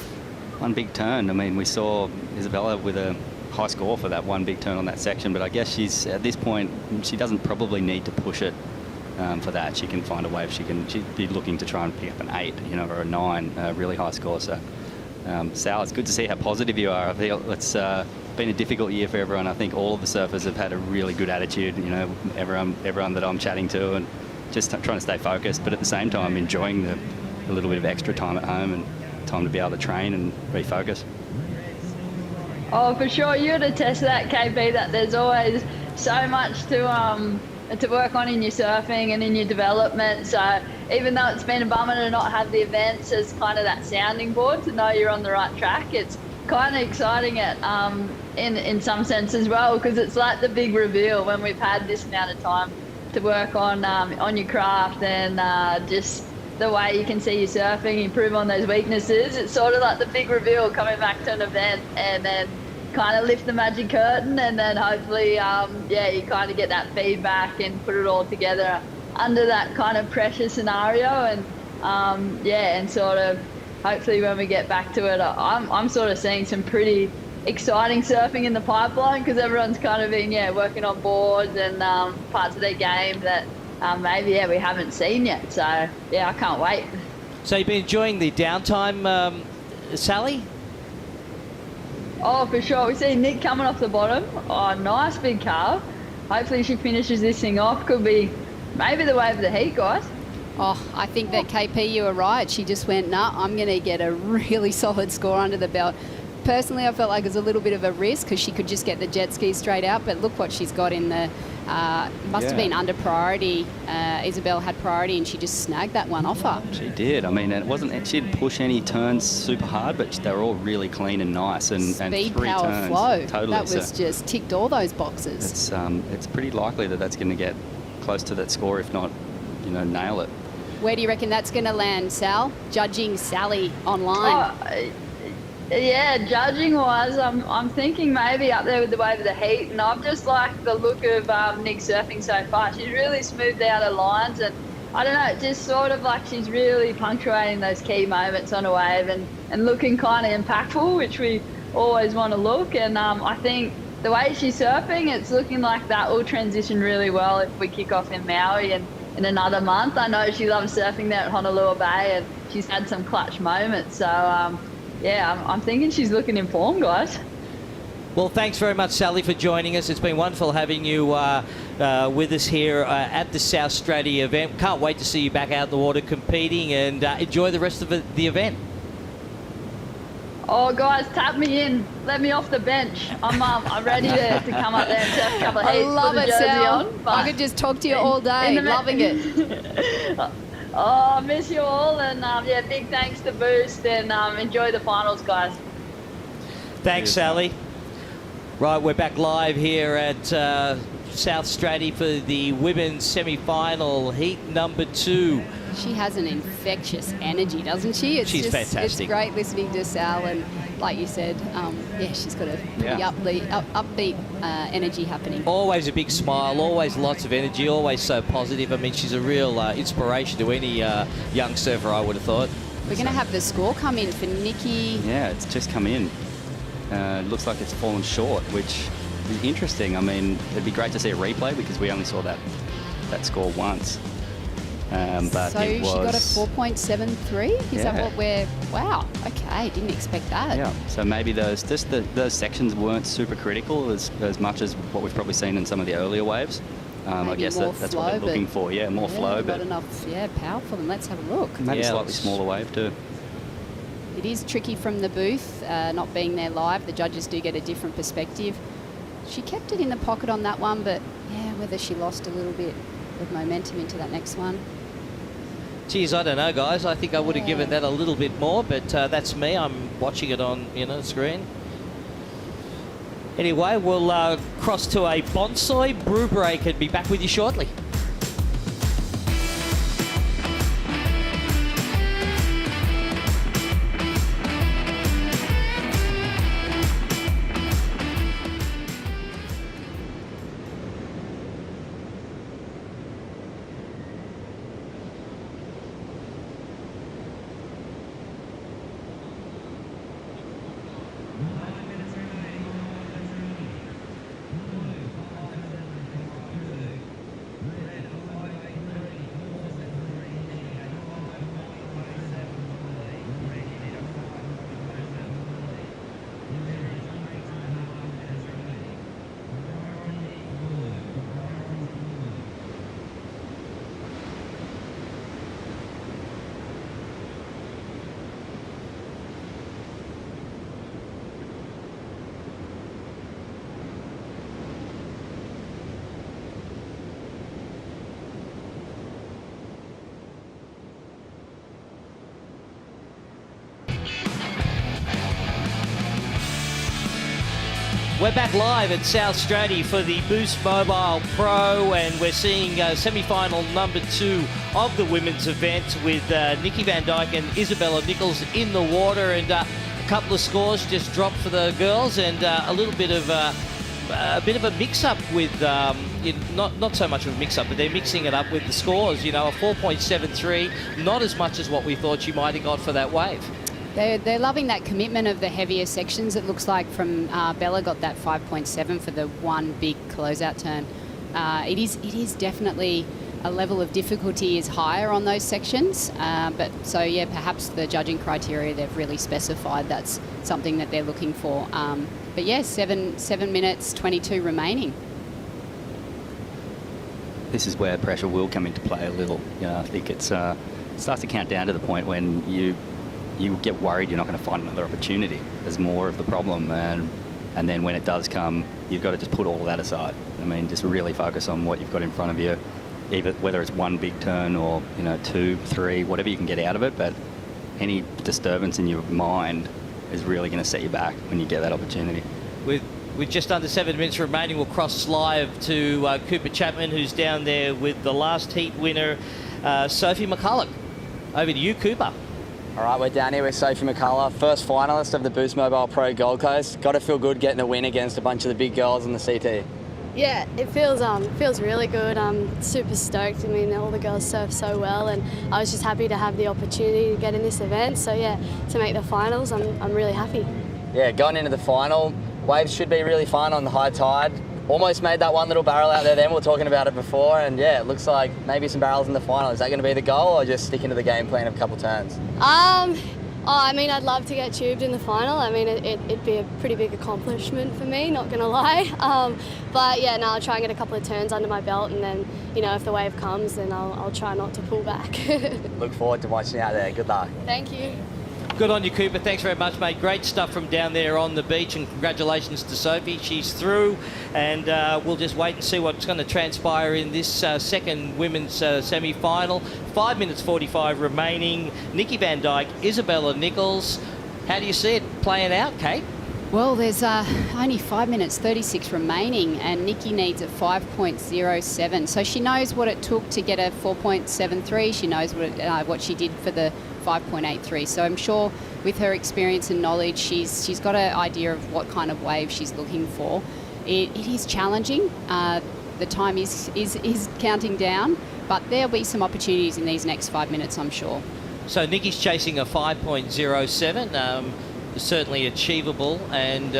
Speaker 18: One big turn. I mean, we saw Isabella with a high score for that one big turn on that section, but I guess she's, at this point, she doesn't probably need to push it for that. She can find a wave. She'd be looking to try and pick up an 8, or a 9, a really high score. So, Sal, it's good to see how positive you are. I feel it's been a difficult year for everyone. I think all of the surfers have had a really good attitude. Everyone that I'm chatting to, and just trying to stay focused, but at the same time enjoying the little bit of extra time at home and time to be able to train and refocus.
Speaker 16: Oh, for sure. You'd attest to that, KP, that there's always so much to work on in your surfing and in your development. So even though it's been a bummer to not have the events as kind of that sounding board to know you're on the right track, it's kind of exciting in some sense as well, because it's like the big reveal when we've had this amount of time to work on your craft, and just the way you can see your surfing, improve on those weaknesses. It's sort of like the big reveal coming back to an event, and then kind of lift the magic curtain, and then hopefully you kind of get that feedback and put it all together under that kind of pressure scenario, and and sort of hopefully when we get back to it, I'm sort of seeing some pretty exciting surfing in the pipeline, because everyone's kind of been working on boards and parts of their game that maybe we haven't seen yet. So I can't wait.
Speaker 3: So you've been enjoying the downtime, Sally?
Speaker 16: Oh, for sure. We see Nick coming off the bottom. Oh, nice big carve. Hopefully she finishes this thing off. Could be maybe the wave of the heat, guys.
Speaker 5: Oh, I think that KP, you were right. She just went, nah, I'm going to get a really solid score under the belt. Personally, I felt like it was a little bit of a risk because she could just get the jet ski straight out, but look what she's got in the, must have been under priority. Isabel had priority and she just snagged that one off her.
Speaker 18: She did. I mean, she didn't push any turns super hard, but they were all really clean and nice, and
Speaker 5: Speed,
Speaker 18: 3
Speaker 5: power,
Speaker 18: turns.
Speaker 5: flow.
Speaker 18: Totally.
Speaker 5: That was just ticked all those boxes.
Speaker 18: It's pretty likely that that's going to get close to that score, if not, nail it.
Speaker 5: Where do you reckon that's going to land, Sal? Judging Sally online.
Speaker 16: Judging wise, I'm thinking maybe up there with the wave of the heat, and I've just liked the look of Nick surfing so far. She's really smoothed out her lines, and I don't know, it's just sort of like she's really punctuating those key moments on a wave and looking kind of impactful, which we always want to look. And I think the way she's surfing, it's looking like that will transition really well if we kick off in Maui and in another month. I know she loves surfing there at Honolulu Bay, and she's had some clutch moments. So, I'm thinking she's looking in form, guys.
Speaker 3: Well, thanks very much, Sally, for joining us. It's been wonderful having you with us here at the South Stradbroke event. Can't wait to see you back out in the water competing, and enjoy the rest of the event.
Speaker 16: Oh, guys, tap me in. Let me off the bench. I'm ready to come up there and surf a couple of heats.
Speaker 5: I love it, Sal. I could just talk to you all day. Loving it.
Speaker 16: I miss you all, and big thanks to Boost, and enjoy the finals, guys.
Speaker 3: Thanks, Sally. Right, we're back live here at South Stradbroke for the women's semi-final, heat number 2.
Speaker 5: She has an infectious energy, doesn't she?
Speaker 3: She's fantastic.
Speaker 5: It's great listening to Sal, and like you said, she's got a pretty upbeat energy happening.
Speaker 3: Always a big smile, always lots of energy, always so positive. I mean, she's a real inspiration to any young surfer, I would have thought.
Speaker 5: We're going to have the score come in for Nikki.
Speaker 18: Yeah, it's just come in. It looks like it's fallen short, which is interesting. I mean, it'd be great to see a replay because we only saw that score once. But
Speaker 5: so she got a 4.73? Is that what we're... Wow, okay, didn't expect that.
Speaker 18: Yeah, so maybe those sections weren't super critical as much as what we've probably seen in some of the earlier waves. I guess that's what they're looking for. Yeah, more flow.
Speaker 5: Not enough power for them. Let's have a look.
Speaker 18: Maybe a slightly smaller wave too.
Speaker 5: It is tricky from the booth, not being there live. The judges do get a different perspective. She kept it in the pocket on that one, but yeah, whether she lost a little bit of momentum into that next one.
Speaker 3: Geez, I don't know, guys. I think I would have given that a little bit more, but that's me. I'm watching it on, the screen. Anyway, we'll cross to a bonsai brew break and be back with you shortly. We're back live at South Stradbroke for the Boost Mobile Pro, and we're seeing semi-final number 2 of the women's event with Nikki Van Dijk and Isabella Nichols in the water, and a couple of scores just dropped for the girls, and a little bit of a mix-up with, not so much of a mix-up, but they're mixing it up with the scores, a 4.73, not as much as what we thought you might have got for that wave.
Speaker 5: They're loving that commitment of the heavier sections. It looks like from Bella got that 5.7 for the one big closeout turn. It is definitely a level of difficulty is higher on those sections. But so yeah, perhaps the judging criteria they've really specified that's something that they're looking for. But yeah, 7 minutes 22 remaining.
Speaker 18: This is where pressure will come into play a little. I think it starts to count down to the point when you get worried you're not going to find another opportunity. There's more of the problem, and then when it does come, you've got to just put all of that aside. I mean, just really focus on what you've got in front of you, whether it's one big turn or 2, 3, whatever you can get out of it. But any disturbance in your mind is really going to set you back when you get that opportunity.
Speaker 3: With just under 7 minutes remaining, we'll cross live to Cooper Chapman, who's down there with the last heat winner, Sophie McCulloch. Over to you, Cooper.
Speaker 6: All right, we're down here with Sophie McCulloch, first finalist of the Boost Mobile Pro Gold Coast. Got to feel good getting a win against a bunch of the big girls in the CT.
Speaker 17: Yeah, it feels really good. I'm super stoked. I mean, all the girls surf so well, and I was just happy to have the opportunity to get in this event. So yeah, to make the finals, I'm really happy.
Speaker 6: Yeah, going into the final, waves should be really fun on the high tide. Almost made that one little barrel out there then, we were talking about it before, and yeah, it looks like maybe some barrels in the final. Is that going to be the goal, or just sticking to the game plan of a couple turns?
Speaker 17: I mean, I'd love to get tubed in the final. I mean, it'd be a pretty big accomplishment for me, not going to lie. But yeah, no, I'll try and get a couple of turns under my belt, and then, if the wave comes, then I'll try not to pull back.
Speaker 6: Look forward to watching you out there. Good luck.
Speaker 17: Thank you.
Speaker 3: Good on you, Cooper. Thanks very much, mate. Great stuff from down there on the beach, and congratulations to Sophie. She's through, and we'll just wait and see what's going to transpire in this second women's semi-final. 5 minutes 45 remaining. Nikki Van Dijk, Isabella Nichols. How do you see it playing out, Kate?
Speaker 5: Well, there's only 5 minutes 36 remaining, and Nikki needs a 5.07. So she knows what it took to get a 4.73. She knows what she did for the 5.83. So I'm sure with her experience and knowledge, she's got an idea of what kind of wave she's looking for. It is challenging. The time is counting down, but there'll be some opportunities in these next 5 minutes, I'm sure.
Speaker 3: So Nikki's chasing a 5.07. Certainly achievable, and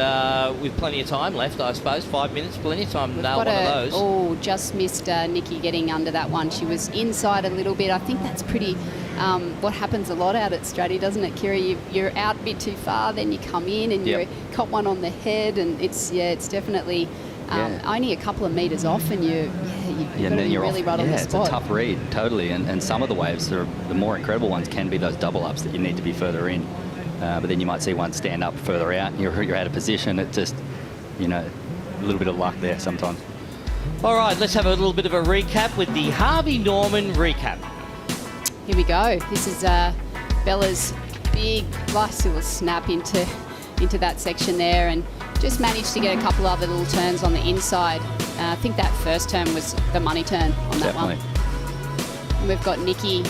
Speaker 3: with plenty of time left, I suppose. 5 minutes, plenty of time to nail one of those.
Speaker 5: Oh, just missed Nikki getting under that one. She was inside a little bit. I think that's pretty, what happens a lot out at Stradbroke, doesn't it, Kira? You're out a bit too far, then you come in and you caught one on the head, and it's definitely only a couple of metres off, and you've got to be really right on the spot.
Speaker 18: It's a tough read, totally, and some of the waves, the more incredible ones, can be those double ups that you need to be further in. but then you might see one stand up further out and you're out of position. It just, you know, a little bit of luck there sometimes.
Speaker 3: All right, let's have a little bit of a recap with the Harvey Norman recap.
Speaker 5: Here we go. This is Bella's big bicycle snap into that section there, and just managed to get a couple other little turns on the inside. I think that first turn was the money turn on that one. And we've got Nikki.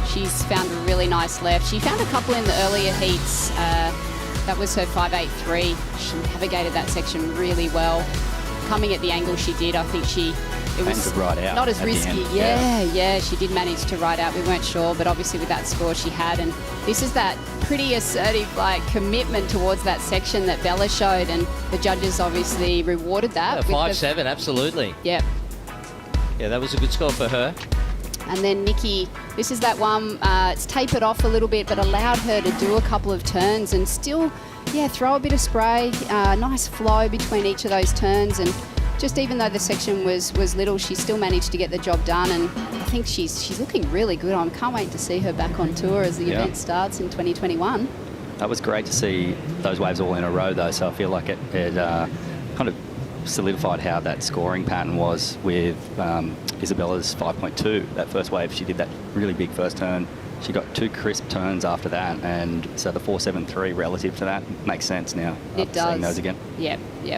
Speaker 5: She's found a really nice left. She found a couple in the earlier heats. That was her 5.83. She navigated that section really well. Coming at the angle she did, I think it was
Speaker 18: ride out
Speaker 5: not as risky. Yeah, she did manage to ride out. We weren't sure, but obviously with that score she had. And this is that pretty assertive commitment towards that section that Bella showed, and the judges obviously rewarded that.
Speaker 3: 5.7, absolutely.
Speaker 5: Yep.
Speaker 3: Yeah, that was a good score for her.
Speaker 5: And then Nikki, this is that one, it's tapered off a little bit, but allowed her to do a couple of turns and still, throw a bit of spray, nice flow between each of those turns. And just even though the section was little, she still managed to get the job done. And I think she's looking really good. I can't wait to see her back on tour as the event starts in 2021.
Speaker 18: That was great to see those waves all in a row, though. So I feel like it kind of solidified how that scoring pattern was with Isabella's 5.2. That first wave, she did that really big first turn. She got 2 crisp turns after that, and so the 4.73 relative to that makes sense now.
Speaker 5: It does.
Speaker 18: Seeing those again.
Speaker 5: Yeah.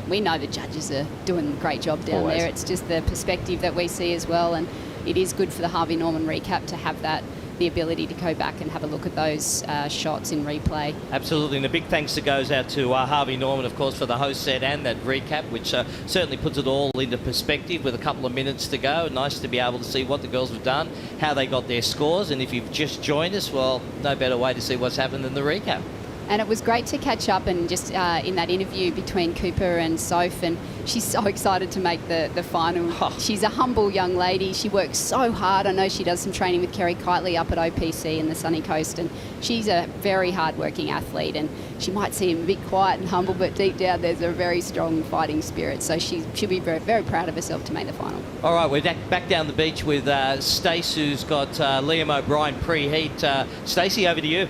Speaker 5: We know the judges are doing a great job down there. It's just the perspective that we see as well, and it is good for the Harvey Norman recap to have the ability to go back and have a look at those shots in replay.
Speaker 3: Absolutely, and a big thanks goes out to Harvey Norman, of course, for the host set and that recap, which certainly puts it all into perspective with a couple of minutes to go. Nice to be able to see what the girls have done, how they got their scores, and if you've just joined us, well, no better way to see what's happened than the recap.
Speaker 5: And it was great to catch up and just in that interview between Cooper and Soph, and she's so excited to make the final. She's a humble young lady. She works so hard. I know she does some training with Kerry Kitely up at OPC in the Sunny Coast, and she's a very hard-working athlete, and she might seem a bit quiet and humble, but deep down there's a very strong fighting spirit. So she'll be very, very proud of herself to make the final.
Speaker 3: All right, we're back down the beach with Stace, who's got Liam O'Brien pre-heat. Stacey, over to you.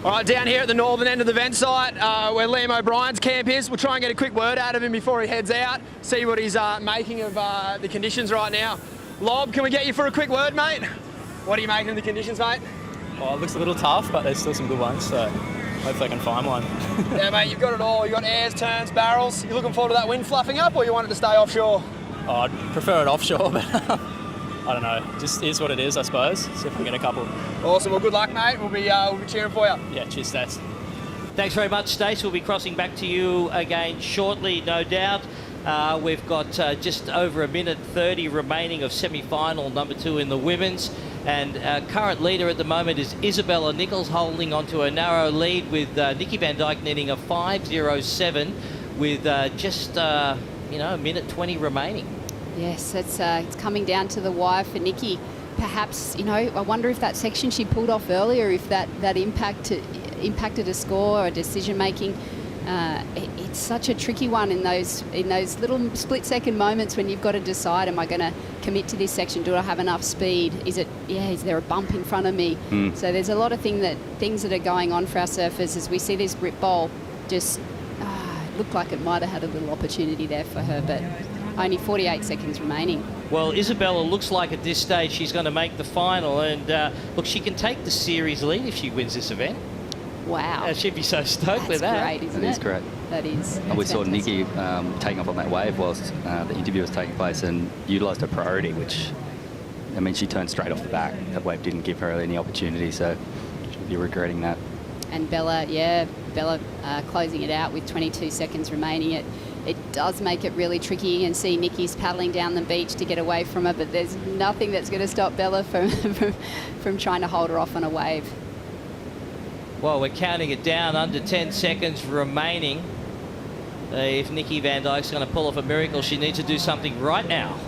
Speaker 21: All right, down here at the northern end of the event site, where Liam O'Brien's camp is. We'll try and get a quick word out of him before he heads out, see what he's making of the conditions right now. Lob, can we get you for a quick word, mate? What are you making of the conditions, mate?
Speaker 22: Oh, it looks a little tough, but there's still some good ones, so hopefully I can find one.
Speaker 21: Yeah, mate, you've got it all. You've got airs, turns, barrels. You looking forward to that wind fluffing up, or you want it to stay offshore?
Speaker 22: Oh, I'd prefer it offshore, but I don't know. Just is what it is, I suppose. See if we can get a couple.
Speaker 21: Awesome. Well, good luck, mate. We'll be cheering for you.
Speaker 22: Yeah, cheers, Stace.
Speaker 3: Thanks very much, Stace. We'll be crossing back to you again shortly, no doubt. We've got just over a minute 30 remaining of semi-final number 2 in the women's. And our current leader at the moment is Isabella Nichols, holding onto a narrow lead with Nikki Van Dijk needing a 5.07 with just, a minute 20 remaining.
Speaker 5: Yes, it's coming down to the wire for Nikki. Perhaps, I wonder if that section she pulled off earlier, if that impacted a score or decision making. It's such a tricky one in those little split-second moments when you've got to decide, am I going to commit to this section? Do I have enough speed? Is there a bump in front of me? So there's a lot of things that are going on for our surfers as we see this grip bowl just look like it might have had a little opportunity there for her, but only 48 seconds remaining.
Speaker 3: Well, Isabella looks like at this stage she's going to make the final, and look, she can take the series lead if she wins this event.
Speaker 5: Wow.
Speaker 3: She'd be so stoked with that.
Speaker 5: That's great, isn't it?
Speaker 18: That is great.
Speaker 5: That is.
Speaker 18: And we saw Nikki taking off on that wave whilst the interview was taking place and utilised her priority, which, she turned straight off the back. That wave didn't give her any opportunity, so she'll be regretting that.
Speaker 5: And Bella closing it out with 22 seconds remaining. It does make it really tricky. You can see Nikki's paddling down the beach to get away from her, but there's nothing that's going to stop Bella from trying to hold her off on a wave.
Speaker 3: Well, we're counting it down, under 10 seconds remaining. If Nikki Van Dijk's going to pull off a miracle, she needs to do something right now.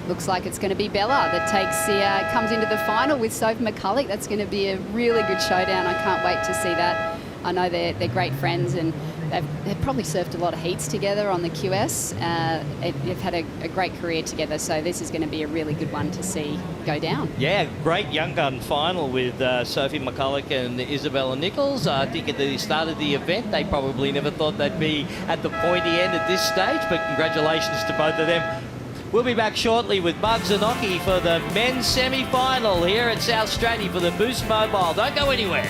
Speaker 5: Looks like it's going to be Bella that comes into the final with Soph McCulloch. That's going to be a really good showdown. I can't wait to see that. I know they're great friends, and they've probably surfed a lot of heats together on the QS. They've had a great career together, so this is going to be a really good one to see go down.
Speaker 3: Yeah, great young gun final with Sophie McCulloch and Isabella Nichols. I think at the start of the event, they probably never thought they'd be at the pointy end at this stage, but congratulations to both of them. We'll be back shortly with Bugs and Ockie for the men's semi-final here at South Stradbroke for the Boost Mobile. Don't go anywhere.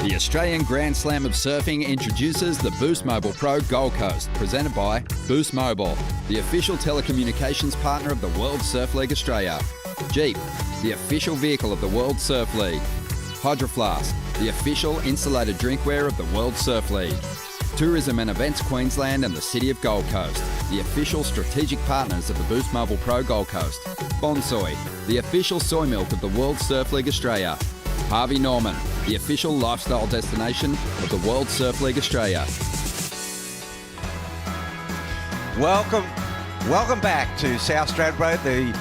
Speaker 12: The Australian Grand Slam of Surfing introduces the Boost Mobile Pro Gold Coast, presented by Boost Mobile, the official telecommunications partner of the World Surf League Australia. Jeep, the official vehicle of the World Surf League. Hydro Flask, the official insulated drinkware of the World Surf League. Tourism and Events Queensland and the City of Gold Coast, the official strategic partners of the Boost Mobile Pro Gold Coast. Bonsoy, the official soy milk of the World Surf League Australia. Harvey Norman, the official lifestyle destination of the World Surf League Australia.
Speaker 10: Welcome back to South Stradbroke, the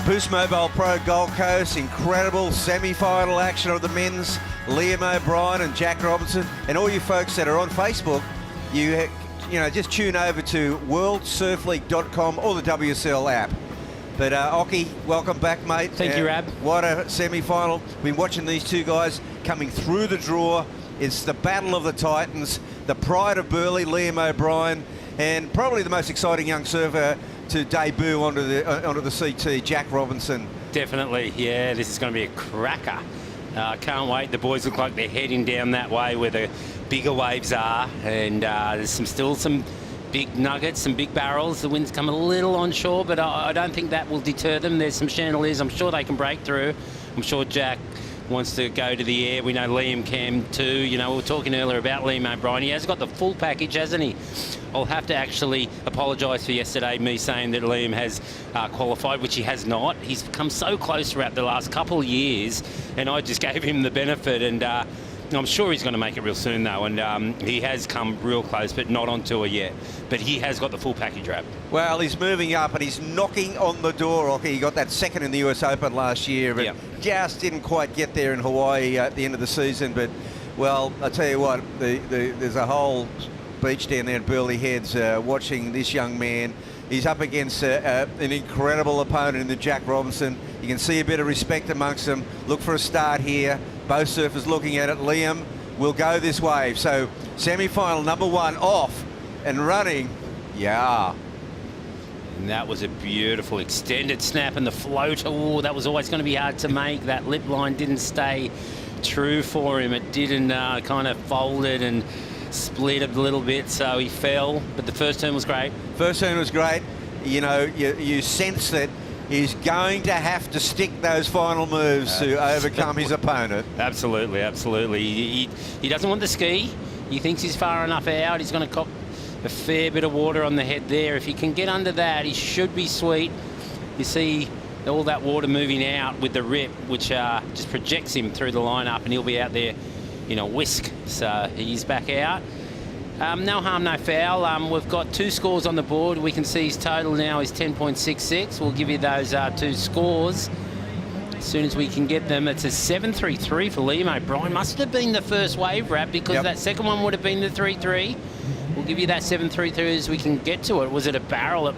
Speaker 10: Boost Mobile Pro Gold Coast. Incredible semi-final action of the men's. Liam O'Brien and Jack Robinson, and all you folks that are on Facebook, you just tune over to worldsurfleague.com or the WSL app. But Ockie, welcome back, mate.
Speaker 22: Thank you, Rab.
Speaker 10: What a semi-final. Been watching these two guys coming through the draw. It's the battle of the Titans, the pride of Burleigh, Liam O'Brien, and probably the most exciting young surfer to debut onto the CT, Jack Robinson.
Speaker 1: Definitely, yeah. This is going to be a cracker. Can't wait. The boys look like they're heading down that way where the bigger waves are, and there's still some big nuggets, some big barrels. The wind's come a little onshore, but I don't think that will deter them. There's some chandeliers. I'm sure they can break through. I'm sure Jack wants to go to the air. We know Liam can too. You know, we were talking earlier about Liam O'Brien. He has got the full package, hasn't he? I'll have to actually apologise for yesterday, me saying that Liam has qualified, which he has not. He's come so close throughout the last couple of years, and I just gave him the benefit, and I'm sure he's going to make it real soon, though, and he has come real close, but not on tour yet. But he has got the full package, Rab.
Speaker 10: Well, he's moving up and he's knocking on the door. Okay, he got that second in the US Open last year, but just didn't quite get there in Hawaii at the end of the season. But, well, I tell you what, there's a whole beach down there at Burleigh Heads watching this young man. He's up against an incredible opponent in the Jack Robinson. You can see a bit of respect amongst them. Look for a start here. Both surfers looking at it. Liam will go this wave. So semi-final number one off and running. Yeah.
Speaker 1: And that was a beautiful extended snap, and the float. Oh, that was always going to be hard to make. That lip line didn't stay true for him. It didn't kind of folded and split a little bit, so he fell. But the first turn was great.
Speaker 10: First turn was great. You know, you sense that he's going to have to stick those final moves to overcome his opponent.
Speaker 1: Absolutely, absolutely. He doesn't want the ski. He thinks he's far enough out. He's going to cop a fair bit of water on the head there. If he can get under that, he should be sweet. You see all that water moving out with the rip, which just projects him through the lineup, and he'll be out there in a whisk. So he's back out. No harm, no foul. We've got 2 scores on the board. We can see his total now is 10.66. We'll give you those 2 scores as soon as we can get them. It's a 7.33 for Liam O'Brien. Must have been the first wave wrap, because that second one would have been the 3.3. We'll give you that 7.33 as we can get to it. Was it a barrel?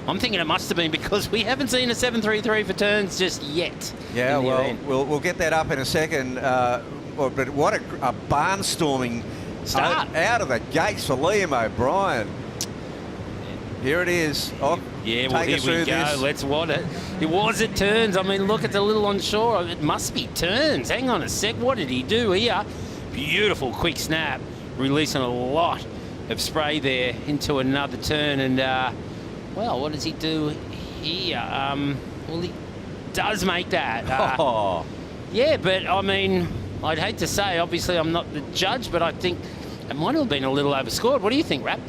Speaker 1: I'm thinking it must have been, because we haven't seen a 7.33 for turns just yet.
Speaker 10: Yeah, well, we'll get that up in a second. But what a barnstorming start out of the gates for Liam O'Brien. Here it is. Oh,
Speaker 1: yeah, well, here we go. Let's watch it. It was at turns. I mean, look, it's a little onshore. It must be turns. Hang on a sec. What did he do here? Beautiful quick snap, releasing a lot of spray there into another turn. And, well, what does he do here? Well, he does make that. Yeah, but, I mean, I'd hate to say, obviously I'm not the judge, but I think it might have been a little overscored. What do you think, Rap?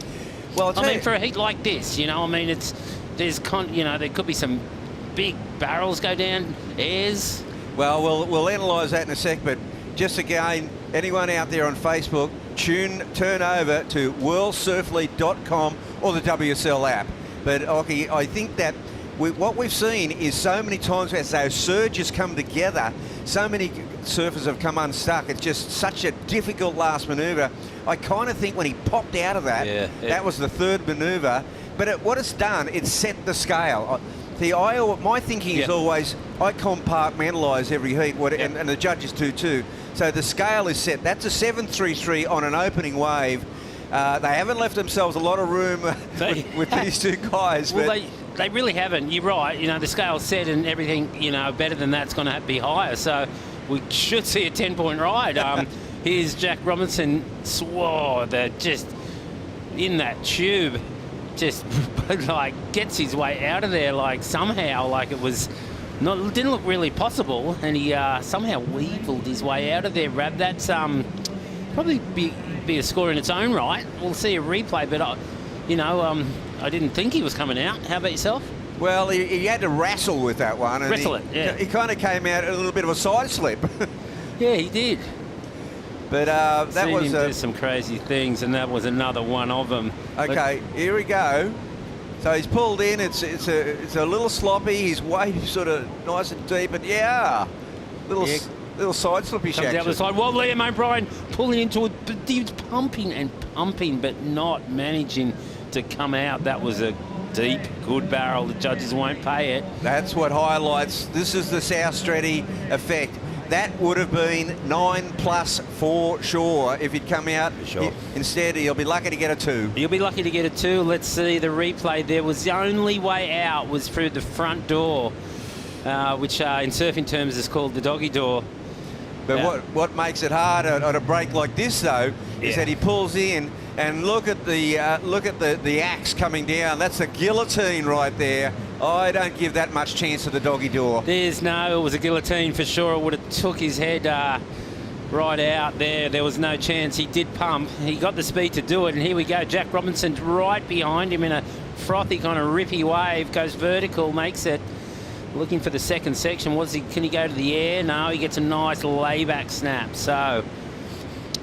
Speaker 10: Well,
Speaker 1: I mean, for a heat like this, you know, I mean, there could be some big barrels go down, airs.
Speaker 10: Well, we'll analyse that in a sec, but just again, anyone out there on Facebook, turn over to worldsurfleague.com or the WSL app. But, okay, I think that what we've seen is so many times as those surges come together, so many surfers have come unstuck. It's just such a difficult last manoeuvre. I kind of think when he popped out of that, that was the third manoeuvre. But what it's done, it's set the scale. My thinking is always, I compartmentalise every heat, and the judges do too. So the scale is set. That's a 7.33 on an opening wave. They haven't left themselves a lot of room with these 2 guys.
Speaker 1: Well,
Speaker 10: but
Speaker 1: they really haven't. You're right. You know, the scale's set, and everything, you know, better than that's going to be higher. So we should see a 10-point ride. Here's Jack Robinson. They're just in that tube. Just like gets his way out of there like somehow, like it was didn't look really possible, and he somehow weaseled his way out of there. Rab, that's probably be a score in its own right. We'll see a replay, but I didn't think he was coming out. How about yourself?
Speaker 10: Well, he had to wrestle with that one. And he kind of came out a little bit of a side slip.
Speaker 1: Yeah, he did.
Speaker 10: But that was
Speaker 1: him do some crazy things, and that was another one of them.
Speaker 10: Okay, here we go. So he's pulled in. It's a little sloppy. His wave sort of nice and deep, and little side slippy
Speaker 1: comes down the side. Well, Liam O'Brien pulling into it, but he was pumping and pumping, but not managing to come out. That was a deep, good barrel. The judges won't pay it.
Speaker 10: That's what highlights. This is the South Straddy effect. That would have been 9+ for sure if he'd come out.
Speaker 1: Sure.
Speaker 10: Instead, he'll be lucky to get a 2.
Speaker 1: He'll be lucky to get a 2. Let's see the replay. There was the only way out was through the front door, which in surfing terms is called the doggy door.
Speaker 10: But what makes it hard on a break like this, though, is that he pulls in, and look at the axe coming down. That's a guillotine right there. I don't give that much chance to the doggy door.
Speaker 1: It was a guillotine for sure. It would have took his head right out there. There was no chance. He did pump. He got the speed to do it, and here we go. Jack Robinson's right behind him in a frothy kind of rippy wave. Goes vertical, makes it. Looking for the second section. Can he go to the air? No, he gets a nice layback snap. So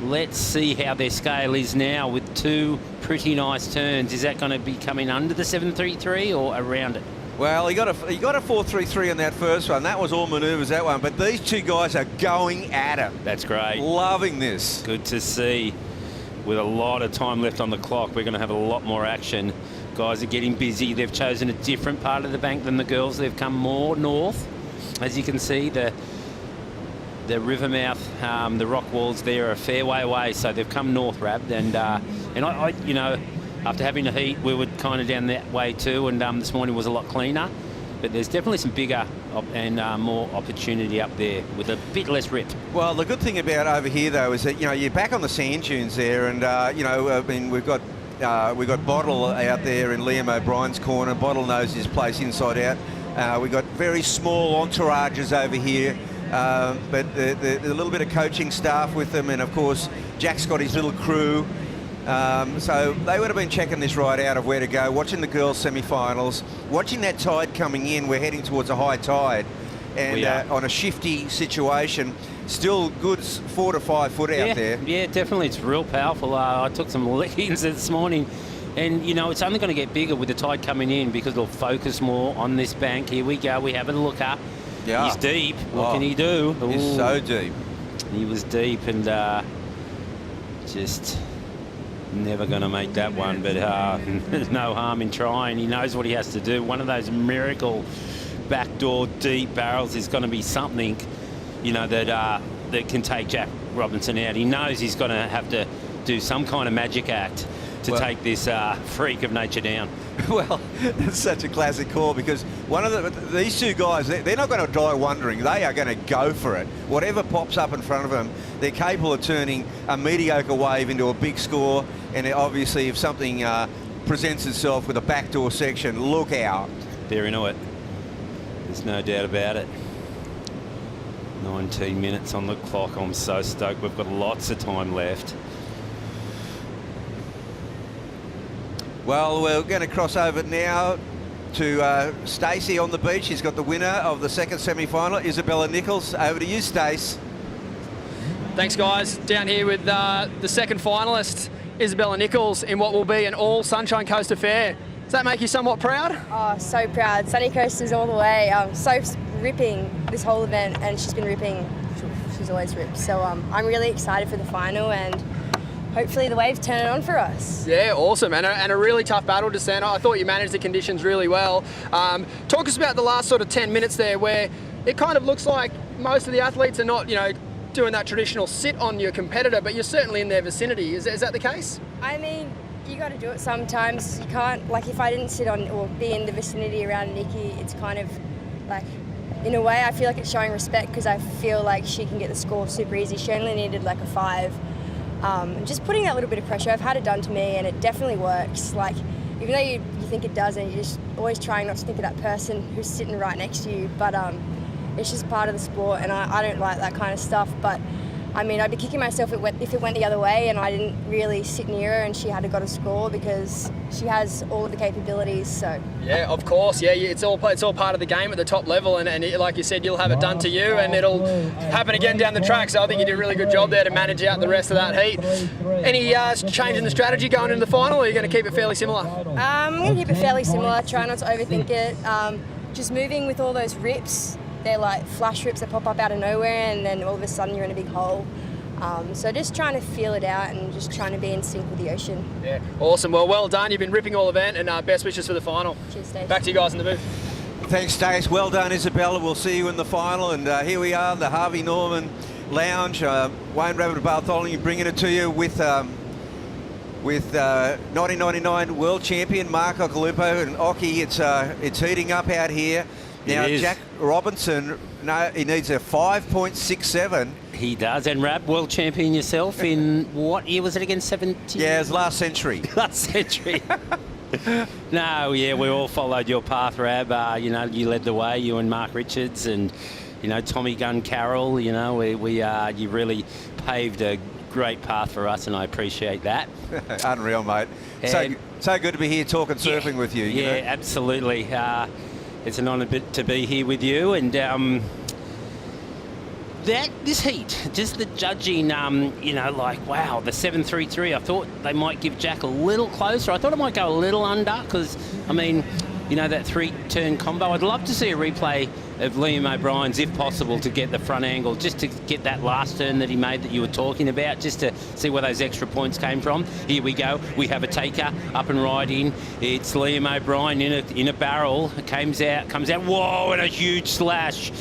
Speaker 1: let's see how their scale is now with 2 pretty nice turns. Is that going to be coming under the 7.33 or around it?
Speaker 10: Well, he got a 4.33 in that first one. That was all manoeuvres, that one. But these 2 guys are going at it.
Speaker 1: That's great.
Speaker 10: Loving this.
Speaker 1: Good to see. With a lot of time left on the clock, we're going to have a lot more action. Guys are getting busy. They've chosen a different part of the bank than the girls. They've come more north. As you can see, the river mouth, the rock walls there are a fair way away, so they've come north, Rab. And I you know, after having a heat, we were kind of down that way too, and this morning was a lot cleaner. But there's definitely some bigger and more opportunity up there with a bit less rip.
Speaker 10: Well, the good thing about over here, though, is that, you're back on the sand dunes there, and, I mean, we've got Bottle out there in Liam O'Brien's corner. Bottle knows his place inside out. We've got very small entourages over here, but a little bit of coaching staff with them, and, of course, Jack's got his little crew. So they would have been checking this right out of where to go, watching the girls' semi-finals, watching that tide coming in. We're heading towards a high tide, and on a shifty situation. Still good 4 to 5 foot out there.
Speaker 1: Yeah, definitely. It's real powerful. I took some lickings this morning, and you know it's only going to get bigger with the tide coming in because it'll focus more on this bank. Here we go. We have a looker.
Speaker 10: Yeah.
Speaker 1: He's deep. What can he do?
Speaker 10: He's so deep.
Speaker 1: He was deep and just never going to make that one. But there's no harm in trying. He knows what he has to do. One of those miracle backdoor deep barrels is going to be something, you know, that can take Jack Robinson out. He knows he's going to have to do some kind of magic act to take this freak of nature down.
Speaker 10: Well, it's such a classic call because these two guys, they're not going to die wondering. They are going to go for it. Whatever pops up in front of them, they're capable of turning a mediocre wave into a big score. And obviously, if something presents itself with a backdoor section, look out.
Speaker 1: There into it. There's no doubt about it. 19 minutes on the clock. I'm so stoked. We've got lots of time left.
Speaker 10: Well, we're going to cross over now to Stacey on the beach. She's got the winner of the second semi-final, Isabella Nichols. Over to you, Stace.
Speaker 21: Thanks, guys. Down here with the second finalist, Isabella Nichols, in what will be an all Sunshine Coast affair. Does that make you somewhat proud?
Speaker 8: Oh, so proud. Sunny Coasters all the way. So ripping this whole event, and she's been ripping. She's always ripped. So I'm really excited for the final, and hopefully the waves turn it on for us.
Speaker 21: Yeah, awesome. And a really tough battle to stand. I thought you managed the conditions really well. Talk us about the last sort of 10 minutes there where it kind of looks like most of the athletes are not, you know, doing that traditional sit on your competitor, but you're certainly in their vicinity. Is that the case?
Speaker 8: I mean, you got to do it sometimes. You can't, like if I didn't sit on or be in the vicinity around Nikki, it's kind of like, in a way, I feel like it's showing respect because I feel like she can get the score super easy. She only needed like a 5. Just putting that little bit of pressure, I've had it done to me and it definitely works. Like, even though you think it doesn't, you're just always trying not to think of that person who's sitting right next to you. But it's just part of the sport and I don't like that kind of stuff. But I mean, I'd be kicking myself if it went the other way and I didn't really sit near her and she had got a score because she has all of the capabilities. So
Speaker 21: yeah, of course, yeah, it's all part of the game at the top level, and like you said, you'll have it done to you, and it'll happen again down the track. So I think you did a really good job there to manage out the rest of that heat. Any change in the strategy going into the final, or are you going to keep it fairly similar?
Speaker 8: I'm going to keep it fairly similar. Try not to overthink it. Just moving with all those rips. They're like flash rips that pop up out of nowhere and then all of a sudden you're in a big hole. So just trying to feel it out and just trying to be in sync with the ocean.
Speaker 21: Yeah, awesome. Well done. You've been ripping all event and best wishes for the final.
Speaker 8: Cheers, Stacey.
Speaker 21: Back to you guys in the booth.
Speaker 10: Thanks, Stace. Well done, Isabella. We'll see you in the final. And here we are, the Harvey Norman Lounge. Wayne Rabbit Bartholomew bringing it to you with 1999 world champion Mark Occhilupo and Occhi. It's heating up out here. Now, Jack Robinson, he needs a 5.67.
Speaker 1: He does. And Rab, world champion yourself in what year was it again? 70?
Speaker 10: Yeah, it was last century.
Speaker 1: Last century. No, yeah, we all followed your path, Rab. You know, you led the way, you and Mark Richards and, you know, Tommy Gunn Carroll. You know, you really paved a great path for us, and I appreciate that.
Speaker 10: Unreal, mate. So good to be here talking surfing with you.
Speaker 1: Yeah,
Speaker 10: you know?
Speaker 1: Absolutely. It's an honour to be here with you, and this heat, just the judging, you know, like, wow, the 7.33, I thought they might give Jack a little closer. I thought it might go a little under because, I mean, you know, that 3-turn combo. I'd love to see a replay of Liam O'Brien's, if possible, to get the front angle, just to get that last turn that he made that you were talking about, just to see where those extra points came from. Here we go. We have a taker up and riding. It's Liam O'Brien in a barrel. It comes out. Whoa, and a huge slash.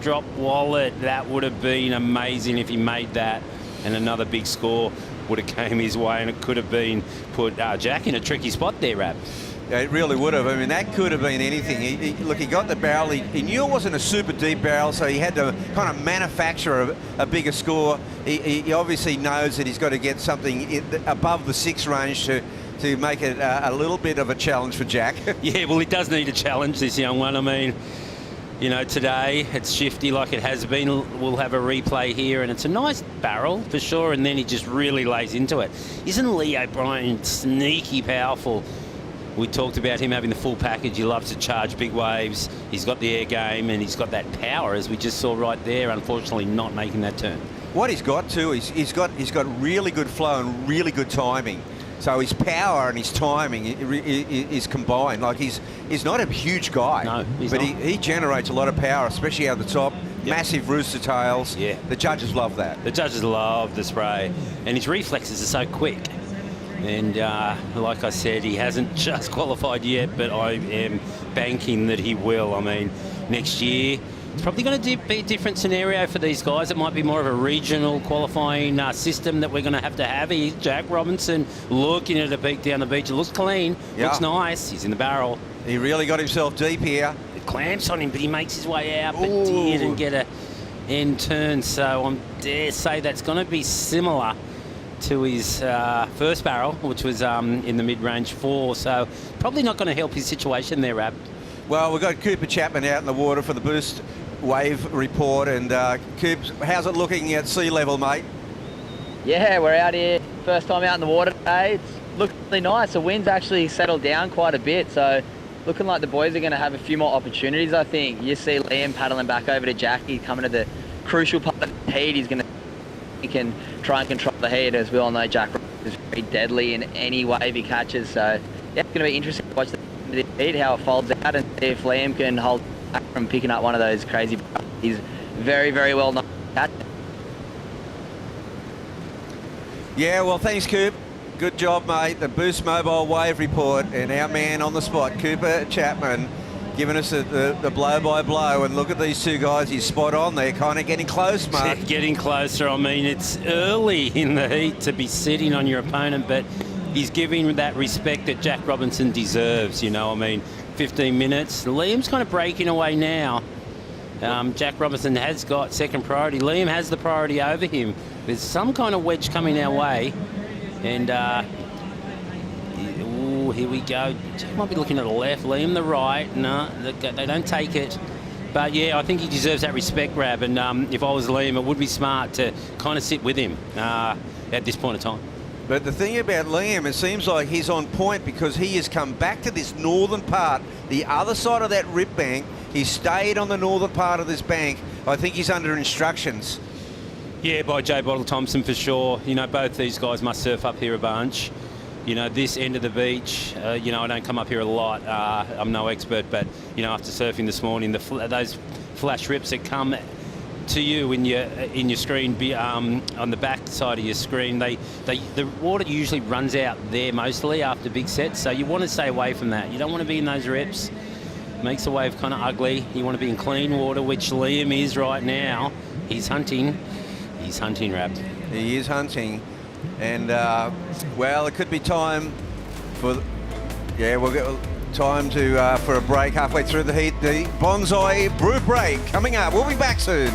Speaker 1: Drop wallet. That would have been amazing if he made that. And another big score would have came his way, and it could have been put Jack in a tricky spot there, Rab.
Speaker 10: Yeah, it really would have. I mean, that could have been anything. He got the barrel. He knew it wasn't a super deep barrel, so he had to kind of manufacture a bigger score. He obviously knows that he's got to get something above the 6 range to make it a little bit of a challenge for Jack.
Speaker 1: Yeah, well, he does need a challenge, this young one. I mean, You know, today it's shifty like it has been. We'll have a replay here, and it's a nice barrel for sure, and then he just really lays into it. Isn't Lee O'Brien sneaky powerful? We talked about him having the full package. He loves to charge big waves. He's got the air game, and he's got that power, as we just saw right there, unfortunately not making that turn.
Speaker 10: What he's got too is he's got really good flow and really good timing. So his power and his timing is combined. Like he's not a huge guy,
Speaker 1: no,
Speaker 10: but he generates a lot of power, especially out the top. Yep. Massive rooster tails.
Speaker 1: Yeah,
Speaker 10: the judges love that.
Speaker 1: The judges love the spray, and his reflexes are so quick. And like I said, he hasn't just qualified yet, but I am banking that he will. I mean, next year. It's probably going to be a different scenario for these guys. It might be more of a regional qualifying system that we're going to have. He's Jack Robinson looking at a peak down the beach. It looks clean, looks nice. He's in the barrel.
Speaker 10: He really got himself deep here.
Speaker 1: It clamps on him, but he makes his way out, but didn't get a end turn. So I dare say that's going to be similar to his first barrel, which was in the mid-range 4. So probably not going to help his situation there, Rab.
Speaker 10: Well, we've got Cooper Chapman out in the water for the Boost Wave report, and Coops, how's it looking at sea level, mate?
Speaker 6: Yeah, we're out here, first time out in the water today. It's looking really nice. The wind's actually settled down quite a bit, so looking like the boys are going to have a few more opportunities, I think. You see Liam paddling back over to Jackie, coming to the crucial part of the heat. He can try and control the heat. As we all know, Jack is very deadly in any wave he catches, so yeah, it's going to be interesting to watch the heat, how it folds out, and see if Liam can hold back from picking up one of those crazy. He's very, very well known.
Speaker 10: Yeah, well, thanks, Coop. Good job, mate. The Boost Mobile Wave report, and our man on the spot, Cooper Chapman, giving us the blow-by-blow. And look at these two guys. He's spot on. They're kind of getting close, mate.
Speaker 1: Getting closer. I mean, it's early in the heat to be sitting on your opponent, but he's giving that respect that Jack Robinson deserves, you know. I mean, 15 minutes. Liam's kind of breaking away now. Jack Robinson has got second priority. Liam has the priority over him. There's some kind of wedge coming our way. And, here we go. Jack might be looking at the left, Liam the right. No, they don't take it. But, yeah, I think he deserves that respect, Rab. And if I was Liam, it would be smart to kind of sit with him at this point in time.
Speaker 10: But the thing about Liam, it seems like he's on point because he has come back to this northern part, the other side of that rip bank. He stayed on the northern part of this bank. I think he's under instructions.
Speaker 1: Yeah, by Jay Bottle Thompson for sure. You know, both these guys must surf up here a bunch. You know, this end of the beach, you know, I don't come up here a lot. I'm no expert, but, you know, after surfing this morning, those flash rips that come to you in your screen, on the back side of your screen, the water usually runs out there mostly after big sets, so you want to stay away from that. You don't want to be in those rips. Makes the wave kind of ugly. You want to be in clean water, which Liam is right now. He's hunting. He's hunting, Rab.
Speaker 10: He is hunting, and well, it could be time for we'll get time to for a break halfway through the heat. The Bonsai Brew Break coming up. We'll be back soon.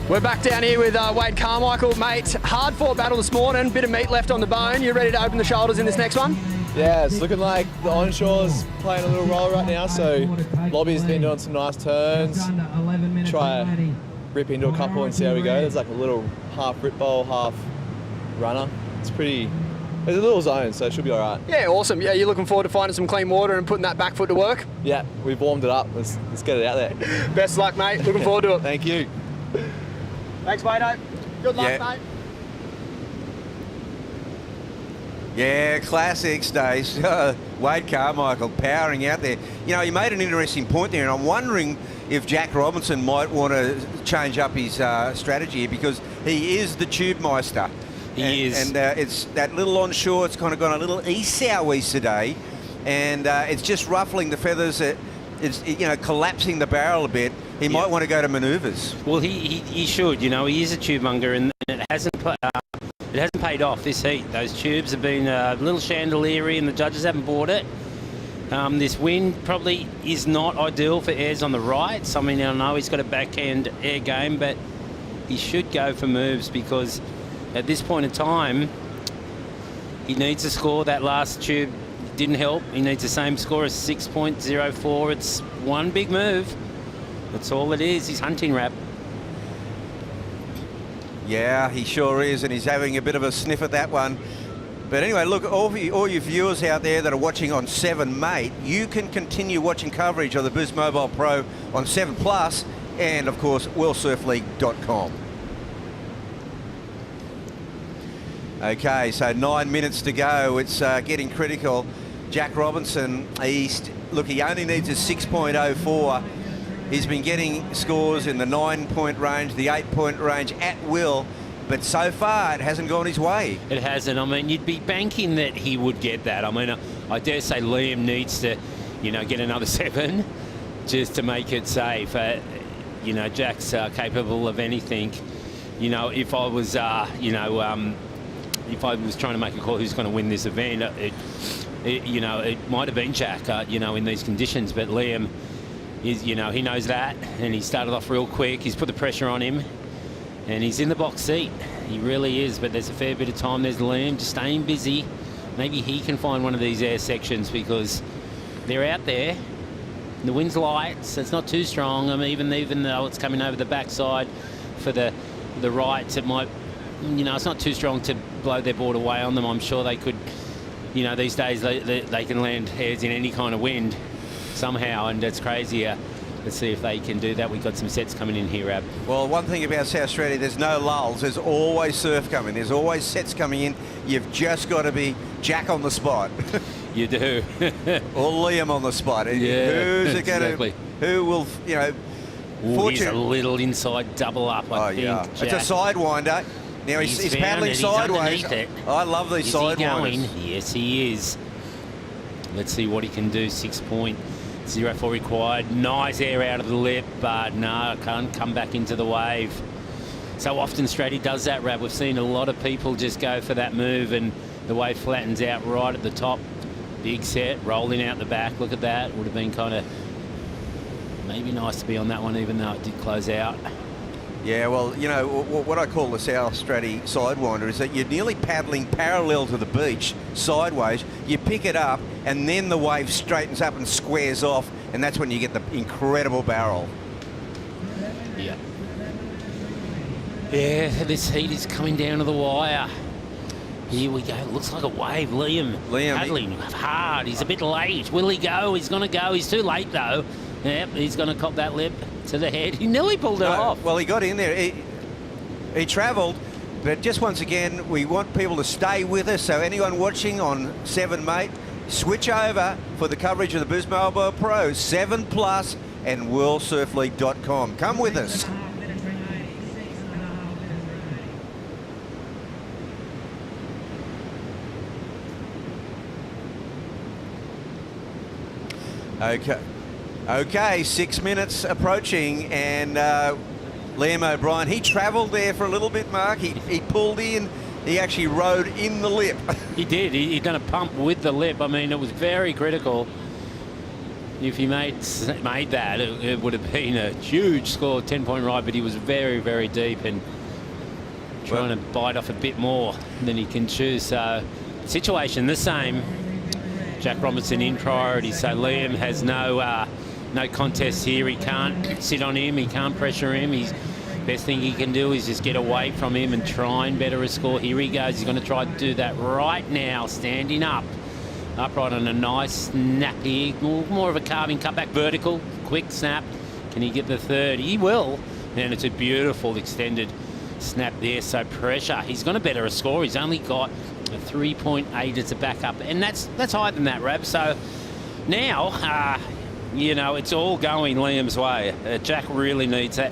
Speaker 21: We're back down here with Wade Carmichael. Mate, hard-fought battle this morning, bit of meat left on the bone. You ready to open the shoulders in this next one?
Speaker 13: Yeah, it's looking like the onshore's playing a little role right now, so Lobby's been doing some nice turns. Try rip into a couple and see how we go. There's like a little half rip bowl, half runner. It's pretty. There's a little zone, so it should be all right.
Speaker 21: Yeah, awesome. Yeah, you're looking forward to finding some clean water and putting that back foot to work?
Speaker 13: Yeah, we've warmed it up. Let's get it out there.
Speaker 21: Best luck, mate. Looking forward to it.
Speaker 13: Thank you.
Speaker 21: Thanks, mate. Good luck, mate.
Speaker 10: Yeah, classic, Stace. Wade Carmichael powering out there. You know, he made an interesting point there, and I'm wondering if Jack Robinson might want to change up his strategy here, because he is the tube meister.
Speaker 1: He is.
Speaker 10: And it's that little onshore, it's kind of gone a little east-southeast today, and it's just ruffling the feathers. It's, you know, collapsing the barrel a bit. He might want to go to manoeuvres.
Speaker 1: Well, he should. You know, he is a tube monger, and it hasn't paid off this heat. Those tubes have been a little chandelier-y, and the judges haven't bought it. This wind probably is not ideal for airs on the right. I mean, I know he's got a backhand air game, but he should go for moves, because at this point in time, he needs to score. That last tube didn't help. He needs the same score as 6.04. It's one big move. That's all it is. He's hunting wrap.
Speaker 10: Yeah, he sure is, and he's having a bit of a sniff at that one. But anyway, look, all you viewers out there that are watching on 7 Mate, you can continue watching coverage of the Boost Mobile Pro on 7 Plus and, of course, worldsurfleague.com. Okay, so 9 minutes to go. It's getting critical. Jack Robinson, he only needs a 6.04. He's been getting scores in the 9-point range, the 8-point range at will, but so far it hasn't gone his way.
Speaker 1: It hasn't. I mean, you'd be banking that he would get that. I mean, I dare say Liam needs to, you know, get another 7 just to make it safe. You know, Jack's capable of anything. You know, if I was, if I was trying to make a call who's going to win this event, you know, it might have been Jack, you know, in these conditions, but Liam is, you know, he knows that, and he started off real quick. He's put the pressure on him, and he's in the box seat. He really is, but there's a fair bit of time. There's Liam just staying busy. Maybe he can find one of these air sections, because they're out there. The wind's light, so it's not too strong. I mean, even though it's coming over the backside for the rights, it might, you know, it's not too strong to blow their board away on them. I'm sure they could, you know, these days they can land airs in any kind of wind somehow, and it's crazier. Let's see if they can do that. We've got some sets coming in here, Ab.
Speaker 10: Well, one thing about South Australia, there's no lulls. There's always surf coming. There's always sets coming in. You've just got to be Jack on the spot.
Speaker 1: You do.
Speaker 10: Or Liam on the spot.
Speaker 1: Yeah,
Speaker 10: who's it going
Speaker 1: exactly.
Speaker 10: to, who will, you know,
Speaker 1: Ooh, he's a little inside double up, I think.
Speaker 10: Yeah.
Speaker 1: Jack.
Speaker 10: It's a sidewinder. Now he's paddling sideways. I love these sidewinders.
Speaker 1: Yes, he is. Let's see what he can do. 6.04 required. Nice air out of the lip, but no, can't come back into the wave. So often Straddy does that, Rab. We've seen a lot of people just go for that move, and the wave flattens out right at the top. Big set, rolling out the back. Look at that. Would have been kind of maybe nice to be on that one, even though it did close out.
Speaker 10: Yeah, well, you know, what I call the South Straddy sidewinder is that you're nearly paddling parallel to the beach, sideways. You pick it up, and then the wave straightens up and squares off, and that's when you get the incredible barrel.
Speaker 1: Yeah. Yeah, this heat is coming down to the wire. Here we go. Looks like a wave. Liam paddling hard. He's a bit late. Will he go? He's going to go. He's too late, though. Yep, he's going to cop that lip to the head. He nearly pulled it off.
Speaker 10: Well, he got in there. He travelled, but just once again, we want people to stay with us. So anyone watching on 7 Mate, switch over for the coverage of the Boost Mobile Pro, 7 Plus and worldsurfleague.com. Come with us. Okay, 6 minutes approaching, and Liam O'Brien, he travelled there for a little bit, Mark. He pulled in. He actually rode in the lip.
Speaker 1: He did. He'd done a pump with the lip. I mean, it was very critical. If he made that, it would have been a huge score, 10-point ride, but he was very, very deep and trying to bite off a bit more than he can chew. So, situation the same. Jack Robinson in priority, so Liam has no contest here. He can't sit on him. He can't pressure him. Best thing he can do is just get away from him and try and better his score. Here he goes. He's going to try to do that right now, standing up. Upright on a nice snap here. More of a carving cutback vertical. Quick snap. Can he get the third? He will. And it's a beautiful extended snap there. So pressure. He's going to better a score. He's only got a 3.8 as a backup. And that's higher than that, Rab. So now, you know, it's all going Liam's way. Jack really needs a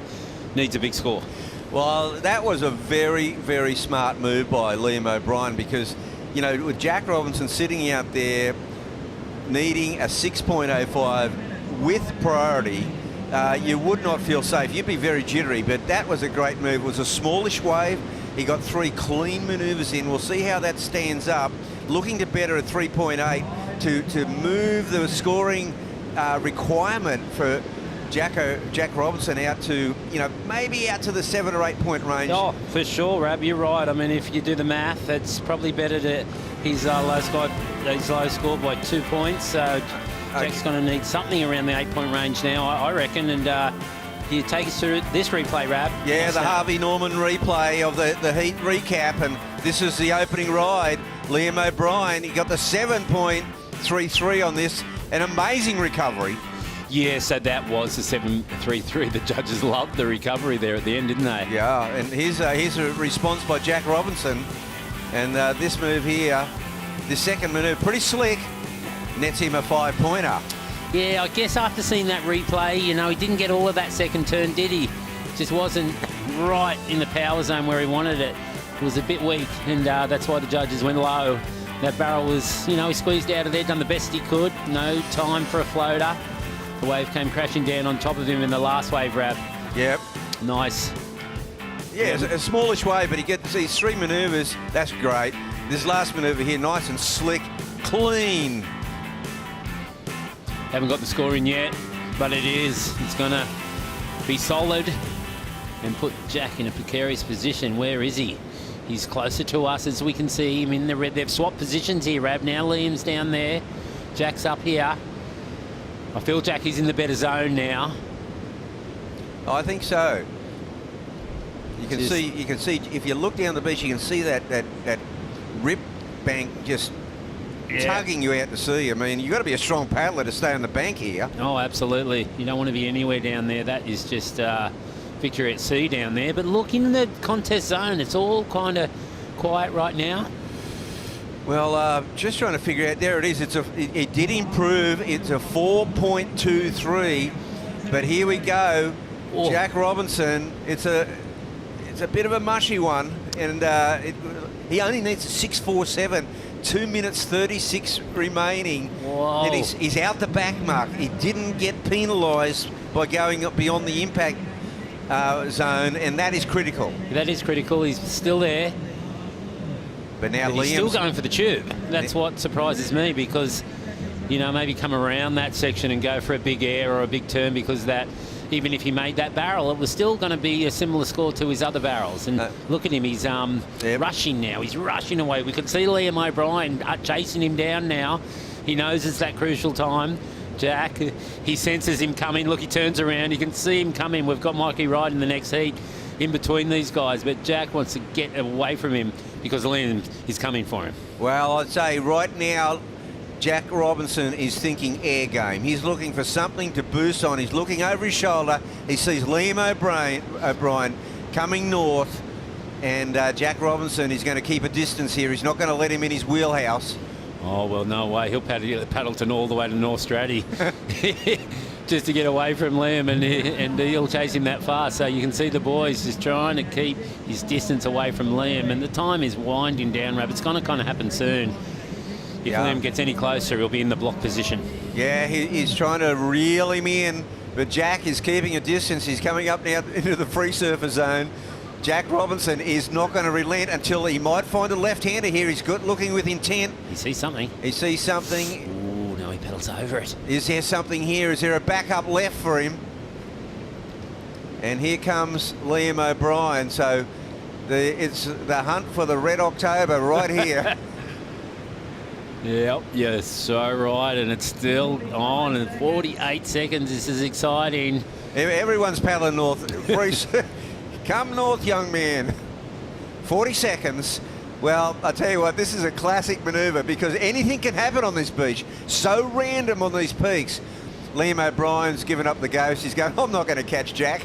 Speaker 1: big score.
Speaker 10: Well, that was a very, very smart move by Liam O'Brien because, you know, with Jack Robinson sitting out there needing a 6.05 with priority, you would not feel safe. You'd be very jittery, but that was a great move. It was a smallish wave. He got 3 clean manoeuvres in. We'll see how that stands up. Looking to better at 3.8 to move the scoring requirement for Jack Robinson out to, you know, maybe out to the 7 or 8 point range.
Speaker 1: Oh, for sure, Rab, you're right. I mean, if you do the math, it's probably better to his low score by 2 points. So Jack's going to need something around the 8 point range now, I reckon. And you take us through this replay, Rab.
Speaker 10: Yeah, the Harvey Norman replay of the heat recap, and this is the opening ride. Liam O'Brien, he got the 7.33 on this, an amazing recovery.
Speaker 1: Yeah, so that was the 7.33. The judges loved the recovery there at the end, didn't they?
Speaker 10: Yeah, and here's a response by Jack Robinson. And this move here, this second manoeuvre, pretty slick, nets him a 5-pointer.
Speaker 1: Yeah, I guess after seeing that replay, you know, he didn't get all of that second turn, did he? Just wasn't right in the power zone where he wanted it. It was a bit weak, and that's why the judges went low. That barrel was, you know, he squeezed out of there, done the best he could. No time for a floater. The wave came crashing down on top of him in the last wave, Rab.
Speaker 10: Yep.
Speaker 1: Nice.
Speaker 10: Yeah, it's a smallish wave, but he gets these 3 manoeuvres. That's great. This last manoeuvre here, nice and slick, clean.
Speaker 1: Haven't got the score in yet, but it is. It's going to be solid and put Jack in a precarious position. Where is he? He's closer to us as we can see him in the red. They've swapped positions here, Rab. Now Liam's down there. Jack's up here. I feel Jack is in the better zone now.
Speaker 10: I think so. You can see if you look down the beach, you can see that rip bank just tugging you out to sea. I mean, you've got to be a strong paddler to stay on the bank here.
Speaker 1: Oh, absolutely. You don't want to be anywhere down there. That is just picture at sea down there. But look, in the contest zone, it's all kind of quiet right now.
Speaker 10: Well, just trying to figure out. There it is. It did improve. It's a 4.23. But here we go. Oh. Jack Robinson. It's a bit of a mushy one, and he only needs a 6.47. 2 minutes 36 remaining.
Speaker 1: Whoa.
Speaker 10: And he's out the back mark. He didn't get penalised by going up beyond the impact zone, and that is critical.
Speaker 1: That is critical. He's still there.
Speaker 10: But now
Speaker 1: he's still going for the tube. That's what surprises me, because, you know, maybe come around that section and go for a big air or a big turn, because that, even if he made that barrel, it was still going to be a similar score to his other barrels. And look at him, he's rushing now. He's rushing away. We could see Liam O'Brien chasing him down now. He knows it's that crucial time. Jack, he senses him coming. Look, he turns around. You can see him coming. We've got Mikey Wright in the next heat in between these guys, but Jack wants to get away from him because Liam is coming for him.
Speaker 10: Well, I'd say right now, Jack Robinson is thinking air game. He's looking for something to boost on. He's looking over his shoulder. He sees Liam O'Brien coming north, and Jack Robinson is going to keep a distance here. He's not going to let him in his wheelhouse.
Speaker 1: Oh, well, no way. He'll Paddleton all the way to North Straddy just to get away from Liam, and he'll chase him that far. So you can see the boys just trying to keep his distance away from Liam, and the time is winding down, Rab. It's going to kind of happen soon. If Liam gets any closer, he'll be in the block position.
Speaker 10: Yeah, he's trying to reel him in, but Jack is keeping a distance. He's coming up now into the free surfer zone. Jack Robinson is not going to relent until he might find a left-hander here. He's good looking with intent.
Speaker 1: He sees something.
Speaker 10: He sees something.
Speaker 1: Ooh, now he pedals over it.
Speaker 10: Is there something here? Is there a backup left for him? And here comes Liam O'Brien. So it's the hunt for the Red October right here.
Speaker 1: Yep, you're so right, and it's still on in 48 seconds. This is exciting.
Speaker 10: Everyone's paddling north. Come north, young man. 40 seconds. Well, I tell you what, this is a classic manoeuvre because anything can happen on this beach. So random on these peaks. Liam O'Brien's given up the ghost. He's going, I'm not going to catch Jack.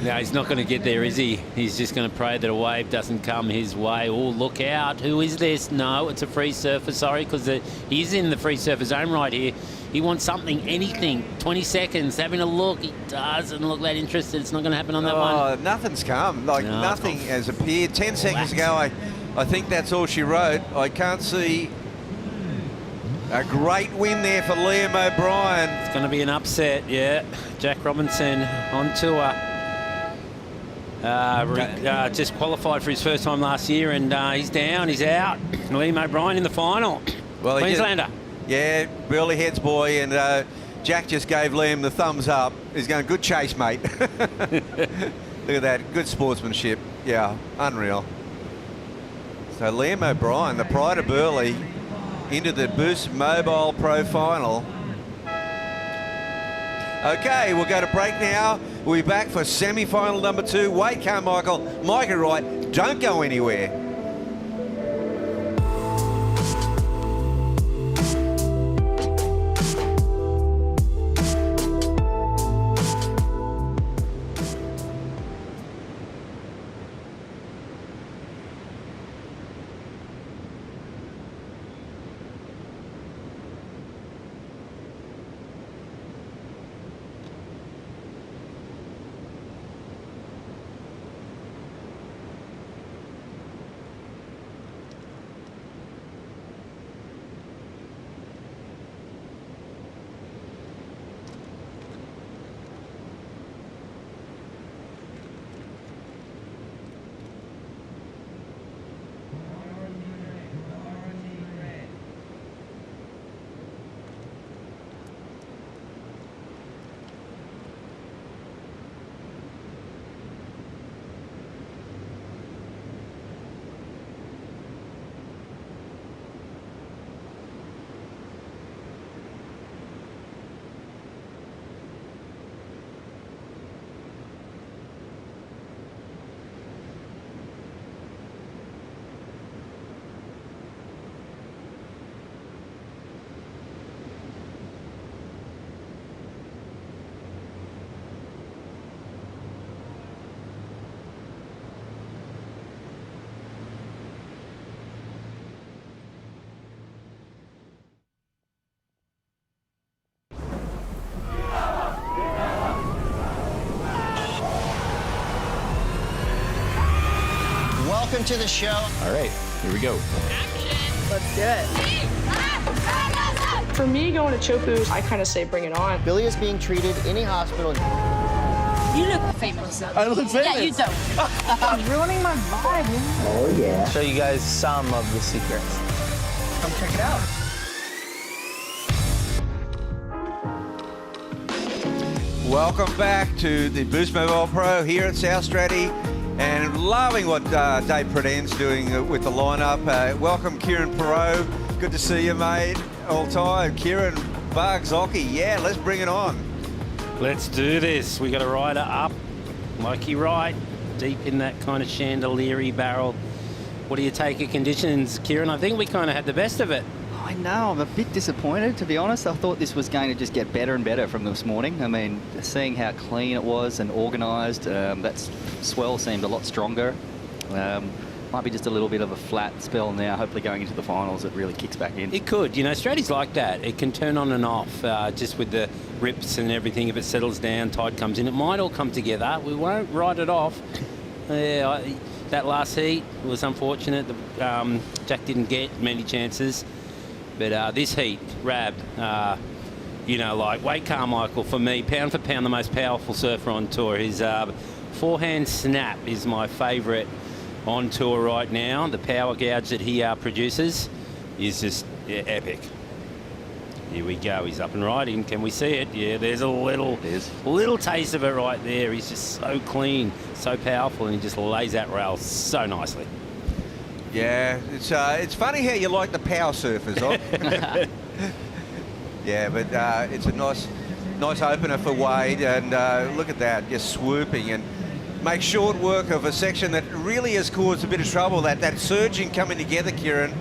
Speaker 1: No, he's not going to get there, is he? He's just going to pray that a wave doesn't come his way. Oh, look out. Who is this? No, it's a free surfer, sorry, because he's in the free surfer zone right here. He wants something, anything. 20 seconds, having a look. He doesn't look that interested. It's not going to happen on that one.
Speaker 10: Nothing's come. Like,
Speaker 1: No,
Speaker 10: nothing has appeared. 10 seconds ago, I think that's all she wrote. I can't see a great win there for Liam O'Brien.
Speaker 1: It's going to be an upset, yeah. Jack Robinson on tour. Just qualified for his first time last year, and he's down, he's out. Liam O'Brien in the final.
Speaker 10: Well,
Speaker 1: Queenslander.
Speaker 10: Yeah, Burley Heads boy, and Jack just gave Liam the thumbs up. He's going, good chase, mate. Look at that, good sportsmanship. Yeah, unreal. So Liam O'Brien, the pride of Burley, into the Boost Mobile Pro Final. Okay, we'll go to break now. We'll be back for semi-final number 2. Wade Carmichael, Mikey Wright, don't go anywhere.
Speaker 9: Welcome to the show.
Speaker 11: All right, here we go.
Speaker 9: Let's do it.
Speaker 23: For me, going to Chopu, I kind of say bring it on.
Speaker 9: Billy is being treated in a hospital.
Speaker 23: You look famous.
Speaker 9: I look famous?
Speaker 23: Yeah, you don't. I'm ruining my vibe.
Speaker 9: Oh, yeah.
Speaker 6: Show you guys some of the secrets.
Speaker 9: Come check it out.
Speaker 10: Welcome back to the Boost Mobile Pro here at South Stradbroke, and loving what Dave Preden's doing with the lineup. Welcome, Kieran Perot. Good to see you, mate. All time. Kieran, Bugs, Ockie. Yeah, let's bring it on.
Speaker 1: Let's do this. We got a rider up, Mikey Wright, deep in that kind of chandelier-y barrel. What do you take of conditions, Kieran? I think we kind of had the best of it.
Speaker 18: I know, I'm a bit disappointed, to be honest. I thought this was going to just get better and better from this morning. I mean, seeing how clean it was and organised, that swell seemed a lot stronger. Might be just a little bit of a flat spell now. Hopefully going into the finals, it really kicks back in.
Speaker 1: It could. You know, Straddy's like that. It can turn on and off just with the rips and everything. If it settles down, tide comes in, it might all come together. We won't write it off. That last heat was unfortunate. Jack didn't get many chances. But this heat, Rab, you know, like Wade Carmichael, for me, pound for pound, the most powerful surfer on tour. His forehand snap is my favourite on tour right now. The power gouge that he produces is just epic. Here we go. He's up and riding. Can we see it? Yeah, there's a little taste of it right there. He's just so clean, so powerful, and he just lays that rail so nicely.
Speaker 10: Yeah, it's funny how you like the power surfers, huh? Yeah, but it's a nice opener for Wade, and look at that, just swooping. And make short work of a section that really has caused a bit of trouble. That surging coming together, Kieran.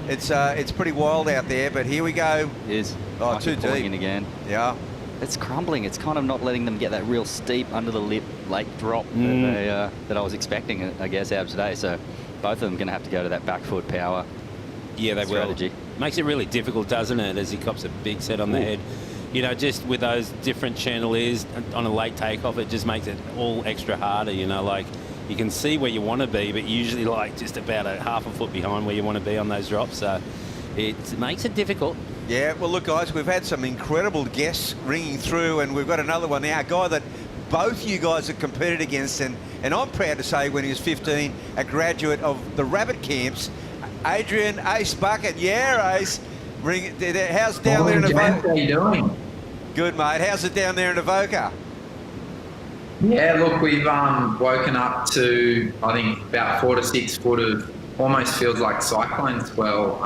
Speaker 10: It's pretty wild out there, but here we go.
Speaker 18: It is.
Speaker 10: Oh,
Speaker 18: Mikey
Speaker 10: too
Speaker 18: pulling
Speaker 10: deep.
Speaker 18: in again.
Speaker 10: Yeah.
Speaker 18: It's crumbling. It's kind of not letting them get that real steep under the lip lake drop that I was expecting, I guess, out of today. So both of them going to have to go to that back foot power.
Speaker 1: Yeah, they
Speaker 18: strategy.
Speaker 1: will. Makes it really difficult, doesn't it, as he cops a big set on the head. You know, just with those different chandeliers on a late takeoff, it just makes it all extra harder, you know, like you can see where you want to be, but usually like just about a half a foot behind where you want to be on those drops. So it makes it difficult.
Speaker 10: Yeah, well, look, guys, we've had some incredible guests ringing through, and we've got another one now, a guy that both you guys have competed against, and I'm proud to say when he was 15, a graduate of the Rabbit Camps, Adrian Ace Bucket. Yeah, Ace. How's down there in Avoca?
Speaker 7: How you doing?
Speaker 10: Good, mate. How's it down there in Avoca?
Speaker 7: Yeah, look, we've woken up to, I think, about 4 to 6 foot of almost feels like cyclone swell,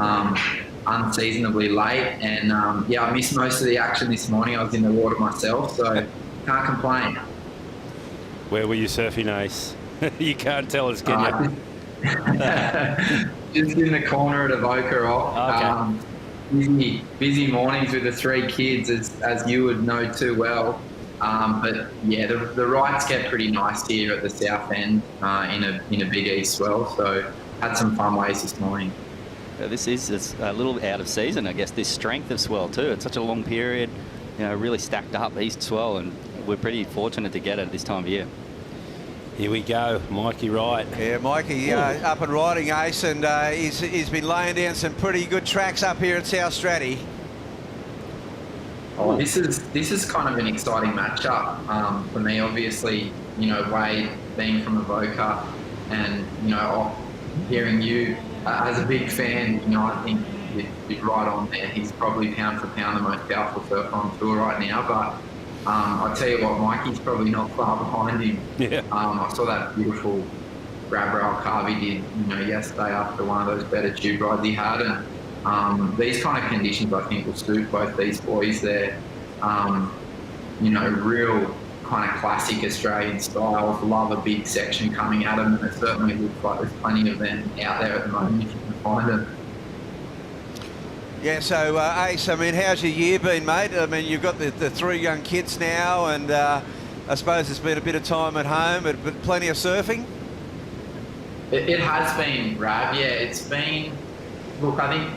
Speaker 7: unseasonably late. And yeah, I missed most of the action this morning. I was in the water myself, so can't complain.
Speaker 1: Where were you surfing, Ace? You can't tell us, can
Speaker 7: you? Just in the corner at Avoca off.
Speaker 1: Okay.
Speaker 7: Busy mornings with the 3 kids, as you would know too well. But yeah, the rides get pretty nice here at the south end in a big east swell. So had some fun waves this morning.
Speaker 18: This is a little out of season, I guess. This strength of swell too. It's such a long period, you know, really stacked up east swell, and we're pretty fortunate to get it at this time of year.
Speaker 1: Here we go, Mikey Wright.
Speaker 10: Yeah, Mikey up and riding, Ace, and he's been laying down some pretty good tracks up here at South Straddy.
Speaker 7: Oh, this is kind of an exciting matchup for me. Obviously, you know, Wade being from Avoca, and you know, hearing you as a big fan, you know, I think you're right on there. He's probably pound for pound the most powerful surfer on tour right now. But I tell you what, Mikey's probably not far behind him.
Speaker 1: Yeah.
Speaker 7: I saw that beautiful grab rail carve he did, you know, yesterday after one of those better tube rides he had, and these kind of conditions I think will suit both these boys. They're, you know, real kind of classic Australian styles. Love a big section coming at them, and it certainly looks like there's plenty of them out there at the moment if you can find them.
Speaker 10: Yeah, so Ace, I mean, how's your year been, mate? I mean, you've got the 3 young kids now, and I suppose it's been a bit of time at home, but plenty of surfing?
Speaker 7: It has been, Rab. Yeah, it's been, look, I think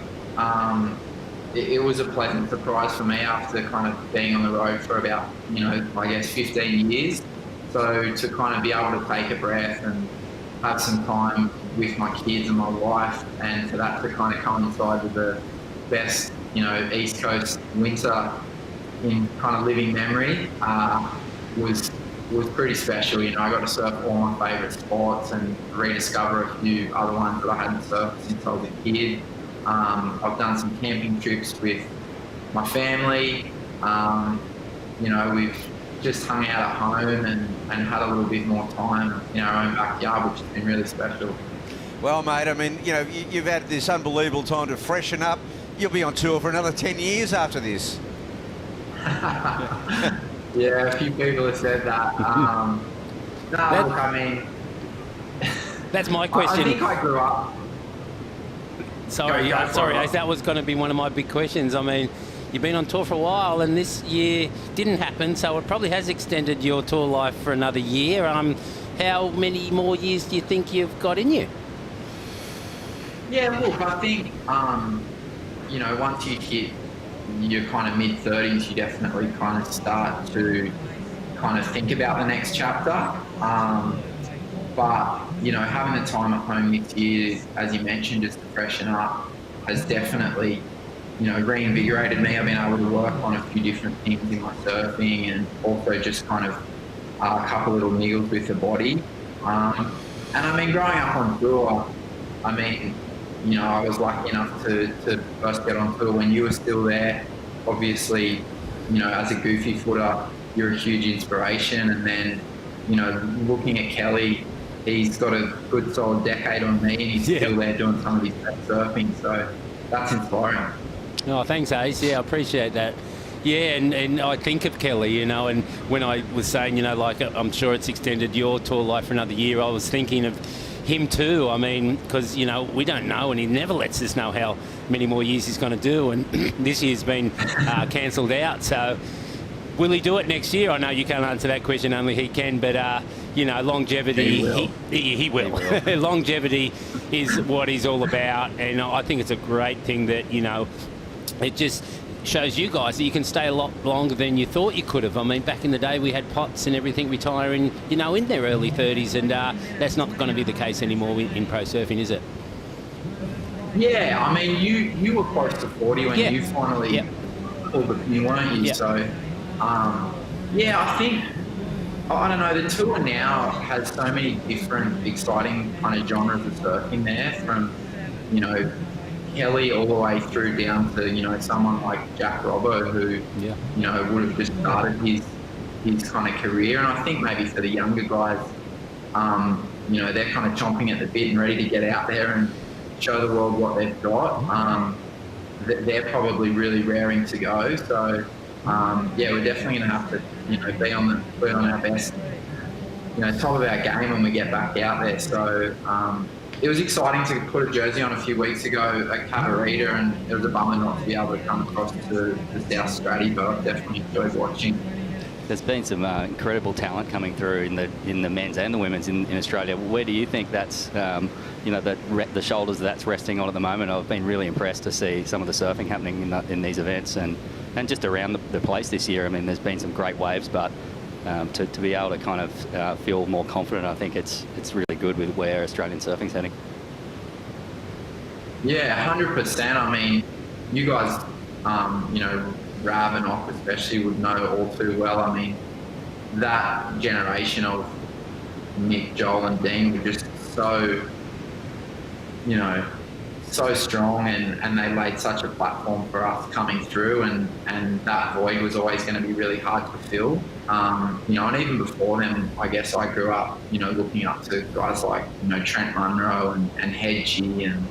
Speaker 7: it was a pleasant surprise for me after kind of being on the road for about, you know, I guess 15 years. So to kind of be able to take a breath and have some time with my kids and my wife, and for that to kind of coincide with the best, you know, East Coast winter in kind of living memory was pretty special. You know, I got to surf all my favourite sports and rediscover a few other ones that I hadn't surfed since I was a kid. I've done some camping trips with my family. You know, we've just hung out at home and had a little bit more time in our own backyard, which has been really special.
Speaker 10: Well, mate, I mean, you know, you've had this unbelievable time to freshen up. You'll be on tour for another 10 years after this.
Speaker 7: Yeah, a few people have said that. No, look, I mean...
Speaker 1: That's my question.
Speaker 7: I think I grew up...
Speaker 1: Sorry, Ace, that was going to be one of my big questions. I mean, you've been on tour for a while, and this year didn't happen, so it probably has extended your tour life for another year. How many more years do you think you've got in you?
Speaker 7: Yeah, look, I think, you know, once you hit your kind of mid-30s, you definitely kind of start to kind of think about the next chapter. But, you know, having the time at home this year, as you mentioned, just to freshen up, has definitely, you know, reinvigorated me. I've been able to work on a few different things in my surfing, and also just kind of a couple little niggles with the body. And I mean, growing up on tour, I mean, you know, I was lucky enough to first get on tour when you were still there. Obviously, you know, as a goofy footer, you're a huge inspiration. And then, you know, looking at Kelly, he's got a good solid decade on me, and he's still there doing some of his best surfing. So that's inspiring.
Speaker 1: Oh, thanks, Ace. Yeah, I appreciate that. Yeah, and I think of Kelly, you know, and when I was saying, you know, like I'm sure it's extended your tour life for another year, I was thinking of him too. I mean, because, you know, we don't know, and he never lets us know how many more years he's going to do, and this year's been cancelled out. So will he do it next year? I know you can't answer that question, only he can, but, you know, longevity, he will. Longevity is what he's all about, and I think it's a great thing that, you know, it just shows you guys that you can stay a lot longer than you thought you could have. I mean, back in the day we had Potts and everything retiring, you know, in their early 30s, and that's not going to be the case anymore in pro surfing, is it?
Speaker 7: Yeah, I mean, you were close to 40 when you finally pulled the pin, weren't you? So, yeah, I think, I don't know, the tour now has so many different exciting kind of genres of surfing there, from, you know, Kelly all the way through down to, you know, someone like Jack Robbo, who, you know, would have just started his kind of career. And I think maybe for the younger guys, you know, they're kind of chomping at the bit and ready to get out there and show the world what they've got. They're probably really raring to go. So, yeah, we're definitely going to have to, you know, be on our best, you know, top of our game when we get back out there. So, it was exciting to put a jersey on a few weeks ago at Cabarita, and it was a bummer not to be able to come across to the South Straddy, but I've definitely enjoyed watching.
Speaker 18: There's been some incredible talent coming through in the men's and the women's in Australia. Where do you think that's, you know, the shoulders that's resting on at the moment? I've been really impressed to see some of the surfing happening in these events and just around the place this year. I mean, there's been some great waves, but to be able to kind of feel more confident, I think it's really good with where Australian surfing's heading.
Speaker 7: Yeah, 100%. I mean, you guys, you know, Rav and Ock especially would know all too well. I mean, that generation of Nick, Joel and Dean were just so, you know, so strong, and they laid such a platform for us coming through, and that void was always going to be really hard to fill. You know, and even before them, I guess I grew up, you know, looking up to guys like, you know, Trent Munro and Hedgie and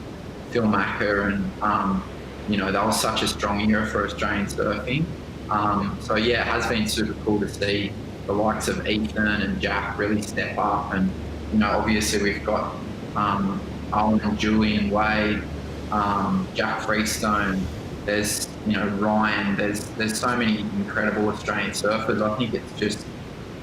Speaker 7: Phil Macker, and, you know, that was such a strong era for Australian surfing. So yeah, it has been super cool to see the likes of Ethan and Jack really step up, and, you know, obviously we've got Owen and Julian Wade, Jack Freestone, there's, you know, Ryan, there's so many incredible Australian surfers. I think it's just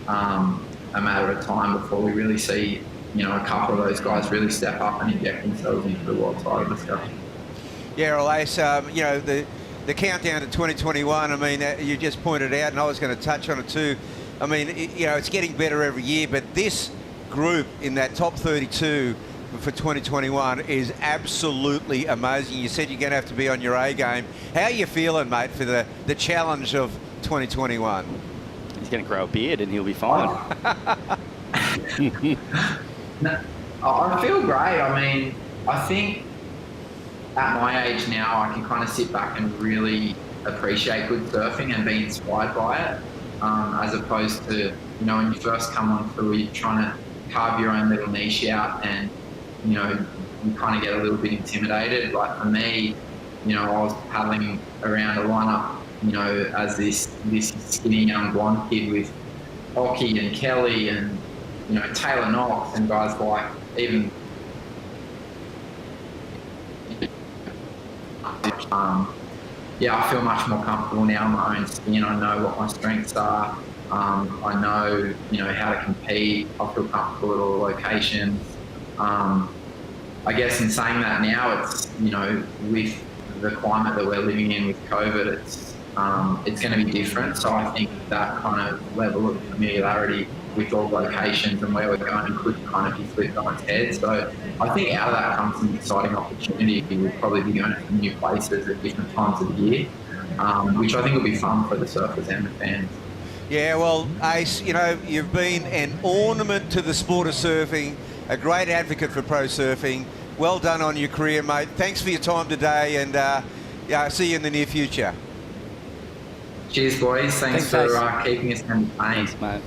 Speaker 7: a matter of time before we really see, you know, a couple of those guys really step up and inject themselves into the world title discussion.
Speaker 10: Yeah, well, Ace, you know, the countdown to 2021, I mean, you just pointed out, and I was going to touch on it too. I mean, you know, it's getting better every year, but this group in that top 32 for 2021 is absolutely amazing. You said you're going to have to be on your A game. How are you feeling, mate, for the challenge of 2021?
Speaker 18: He's going to grow a beard and he'll be fine.
Speaker 7: No, I feel great. I mean, I think at my age now, I can kind of sit back and really appreciate good surfing and be inspired by it, as opposed to, you know, when you first come on through, you're trying to carve your own little niche out, and, you know, you kind of get a little bit intimidated. Like for me, you know, I was paddling around a lineup, you know, as this skinny young blonde kid with Ocky and Kelly and, you know, Taylor Knox and guys like even yeah, I feel much more comfortable now in my own skin. I know what my strengths are. I know, you know, how to compete. I feel comfortable at all locations. I guess in saying that now, it's, you know, with the climate that we're living in with COVID, it's going to be different. So I think that kind of level of familiarity with all locations and where we're going could kind of be flipped on its head. So I think out of that comes some exciting opportunity. We'll probably be going to new places at different times of the year, which I think will be fun for the surfers and the fans.
Speaker 10: Yeah, well, Ace, you know, you've been an ornament to the sport of surfing, a great advocate for pro surfing. Well done on your career, mate. Thanks for your time today, and yeah, see you in the near future.
Speaker 7: Cheers, boys. Thanks for keeping us entertained,
Speaker 18: mate.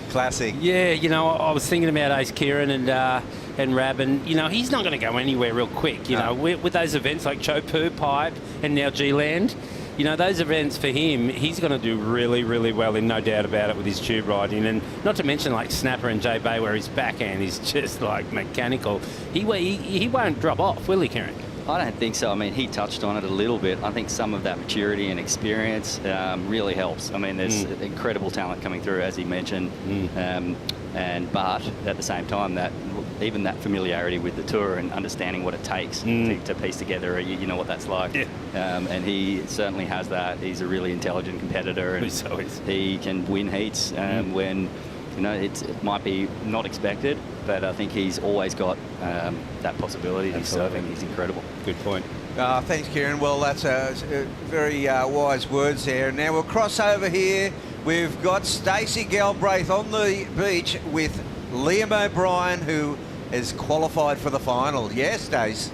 Speaker 10: Classic.
Speaker 1: Yeah, you know, I was thinking about Ace Kieran and Rab, and, you know, he's not going to go anywhere real quick. You know, with those events like Chopu, Pipe, and now G-Land, you know, those events for him, he's going to do really, really well, in no doubt about it, with his tube riding. And not to mention like Snapper and J Bay, where his backhand is just like mechanical. He won't drop off, will he, Kieran?
Speaker 18: I don't think so. I mean, he touched on it a little bit. I think some of that maturity and experience really helps. I mean, there's incredible talent coming through, as he mentioned. But at the same time, that even that familiarity with the tour and understanding what it takes to piece together, you know what that's like. Yeah. And he certainly has that. He's a really intelligent competitor, and he can win heats when, you know, it might be not expected, but I think he's always got that possibility. He's serving. He's incredible.
Speaker 1: Good point.
Speaker 10: Thanks, Kieran. Well, that's very wise words there. Now we'll cross over here. We've got Stacey Galbraith on the beach with Liam O'Brien, who has qualified for the final. Yes, Stace?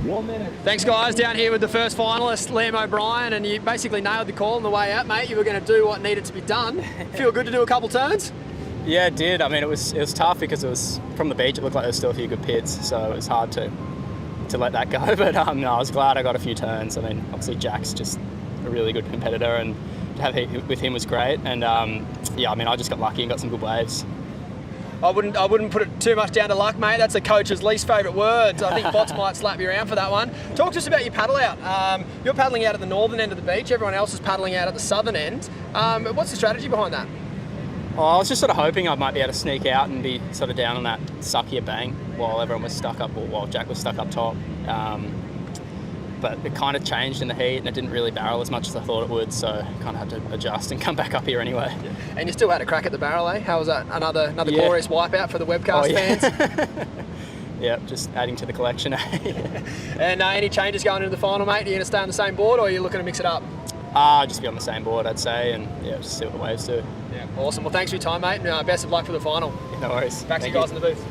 Speaker 21: 1 minute. Thanks, guys. Down here with the first finalist, Liam O'Brien, and you basically nailed the call on the way out, mate. You were going to do what needed to be done. Feel good to do a couple turns?
Speaker 22: Yeah, it did. I mean, it was tough because it was from the beach. It looked like there was still a few good pits, so it was hard to let that go. But no, I was glad I got a few turns. I mean, obviously Jack's just a really good competitor, and to have heat with him was great. And yeah, I mean, I just got lucky and got some good waves.
Speaker 21: I wouldn't put it too much down to luck, mate. That's the coach's least favourite words. I think Bots might slap you around for that one. Talk to us about your paddle out. You're paddling out at the northern end of the beach. Everyone else is paddling out at the southern end. What's the strategy behind that?
Speaker 22: Oh, I was just sort of hoping I might be able to sneak out and be sort of down on that suckier bank while everyone was stuck up, or while Jack was stuck up top. But it kind of changed in the heat, and it didn't really barrel as much as I thought it would, so I kind of had to adjust and come back up here anyway. Yeah.
Speaker 21: And you still had a crack at the barrel, eh? How was that? Another glorious wipeout for the webcast fans?
Speaker 22: Yeah, just adding to the collection.
Speaker 21: And any changes going into the final, mate? Are you going to stay on the same board, or are you looking to mix it up?
Speaker 22: Just be on the same board, I'd say, and yeah, just see what the waves do.
Speaker 21: Yeah, awesome. Well, thanks for your time, mate, and best of luck for the final.
Speaker 22: No worries.
Speaker 21: Back to you guys in the booth.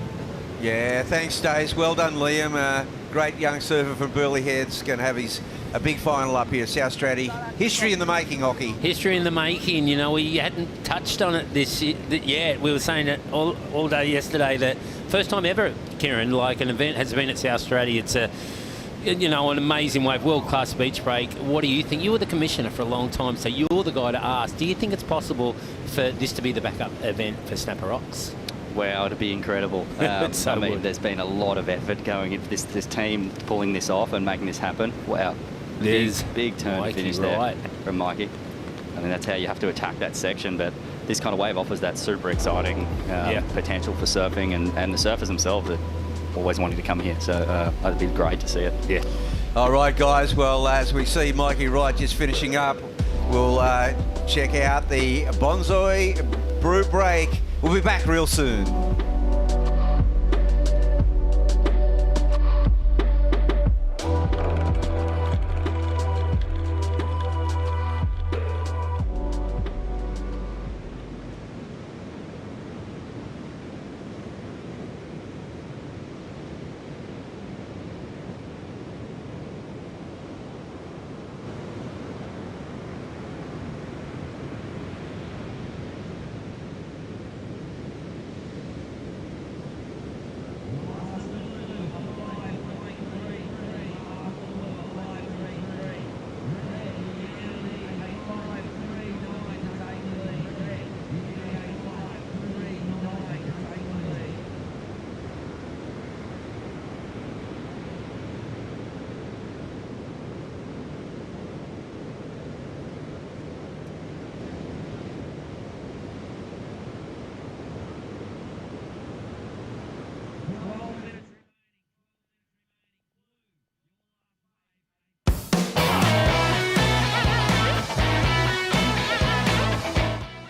Speaker 10: Yeah, thanks, Stace. Well done, Liam. Great young surfer from Burleigh Heads. Going to have a big final up here, South Stratty. History in the making, Ockie.
Speaker 1: History in the making. You know, we hadn't touched on it yet. We were saying it all day yesterday that first time ever, Kieran, like an event has been at South Stratty. It's an amazing wave, world-class beach break. What do you think? You were the commissioner for a long time, so you're the guy to ask. Do you think it's possible for this to be the backup event for Snapper Rocks?
Speaker 18: Wow, it'd be incredible. I mean, there's been a lot of effort going into this team pulling this off and making this happen. Wow.
Speaker 1: There's
Speaker 18: big turn
Speaker 1: Mikey
Speaker 18: to finish
Speaker 1: Wright
Speaker 18: there from Mikey. I mean, that's how you have to attack that section, but this kind of wave offers that super exciting potential for surfing, and the surfers themselves are always wanting to come here, so it'd be great to see it.
Speaker 1: Yeah.
Speaker 10: All right, guys. Well, as we see Mikey Wright just finishing up, we'll check out the Bonsai Brew Break. We'll be back real soon.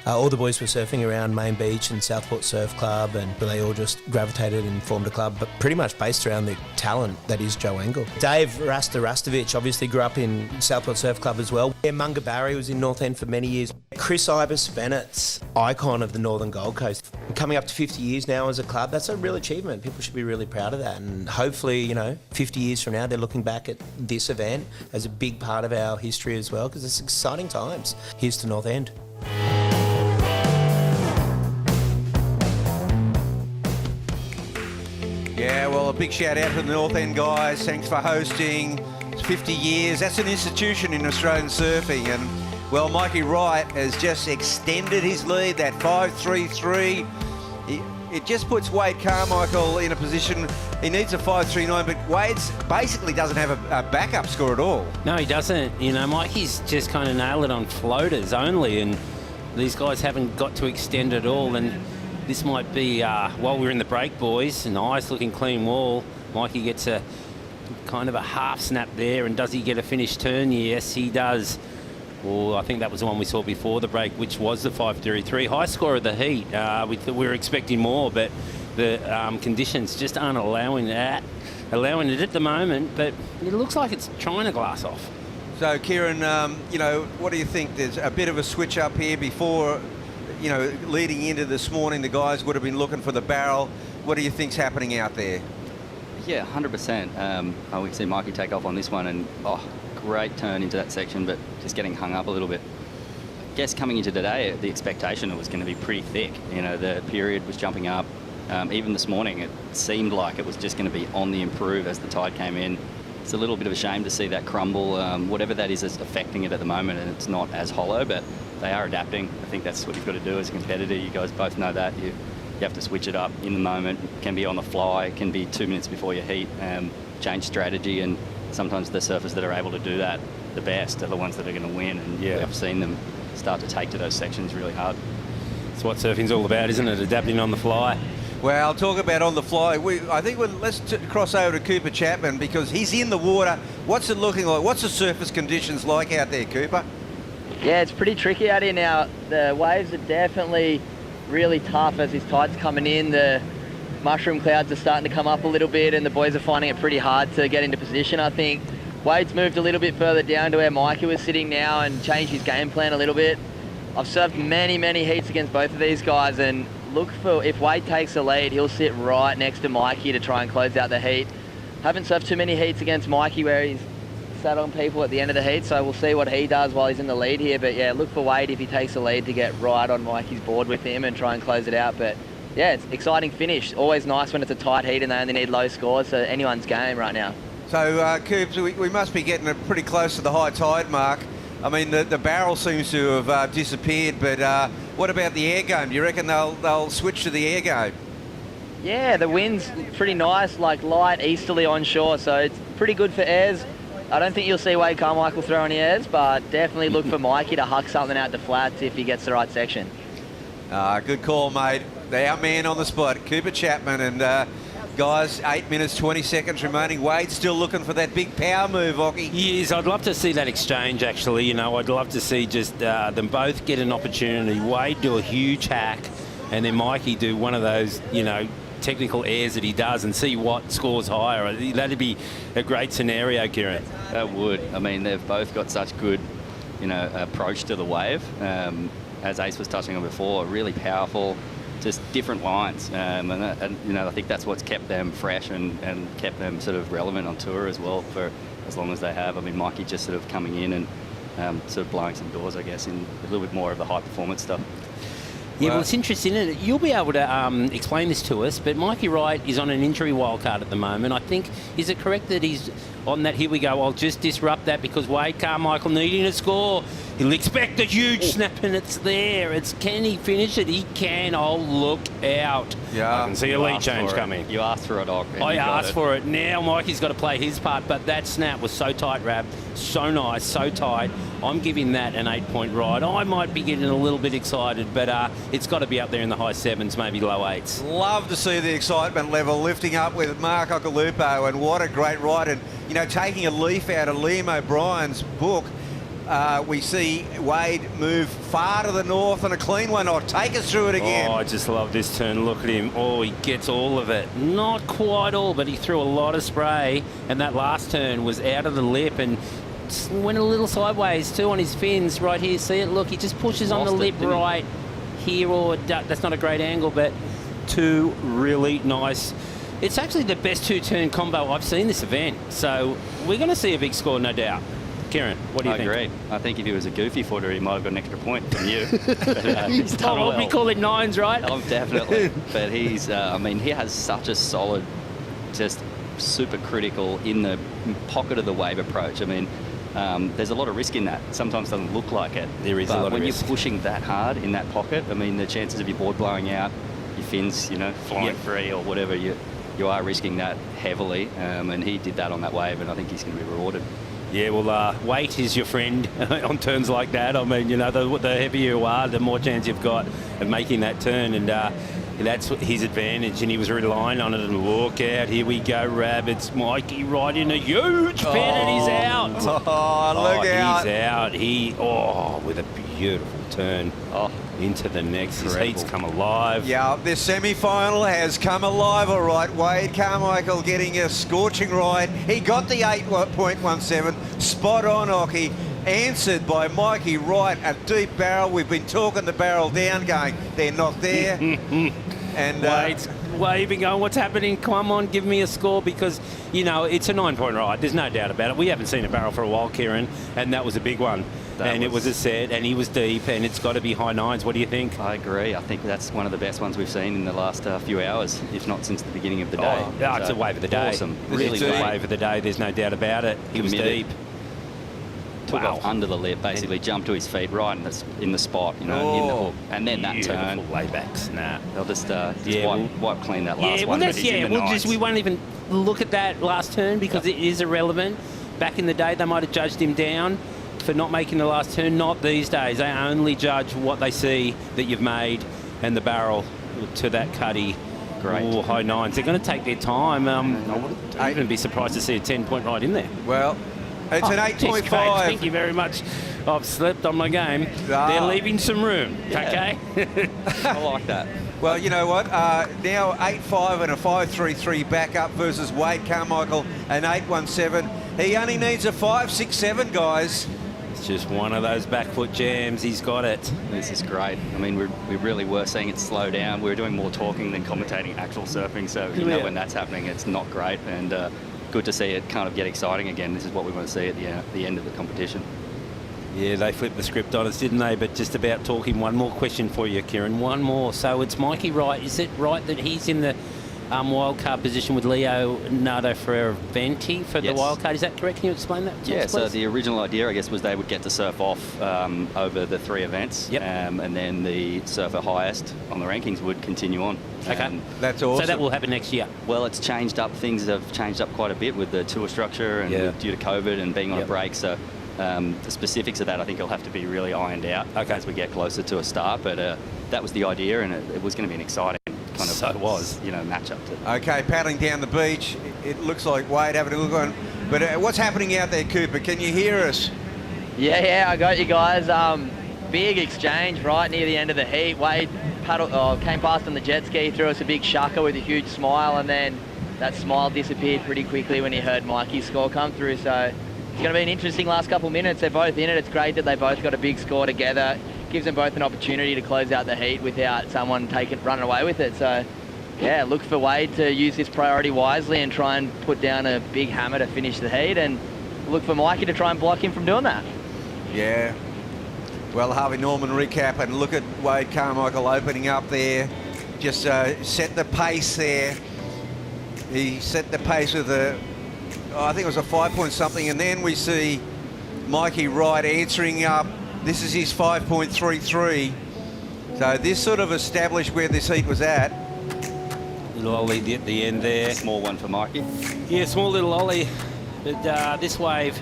Speaker 11: All the boys were surfing around Main Beach and Southport Surf Club, and they all just gravitated and formed a club, but pretty much based around the talent that is Joe Engel. Dave Rastovich obviously grew up in Southport Surf Club as well. Munga Barry was in North End for many years. Chris Ibis Bennett's icon of the Northern Gold Coast. Coming up to 50 years now as a club, that's a real achievement. People should be really proud of that, and hopefully, 50 years from now, they're looking back at this event as a big part of our history as well, because it's exciting times. Here's to North End. Yeah, well, a big shout out to the North End guys. Thanks for hosting.
Speaker 10: 50 years. That's an institution in Australian surfing. And, well, Mikey Wright has just extended his lead, that 5.33. It just puts Wade Carmichael in a position, he needs a 5.39, but Wade's basically doesn't have a backup score at all.
Speaker 1: No, he doesn't. You know, Mikey's just kind of nailed it on floaters only, and these guys haven't got to extend at all. And this might be, while we're in the break, boys, a nice looking clean wall. Mikey gets a kind of a half snap there, and does he get a finished turn? Yes, he does. Well, I think that was the one we saw before the break, which was the 5.33. High score of the heat. We were expecting more, but the conditions just aren't allowing it at the moment, but it looks like it's trying to glass off.
Speaker 10: So, Kieran, you know, what do you think? There's a bit of a switch up here before, you know, leading into this morning, the guys would have been looking for the barrel. What do you think's happening out there?
Speaker 18: Yeah, 100%. We see Mikey take off on this one, and great turn into that section, but just getting hung up a little bit. I guess coming into today, the expectation was going to be pretty thick. You know, the period was jumping up. Even this morning, it seemed like it was just going to be on the improve as the tide came in. It's a little bit of a shame to see that crumble. Whatever that is affecting it at the moment, and it's not as hollow, but they are adapting. I think that's what you've got to do as a competitor. You guys both know that. You have to switch it up in the moment. It can be on the fly. It can be 2 minutes before your heat. Change strategy, and sometimes the surfers that are able to do that the best are the ones that are going to win. And I've seen them start to take to those sections really hard.
Speaker 1: It's what surfing's all about, isn't it? Adapting on the fly.
Speaker 10: Well, I'll talk about on the fly. I think let's cross over to Cooper Chapman, because he's in the water. What's it looking like? What's the surface conditions like out there, Cooper?
Speaker 6: Yeah, it's pretty tricky out here now. The waves are definitely really tough as this tide's coming in. The mushroom clouds are starting to come up a little bit, and the boys are finding it pretty hard to get into position. I think Wade's moved a little bit further down to where Mikey was sitting now and changed his game plan a little bit. I've surfed many heats against both of these guys, and look for, if Wade takes the lead, he'll sit right next to Mikey to try and close out the heat. Haven't surfed too many heats against Mikey where he's sat on people at the end of the heat, so we'll see what he does while he's in the lead here. But yeah, look for Wade, if he takes the lead, to get right on Mikey's board with him and try and close it out. But yeah, it's an exciting finish. Always nice when it's a tight heat and they only need low scores, so anyone's game right now.
Speaker 10: So, Coops, we must be getting it pretty close to the high tide mark. I mean, the barrel seems to have disappeared, but what about the air game? Do you reckon they'll switch to the air game?
Speaker 6: Yeah, the wind's pretty nice, like light easterly onshore, so it's pretty good for airs. I don't think you'll see Wade Carmichael throw any airs, but definitely look for Mikey to huck something out to flats if he gets the right section.
Speaker 10: Good call, mate. Our man on the spot, Cooper Chapman, and guys, 8 minutes, 20 seconds remaining. Wade's still looking for that big power move, Ockie.
Speaker 1: Yes, I'd love to see that exchange, actually. You know, I'd love to see just them both get an opportunity. Wade do a huge hack, and then Mikey do one of those, you know, technical airs that he does, and see what scores higher. That'd be a great scenario, Kieran.
Speaker 18: That would. I mean, they've both got such good, you know, approach to the wave. As Ace was touching on before, really powerful, just different lines. And you know, I think that's what's kept them fresh and kept them sort of relevant on tour as well for as long as they have. I mean, Mikey just sort of coming in and sort of blowing some doors, I guess, in a little bit more of the high performance stuff.
Speaker 1: Yeah, well, it's interesting, isn't it? You'll be able to explain this to us, but Mikey Wright is on an injury wildcard at the moment. I think, is it correct that he's on that? Here we go. I'll just disrupt that because Wade Carmichael needing a score. He'll expect a huge snap, and it's there. Can he finish it? He can. Oh, look out.
Speaker 10: Yeah.
Speaker 1: I can see a lead change coming.
Speaker 18: You asked for it, Doc.
Speaker 1: I asked for it. Now Mikey's got to play his part, but that snap was so tight, Rab. So nice, so tight. I'm giving that an 8-point ride. I might be getting a little bit excited, but it's got to be up there in the high 7s, maybe low 8s.
Speaker 10: Love to see the excitement level lifting up with Mark Occhilupo, and what a great ride. And, you know, taking a leaf out of Liam O'Brien's book, we see Wade move far to the north on a clean one. Take us through it again.
Speaker 1: Oh, I just love this turn. Look at him. Oh, he gets all of it. Not quite all, but he threw a lot of spray, and that last turn was out of the lip and went a little sideways too on his fins right here. See it? Look, he just pushes on the lip right here, or that's not a great angle, but two really nice. It's actually the best two-turn combo I've seen this event, so we're going to see a big score, no doubt. Kieran, what do you think?
Speaker 18: I agree. I think if he was a goofy footer, he might have got an extra point from you. But, he's done well.
Speaker 1: We call it 9s, right?
Speaker 18: Oh, definitely. But he's, I mean, he has such a solid, just super critical in the pocket of the wave approach. I mean, there's a lot of risk in that. Sometimes it doesn't look like it.
Speaker 1: There is a lot of risk.
Speaker 18: When you're pushing that hard in that pocket, I mean, the chances of your board blowing out, your fins, you know, flying free or whatever, you are risking that heavily. And he did that on that wave, and I think he's going to be rewarded.
Speaker 1: Yeah, well, weight is your friend on turns like that. I mean, you know, the heavier you are, the more chance you've got of making that turn, and that's his advantage, and he was relying on it. And look out, here we go, Rabbits. Mikey Wright in a huge pin, and he's out.
Speaker 10: Oh, look out.
Speaker 1: He's out. With a beautiful turn into the next. His heat's come alive.
Speaker 10: Yeah, this semi-final has come alive, all right. Wade Carmichael getting a scorching ride. He got the 8.17, spot on hockey, answered by Mikey Wright, a deep barrel. We've been talking the barrel down, going, they're not there. And
Speaker 1: Wade's waving, going, what's happening? Come on, give me a score, because, you know, it's a 9-point ride. There's no doubt about it. We haven't seen a barrel for a while, Kieran, and that was a big one. It was a set, and he was deep, and it's got to be high nines. What do you think?
Speaker 18: I agree. I think that's one of the best ones we've seen in the last few hours, if not since the beginning of the day.
Speaker 1: It's a wave of the day.
Speaker 18: Awesome.
Speaker 1: Really good wave of the day. There's no doubt about it. He was deep.
Speaker 18: Took off under the lip, basically jumped to his feet right in the spot, you know, in the hook, and then that turn.
Speaker 1: Laybacks,
Speaker 18: they'll just wipe clean that last one.
Speaker 1: We won't even look at that last turn because it is irrelevant. Back in the day, they might have judged him down for not making the last turn. Not these days. They only judge what they see that you've made and the barrel to that cutty.
Speaker 18: Great.
Speaker 1: High nines. They're going to take their time. I wouldn't even be surprised to see a 10-point ride in there.
Speaker 10: Well, it's an 8.5.
Speaker 1: Thank you very much. I've slept on my game. They're leaving some room. Okay.
Speaker 18: I like that.
Speaker 10: Well, you know what? Now 8.5 and a 5.33 backup versus Wade Carmichael, an 8.17. He only needs a 5.67, guys.
Speaker 1: It's just one of those back foot jams. He's got it.
Speaker 18: This is great. I mean, we really were seeing it slow down. We were doing more talking than commentating actual surfing. So, you know, when that's happening, it's not great. And good to see it kind of get exciting again. This is what we want to see at the end of the competition.
Speaker 1: Yeah, they flipped the script on us, didn't they? But just about talking, one more question for you, Kieran. One more. So it's Mikey Wright. Is it right that he's in the wildcard position with Leonardo Ferraventi for the wildcard? Is that correct? Can you explain that to us,
Speaker 18: so
Speaker 1: please?
Speaker 18: the original idea, I guess, was they would get to surf off over the 3 events. And then the surfer highest on the rankings would continue on.
Speaker 1: Okay.
Speaker 10: That's awesome.
Speaker 1: So that will happen next year?
Speaker 18: Well, it's changed up. Things have changed up quite a bit with the tour structure and due to COVID and being on a break. So the specifics of that, I think, will have to be really ironed out as we get closer to a start. But that was the idea, and it was going to be an exciting kind of match up to.
Speaker 10: Okay, paddling down the beach. It looks like Wade having a look on. But what's happening out there, Cooper? Can you hear us?
Speaker 6: Yeah, I got you guys. Big exchange right near the end of the heat. Wade came past on the jet ski, threw us a big shaka with a huge smile, and then that smile disappeared pretty quickly when he heard Mikey's score come through. So it's going to be an interesting last couple of minutes. They're both in it. It's great that they both got a big score together. Gives them both an opportunity to close out the heat without someone running away with it. So, yeah, look for Wade to use this priority wisely and try and put down a big hammer to finish the heat, and look for Mikey to try and block him from doing that.
Speaker 10: Yeah. Well, Harvey Norman recap, and look at Wade Carmichael opening up there. Just set the pace there. He set the pace with I think it was a 5-point-something, and then we see Mikey Wright answering up. This is his 5.33. So this sort of established where this heat was at.
Speaker 1: Little ollie at the end there.
Speaker 18: Small one for Mikey.
Speaker 1: Yeah, small little ollie. But this wave,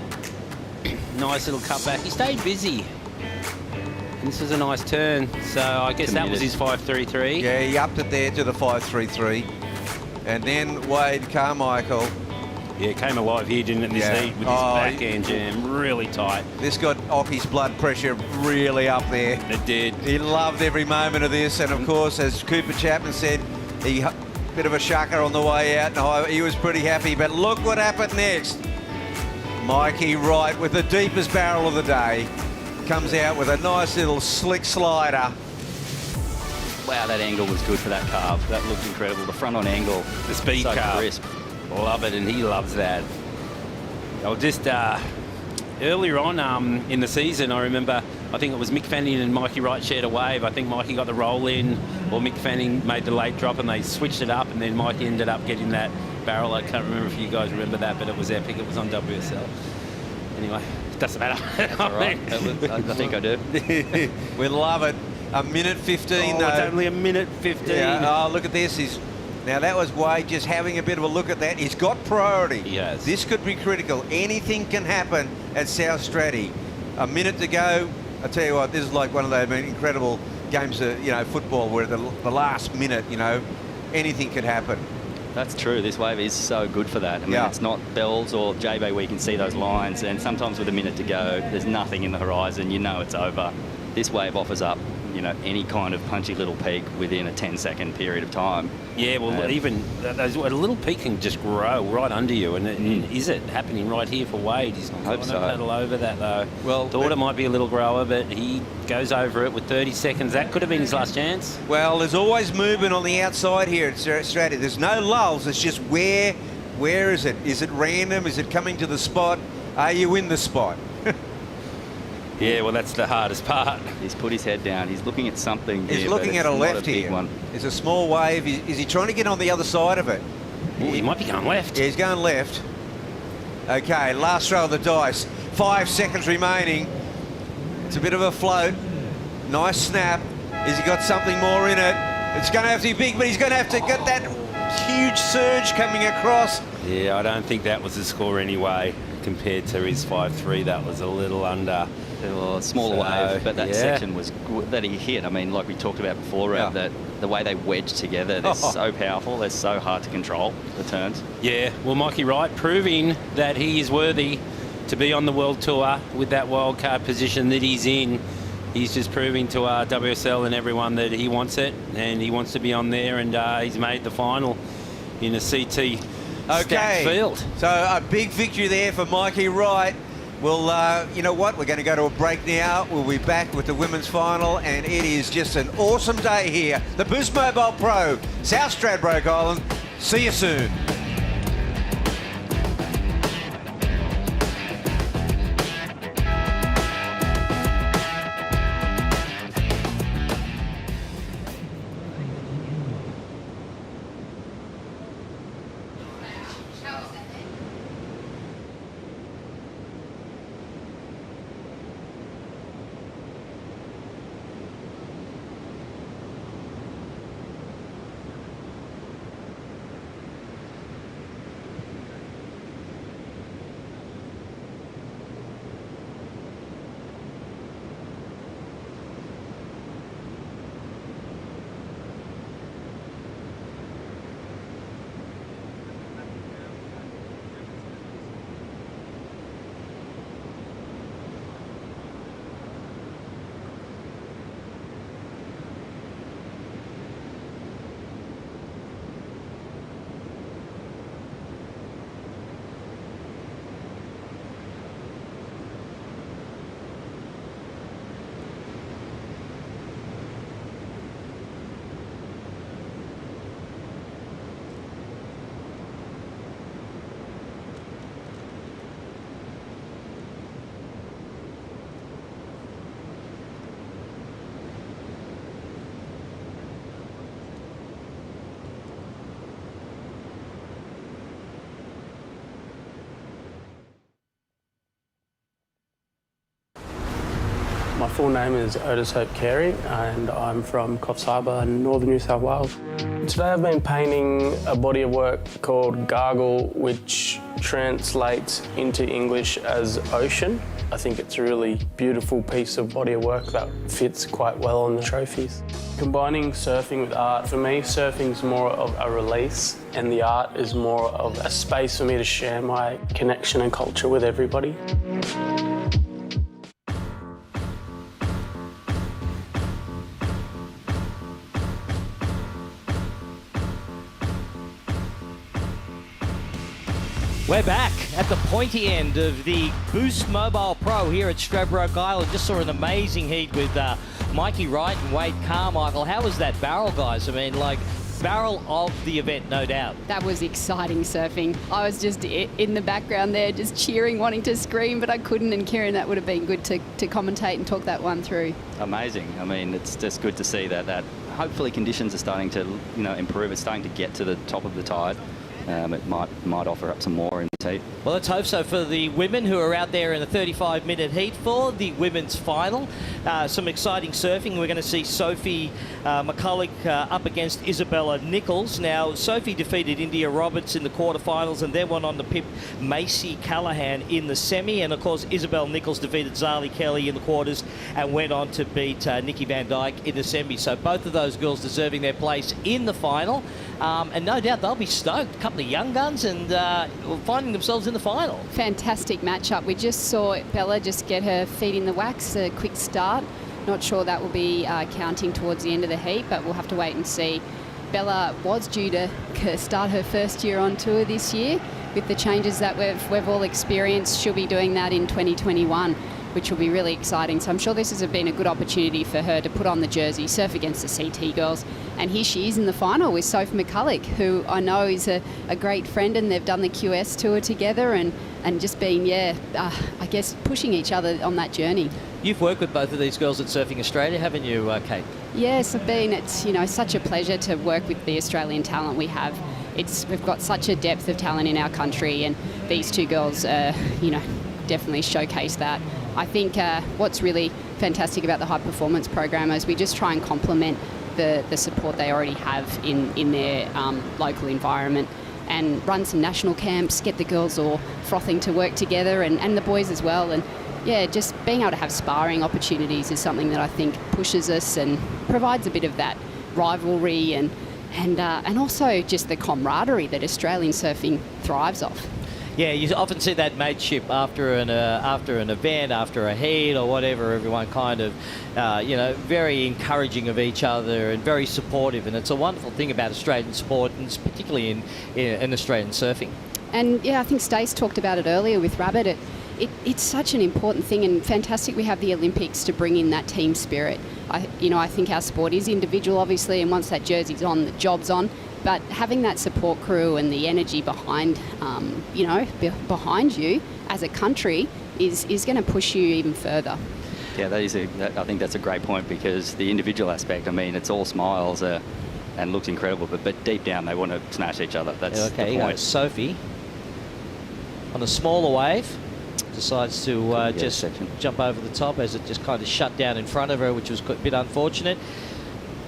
Speaker 1: nice little cutback. He stayed busy. And this was a nice turn. So I guess that was his 5.33.
Speaker 10: Yeah, he upped it there to the 5.33. And then Wade Carmichael.
Speaker 1: Yeah, came alive here, didn't it, in this heat with his backhand jam, really tight.
Speaker 10: This got Ockie's blood pressure really up there.
Speaker 1: It did.
Speaker 10: He loved every moment of this, and of course, as Cooper Chapman said, he bit of a shaka on the way out, and he was pretty happy. But look what happened next. Mikey Wright, with the deepest barrel of the day, comes out with a nice little slick slider.
Speaker 18: Wow, that angle was good for that carve. That looked incredible. The front on angle,
Speaker 1: the speed
Speaker 18: so
Speaker 1: carve.
Speaker 18: Crisp.
Speaker 1: Love it, and he loves that. I'll just earlier on in the season, I remember, I think it was Mick Fanning and Mikey Wright shared a wave. I think Mikey got the roll in, or Mick Fanning made the late drop, and they switched it up, and then Mikey ended up getting that barrel. I can't remember if you guys remember that, but it was epic. It was on WSL. Anyway, it doesn't matter.
Speaker 18: All right. I think I do.
Speaker 10: We love it. A minute 15, though.
Speaker 1: It's only a minute 15.
Speaker 10: Yeah. Oh, look at this. Now, that was Wade just having a bit of a look at that. He's got priority.
Speaker 1: Yes.
Speaker 10: This could be critical. Anything can happen at South Stradbroke. A minute to go. I tell you what, this is like one of those incredible games of, football where the last minute, anything could happen.
Speaker 18: That's true. This wave is so good for that. I mean, it's not Bells or JB where you can see those lines, and sometimes with a minute to go, there's nothing in the horizon. You know it's over. This wave offers up, any kind of punchy little peak within a 10-second period of time.
Speaker 1: Yeah, well, even a little peak can just grow right under you. And is it happening right here for Wade? He's not going to paddle over that, though. Well, thought it might be a little grower, but he goes over it with 30 seconds. That could have been his last chance.
Speaker 10: Well, there's always movement on the outside here at Stradbroke. There's no lulls. It's just where is it? Is it random? Is it coming to the spot? Are you in the spot?
Speaker 1: Yeah, well, that's the hardest part.
Speaker 18: He's put his head down. He's looking at something here.
Speaker 10: He's looking at a left here.
Speaker 18: One.
Speaker 10: It's a small wave. Is he trying to get on the other side of it?
Speaker 1: Ooh, he might be going left.
Speaker 10: Yeah, he's going left. Okay, last throw of the dice. 5 seconds remaining. It's a bit of a float. Nice snap. Has he got something more in it? It's going to have to be big, but he's going to have to get that huge surge coming across.
Speaker 1: Yeah, I don't think that was the score anyway. Compared to his 5-3, that was a little under.
Speaker 18: Well, a smaller wave, but that section was that he hit. I mean, like we talked about before, that the way they wedged together, they're so powerful. They're so hard to control, the turns.
Speaker 1: Yeah, well, Mikey Wright proving that he is worthy to be on the World Tour with that wildcard position that he's in. He's just proving to WSL and everyone that he wants it, and he wants to be on there, and he's made the final in a CT stacked field.
Speaker 10: So a big victory there for Mikey Wright. Well, you know what? We're going to go to a break now. We'll be back with the women's final, and it is just an awesome day here. The Boost Mobile Pro, South Stradbroke Island. See you soon.
Speaker 4: My full name is Otis Hope Carey and I'm from Coffs Harbour, northern New South Wales. Today I've been painting a body of work called Gargle, which translates into English as ocean. I think it's a really beautiful piece of body of work that fits quite well on the trophies. Combining surfing with art, for me surfing's more of a release and the art is more of a space for me to share my connection and culture with everybody.
Speaker 3: We're back at the pointy end of the Boost Mobile Pro here at Stradbroke Island. Just saw an amazing heat with Mikey Wright and Wade Carmichael. How was that barrel, guys? I mean, like, barrel of the event, no doubt.
Speaker 5: That was exciting surfing. I was just in the background there, just cheering, wanting to scream, but I couldn't. And Kieran, that would have been good to commentate and talk that one through.
Speaker 18: Amazing. I mean, it's just good to see that hopefully conditions are starting to, improve. It's starting to get to the top of the tide. it might offer up some more in this heat.
Speaker 3: Well, let's hope so for the women who are out there in the 35-minute heat for the women's final. Some exciting surfing. We're going to see Sophie McCulloch up against Isabella Nichols. Now, Sophie defeated India Roberts in the quarterfinals and then went on to pip Macy Callahan in the semi. And, of course, Isabella Nichols defeated Zali Kelly in the quarters and went on to beat Nikki Van Dyke in the semi. So both of those girls deserving their place in the final. And no doubt they'll be stoked. A couple of young guns and finding themselves in the final.
Speaker 5: Fantastic matchup. We just saw Bella just get her feet in the wax, a quick start. Not sure that will be counting towards the end of the heat, but we'll have to wait and see. Bella was due to start her first year on tour this year. With the changes that we've all experienced, she'll be doing that in 2021, which will be really exciting. So I'm sure this has been a good opportunity for her to put on the jersey, surf against the CT girls. And here she is in the final with Sophie McCulloch, who I know is a great friend, and they've done the QS tour together and just been, I guess, pushing each other on that journey.
Speaker 3: You've worked with both of these girls at Surfing Australia, haven't you, Kate?
Speaker 5: Yes, I've been. It's, such a pleasure to work with the Australian talent we have. We've got such a depth of talent in our country, and these two girls, definitely showcase that. I think what's really fantastic about the high performance program is we just try and complement the support they already have in their local environment, and run some national camps, get the girls all frothing to work together, and the boys as well. And just being able to have sparring opportunities is something that I think pushes us and provides a bit of that rivalry and also just the camaraderie that Australian surfing thrives off.
Speaker 3: Yeah, you often see that mateship after an event, after a heat or whatever. Everyone kind of, very encouraging of each other and very supportive. And it's a wonderful thing about Australian sport, and particularly in Australian surfing. And
Speaker 5: I think Stace talked about it earlier with Rabbit. It's such an important thing, and fantastic we have the Olympics to bring in that team spirit. I think our sport is individual, obviously, and once that jersey's on, the job's on. But having that support crew and the energy behind, behind you as a country is going to push you even further.
Speaker 18: Yeah, I think that's a great point, because the individual aspect, it's all smiles and looks incredible, but deep down they want to smash each other. That's the point.
Speaker 3: Sophie on a smaller wave decides to just jump over the top as it just kind of shut down in front of her, which was a bit unfortunate.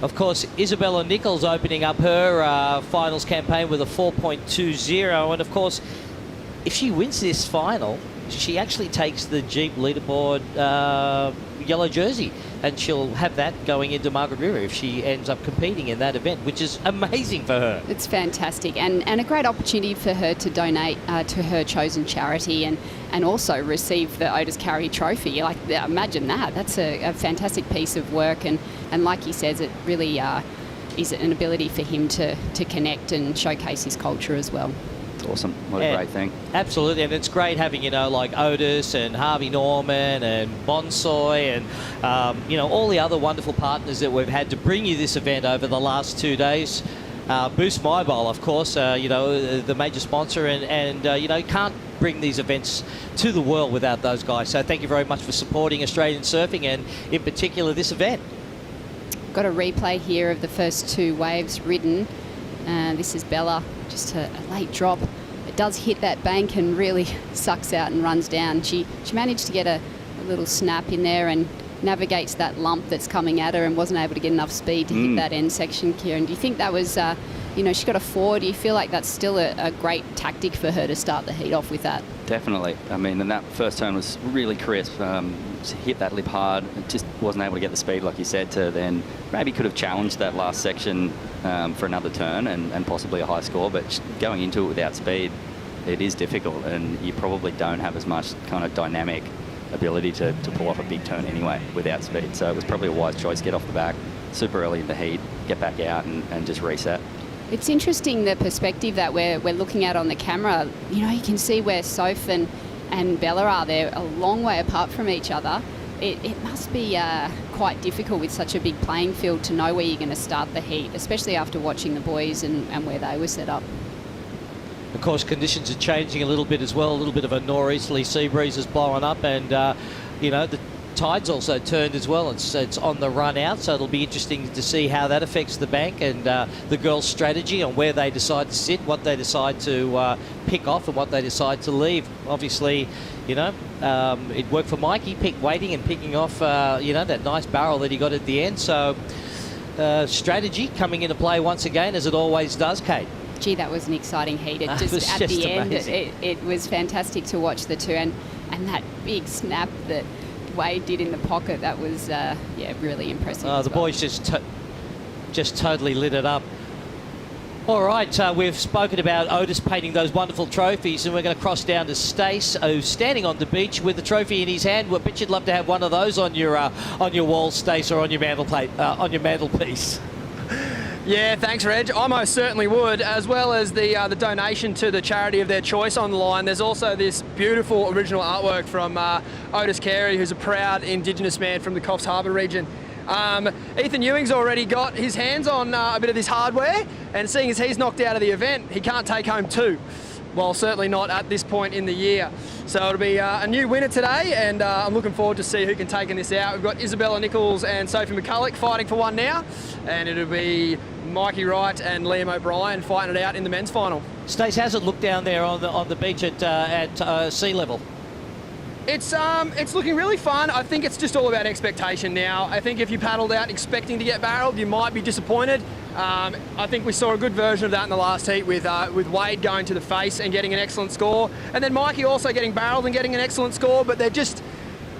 Speaker 3: Of course, Isabella Nichols opening up her finals campaign with a 4.20, and of course, if she wins this final, she actually takes the Jeep leaderboard yellow jersey, and she'll have that going into Margaret River if she ends up competing in that event, which is amazing for her.
Speaker 5: It's fantastic, and a great opportunity for her to donate to her chosen charity and also receive the Otis Carey Trophy. Imagine that. That's a fantastic piece of work, and like he says, it really is an ability for him to connect and showcase his culture as well.
Speaker 18: Awesome. What a great thing.
Speaker 3: Absolutely, and it's great having, like Otis and Harvey Norman and Bonsoy and, all the other wonderful partners that we've had to bring you this event over the last 2 days. Boost Mobile, of course, the major sponsor, and can't bring these events to the world without those guys. So thank you very much for supporting Australian surfing, and in particular this event.
Speaker 5: Got a replay here of the first two waves ridden. This is Bella, just a late drop. It does hit that bank and really sucks out and runs down. She managed to get a little snap in there and navigates that lump that's coming at her, and wasn't able to get enough speed to hit that end section, Kieran. Do you think that was, she got a 4? Do you feel like that's still a great tactic for her to start the heat off with that?
Speaker 18: Definitely. And that first turn was really crisp. Hit that lip hard. Just wasn't able to get the speed, like you said, to then maybe could have challenged that last section for another turn and possibly a high score. But going into it without speed, it is difficult, and you probably don't have as much kind of dynamic ability to pull off a big turn anyway without speed. So it was probably a wise choice. Get off the back super early in the heat, get back out and just reset.
Speaker 5: It's interesting the perspective that we're looking at on the camera. You can see where Soph and Bella are. They're a long way apart from each other. It must be quite difficult with such a big playing field to know where you're going to start the heat, especially after watching the boys and where they were set up.
Speaker 3: Of course, conditions are changing a little bit as well. A little bit of a nor'easterly sea breeze is blowing up, and the tide's also turned as well. It's on the run out, so it'll be interesting to see how that affects the bank and the girls' strategy on where they decide to sit, what they decide to pick off and what they decide to leave. Obviously, you know, it worked for Mikey, waiting and picking off, you know, that nice barrel that he got at the end. So strategy coming into play once again, as it always does, Kate.
Speaker 5: Gee, that was an exciting heat. It just at the end, it was fantastic to watch the two, and that big snap that Wade did in the pocket, that was yeah, really impressive.
Speaker 3: The boys just totally lit it up. All right, we've spoken about Otis painting those wonderful trophies, and we're going to cross down to Stace, who's standing on the beach with the trophy in his hand. Well, I bet you'd love to have one of those on your wall, Stace, or on your mantelpiece.
Speaker 21: Yeah, thanks, Reg. I most certainly would, as well as the donation to the charity of their choice online. There's also this beautiful original artwork from Otis Carey, who's a proud Indigenous man from the Coffs Harbour region. Ethan Ewing's already got his hands on a bit of this hardware, and seeing as he's knocked out of the event, he can't take home two. Well, certainly not at this point in the year. So it'll be a new winner today, and I'm looking forward to see who can take this out. We've got Isabella Nichols and Sophie McCulloch fighting for one now, and it'll be Mikey Wright and Liam O'Brien fighting it out in the men's final.
Speaker 3: Stace, how's it look down there on the beach at sea level?
Speaker 21: It's looking really fun. I think it's just all about expectation now. I think if you paddled out expecting to get barreled, you might be disappointed. I think we saw a good version of that in the last heat with Wade going to the face and getting an excellent score, and then Mikey also getting barreled and getting an excellent score, but they're just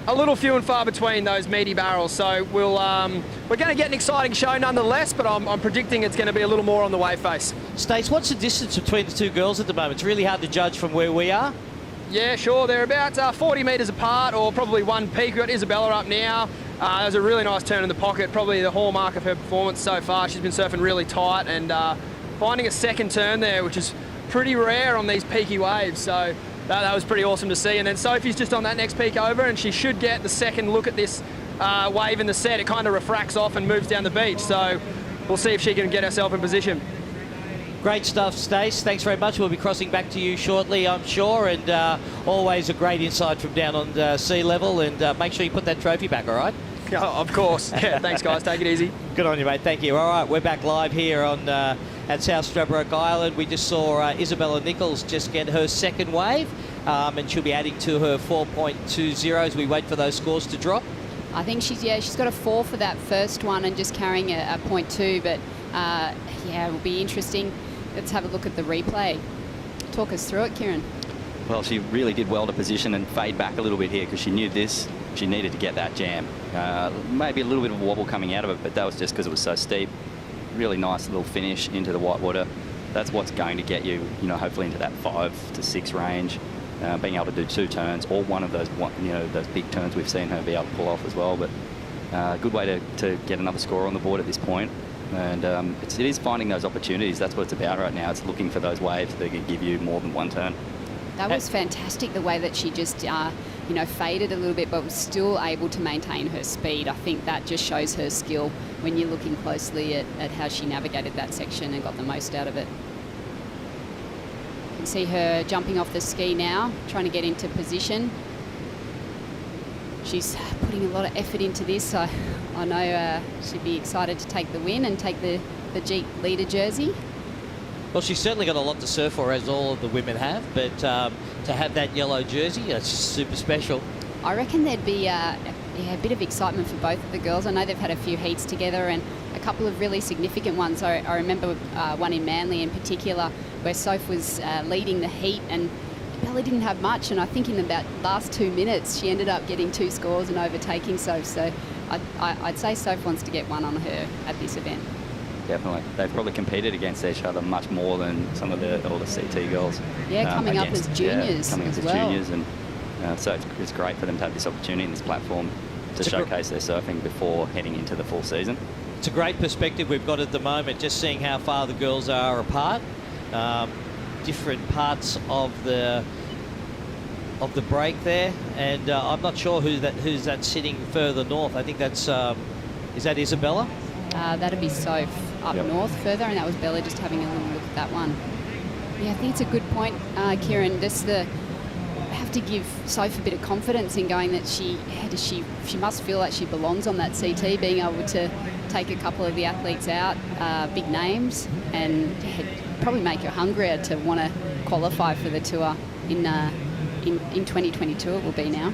Speaker 21: a little few and far between, those meaty barrels. So we're going to get an exciting show nonetheless, but I'm predicting it's going to be a little more on the wave face.
Speaker 3: Stace, what's the distance between the two girls at the moment? It's really hard to judge from where we are.
Speaker 21: Yeah, sure. They're about 40 metres apart, or probably one peak. We've got Isabella up now. There's a really nice turn in the pocket, probably the hallmark of her performance so far. She's been surfing really tight and finding a second turn there, which is pretty rare on these peaky waves. So that was pretty awesome to see. And then Sophie's just on that next peak over, and she should get the second look at this wave in the set. It kind of refracts off and moves down the beach. So we'll see if she can get herself in position.
Speaker 3: Great stuff, Stace. Thanks very much. We'll be crossing back to you shortly, I'm sure, and always a great insight from down on sea level, and make sure you put that trophy back, all right?
Speaker 21: Oh, of course. Yeah, thanks, guys. Take it easy.
Speaker 3: Good on you, mate. Thank you. All right, we're back live here on at South Stradbroke Island. We just saw Isabella Nichols just get her second wave, and she'll be adding to her 4.20 as we wait for those scores to drop.
Speaker 5: I think she's got a 4 for that first one and just carrying a 0.2, but yeah, it'll be interesting. Let's have a look at the replay. Talk us through it, Kieran.
Speaker 18: Well, she really did well to position and fade back a little bit here because she knew this. She needed to get that jam. Maybe a little bit of a wobble coming out of it, but that was just because it was so steep. Really nice little finish into the whitewater. That's what's going to get you, hopefully into that 5 to 6 range. Being able to do 2 turns, or one of those, those big turns we've seen her be able to pull off as well. But good way to get another score on the board at this point. And it is finding those opportunities. That's what it's about right now. It's looking for those waves that can give you more than one turn.
Speaker 5: That was fantastic, the way that she just, faded a little bit, but was still able to maintain her speed. I think that just shows her skill when you're looking closely at how she navigated that section and got the most out of it. You can see her jumping off the ski now, trying to get into position. She's putting a lot of effort into this, so I know she'd be excited to take the win and take the Jeep leader jersey.
Speaker 3: Well, she's certainly got a lot to surf for, as all of the women have, but to have that yellow jersey, it's super special.
Speaker 5: I reckon there'd be a bit of excitement for both of the girls. I know they've had a few heats together and a couple of really significant ones. I remember one in Manly in particular, where Soph was leading the heat and Bella didn't have much, and I think in about last 2 minutes she ended up getting 2 scores and overtaking Soph. So I'd say Soph wants to get one on her at this event.
Speaker 18: Definitely. They've probably competed against each other much more than some of the older CT girls.
Speaker 5: Yeah, coming up as juniors as well.
Speaker 18: Juniors, and so it's great for them to have this opportunity and this platform to showcase their surfing before heading into the full season.
Speaker 3: It's a great perspective we've got at the moment, just seeing how far the girls are apart. Different parts of the break there, and I'm not sure who's that sitting further north. I think that's is that Isabella?
Speaker 5: That'd be Soph up north further, and that was Bella just having a little look at that one. Yeah, I think it's a good point, Kieran. Just have to give Soph a bit of confidence in going that she must feel like she belongs on that CT, being able to take a couple of the athletes out, big names, and probably make her hungrier to want to qualify for the tour in 2022. It will be now.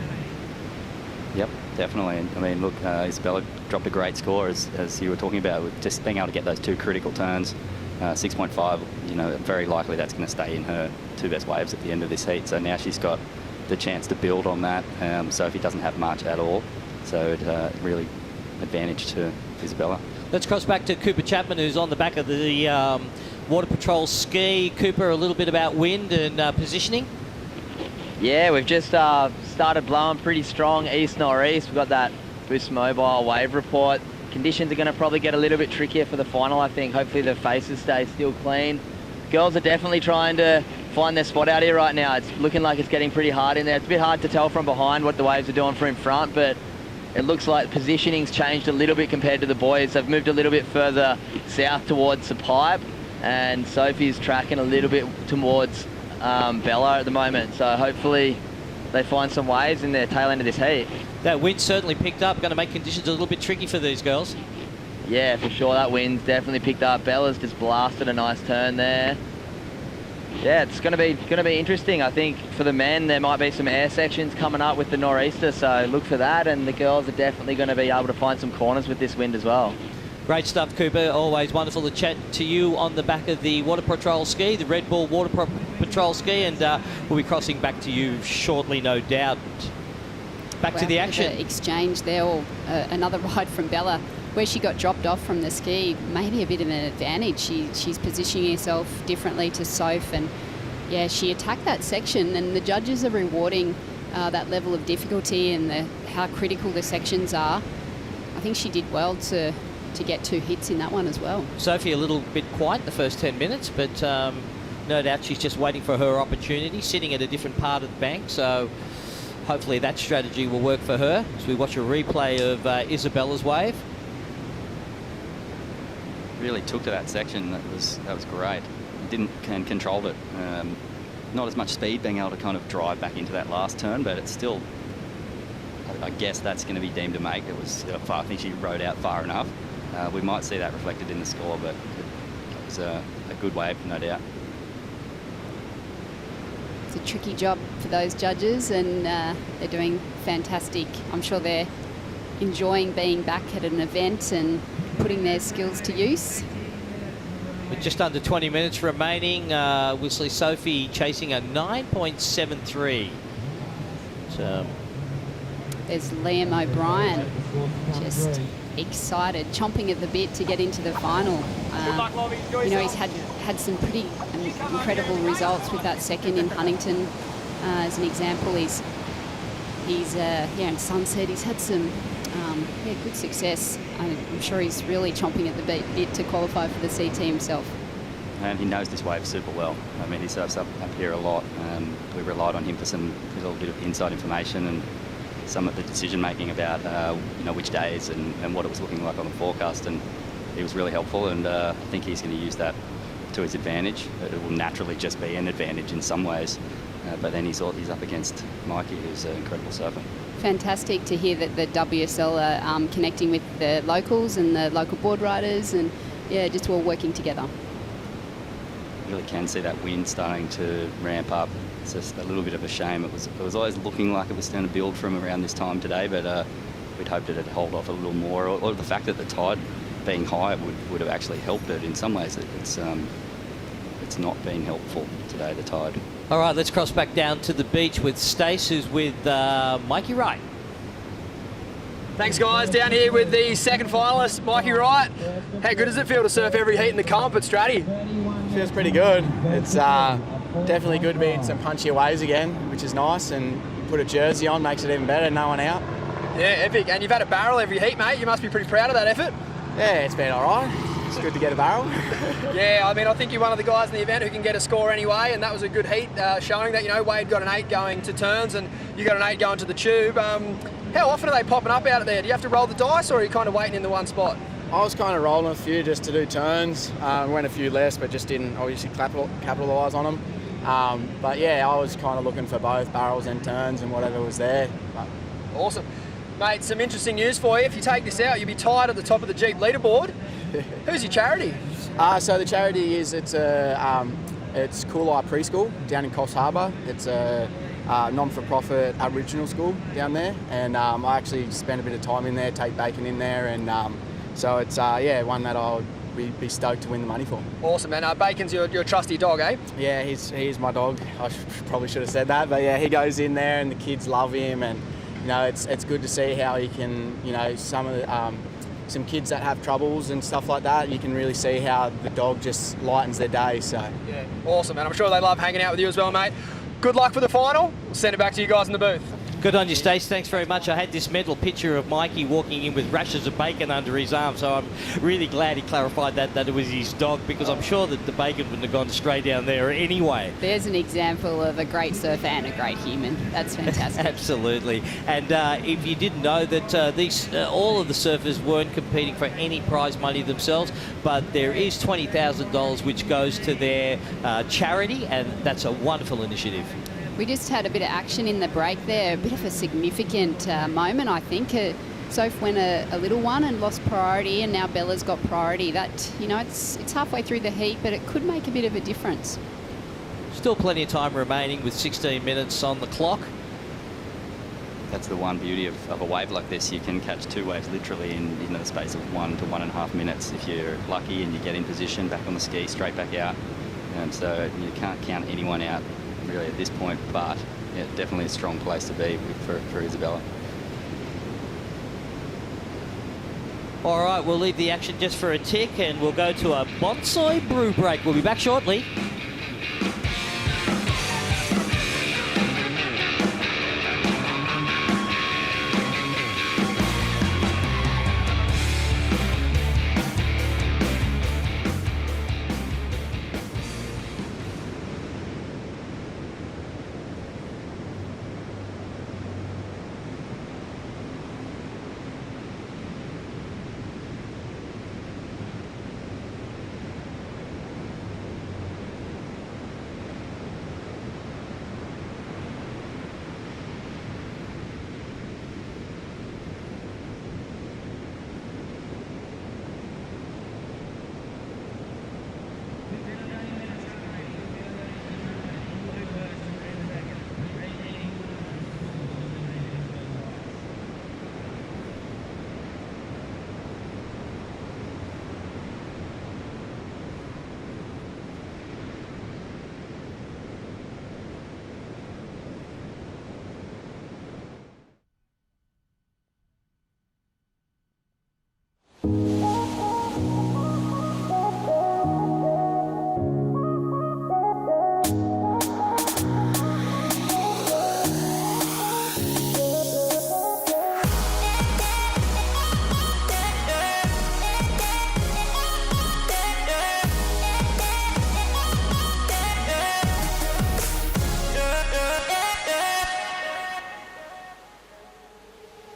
Speaker 18: Yep, definitely. I mean, look, Isabella dropped a great score, as you were talking about, with just being able to get those 2 critical turns. 6.5, you know, very likely that's going to stay in her 2 best waves at the end of this heat. So now she's got the chance to build on that. Sophie doesn't have much at all. So it really advantage to Isabella.
Speaker 3: Let's cross back to Cooper Chapman, who's on the back of the Water Patrol ski. Cooper, a little bit about wind and positioning.
Speaker 6: Yeah, we've just started blowing pretty strong east-northeast. We've got that Boost Mobile wave report. Conditions are going to probably get a little bit trickier for the final, I think. Hopefully the faces stay still clean. Girls are definitely trying to find their spot out here right now. It's looking like it's getting pretty hard in there. It's a bit hard to tell from behind what the waves are doing from in front, but it looks like positioning's changed a little bit compared to the boys. They've moved a little bit further south towards the pipe, and Sophie's tracking a little bit towards Bella at the moment. So hopefully they find some waves in the tail end of this heat.
Speaker 3: That wind certainly picked up, going to make conditions a little bit tricky for these girls.
Speaker 6: Yeah, for sure. That wind's definitely picked up. Bella's just blasted a nice turn there. Yeah, it's going to be interesting. I think for the men there might be some air sections coming up with the nor'easter, so look for that. And the girls are definitely going to be able to find some corners with this wind as well.
Speaker 3: Great stuff, Cooper. Always wonderful to chat to you on the back of the Water Patrol ski, the Red Bull Water Patrol ski, and we'll be crossing back to you shortly, no doubt. Back to the action.
Speaker 5: Exchange there, or another ride from Bella, where she got dropped off from the ski. Maybe a bit of an advantage. She's positioning herself differently to Soph, and yeah, she attacked that section, and the judges are rewarding that level of difficulty and how critical the sections are. I think she did well to get 2 hits in that one as well.
Speaker 3: Sophie a little bit quiet the first 10 minutes, but no doubt she's just waiting for her opportunity, sitting at a different part of the bank, so hopefully that strategy will work for her as we watch a replay of Isabella's wave.
Speaker 18: Really took to that section. That was great. Didn't control it. Not as much speed, being able to kind of drive back into that last turn, but it's still, I guess that's going to be deemed a make. It was far. I think she rode out far enough. We might see that reflected in the score, but it was a good wave, no doubt.
Speaker 5: It's a tricky job for those judges, and they're doing fantastic. I'm sure they're enjoying being back at an event and putting their skills to use.
Speaker 3: With just under 20 minutes remaining, Whistler Sophie chasing a 9.73. So
Speaker 5: there's Liam O'Brien, just excited, chomping at the bit to get into the final. You know, he's had some pretty incredible results with that second in Huntington. As an example, he's in Sunset. He's had some good success. I'm sure he's really chomping at the bit to qualify for the CT himself.
Speaker 18: And he knows this wave super well. I mean, he surfs up here a lot. We relied on him for a little bit of inside information and some of the decision making about which days and what it was looking like on the forecast, and he was really helpful, and I think he's going to use that to his advantage. It will naturally just be an advantage in some ways, but then he's up against Mikey, who's an incredible surfer.
Speaker 5: Fantastic to hear that the WSL are connecting with the locals and the local board riders, and yeah, just all working together.
Speaker 18: You really can see that wind starting to ramp up. It's just a little bit of a shame. It was always looking like it was going to build from around this time today, but we'd hoped that it'd hold off a little more, or the fact that the tide being high would have actually helped it in some ways. It's not been helpful today, the tide.
Speaker 3: All right, let's cross back down to the beach with Stace, who's with Mikey Wright.
Speaker 21: Thanks, guys. Down here with the second finalist, Mikey Wright. How good does it feel to surf every heat in the comp at Straddy?
Speaker 14: Feels pretty good. It's definitely good to be in some punchier waves again, which is nice, and put a jersey on makes it even better, no one out.
Speaker 21: Yeah, epic. And you've had a barrel every heat, mate. You must be pretty proud of that effort.
Speaker 14: Yeah, it's been all right. It's good to get a barrel.
Speaker 21: Yeah, I mean, I think you're one of the guys in the event who can get a score anyway, and that was a good heat, showing that, you know, Wade got an 8 going to turns and you got an 8 going to the tube. How often are they popping up out there? Do you have to roll the dice, or are you kind of waiting in the one spot?
Speaker 14: I was kind of rolling a few just to do turns. Went a few less, but just didn't obviously capitalise on them. But yeah, I was kind of looking for both barrels and turns and whatever was there. But
Speaker 21: Awesome. Mate, some interesting news for you. If you take this out, you'll be tied at the top of the Jeep leaderboard. Who's your charity?
Speaker 14: So the charity is, it's Cool Eye Preschool down in Coffs Harbour. It's a non-for-profit Aboriginal school down there, and I actually spend a bit of time in there, take Bacon in there, and so it's one that I'll be stoked to win the money for.
Speaker 21: Awesome, man. Bacon's your trusty dog, eh?
Speaker 14: Yeah, he's my dog. I probably should have said that, but yeah, he goes in there and the kids love him, and you know, it's good to see how he can, you know, some kids that have troubles and stuff like that, you can really see how the dog just lightens their day. So
Speaker 21: yeah, awesome, man. I'm sure they love hanging out with you as well, mate. Good luck for the final. We'll send it back to you guys in the booth.
Speaker 3: Good on you, Stace. Thanks very much. I had this mental picture of Mikey walking in with rashers of bacon under his arm, so I'm really glad he clarified that it was his dog, because I'm sure that the bacon wouldn't have gone straight down there anyway.
Speaker 5: There's an example of a great surfer and a great human. That's fantastic.
Speaker 3: Absolutely. And if you didn't know that all of the surfers weren't competing for any prize money themselves, but there is $20,000 which goes to their charity, and that's a wonderful initiative.
Speaker 5: We just had a bit of action in the break there, a bit of a significant moment, I think. Soph went a little one and lost priority, and now Bella's got priority. That, you know, it's halfway through the heat, but it could make a bit of a difference.
Speaker 3: Still plenty of time remaining with 16 minutes on the clock.
Speaker 18: That's the one beauty of a wave like this. You can catch two waves literally in the space of 1 to 1.5 minutes if you're lucky and you get in position, back on the ski, straight back out. So you can't count anyone out really at this point, but yeah, definitely a strong place to be for Isabella.
Speaker 3: All right, we'll leave the action just for a tick and we'll go to a bonsai brew break. We'll be back shortly.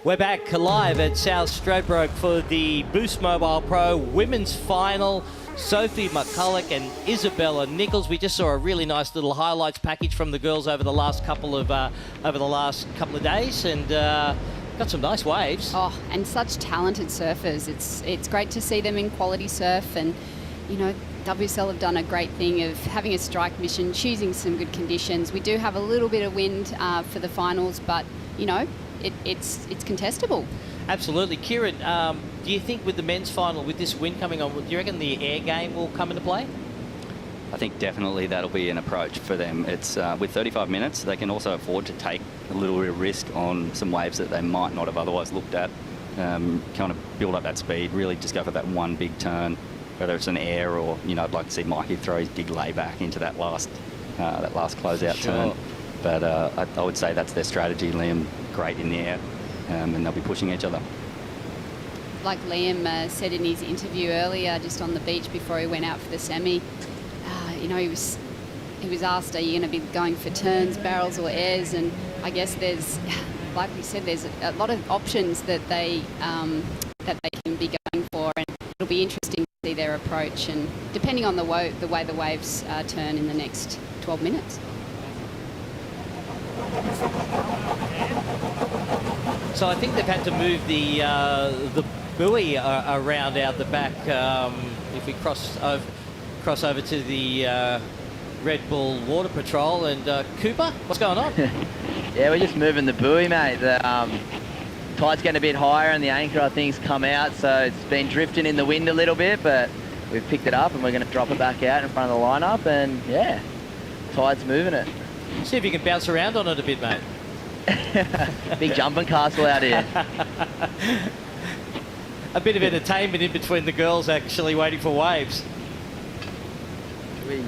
Speaker 3: We're back live at South Stradbroke for the Boost Mobile Pro Women's Final. Sophie McCulloch and Isabella Nichols. We just saw a really nice little highlights package from the girls over the last couple of days, and got some nice waves.
Speaker 5: Oh, and such talented surfers. It's great to see them in quality surf, and you know, WSL have done a great thing of having a strike mission, choosing some good conditions. We do have a little bit of wind for the finals, but you know, it's contestable.
Speaker 3: Absolutely. Kieran, do you think with the men's final, with this wind coming on, do you reckon the air game will come into play?
Speaker 18: I think definitely that'll be an approach for them. It's with 35 minutes, they can also afford to take a little bit of risk on some waves that they might not have otherwise looked at. Kind of build up that speed, really just go for that one big turn, whether it's an air or, you know, I'd like to see Mikey throw his big layback into that last closeout turn. But I would say that's their strategy. Liam, great in the air, and they'll be pushing each other.
Speaker 5: Like Liam said in his interview earlier, just on the beach before he went out for the semi, you know, he was asked, are you going to be going for turns, barrels or airs? And I guess there's, like we said, there's a lot of options that they can be going for, and it'll be interesting to see their approach, and depending on the way the waves turn in the next 12 minutes.
Speaker 3: So I think they've had to move the buoy around out the back. If we cross over to the Red Bull Water Patrol. And Cooper, what's going on?
Speaker 6: Yeah, we're just moving the buoy, mate. The tide's getting a bit higher and the anchor, I think, has come out, so it's been drifting in the wind a little bit, but we've picked it up and we're going to drop it back out in front of the lineup, and yeah, tide's moving it.
Speaker 3: See if you can bounce around on it a bit, mate.
Speaker 6: Big jumping castle out here.
Speaker 3: A bit of entertainment in between the girls actually waiting for waves.
Speaker 6: Whee.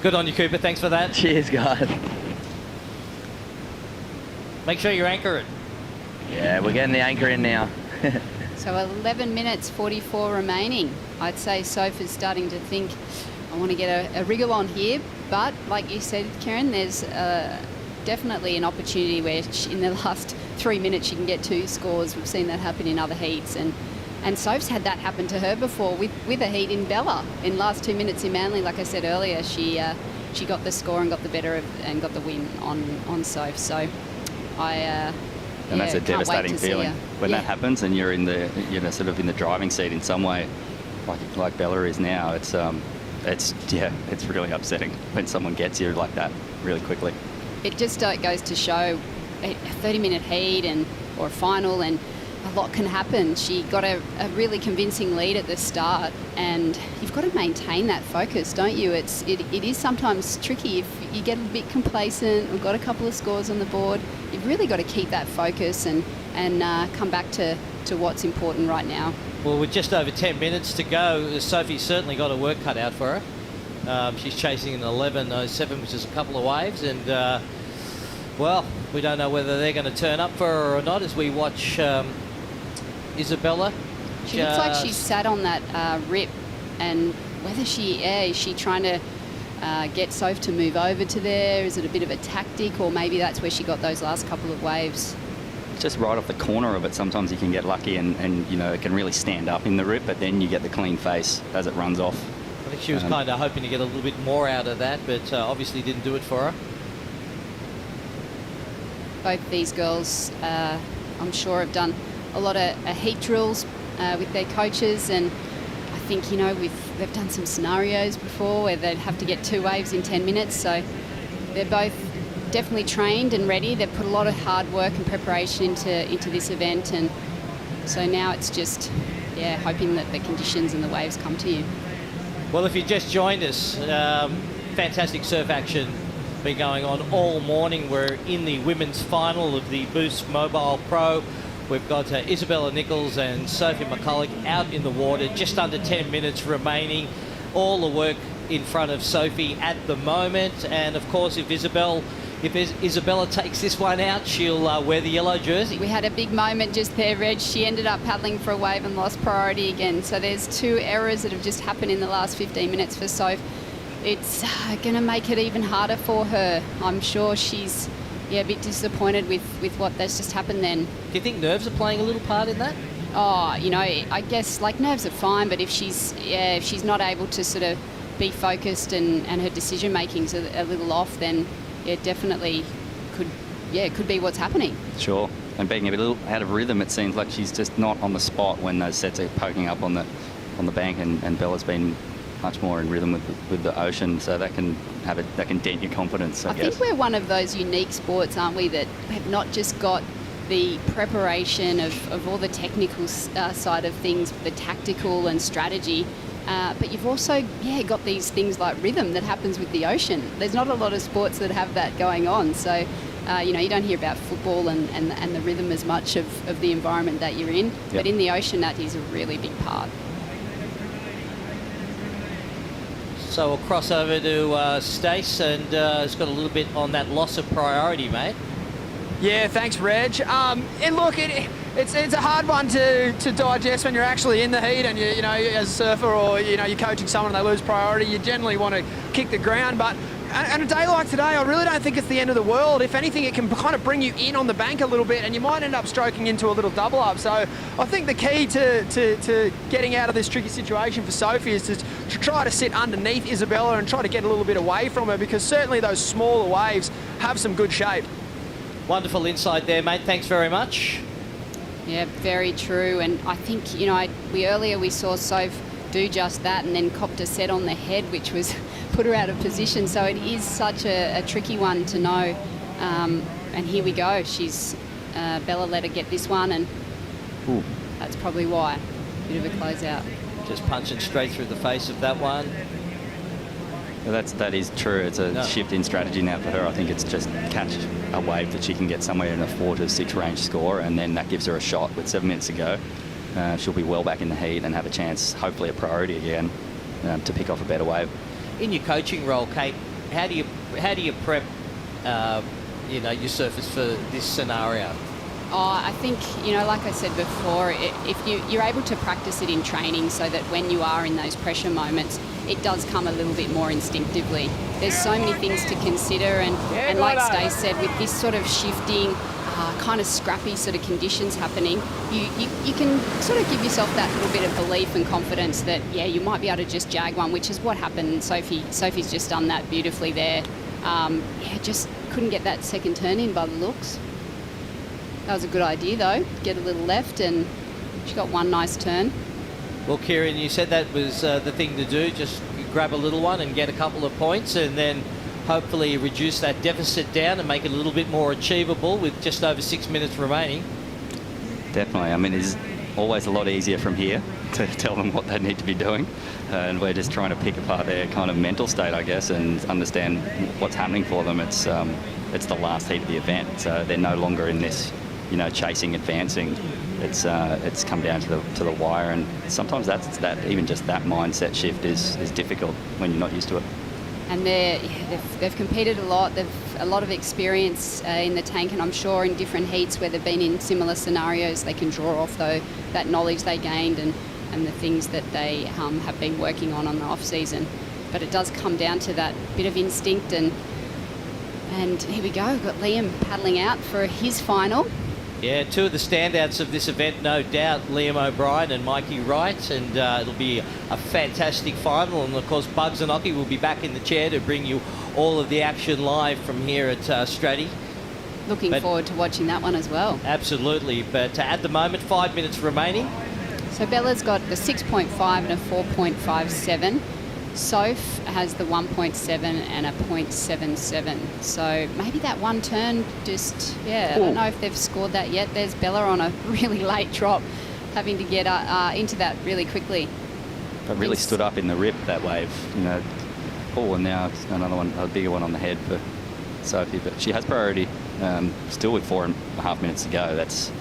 Speaker 3: Good on you, Cooper. Thanks for that.
Speaker 6: Cheers, guys.
Speaker 3: Make sure you're anchoring.
Speaker 6: Yeah, we're getting the anchor in now.
Speaker 5: So 11 minutes 44 remaining. I'd say Soph is starting to think, I want to get a wriggle on here. But like you said, Karen, there's definitely an opportunity where in the last 3 minutes she can get 2 scores. We've seen that happen in other heats. And Soph's had that happen to her before with a heat in Bella. In last 2 minutes in Manly, like I said earlier, she got the score and got the better of, and got the win on Soph. So
Speaker 18: and that's a devastating feeling when that happens, and you're in the sort of in the driving seat in some way, like Bella is now. It's really upsetting when someone gets you like that really quickly.
Speaker 5: It just goes to show a 30-minute heat or a final, and a lot can happen. She got a really convincing lead at the start, and you've got to maintain that focus, don't you? It is sometimes tricky if you get a bit complacent or got a couple of scores on the board. You've really got to keep that focus and come back to what's important right now.
Speaker 3: Well, with just over 10 minutes to go, Sophie's certainly got her work cut out for her. She's chasing an 11.07, which is a couple of waves, and well, we don't know whether they're going to turn up for her or not as we watch Isabella.
Speaker 5: She looks like she's sat on that rip, and whether is she trying to get Soph to move over to there? Is it a bit of a tactic, or maybe that's where she got those last couple of waves?
Speaker 18: Just right off the corner of it, sometimes you can get lucky and it can really stand up in the rip, but then you get the clean face as it runs off.
Speaker 3: I think she was kind of hoping to get a little bit more out of that, but obviously didn't do it for her.
Speaker 5: Both these girls, I'm sure, have done a lot of heat drills with their coaches, and I think, they've done some scenarios before where they'd have to get 2 waves in 10 minutes, so they're both definitely trained and ready. They've put a lot of hard work and preparation into this event, and so now it's just, hoping that the conditions and the waves come to you.
Speaker 3: Well, if you just joined us, fantastic surf action been going on all morning. We're in the women's final of the Boost Mobile Pro. We've got Isabella Nichols and Sophie McCulloch out in the water, just under 10 minutes remaining. All the work in front of Sophie at the moment, and of course if Isabella takes this one out, she'll wear the yellow jersey. We had
Speaker 5: a big moment just there, Reg. She ended up paddling for a wave and lost priority again. So there's 2 errors that have just happened in the last 15 minutes for Soph. It's going to make it even harder for her. I'm sure she's a bit disappointed with what that's just happened then.
Speaker 3: Do you think nerves are playing a little part in that?
Speaker 5: Oh, I guess nerves are fine, but if she's not able to sort of be focused and her decision making's a little off, then it definitely could be what's happening.
Speaker 18: Sure, and being a little out of rhythm, it seems like she's just not on the spot when those sets are poking up on the bank, and Bella's been much more in rhythm with the ocean, so that can dent your confidence, I guess.
Speaker 5: I think we're one of those unique sports, aren't we, that have not just got the preparation of all the technical side of things, the tactical and strategy, but you've also got these things like rhythm that happens with the ocean. There's not a lot of sports that have that going on, so you don't hear about football and the rhythm as much of the environment that you're in,
Speaker 18: yep.
Speaker 5: But in the ocean that is a really big part.
Speaker 3: So we'll cross over to Stace, and it's got a little bit on that loss of priority, mate.
Speaker 21: Yeah, thanks, Reg. And look, it's a hard one to digest when you're actually in the heat, and you as a surfer, or you're coaching someone and they lose priority. You generally want to kick the ground, but And a day like today, I really don't think it's the end of the world. If anything, it can kind of bring you in on the bank a little bit, and you might end up stroking into a little double up. So I think the key to getting out of this tricky situation for Sophie is to try to sit underneath Isabella and try to get a little bit away from her, because certainly those smaller waves have some good shape.
Speaker 3: Wonderful insight there, mate. Thanks very much.
Speaker 5: Yeah, very true. And I think, you know, earlier we saw Soph do just that and then copped a set on the head, which was put her out of position. So it is such a tricky one to know. And here we go. Bella let her get this one, and that's probably why. Bit of a closeout.
Speaker 3: Just punching straight through the face of that one.
Speaker 18: Well, that is true. It's a shift in strategy now for her. I think it's just catch a wave that she can get somewhere in a 4 to 6 range score, and then that gives her a shot with 7 minutes to go. She'll be well back in the heat and have a chance, hopefully a priority again, to pick off a better wave.
Speaker 3: In your coaching role, Kate, how do you prep your surfers for this scenario?
Speaker 5: I think, you know, like I said before, if you're able to practice it in training so that when you are in those pressure moments, it does come a little bit more instinctively. There's so many things to consider, and like Stace said, with this sort of shifting, kind of scrappy sort of conditions happening, you can sort of give yourself that little bit of belief and confidence that, yeah, you might be able to just jag one, which is what happened. Sophie's just done that beautifully there. Just couldn't get that second turn in by the looks. That was a good idea, though. Get a little left, and she got one nice turn.
Speaker 3: Well, Kieran, you said that was the thing to do, just grab a little one and get a couple of points, and then hopefully reduce that deficit down and make it a little bit more achievable with just over 6 minutes remaining.
Speaker 18: Definitely. I mean, it's always a lot easier from here to tell them what they need to be doing. And we're just trying to pick apart their kind of mental state, I guess, and understand what's happening for them. It's the last heat of the event, so they're no longer in this, you know, chasing, advancing. It's come down to the wire, and sometimes even just that mindset shift is difficult when you're not used to it.
Speaker 5: And they've competed a lot. They've a lot of experience in the tank, and I'm sure in different heats where they've been in similar scenarios, they can draw off that knowledge they gained and the things that they have been working on the off season. But it does come down to that bit of instinct, and here we go. We've got Liam paddling out for his final.
Speaker 3: Yeah, two of the standouts of this event, no doubt, Liam O'Brien and Mikey Wright, and it'll be a fantastic final. And of course, Bugs and Ockie will be back in the chair to bring you all of the action live from here at Straddy.
Speaker 5: Looking forward to watching that one as well.
Speaker 3: Absolutely, but at the moment, 5 minutes remaining.
Speaker 5: So Bella's got the 6.5 and a 4.57. Soph has the 1.7 and a 0.77. So maybe that one turn just, I don't know if they've scored that yet. There's Bella on a really late drop, having to get into that really quickly.
Speaker 18: It really stood up in the rip, that wave, you know. And now another one, a bigger one on the head for Sophie. But she has priority, still with 4.5 minutes to go. It's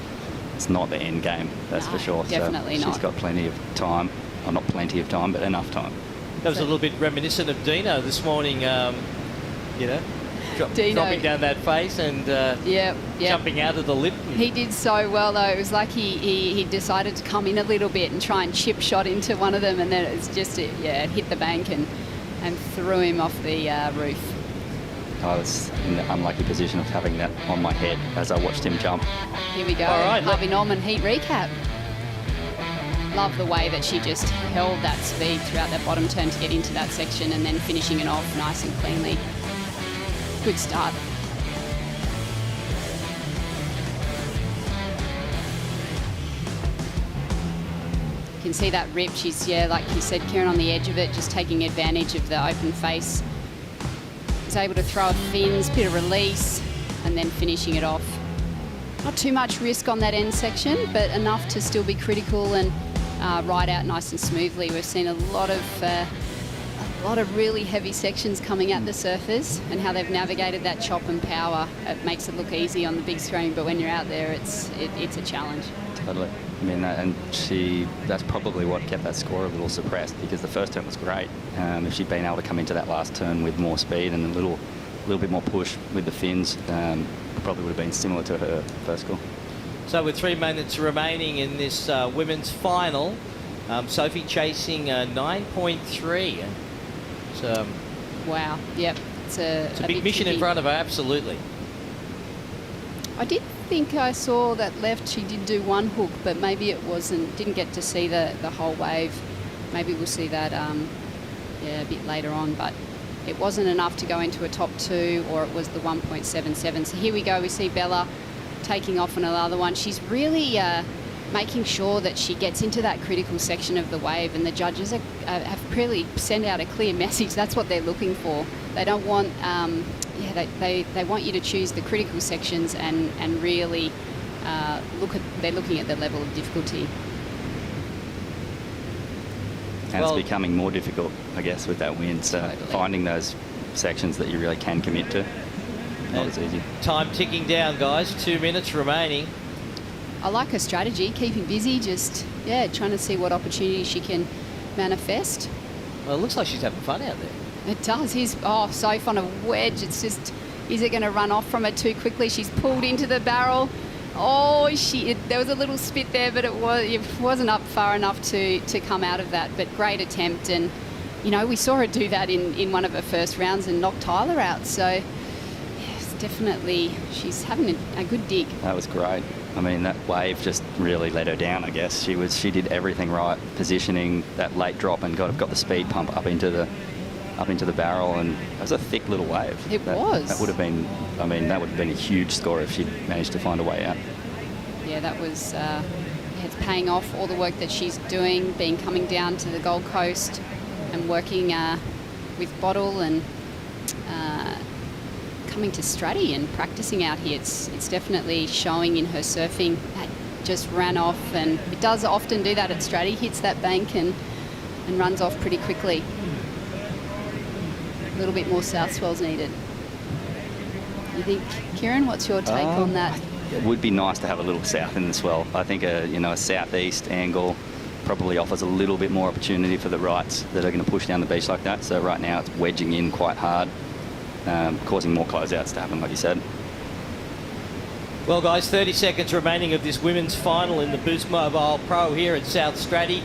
Speaker 18: not the end game, that's for sure.
Speaker 5: Definitely not.
Speaker 18: She's got plenty of time. Well, not plenty of time, but enough time.
Speaker 3: That was a little bit reminiscent of Dino this morning, dropping down that face and jumping out of the lip.
Speaker 5: He did so well, though. It was like he decided to come in a little bit and try and chip shot into one of them, and then it was just, it hit the bank and threw him off the roof.
Speaker 18: I was in the unlucky position of having that on my head as I watched him jump.
Speaker 5: Here we go.
Speaker 3: All right,
Speaker 5: Harvey Norman heat recap. Love the way that she just held that speed throughout that bottom turn to get into that section, and then finishing it off nice and cleanly. Good start. You can see that rip. She's, like you said, Kieran, on the edge of it, just taking advantage of the open face. Was able to throw fins, bit of release, and then finishing it off. Not too much risk on that end section, but enough to still be critical and ride out nice and smoothly. We've seen a lot of really heavy sections coming at the surfers, and how they've navigated that chop and power. It makes it look easy on the big screen, but when you're out there, it's a challenge.
Speaker 18: Totally. I mean, that's probably what kept that score a little suppressed, because the first turn was great. If she'd been able to come into that last turn with more speed and a little bit more push with the fins, probably would have been similar to her first score.
Speaker 3: So with 3 minutes remaining in this women's final, Sophie chasing 9.3.
Speaker 5: Wow, yep. it's a
Speaker 3: big mission in front of her, absolutely.
Speaker 5: I did think I saw that left. She did do one hook, but maybe it didn't get to see the whole wave. Maybe we'll see that a bit later on, but it wasn't enough to go into a top 2, or it was the 1.77. So here we go. We see Bella taking off on another one. She's really making sure that she gets into that critical section of the wave, and the judges have really sent out a clear message. That's what they're looking for. They don't want, they want you to choose the critical sections and really they're looking at the level of difficulty.
Speaker 18: And it's becoming more difficult, I guess, with that wind. So finding those sections that you really can commit to, not as easy.
Speaker 3: Time ticking down, guys. 2 minutes remaining.
Speaker 5: I like her strategy, keeping busy, just, trying to see what opportunity she can manifest.
Speaker 3: Well, it looks like she's having fun out there.
Speaker 5: It does. He's so fun of wedge. It's just, is it going to run off from her too quickly? She's pulled into the barrel. Oh, there was a little spit there, but it wasn't up far enough to come out of that. But great attempt, and we saw her do that in one of her first rounds and knock Tyler out. So yes, definitely she's having a good dig.
Speaker 18: That was great. I mean, that wave just really let her down, I guess. She did everything right, positioning that late drop, and got the speed pump up into the barrel, and it was a thick little wave. That would have been, that would have been a huge score if she managed to find a way out.
Speaker 5: Yeah, that was, it's paying off, all the work that she's doing, coming down to the Gold Coast and working with Bottle and coming to Straddy and practicing out here. It's definitely showing in her surfing. That just ran off, and it does often do that at Straddy, hits that bank and runs off pretty quickly. A little bit more south swells needed. You think, Kieran, what's your take on that?
Speaker 18: It would be nice to have a little south in the swell. I think a southeast angle probably offers a little bit more opportunity for the rights that are going to push down the beach like that. So right now it's wedging in quite hard, causing more closeouts to happen, like you said.
Speaker 3: Well, guys, 30 seconds remaining of this women's final in the Boost Mobile Pro here at South Straddy.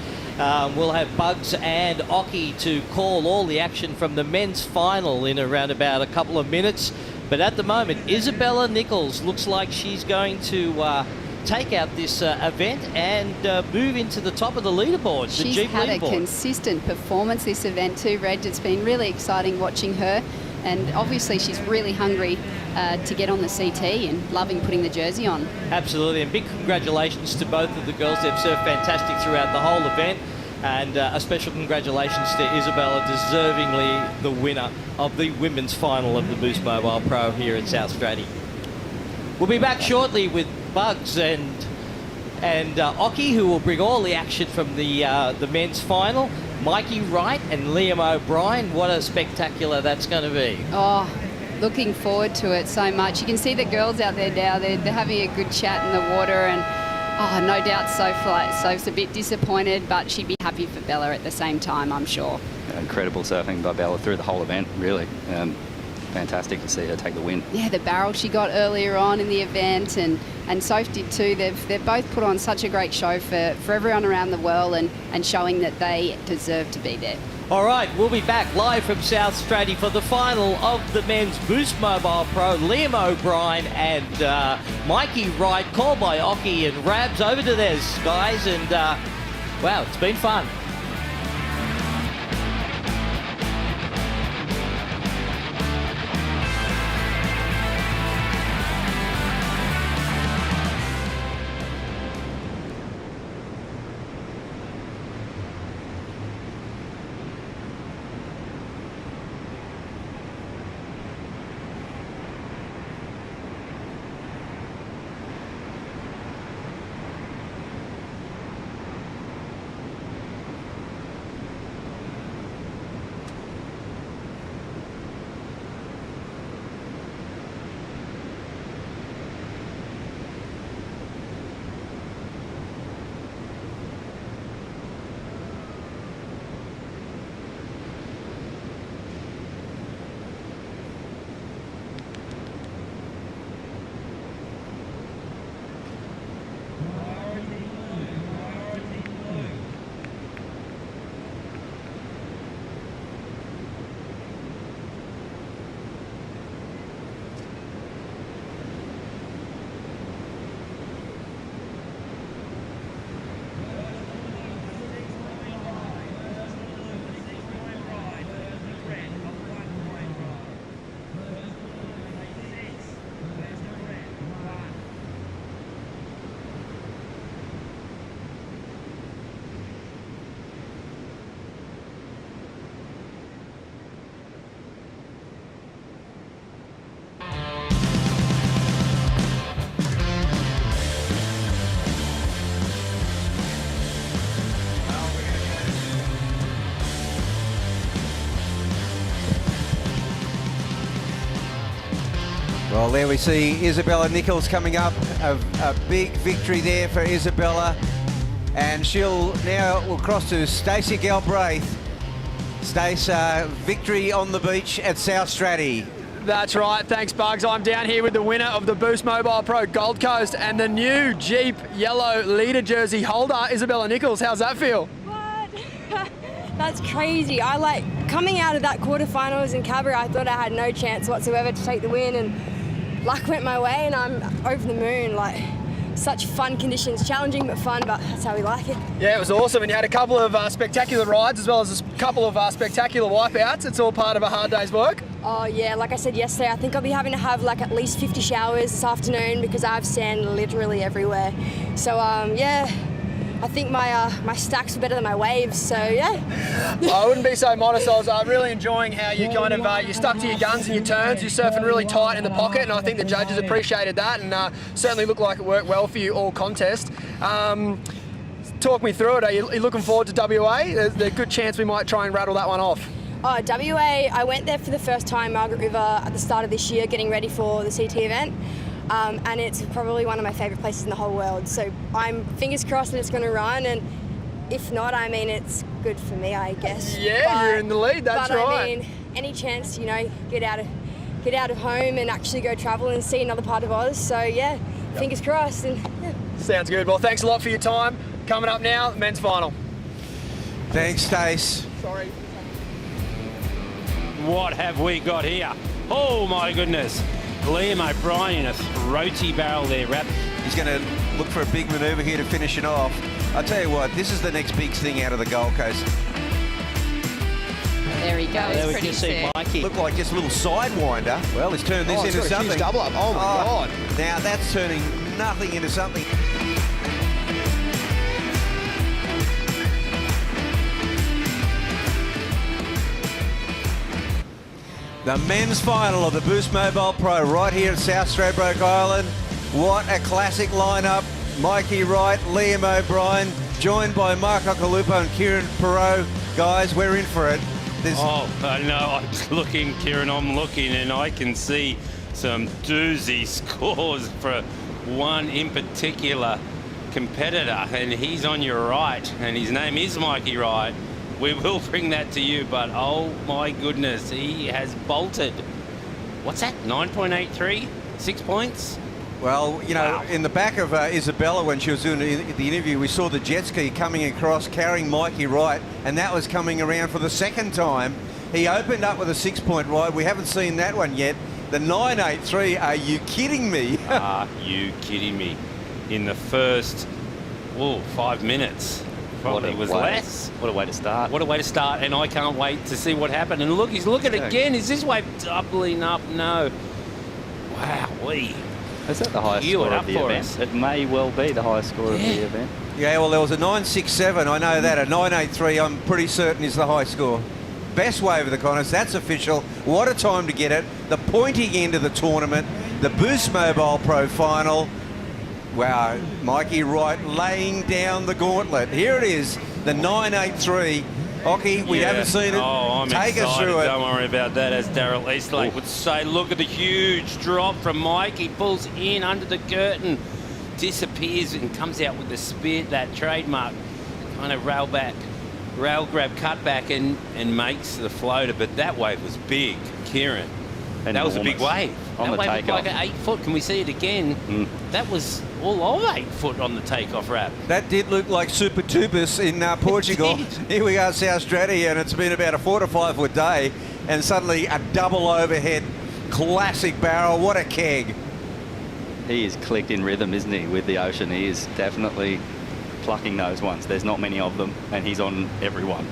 Speaker 3: We'll have Bugs and Occy to call all the action from the men's final in around about a couple of minutes. But at the moment, Isabella Nichols looks like she's going to take out this event and move into the top of the leaderboard.
Speaker 5: She's had a consistent performance this event too, Reg. It's been really exciting watching her. And obviously she's really hungry to get on the CT and loving putting the jersey on.
Speaker 3: Absolutely, and big congratulations to both of the girls. They've surfed fantastic throughout the whole event. And a special congratulations to Isabella, deservingly the winner of the women's final of the Boost Mobile Pro here at South Straddy. We'll be back shortly with Bugs and Occy, who will bring all the action from the men's final. Mikey Wright and Liam O'Brien. What a spectacular that's going to be.
Speaker 5: Oh, looking forward to it so much. You can see the girls out there now. They're having a good chat in the water, and no doubt Soph's a bit disappointed, but she'd be happy for Bella at the same time, I'm sure.
Speaker 18: Incredible surfing by Bella through the whole event, really. Fantastic to see her take the win.
Speaker 5: Yeah, the barrel she got earlier on in the event, and Soph did too. They've both put on such a great show for everyone around the world, and showing that they deserve to be there.
Speaker 3: All right, we'll be back live from South Straddy for the final of the men's Boost Mobile Pro. Liam O'Brien and Mikey Wright, called by Occy and Rabs. Over to theirs, guys, and wow, it's been fun.
Speaker 10: Well, there we see Isabella Nichols coming up. A big victory there for Isabella. And we'll cross to Stacey Galbraith. Stace, victory on the beach at South Straddy.
Speaker 21: That's right, thanks Bugs. I'm down here with the winner of the Boost Mobile Pro Gold Coast and the new Jeep yellow leader jersey holder, Isabella Nichols. How's that feel?
Speaker 8: That's crazy. Coming out of that quarterfinals in Cabaret, I thought I had no chance whatsoever to take the win, and luck went my way and I'm over the moon. Such fun conditions, challenging but fun, but that's how we like it.
Speaker 21: Yeah, it was awesome, and you had a couple of spectacular rides as well as a couple of spectacular wipeouts. It's all part of a hard day's work.
Speaker 8: Oh yeah, like I said yesterday, I think I'll be having to have at least 50 showers this afternoon because I have sand literally everywhere. So yeah, I think my stacks were better than my waves, so yeah.
Speaker 21: I wouldn't be so modest. I was really enjoying how you kind of you stuck to your guns and your turns. You're surfing really tight in the pocket, and I think the judges appreciated that, and certainly looked like it worked well for you all contest. Talk me through it. Are you looking forward to WA? There's a good chance we might try and rattle that one off.
Speaker 8: Oh, WA, I went there for the first time, Margaret River, at the start of this year, getting ready for the CT event. And it's probably one of my favourite places in the whole world. So I'm fingers crossed that it's going to run, and if not, I mean, it's good for me, I guess.
Speaker 21: Yeah, you're in the lead, that's right.
Speaker 8: But I mean, any chance, get out of home and actually go travel and see another part of Oz. So yeah, fingers crossed. And yeah.
Speaker 21: Sounds good. Well, thanks a lot for your time. Coming up now, men's final.
Speaker 10: Thanks, Stace.
Speaker 21: Sorry.
Speaker 1: What have we got here? Oh my goodness. Liam O'Brien in a throaty barrel there, Rap.
Speaker 10: He's going to look for a big manoeuvre here to finish it off. I'll tell you what, this is the next big thing out of the Gold Coast.
Speaker 5: There he goes.
Speaker 3: There we
Speaker 5: Pretty
Speaker 3: can see
Speaker 5: sick.
Speaker 3: Mikey.
Speaker 10: Looked like just a little sidewinder. Well, he's turned this into
Speaker 13: It's got a
Speaker 10: something.
Speaker 13: huge double up. Oh my God.
Speaker 10: Now that's turning nothing into something. The men's final of the Boost Mobile Pro right here at South Stradbroke Island. What a classic lineup. Mikey Wright, Liam O'Brien, joined by Mark Okalupo and Kieran Perot. Guys, we're in for it.
Speaker 1: I'm looking, Kieran, I'm looking, and I can see some doozy scores for one in particular competitor, and he's on your right, and his name is Mikey Wright. We will bring that to you, but oh my goodness, he has bolted. What's that, 9.83? 6 points?
Speaker 10: Well, wow. In the back of Isabella when she was doing the interview, we saw the jet ski coming across carrying Mikey Wright, and that was coming around for the second time. He opened up with a 6-point ride. We haven't seen that one yet. The 9.83, are you kidding me?
Speaker 1: Are you kidding me? In the first 5 minutes. Probably was less.
Speaker 18: What a way to start.
Speaker 1: What a way to start, and I can't wait to see what happened. And look, he's looking again. Is this wave doubling up? No. Wow-wee.
Speaker 18: Is that the highest score of the event? It may well be the highest score of the event.
Speaker 10: Yeah, well, there was a 9.67. I know that. A 9.83, I'm pretty certain, is the high score. Best wave of the contest. That's official. What a time to get it. The pointing end of the tournament. The Boost Mobile Pro Final. Wow, Mikey Wright laying down the gauntlet. Here it is, the 9.83. Oki, we haven't seen it.
Speaker 1: Oh, I'm
Speaker 10: Take
Speaker 1: excited.
Speaker 10: us through it.
Speaker 1: Don't worry about that, as Daryl Eastlake would say. Look at the huge drop from Mike. He pulls in under the curtain, disappears and comes out with the spear, that trademark kind of rail grab cutback, and makes the floater. But that wave was big, Kieran.
Speaker 18: Enormous.
Speaker 1: That was a big wave.
Speaker 18: On
Speaker 1: that
Speaker 18: the
Speaker 1: wave
Speaker 18: takeoff.
Speaker 1: was like an 8 foot. Can we see it again? That was all of 8 foot on the takeoff, Rap.
Speaker 10: That did look like Super Tubus in Portugal. Here we are, South Straddy, and it's been about a 4 to 5 foot day, and suddenly a double overhead classic barrel. What a keg.
Speaker 18: He is clicked in rhythm, isn't he, with the ocean? He is definitely plucking those ones. There's not many of them, and he's on every one.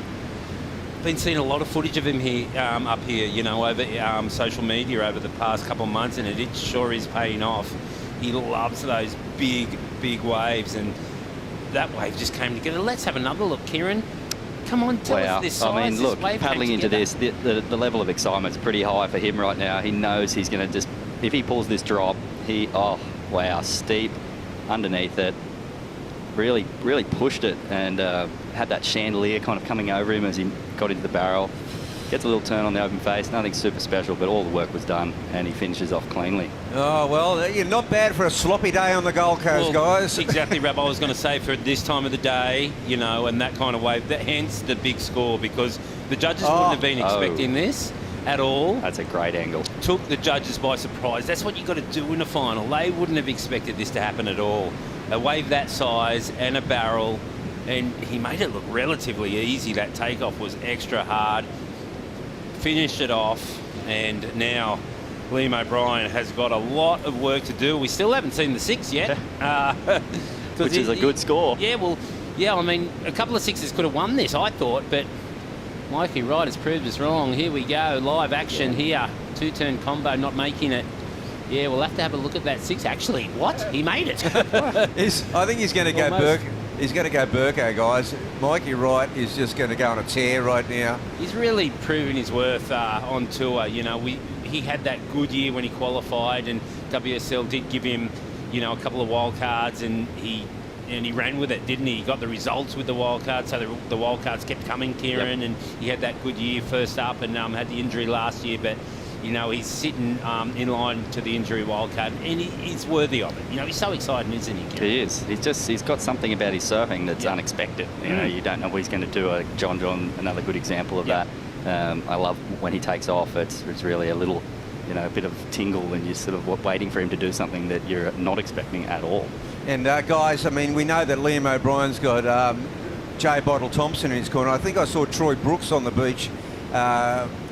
Speaker 1: Been seeing a lot of footage of him here, up here, over social media over the past couple of months, and it sure is paying off. He loves those big waves, and that wave just came together. Let's have another look, Kieran. Come on, tell us this size.
Speaker 18: I mean, look,
Speaker 1: this wave
Speaker 18: paddling
Speaker 1: came
Speaker 18: into
Speaker 1: together.
Speaker 18: this, the level of excitement is pretty high for him right now. He knows he's going to just, if he pulls this drop, steep underneath it. Really pushed it, and had that chandelier kind of coming over him as he got into the barrel. Gets a little turn on the open face, nothing super special, but all the work was done, and he finishes off cleanly.
Speaker 10: Oh, well, you're not bad for a sloppy day on the Gold Coast, guys.
Speaker 1: Exactly, Rab. I was going to say for this time of the day, you know, and that kind of wave, hence the big score, because the judges wouldn't have been expecting this at all.
Speaker 18: That's a great angle.
Speaker 1: Took the judges by surprise. That's what you've got to do in a final. They wouldn't have expected this to happen at all. A wave that size and a barrel, and he made it look relatively easy. That takeoff was extra hard. Finished it off, and now Liam O'Brien has got a lot of work to do. We still haven't seen the 6 yet.
Speaker 18: Which is a good score.
Speaker 1: Yeah, well, yeah, I mean, a couple of 6s could have won this, I thought, but Mikey Wright has proved us wrong. Here we go, live action here. 2-turn combo, not making it. Yeah, we'll have to have a look at that 6. Actually, what? He made it.
Speaker 10: I think he's going to go Burke. He's going to go Burko, guys. Mikey Wright is just going to go on a tear right now.
Speaker 1: He's really proven his worth on tour. You know, he had that good year when he qualified, and WSL did give him, you know, a couple of wild cards, and he ran with it, didn't he? He got the results with the wild cards, so the wild cards kept coming, Kieran, and he had that good year first up, and had the injury last year, but you know, he's sitting in line to the injury wildcard, and he's worthy of it. You know, he's so exciting, isn't he, Kieran?
Speaker 18: He is. He's got something about his surfing that's unexpected. You know, you don't know what he's going to do. John, another good example of that. I love when he takes off. It's really a little, you know, a bit of tingle, and you're sort of waiting for him to do something that you're not expecting at all.
Speaker 10: And guys, I mean, we know that Liam O'Brien's got Jay Bottle Thompson in his corner. I think I saw Troy Brooks on the beach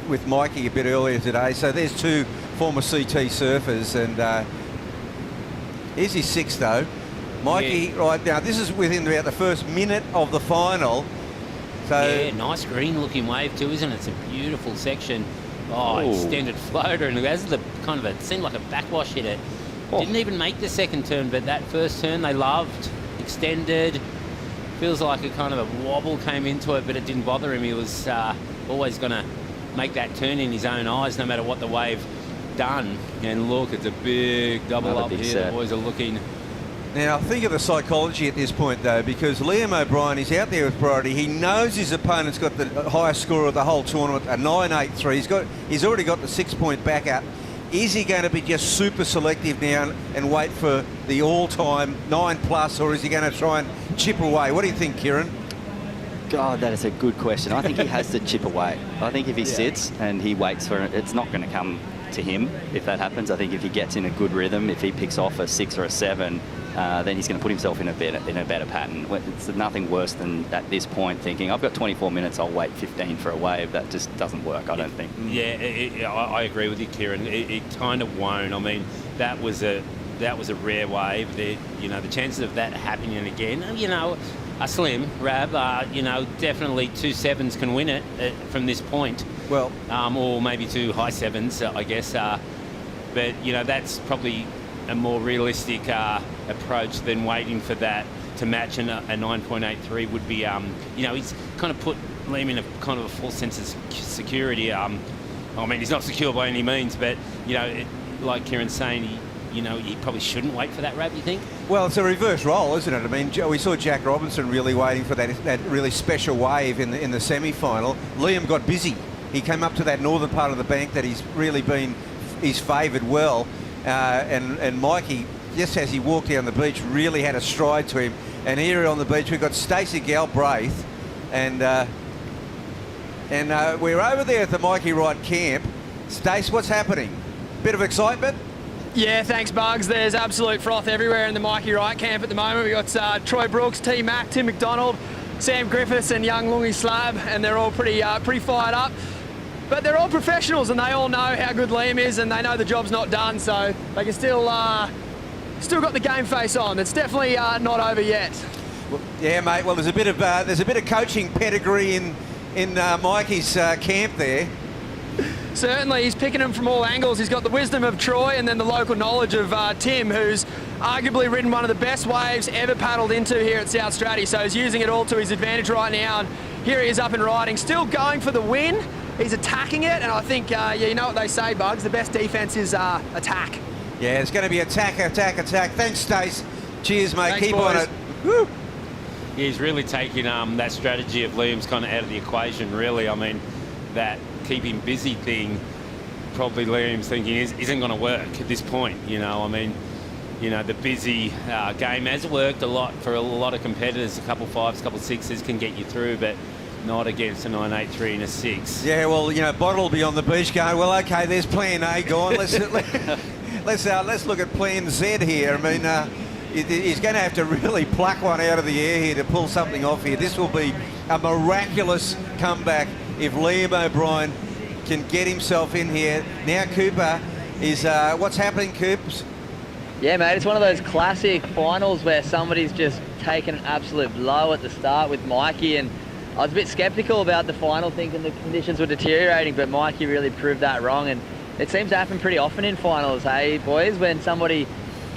Speaker 10: with Mikey a bit earlier today. So there's 2 former CT surfers, and here's his 6 though. Mikey, right now, this is within about the first minute of the final. So
Speaker 1: yeah, nice green looking wave too, isn't it? It's a beautiful section. Oh, extended floater, and as the kind of it seemed like a backwash hit it. Didn't even make the second turn, but that first turn they loved. Extended. Feels like a kind of a wobble came into it, but it didn't bother him. He was always going to make that turn in his own eyes, no matter what the wave done. And look, it's a big double up here. The boys are looking.
Speaker 10: Now, think of the psychology at this point, though, because Liam O'Brien is out there with priority. He knows his opponent's got the highest score of the whole tournament, a 9.83. He's already got the 6-point backup. Is he going to be just super selective now and wait for the all-time 9+, or is he going to try and chip away? What do you think, Kieran?
Speaker 18: God, that is a good question. I think he has to chip away. I think if he sits and he waits for it, it's not going to come to him if that happens. I think if he gets in a good rhythm, if he picks off a 6 or a 7, then he's going to put himself in a better pattern. It's nothing worse than at this point thinking, I've got 24 minutes, I'll wait 15 for a wave. That just doesn't work, I don't think.
Speaker 1: Yeah, I agree with you, Kieran. It kind of won't. I mean, that was a rare wave. The chances of that happening again, are slim. Rab, definitely 2 7s can win it from this point.
Speaker 10: Well,
Speaker 1: or maybe 2 high 7s, I guess. But that's probably a more realistic approach than waiting for that to match a 9.83 would be. He's kind of put Liam in a kind of a false sense of security. I mean, he's not secure by any means, but like Kieran's saying, he probably shouldn't wait for that, Rab, you think?
Speaker 10: Well, it's a reverse role, isn't it? I mean, we saw Jack Robinson really waiting for that really special wave in the semi-final. Liam got busy. He came up to that northern part of the bank that he's favoured well. And Mikey, just as he walked down the beach, really had a stride to him. And here on the beach, we've got Stacey Galbraith. And we're over there at the Mikey Wright camp. Stace, what's happening? Bit of excitement?
Speaker 21: Yeah, thanks, Bugs. There's absolute froth everywhere in the Mikey Wright camp at the moment. We've got Troy Brooks, T Mac, Tim McDonald, Sam Griffiths and young Lungi Slab, and they're all pretty fired up. But they're all professionals, and they all know how good Liam is, and they know the job's not done, so they can still got the game face on. It's definitely not over yet.
Speaker 10: Well, yeah, mate. Well, there's a bit of coaching pedigree in Mikey's camp there.
Speaker 21: Certainly, he's picking them from all angles. He's got the wisdom of Troy and then the local knowledge of Tim, who's arguably ridden one of the best waves ever paddled into here at South Straddy. So he's using it all to his advantage right now. And here he is up and riding, still going for the win. He's attacking it, and I think, you know what they say, Bugs, the best defence is attack.
Speaker 10: Yeah, it's going to be attack. Thanks, Stace. Cheers, mate.
Speaker 21: Thanks,
Speaker 10: Keep
Speaker 21: boys.
Speaker 10: on it. Woo.
Speaker 1: He's really taking that strategy of Liam's kind of out of the equation, really. I mean, that keep him busy thing, probably Liam's thinking isn't going to work at this point. You know, I mean, you know, the busy game has worked a lot for a lot of competitors. A couple fives, a couple sixes can get you through, but not against a 9-8-3 and a 6.
Speaker 10: Yeah, well, you know, Bottle will be on the beach going, well, okay, there's plan A gone. Let's look at plan Z here. I mean, he's going to have to really pluck one out of the air here to pull something off here. This will be a miraculous comeback if Liam O'Brien can get himself in here. Now Cooper is, what's happening, Coops?
Speaker 6: Yeah, mate, it's one of those classic finals where somebody's just taken an absolute blow at the start with Mikey, and I was a bit sceptical about the final, thinking the conditions were deteriorating, but Mikey really proved that wrong, and it seems to happen pretty often in finals, hey, boys, when somebody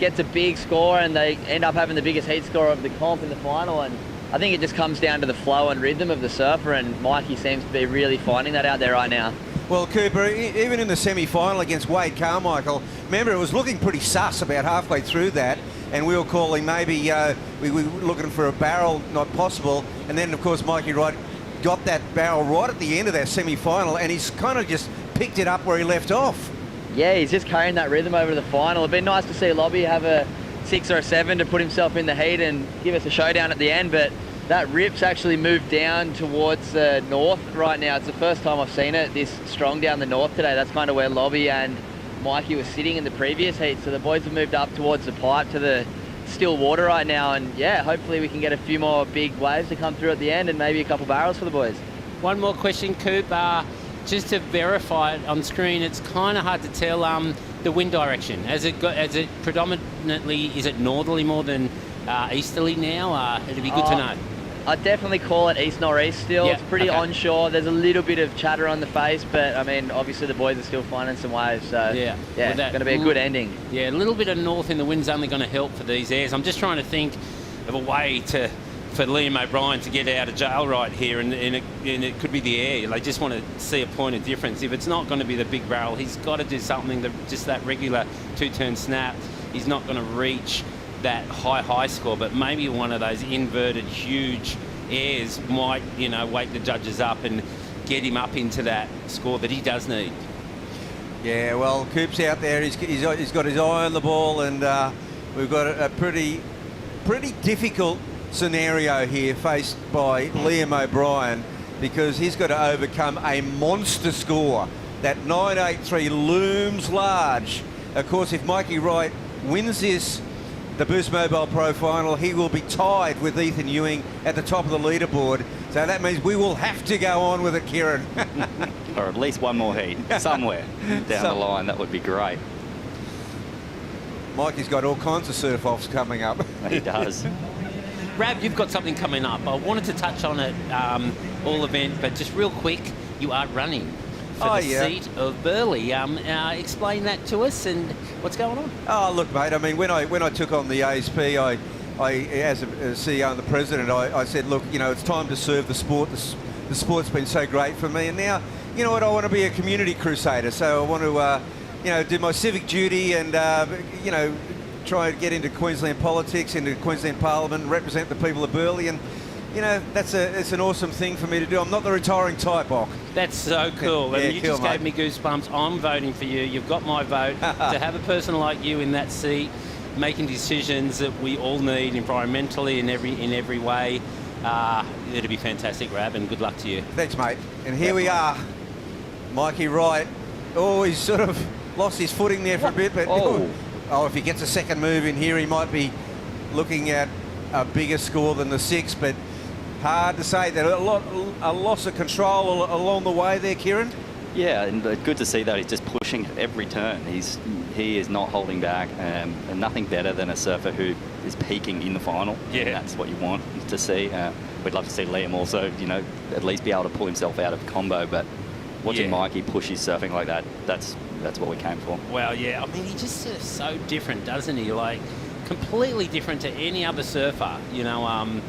Speaker 6: gets a big score and they end up having the biggest heat score of the comp in the final, and I think it just comes down to the flow and rhythm of the surfer, and Mikey seems to be really finding that out there right now.
Speaker 10: Well, Cooper, even in the semi-final against Wade Carmichael, remember it was looking pretty sus about halfway through that, and we were calling maybe we were looking for a barrel, not possible, and then of course Mikey Wright got that barrel right at the end of that semi-final, and he's kind of just picked it up where he left off.
Speaker 6: Yeah, he's just carrying that rhythm over to the final. It'd been nice to see Lobby have a 6 or a 7 to put himself in the heat and give us a showdown at the end, but that rip's actually moved down towards the north right now. It's the first time I've seen it this strong down the north today. That's kind of where Lobby and Mikey were sitting in the previous heat. So the boys have moved up towards the pipe to the still water right now. And yeah, hopefully we can get a few more big waves to come through at the end and maybe a couple barrels for the boys.
Speaker 1: One more question, Coop. Just to verify it on screen, it's kind of hard to tell the wind direction. Is it predominantly, is it northerly more than easterly now? It'd be good to know.
Speaker 6: I'd definitely call it east-northeast still.
Speaker 1: Yeah,
Speaker 6: it's pretty onshore. There's a little bit of chatter on the face, but I mean, obviously the boys are still finding some waves, so yeah, it's going to be a good ending.
Speaker 1: Yeah, a little bit of north in the wind's only going to help for these airs. I'm just trying to think of a way for Liam O'Brien to get out of jail right here, and it could be the air. They just want to see a point of difference. If it's not going to be the big barrel, he's got to do something, just that regular 2-turn snap. He's not going to reach that high score, but maybe one of those inverted huge airs might, you know, wake the judges up and get him up into that score that he does need.
Speaker 10: Yeah, well, Coop's out there. He's got his eye on the ball, and we've got a pretty difficult scenario here faced by Liam O'Brien, because he's got to overcome a monster score. That 9.83 looms large. Of course, if Mikey Wright wins the Boost Mobile Pro Final, he will be tied with Ethan Ewing at the top of the leaderboard. So that means we will have to go on with it, Kieran.
Speaker 18: Or at least one more heat somewhere down the line. That would be great.
Speaker 10: Mikey's got all kinds of surf-offs coming up.
Speaker 18: He does.
Speaker 1: Rab, you've got something coming up. I wanted to touch on it all event, but just real quick, you are running for the seat of Burleigh. Explain that to us and what's going on.
Speaker 10: Oh, look, mate, I mean, when I took on the ASP, I as a CEO and the president, I said, look, you know, it's time to serve the sport. The sport's been so great for me, and now, you know what, I want to be a community crusader. So I want to, you know, do my civic duty and, you know, try and get into Queensland politics, into Queensland Parliament, represent the people of Burleigh, and you know, it's an awesome thing for me to do. I'm not the retiring type, Bock.
Speaker 1: That's so cool.
Speaker 10: Yeah,
Speaker 1: and you just gave me goosebumps. I'm voting for you. You've got my vote. To have a person like you in that seat, making decisions that we all need environmentally in every way, it'll be fantastic, Rab, and good luck to you.
Speaker 10: Thanks, mate. And here we are, Mikey Wright. Oh, he's sort of lost his footing there for a bit, but if he gets a second move in here, he might be looking at a bigger score than the 6, but hard to say. That a loss of control along the way there, Kieran.
Speaker 18: Yeah, and good to see that he's just pushing every turn. He is not holding back, and nothing better than a surfer who is peaking in the final.
Speaker 1: Yeah,
Speaker 18: that's what you want to see. We'd love to see Liam also, you know, at least be able to pull himself out of combo. But watching Mikey push his surfing like that, that's what we came for.
Speaker 1: Well, yeah, I mean, he just is so different, doesn't he? Like, completely different to any other surfer, you know,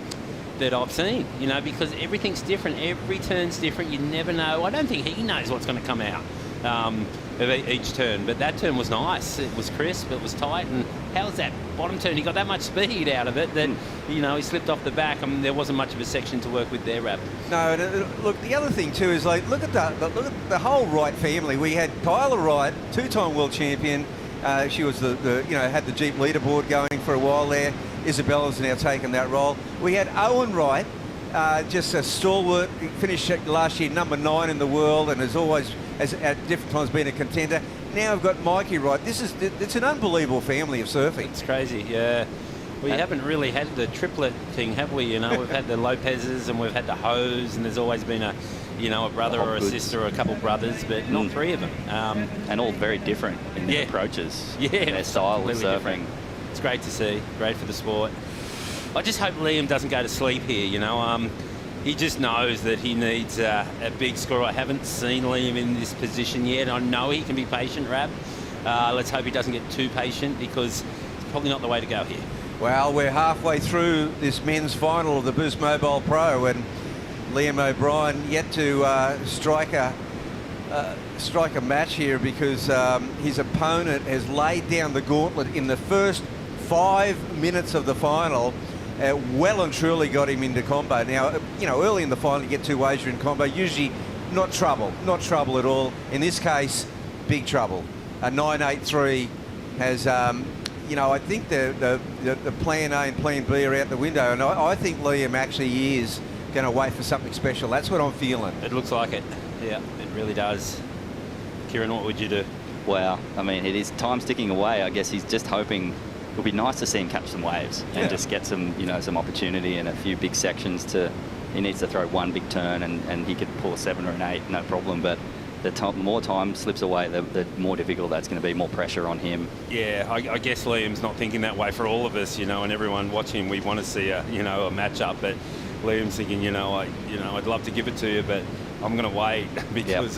Speaker 1: that I've seen, you know, because everything's different. Every turn's different. You never know. I don't think he knows what's going to come out of each turn, but that turn was nice. It was crisp, it was tight, and how's that bottom turn? He got that much speed out of it that, you know, he slipped off the back. I mean, there wasn't much of a section to work with there, Rab.
Speaker 10: No, and look, the other thing too is, like, look at the whole Wright family. We had Kyla Wright, two-time world champion. She was the you know, had the Jeep leaderboard going for a while there. Isabella's now taken that role. We had Owen Wright, just a stalwart, finished last year number 9 in the world, and has always, at different times, been a contender. Now we've got Mikey Wright. It's an unbelievable family of surfing.
Speaker 1: It's crazy, yeah. We haven't really had the triplet thing, have we? You know, we've had the Lopez's and we've had the Hoes, and there's always been a, you know, a brother or a sister or a couple brothers, but not 3 of them.
Speaker 18: And all very different in their approaches, their style of surfing.
Speaker 1: Different. It's great to see, great for the sport. I just hope Liam doesn't go to sleep here, you know. He just knows that he needs a big score. I haven't seen Liam in this position yet. I know he can be patient, Rab. Let's hope he doesn't get too patient, because it's probably not the way to go here.
Speaker 10: Well, we're halfway through this men's final of the Boost Mobile Pro, and Liam O'Brien yet to strike a match here, because his opponent has laid down the gauntlet in the first 5 minutes of the final. Well and truly got him into combo. Now, you know, early in the final you get 2 ways you're in combo, usually not trouble at all. In this case, big trouble. A 9.83 has, you know, I think the plan A and plan B are out the window, and I think Liam actually is going to wait for something special. That's what I'm feeling.
Speaker 1: It looks like it. Yeah, it really does. Kieran, what would you do?
Speaker 18: Wow, I mean, it is time ticking away. I guess he's just hoping. It would be nice to see him catch some waves and just get some, you know, some opportunity in a few big sections. He needs to throw 1 big turn and he could pull a 7 or an 8, no problem. But the more time slips away, the more difficult that's going to be, more pressure on him.
Speaker 1: Yeah, I guess Liam's not thinking that way for all of us, you know, and everyone watching. We want to see a match-up, but Liam's thinking, I'd love to give it to you, but I'm going to wait, because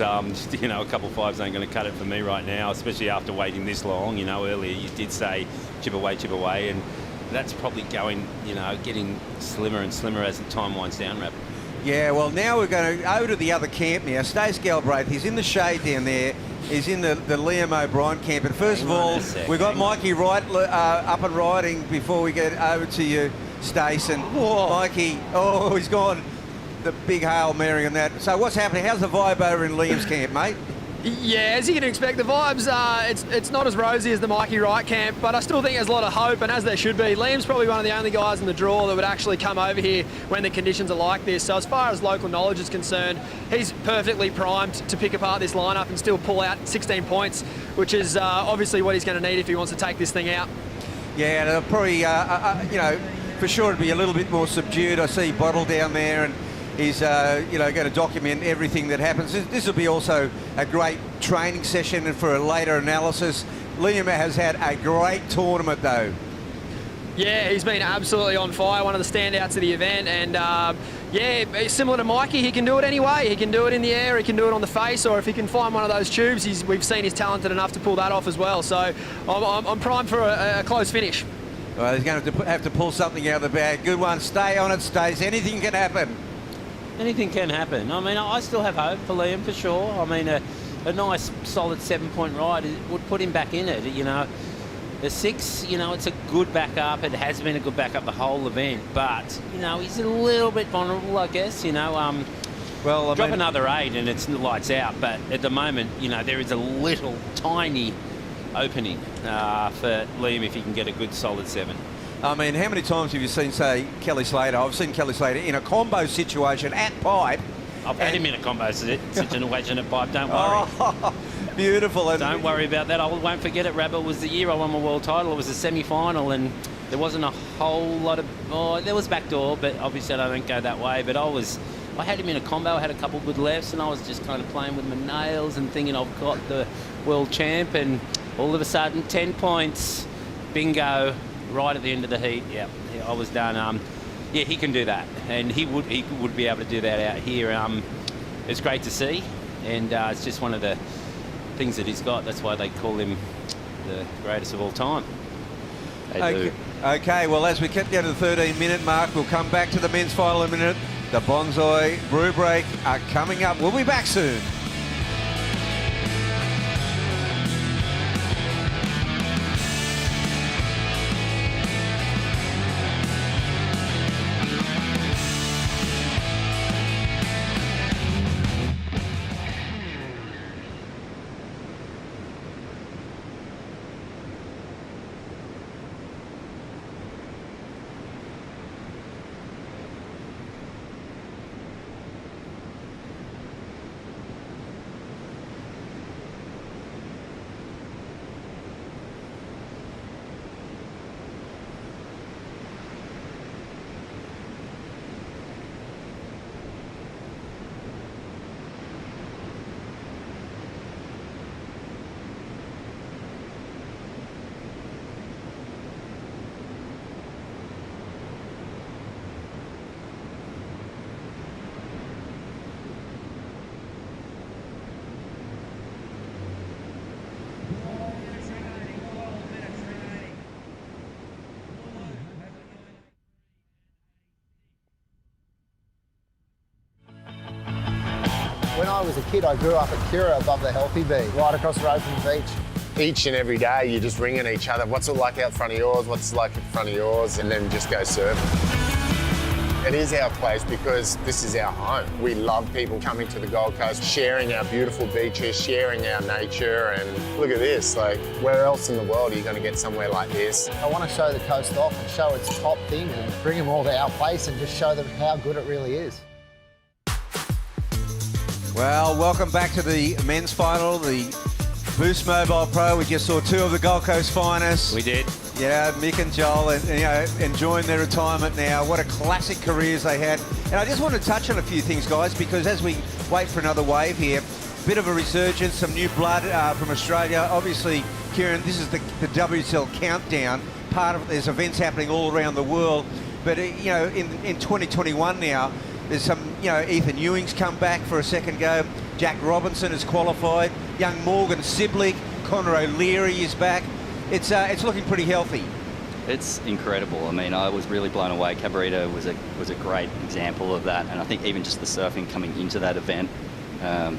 Speaker 1: you know, a couple 5s ain't going to cut it for me right now, especially after waiting this long. You know, earlier you did say chip away, and that's probably going, you know, getting slimmer and slimmer as the time winds down, Rab.
Speaker 10: Yeah, well, now we're going to over to the other camp now. Stace Galbraith, he's in the shade down there. He's in the Liam O'Brien camp. And first of all, we've got Mikey Wright up and riding before we get over to you, Stace. And Mikey, he's gone the big Hail Mary on that. So what's happening? How's the vibe over in Liam's camp, mate?
Speaker 21: Yeah, as you can expect, the vibes, it's not as rosy as the Mikey Wright camp, but I still think there's a lot of hope, and as there should be. Liam's probably one of the only guys in the draw that would actually come over here when the conditions are like this. So as far as local knowledge is concerned, he's perfectly primed to pick apart this lineup and still pull out 16 points, which is obviously what he's going to need if he wants to take this thing out.
Speaker 10: Yeah, and it'll probably, you know, for sure it'll be a little bit more subdued. I see Bottle down there, and he's, you know, going to document everything that happens. This will be also a great training session and for a later analysis. Liam has had a great tournament, though.
Speaker 21: Yeah, he's been absolutely on fire, one of the standouts of the event, and yeah, similar to Mikey, he can do it anyway. He can do it in the air, he can do it on the face, or if he can find one of those tubes, we've seen he's talented enough to pull that off as well. So I'm primed for a close finish.
Speaker 10: Well, he's going to have to pull something out of the bag. Good one. Stay on it, Stace. Anything can happen.
Speaker 1: Anything can happen. I mean, I still have hope for Liam, for sure. I mean, a nice, solid 7-point ride would put him back in it, you know. The 6, you know, it's a good backup. It has been a good backup the whole event, but, you know, he's a little bit vulnerable, I guess, you know. Well, drop another 8 and it's lights out, but at the moment, you know, there is a little tiny opening for Liam if he can get a good solid 7.
Speaker 10: I mean, how many times have you seen, say, Kelly Slater? I've seen Kelly Slater in a combo situation at pipe.
Speaker 1: I've had him in a combo situation at pipe, don't worry.
Speaker 10: Oh, beautiful. And
Speaker 1: don't worry about that. I won't forget it, Rabba. It was the year I won my world title. It was a semi-final, and there wasn't a whole lot of... Oh, there was backdoor, but obviously I don't go that way. But I had him in a combo. I had a couple good lefts, and I was just kind of playing with my nails and thinking I've got the world champ, and all of a sudden, 10 points, bingo, right at the end of the heat. Yeah, I was done. Yeah, he can do that, and he would be able to do that out here. It's great to see, and it's just one of the things that he's got. That's why they call him the greatest of all time. They do.
Speaker 10: Okay, well, as we get down to the 13-minute mark, we'll come back to the men's final in a minute. The Bonsai Brew Break are coming up. We'll be back soon.
Speaker 9: I was a kid, I grew up at Kira above the Healthy Bee, right across the road from the beach.
Speaker 15: Each and every day, you're just ringing each other. What's it like out front of yours? What's it like in front of yours? And then just go surfing. It is our place because this is our home. We love people coming to the Gold Coast, sharing our beautiful beaches, sharing our nature, and look at this. Like, where else in the world are you going to get somewhere like this?
Speaker 9: I want to show the coast off and show its top thing and bring them all to our place and just show them how good it really is.
Speaker 10: Well, welcome back to the men's final, the Boost Mobile Pro. We just saw two of the Gold Coast finalists.
Speaker 1: We did.
Speaker 10: Yeah, Mick and Joel, and enjoying their retirement now. What a classic careers they had. And I just want to touch on a few things, guys, because as we wait for another wave here, bit of a resurgence, some new blood from Australia. Obviously, Kieran, this is the WSL Countdown. Part of there's events happening all around the world, but in 2021 now, there's some Ethan Ewing's come back for a second go. Jack Robinson has qualified. Young Morgan Siblick, Connor O'Leary is back. It's looking pretty healthy.
Speaker 18: It's incredible. I mean, I was really blown away. Cabarita was a great example of that, and I think even just the surfing coming into that event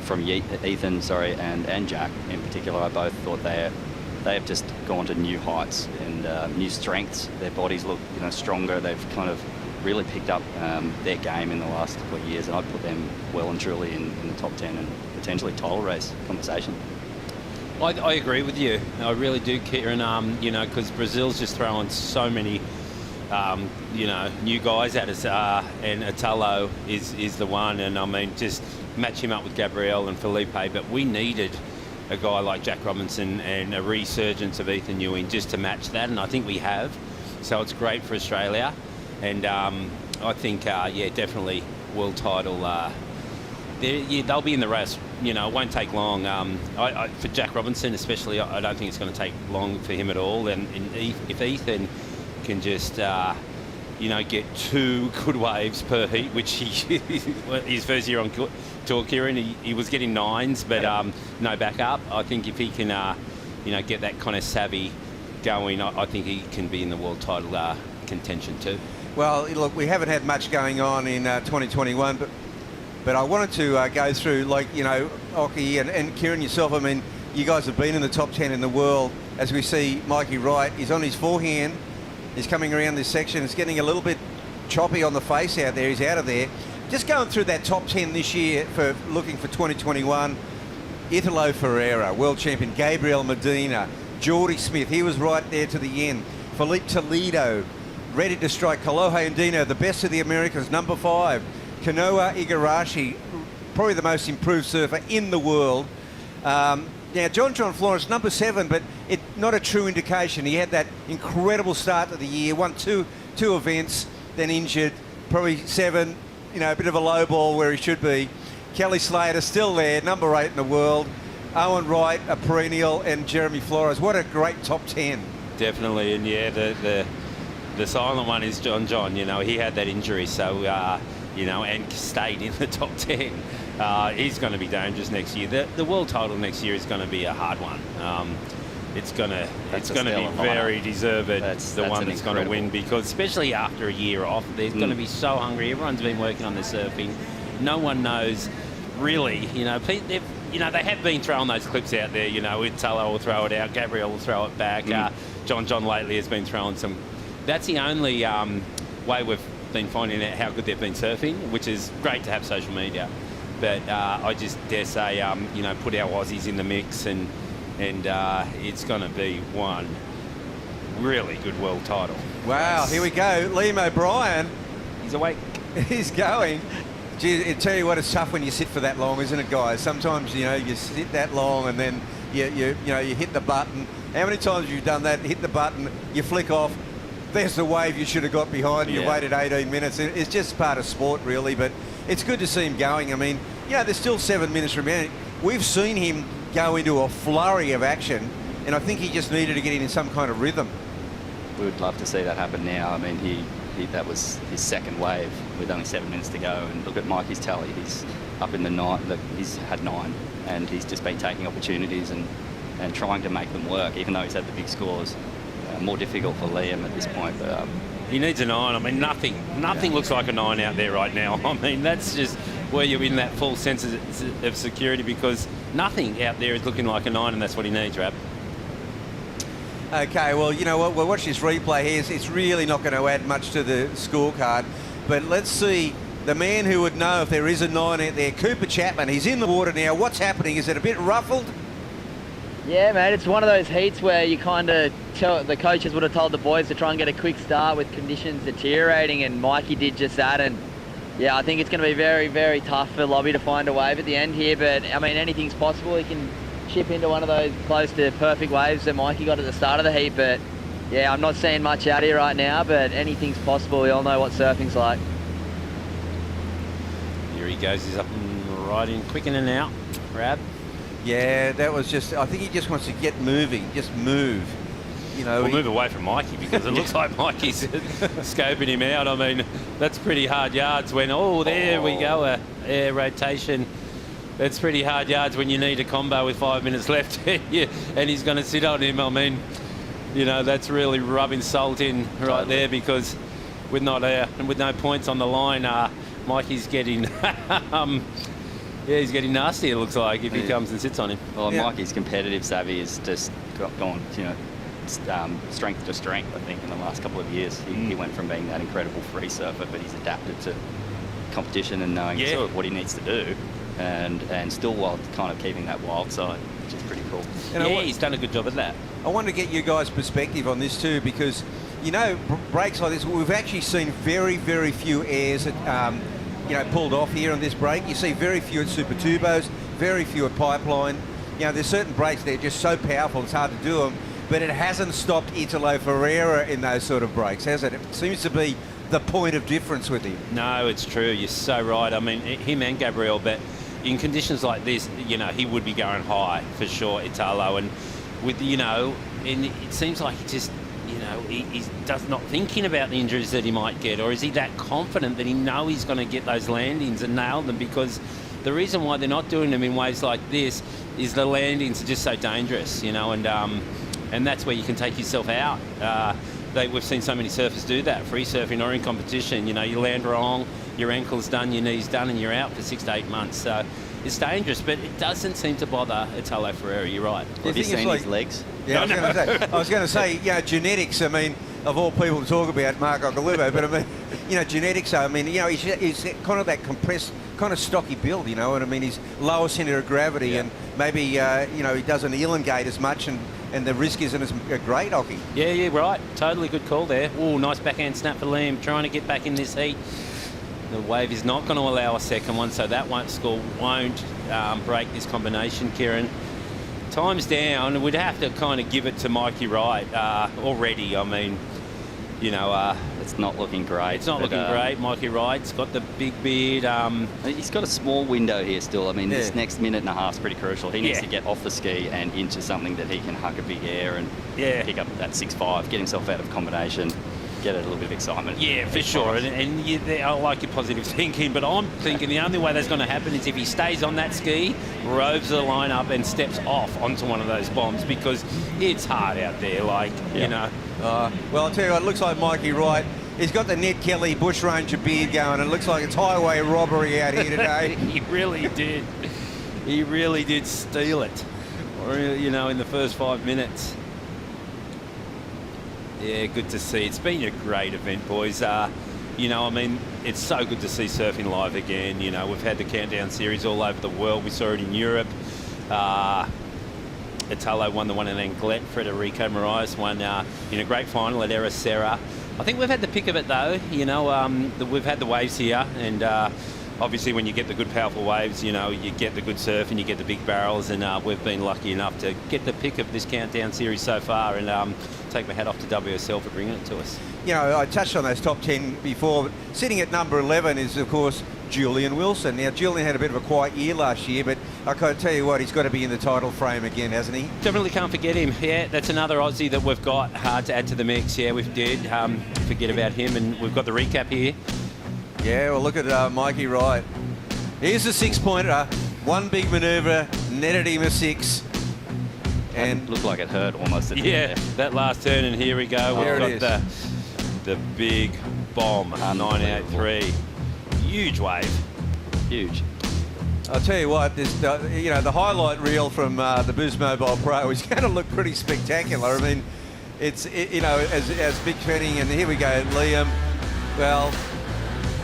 Speaker 18: from Ethan, and Jack in particular, I both thought they have just gone to new heights and new strengths. Their bodies look stronger. They've kind of really picked up their game in the last couple of years, and I'd put them well and truly in the top 10 and potentially title race conversation.
Speaker 1: I agree with you. I really do, Kieran. Because Brazil's just throwing so many, new guys at us, and Italo is the one. And I mean, just match him up with Gabriel and Felipe. But we needed a guy like Jack Robinson and a resurgence of Ethan Ewing just to match that, and I think we have. So it's great for Australia, and I think, definitely world title. They'll be in the race. It won't take long. For Jack Robinson especially, I don't think it's going to take long for him at all. And if Ethan can just, get 2 good waves per heat, which his first year on tour, Kieran, he was getting 9s, but no backup. I think if he can, get that kind of savvy going, I think he can be in the world title contention too.
Speaker 10: Well, look, we haven't had much going on in 2021, but I wanted to go through, Ockie and Kieran, yourself. I mean, you guys have been in the top 10 in the world. As we see, Mikey Wright is on his forehand. He's coming around this section. It's getting a little bit choppy on the face out there. He's out of there. Just going through that top 10 this year for looking for 2021. Italo Ferreira, world champion. Gabriel Medina. Geordie Smith, he was right there to the end. Felipe Toledo, ready to strike. Kolohe Andino, the best of the Americans, number 5. Kanoa Igarashi, probably the most improved surfer in the world. Now, John Florence, number 7, but not a true indication. He had that incredible start to the year, won two events, then injured, probably 7, a bit of a low ball where he should be. Kelly Slater still there, number 8 in the world. Owen Wright, a perennial, and Jeremy Flores. What a great top 10.
Speaker 1: Definitely, and the silent one is John. He had that injury, so and stayed in the top 10. He's going to be dangerous next year. The world title next year is going to be a hard one. It's going to be very deserved. The one that's going to win, because especially after a year off, they're going to be so hungry. Everyone's been working on their surfing. No one knows really. They have been throwing those clips out there. Italo will throw it out, Gabriel will throw it back. John lately has been throwing some. That's the only way we've been finding out how good they've been surfing, which is great to have social media. But I just dare say, put our Aussies in the mix, and it's going to be one really good world title.
Speaker 10: Wow, here we go. Liam O'Brien.
Speaker 1: He's awake.
Speaker 10: He's going. Gee, I tell you what, it's tough when you sit for that long, isn't it, guys? Sometimes, you sit that long and then you hit the button. How many times have you done that? Hit the button, you flick off. There's the wave you should have got behind. You waited 18 minutes. It's just part of sport, really, but it's good to see him going. I mean, there's still 7 minutes remaining. We've seen him go into a flurry of action, and I think he just needed to get in some kind of rhythm.
Speaker 18: We would love to see that happen now. I mean, that was his second wave with only 7 minutes to go, and look at Mikey's tally. He's up in the 9. He's had 9, and he's just been taking opportunities and trying to make them work, even though he's had the big scores. More difficult for Liam at this point, but
Speaker 1: he needs a 9. I mean, nothing looks like a 9 out there right now. I mean, that's just where you're in that full sense of security, because nothing out there is looking like a 9, and that's what he needs, Rab.
Speaker 24: Okay, well, you know what? We'll watch this replay here. It's really not going to add much to the scorecard. But let's see the man who would know if there is a 9 out there, Cooper Chapman. He's in the water now. What's happening? Is it a bit ruffled?
Speaker 6: Yeah, mate, it's one of those heats where you kind of tell the coaches would have told the boys to try and get a quick start with conditions deteriorating, and Mikey did just that. And yeah, I think it's going to be very, very tough for Lobby to find a wave at the end here. But I mean, anything's possible. He can chip into one of those close to perfect waves that Mikey got at the start of the heat. But yeah, I'm not seeing much out here right now, but anything's possible. We all know what surfing's like.
Speaker 1: Here he goes. He's up and right in, quick in and out. Rab.
Speaker 11: Yeah, that was just, I think he just wants to get moving, just move. You know,
Speaker 1: we'll move away from Mikey, because it looks like Mikey's scoping him out. I mean, that's pretty hard yards when, there we go, a air rotation. That's pretty hard yards when you need a combo with 5 minutes left and he's going to sit on him. I mean, you know, that's really rubbing salt in right there, because with no points on the line, Mikey's getting... yeah, he's getting nasty, it looks like, if he comes and sits on him.
Speaker 18: Well, Mikey's competitive savvy has just gone, you know, strength to strength, I think, in the last couple of years. He went from being that incredible free surfer, but he's adapted to competition and knowing sort of what he needs to do, and still while kind of keeping that wild side, which is pretty cool.
Speaker 1: And he's done a good job at that.
Speaker 11: I want to get you guys' perspective on this too, because, you know, breaks like this, we've actually seen very, very few airs that, you know, pulled off here on this break. You see very few at Super Turbos, very few at Pipeline. You know, there's certain breaks that are just so powerful, it's hard to do them, but it hasn't stopped Italo Ferreira in those sort of breaks, has it? It seems to be the point of difference with him.
Speaker 1: No, it's true. You're so right. I mean, him and Gabriel, but in conditions like this, you know, he would be going high for sure, Italo. And with, you know, and it seems like he just, you know, he's not thinking about the injuries that he might get, or is he that confident that he knows he's going to get those landings and nail them? Because the reason why they're not doing them in waves like this is the landings are just so dangerous, you know, and that's where you can take yourself out. We've seen so many surfers do that, free surfing or in competition. You know, you land wrong, your ankle's done, your knee's done, and you're out for 6 to 8 months. So it's dangerous, but it doesn't seem to bother Italo Ferreira. You're right.
Speaker 18: Have you seen his legs?
Speaker 11: Yeah, I was going to say, you know, genetics, I mean, of all people to talk about, Mark Ogalubo, but I mean, you know, genetics, I mean, you know, he's kind of that compressed, kind of stocky build, you know, and I mean, he's lower centre of gravity, and maybe, you know, he doesn't elongate as much, and the risk isn't as great, Ockie.
Speaker 1: Yeah, right. Totally good call there. Oh, nice backhand snap for Liam, trying to get back in this heat. The wave is not going to allow a second one, so that won't break this combination, Kieran. Time's down. We'd have to kind of give it to Mikey Wright already. I mean, you know...
Speaker 18: it's not looking great.
Speaker 1: It's not looking great. Mikey Wright's got the big beard.
Speaker 18: He's got a small window here still. I mean, this next minute and a half is pretty crucial. He needs to get off the ski and into something that he can hug a big air and pick up that 6.5, get himself out of combination, get a little bit of excitement.
Speaker 1: Yeah, for sure. And I like your positive thinking, but I'm thinking the only way that's going to happen is if he stays on that ski, roves the line up and steps off onto one of those bombs, because it's hard out there, like, you know.
Speaker 11: Well, I'll tell you what, it looks like Mikey Wright, he's got the Ned Kelly Bush Ranger beard going, and it looks like it's highway robbery out here today.
Speaker 1: He really did. He really did steal it, you know, in the first 5 minutes. Yeah, good to see. It's been a great event, boys. You know, I mean, it's so good to see surfing live again. You know, we've had the Countdown series all over the world. We saw it in Europe. Italo won the one in Anglet. Federico Moraes won in a great final at Ericeira. I think we've had the pick of it, though. You know, we've had the waves here, and obviously when you get the good, powerful waves, you know, you get the good surf and you get the big barrels, and we've been lucky enough to get the pick of this Countdown series so far, and take my hat off to WSL for bringing it to us.
Speaker 11: You know, I touched on those top 10 before, but sitting at number 11 is, of course, Julian Wilson. Now, Julian had a bit of a quiet year last year, but I can tell you what, he's got to be in the title frame again, hasn't he?
Speaker 1: Definitely can't forget him. Yeah, that's another Aussie that we've got hard to add to the mix. Yeah, we did forget about him, and we've got the recap here.
Speaker 11: Yeah, well, look at Mikey Wright. Here's the 6-pointer. One big manoeuvre, netted him a 6.
Speaker 18: And looked like it hurt almost at the end.
Speaker 1: That last turn, and here we go. We've got the big bomb, 983. Huge wave.
Speaker 18: huge.
Speaker 10: I'll tell you what, this, the highlight reel from the Boost Mobile Pro is going to look pretty spectacular. I mean, as Mick Fanning, and here we go, Liam. Well,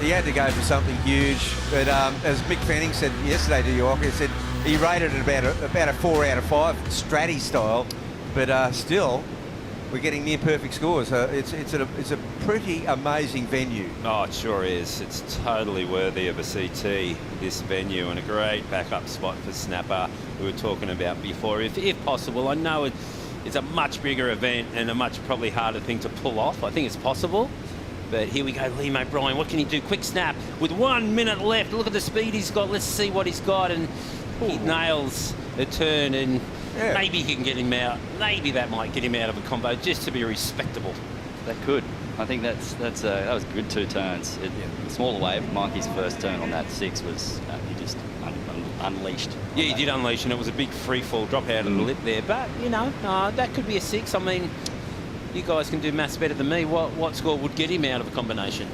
Speaker 10: he had to go for something huge, but as Mick Fanning said yesterday to York, he said he rated it about a 4 out of 5, Stratty style, but still, we're getting near perfect scores. It's a pretty amazing venue.
Speaker 1: Oh, it sure is. It's totally worthy of a CT, this venue, and a great backup spot for Snapper, we were talking about before. If possible, I know it's a much bigger event and a much probably harder thing to pull off. I think it's possible. But here we go, Liam O'Brien. What can he do? Quick snap with 1 minute left. Look at the speed he's got. Let's see what he's got. And he nails a turn, and maybe he can get him out. Maybe that might get him out of a combo just to be respectable.
Speaker 18: That could. I think that was good 2 turns. Smaller wave. Mikey's first turn on that 6 was he just unleashed.
Speaker 1: Yeah, he did unleash, and it was a big free fall drop out of the lip there. But that could be a 6. I mean, you guys can do maths better than me. What score would get him out of a combination?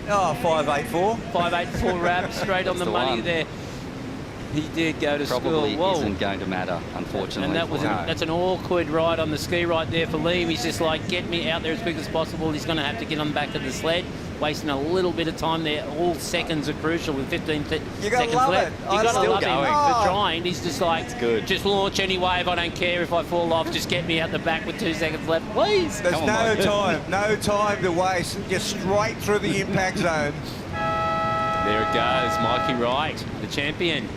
Speaker 10: 584.
Speaker 1: 584 wrap, straight on the money there. He did go to
Speaker 18: Probably
Speaker 1: school.
Speaker 18: isn't going to matter, unfortunately.
Speaker 1: And that's an awkward ride on the ski right there for Liam. He's just like, get me out there as quick as possible. He's going to have to get on the back of the sled, wasting a little bit of time there. All seconds are crucial with 15 seconds left. You got to love him for trying. He's just like, just launch any wave. I don't care if I fall off. Just get me out the back with 2 seconds left, please.
Speaker 10: There's no time to waste. Just straight through the impact zone.
Speaker 1: There it goes, Mikey Wright, the champion.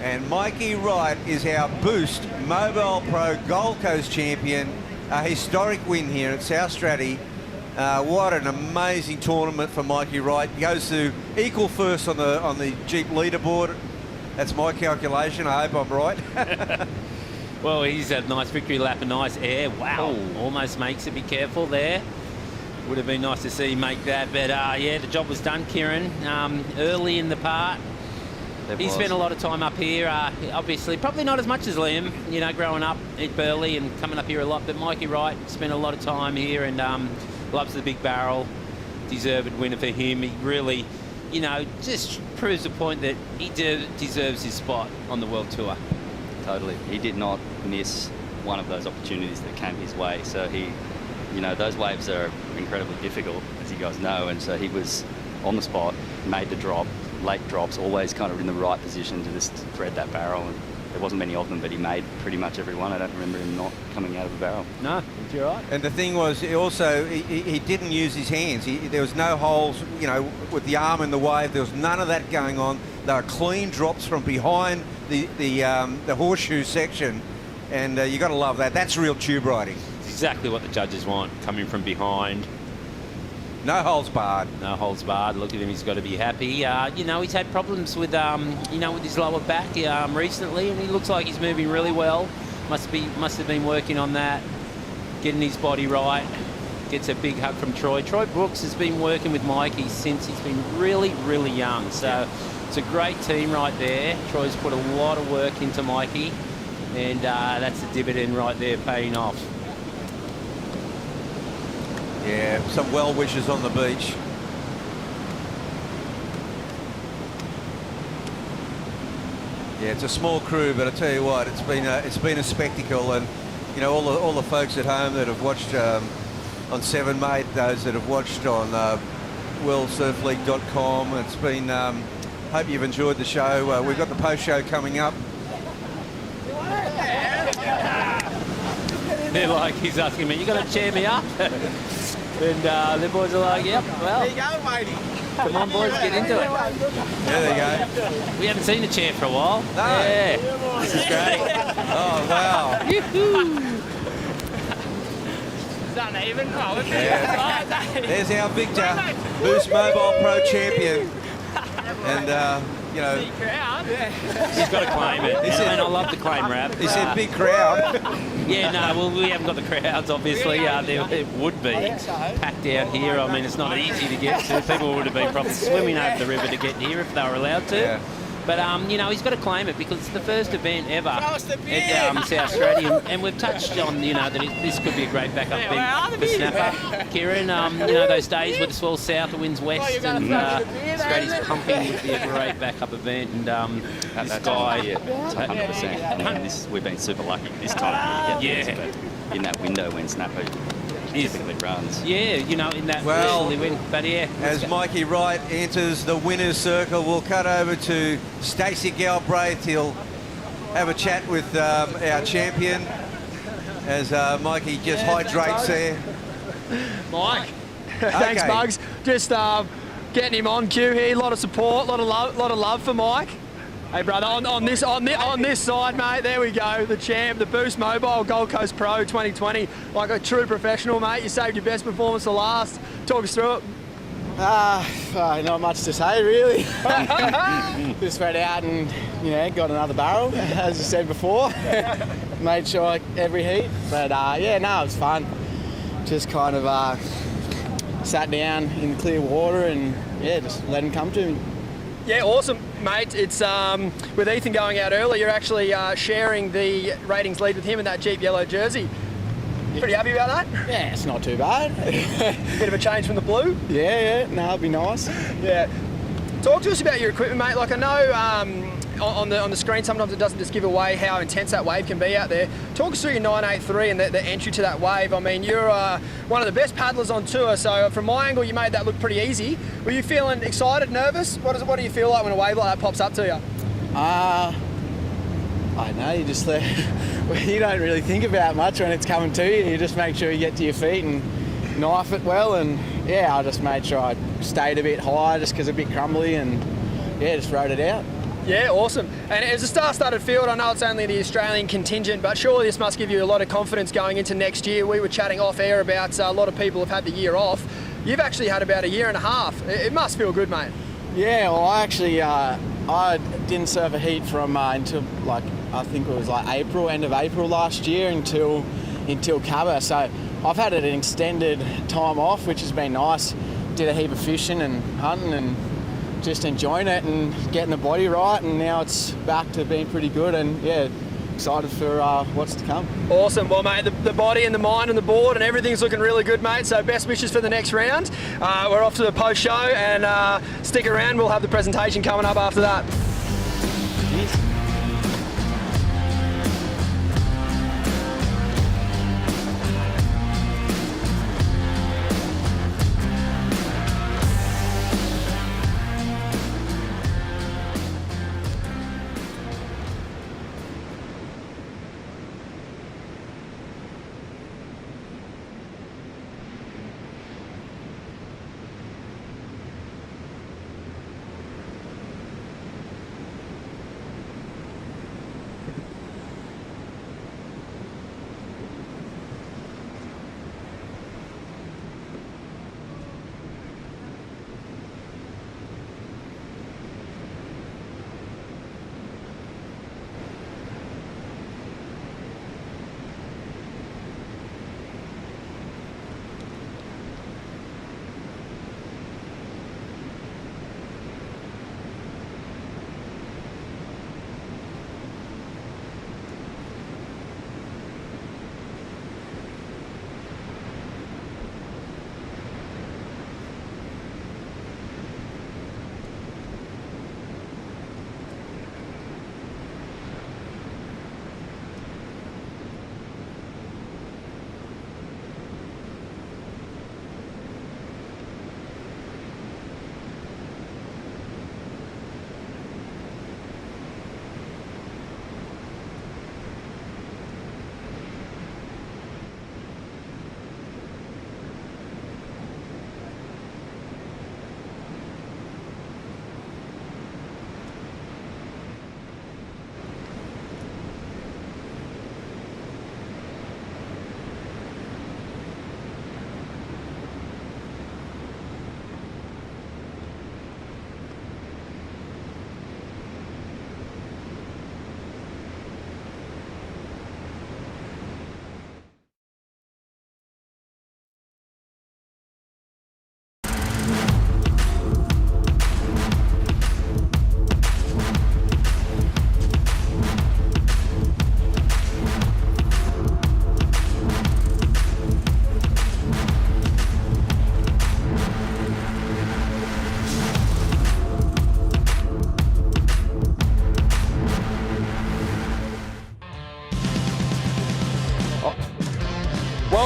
Speaker 10: And Mikey Wright is our Boost Mobile Pro Gold Coast champion. A historic win here at South Stradbroke. What an amazing tournament for Mikey Wright. He goes to equal first on the Jeep leaderboard. That's my calculation. I hope I'm right.
Speaker 1: Well, he's had a nice victory lap, a nice air. Wow, almost makes it. Be careful there. Would have been nice to see him make that. But yeah, the job was done, Kieran. Early in the part. He spent a lot of time up here, obviously, probably not as much as Liam, growing up at Burleigh and coming up here a lot, but Mikey Wright spent a lot of time here and loves the big barrel. Deserved winner for him. He really, just proves the point that he deserves his spot on the World Tour.
Speaker 18: Totally. He did not miss one of those opportunities that came his way. So he, those waves are incredibly difficult, as you guys know, and so he was on the spot, made the drop. Late drops, always kind of in the right position to just thread that barrel. And there wasn't many of them, but he made pretty much every one. I don't remember him not coming out of the barrel.
Speaker 1: No, you're right.
Speaker 10: And the thing was, he didn't use his hands. There was no holes, with the arm in the wave. There was none of that going on. They were clean drops from behind the horseshoe section, and you got to love that. That's real tube riding.
Speaker 1: It's exactly what the judges want, coming from behind.
Speaker 10: No holds barred.
Speaker 1: No holds barred. Look at him. He's got to be happy. He's had problems with, with his lower back recently, and he looks like he's moving really well. Must have been working on that, getting his body right. Gets a big hug from Troy. Troy Brooks has been working with Mikey since he's been really, really young. So it's a great team right there. Troy's put a lot of work into Mikey, and that's the dividend right there paying off.
Speaker 10: Yeah, some well wishes on the beach. Yeah, it's a small crew, but I tell you what, it's been a spectacle, and all the folks at home that have watched on 7 Mate, those that have watched on worldsurfleague.com. It's been. Hope you've enjoyed the show. We've got the post show coming up.
Speaker 1: They're like, he's asking me, you got to cheer me up? And the boys are like, yep, well. There you go, matey. Come on, boys, get into it.
Speaker 10: There they go.
Speaker 1: We haven't seen a chair for a while.
Speaker 10: No.
Speaker 1: Yeah, this is great.
Speaker 10: Oh, wow.
Speaker 1: Yoo-hoo.
Speaker 23: Is that uneven? Oh, look
Speaker 10: at that. There's our Victor, Boost Mobile Pro champion. And,
Speaker 1: he's got to claim it. I love the claim rap.
Speaker 10: He said big crowd.
Speaker 1: Yeah, no, well, we haven't got the crowds, obviously. It would be packed out here. I mean, it's not easy to get to. People would have been probably swimming over the river to get here if they were allowed to.
Speaker 10: Yeah.
Speaker 1: But, you know, he's got to claim it because it's the first event ever at South Stradbroke, and we've touched on, you know, that this could be a great backup event for Snapper. Kieran, you know, those days where the swell's south, the wind's west, and Straddy's pumping would be a great backup event. And
Speaker 18: This guy, 100%. I mean, we've been super lucky this time. In that window when Snapper typically runs.
Speaker 1: Yeah, you know, in that early win. But yeah.
Speaker 10: As Mikey Wright enters the winner's circle, we'll cut over to Stacey Galbraith. He'll have a chat with our champion as Mikey just hydrates there.
Speaker 21: Mike, thanks, Bugs. Just getting him on cue here. A lot of support, lot of love for Mike. Hey, brother, on this side, mate, there we go. The champ, the Boost Mobile Gold Coast Pro 2020. Like a true professional, mate. You saved your best performance for last. Talk us through it.
Speaker 14: Not much to say, really. Just went out and, you know, got another barrel, as you said before. Made sure every heat. But, yeah, no, it was fun. Just kind of sat down in clear water and, yeah, just let him come to me.
Speaker 21: Yeah, awesome, mate. It's with Ethan going out early, you're actually sharing the ratings lead with him in that Jeep yellow jersey. Pretty happy about that?
Speaker 14: Yeah, it's not too bad.
Speaker 21: Bit of a change from the blue?
Speaker 14: Yeah, no, it'd be nice.
Speaker 21: Yeah. Talk to us about your equipment, mate. Like I know on the screen sometimes it doesn't just give away how intense that wave can be out there. Talk us through your 983 and the entry to that wave. I mean, you're one of the best paddlers on tour, so from my angle you made that look pretty easy. Were you feeling excited, nervous? What do you feel like when a wave like that pops up to you?
Speaker 14: I don't know, you just you don't really think about much when it's coming to you. You just make sure you get to your feet and knife it well, and yeah, I just made sure I stayed a bit higher just because it's a bit crumbly, and yeah, just rode it out.
Speaker 21: Yeah, awesome. And as a star-studded field, I know it's only the Australian contingent, but surely this must give you a lot of confidence going into next year. We were chatting off air about a lot of people have had the year off. You've actually had about a year and a half. It must feel good, mate.
Speaker 14: Yeah, well, I actually I didn't serve a heat from until like I think it was like April, end of April last year until Cabba. So I've had an extended time off, which has been nice. Did a heap of fishing and hunting and just enjoying it and getting the body right, and now it's back to being pretty good, and yeah, excited for what's to come.
Speaker 21: Awesome. Well, mate, the body and the mind and the board and everything's looking really good, mate, so best wishes for the next round. We're off to the post show, and stick around, we'll have the presentation coming up after that.
Speaker 14: Cheers.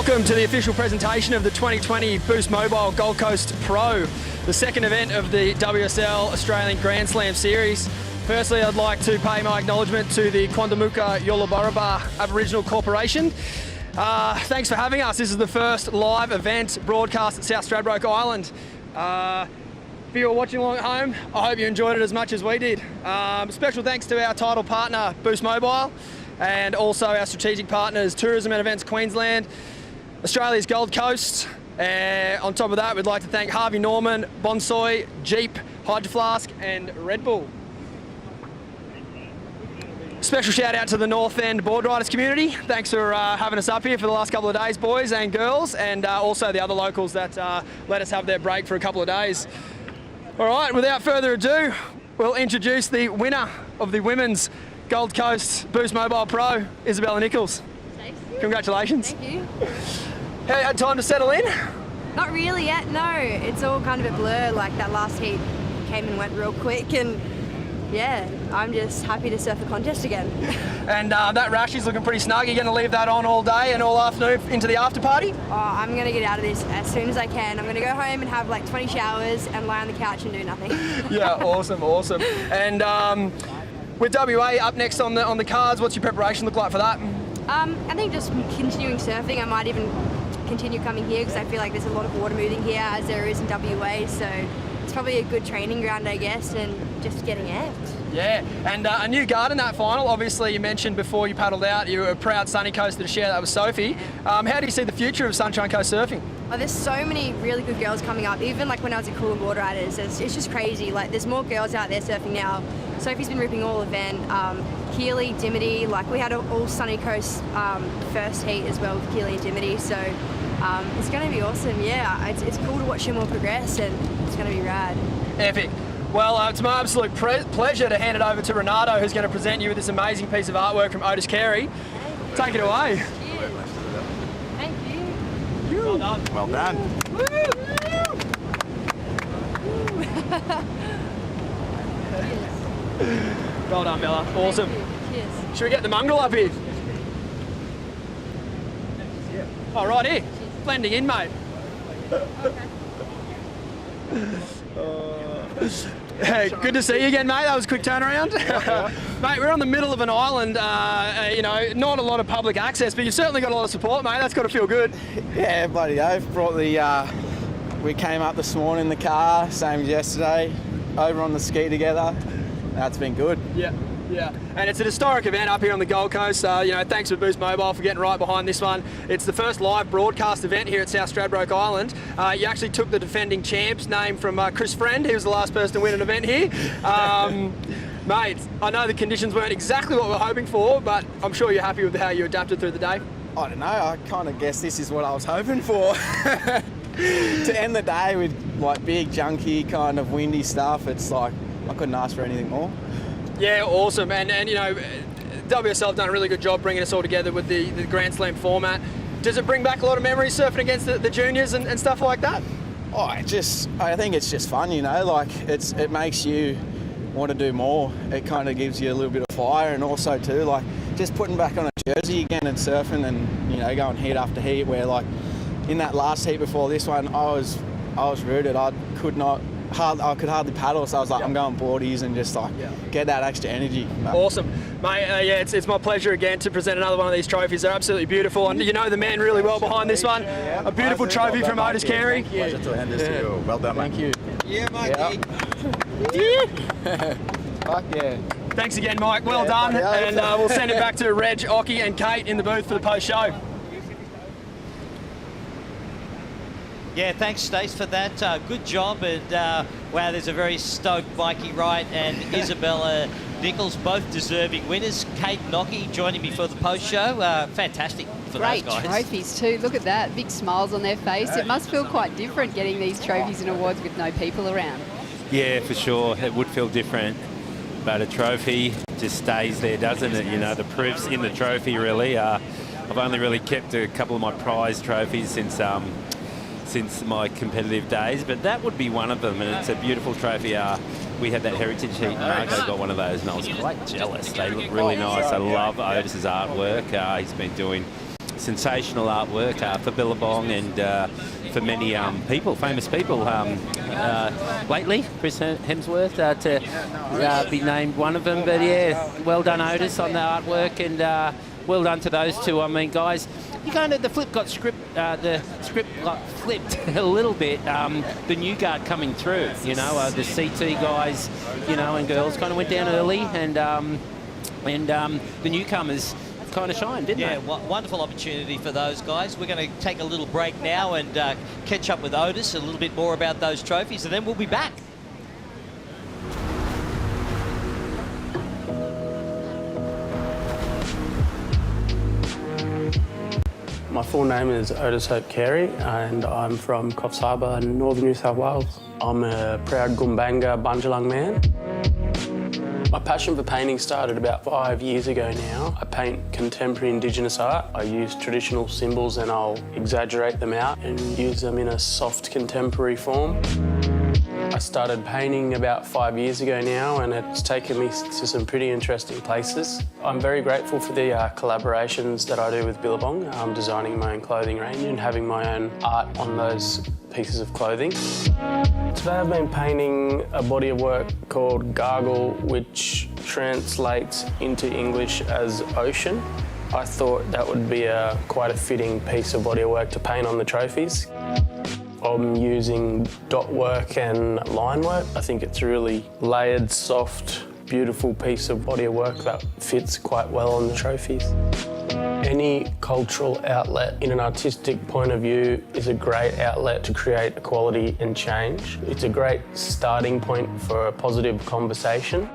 Speaker 21: welcome to the official presentation of the 2020 Boost Mobile Gold Coast Pro, the second event of the WSL Australian Grand Slam Series. Firstly, I'd like to pay my acknowledgement to the Quandamooka Yulabaraba Aboriginal Corporation. Thanks for having us. This is the first live event broadcast at South Stradbroke Island. If you were watching along at home, I hope you enjoyed it as much as we did. Special thanks to our title partner, Boost Mobile, and also our strategic partners, Tourism and Events Queensland, Australia's Gold Coast. On top of that, we'd like to thank Harvey Norman, Bonsoy, Jeep, Hydro Flask, and Red Bull. Special shout out to the North End board riders community. Thanks for having us up here for the last couple of days, boys and girls, and also the other locals that let us have their break for a couple of days. All right, without further ado, we'll introduce the winner of the Women's Gold Coast Boost Mobile Pro, Isabella Nichols. Congratulations.
Speaker 8: Thank you.
Speaker 21: Have you had time to settle in?
Speaker 8: Not really yet, no. It's all kind of a blur, like that last heat came and went real quick, and yeah, I'm just happy to surf the contest again.
Speaker 21: And that rash is looking pretty snug. You're going to leave that on all day and all afternoon into the after party?
Speaker 8: Oh, I'm going to get out of this as soon as I can. I'm going to go home and have like 20 showers and lie on the couch and do nothing.
Speaker 21: Yeah, awesome. And with WA up next on the cards, what's your preparation look like for that?
Speaker 8: I think just continuing surfing. I might even continue coming here because I feel like there's a lot of water moving here as there is in WA, so it's probably a good training ground, I guess, and just getting amped.
Speaker 21: Yeah, and a new guard in that final. Obviously, you mentioned before you paddled out, you were a proud Sunny Coaster to share that with Sophie. How do you see the future of Sunshine Coast surfing?
Speaker 8: Oh, there's so many really good girls coming up. Even like when I was at Cool and Board Riders, it's just crazy. Like there's more girls out there surfing now. Sophie's been ripping all event. Keely, Dimity, like we had all Sunny Coast first heat as well with Keely and Dimity. So it's going to be awesome. Yeah, it's cool to watch them all progress, and it's going to be rad.
Speaker 21: Epic. Well, it's my absolute pleasure to hand it over to Renato, who's going to present you with this amazing piece of artwork from Otis Carey. Take it away.
Speaker 8: Cheers. Thank you.
Speaker 21: Well done.
Speaker 2: Well done.
Speaker 21: Well done, Bella. Awesome.
Speaker 8: Cheers.
Speaker 21: Should we get the mongrel up here? Oh, right here. Blending in, mate. Hey, good to see you again, mate. That was a quick turnaround. Mate, we're on the middle of an island, you know, not a lot of public access, but you've certainly got a lot of support, mate. That's got to feel good.
Speaker 14: Yeah, bloody oath. Brought the, we came up this morning in the car, same as yesterday, over on the ski together. That's been good.
Speaker 21: Yeah. Yeah, and it's an historic event up here on the Gold Coast. You know, thanks to Boost Mobile for getting right behind this one. It's the first live broadcast event here at South Stradbroke Island. You actually took the defending champ's name from Chris Friend. He was the last person to win an event here. Mate, I know the conditions weren't exactly what we were hoping for, but I'm sure you're happy with how you adapted through the day.
Speaker 14: I don't know, I kind of guess this is what I was hoping for. To end the day with like big, junky, kind of windy stuff, it's like, I couldn't ask for anything more.
Speaker 21: Yeah, awesome. And you know, WSL have done a really good job bringing us all together with the Grand Slam format. Does it bring back a lot of memories surfing against the juniors and stuff like that?
Speaker 14: Oh, I think it's just fun, you know, like it makes you want to do more. It kind of gives you a little bit of fire, and also too, like just putting back on a jersey again and surfing and, you know, going heat after heat, where like in that last heat before this one, I was rooted. I could hardly paddle, so I was like, I'm going boardies and just like get that extra energy.
Speaker 21: Awesome. Mate, yeah, it's my pleasure again to present another one of these trophies. They're absolutely beautiful, and you know the man really well behind this one. A beautiful trophy from Otis Carey.
Speaker 2: Pleasure to hand this to you. Well done, mate.
Speaker 14: Thank you.
Speaker 21: Yeah, Mikey.
Speaker 14: Fuck yeah.
Speaker 21: Thanks again, Mike. Well done. And we'll send it back to Reg, Ockie and Kate in the booth for the post-show.
Speaker 3: Yeah, thanks, Stace, for that. Good job. And wow, there's a very stoked Mikey Wright and Isabella Nichols, both deserving winners. Kate and Ockie joining me for the post-show. Fantastic for
Speaker 5: Great
Speaker 3: those guys.
Speaker 5: trophies too. Look at that, big smiles on their face. It must feel quite different getting these trophies and awards with no people around.
Speaker 1: Yeah, for sure. It would feel different. But a trophy just stays there, doesn't it? You know, the proof's in the trophy, really. I've only really kept a couple of my prize trophies since my competitive days, but that would be one of them, and it's a beautiful trophy. We had that heritage heat, and Marco got one of those, and I was quite jealous. They look really nice. I love Otis's artwork. He's been doing sensational artwork for Billabong and for many people, famous people lately. Chris Hemsworth to be named one of them. But yeah, well done, Otis, on the artwork, and well done to those two. I mean, guys, you kind of the script got flipped a little bit. The new guard coming through, you know, the CT guys, you know, and girls kind of went down early, and the newcomers kind of shined, didn't they?
Speaker 3: Yeah, wonderful opportunity for those guys. We're going to take a little break now and catch up with Otis a little bit more about those trophies, and then we'll be back.
Speaker 4: My full name is Otis Hope Carey, and I'm from Coffs Harbour, northern New South Wales. I'm a proud Gumbanga Bundjalung man. My passion for painting started about 5 years ago now. I paint contemporary Indigenous art. I use traditional symbols and I'll exaggerate them out and use them in a soft contemporary form. I started painting about 5 years ago now, and it's taken me to some pretty interesting places. I'm very grateful for the collaborations that I do with Billabong. I'm designing my own clothing range and having my own art on those pieces of clothing. Today I've been painting a body of work called Gargle, which translates into English as ocean. I thought that would be quite a fitting piece of body of work to paint on the trophies. I'm using dot work and line work. I think it's a really layered, soft, beautiful piece of body of work that fits quite well on the trophies. Any cultural outlet in an artistic point of view is a great outlet to create equality and change. It's a great starting point for a positive conversation.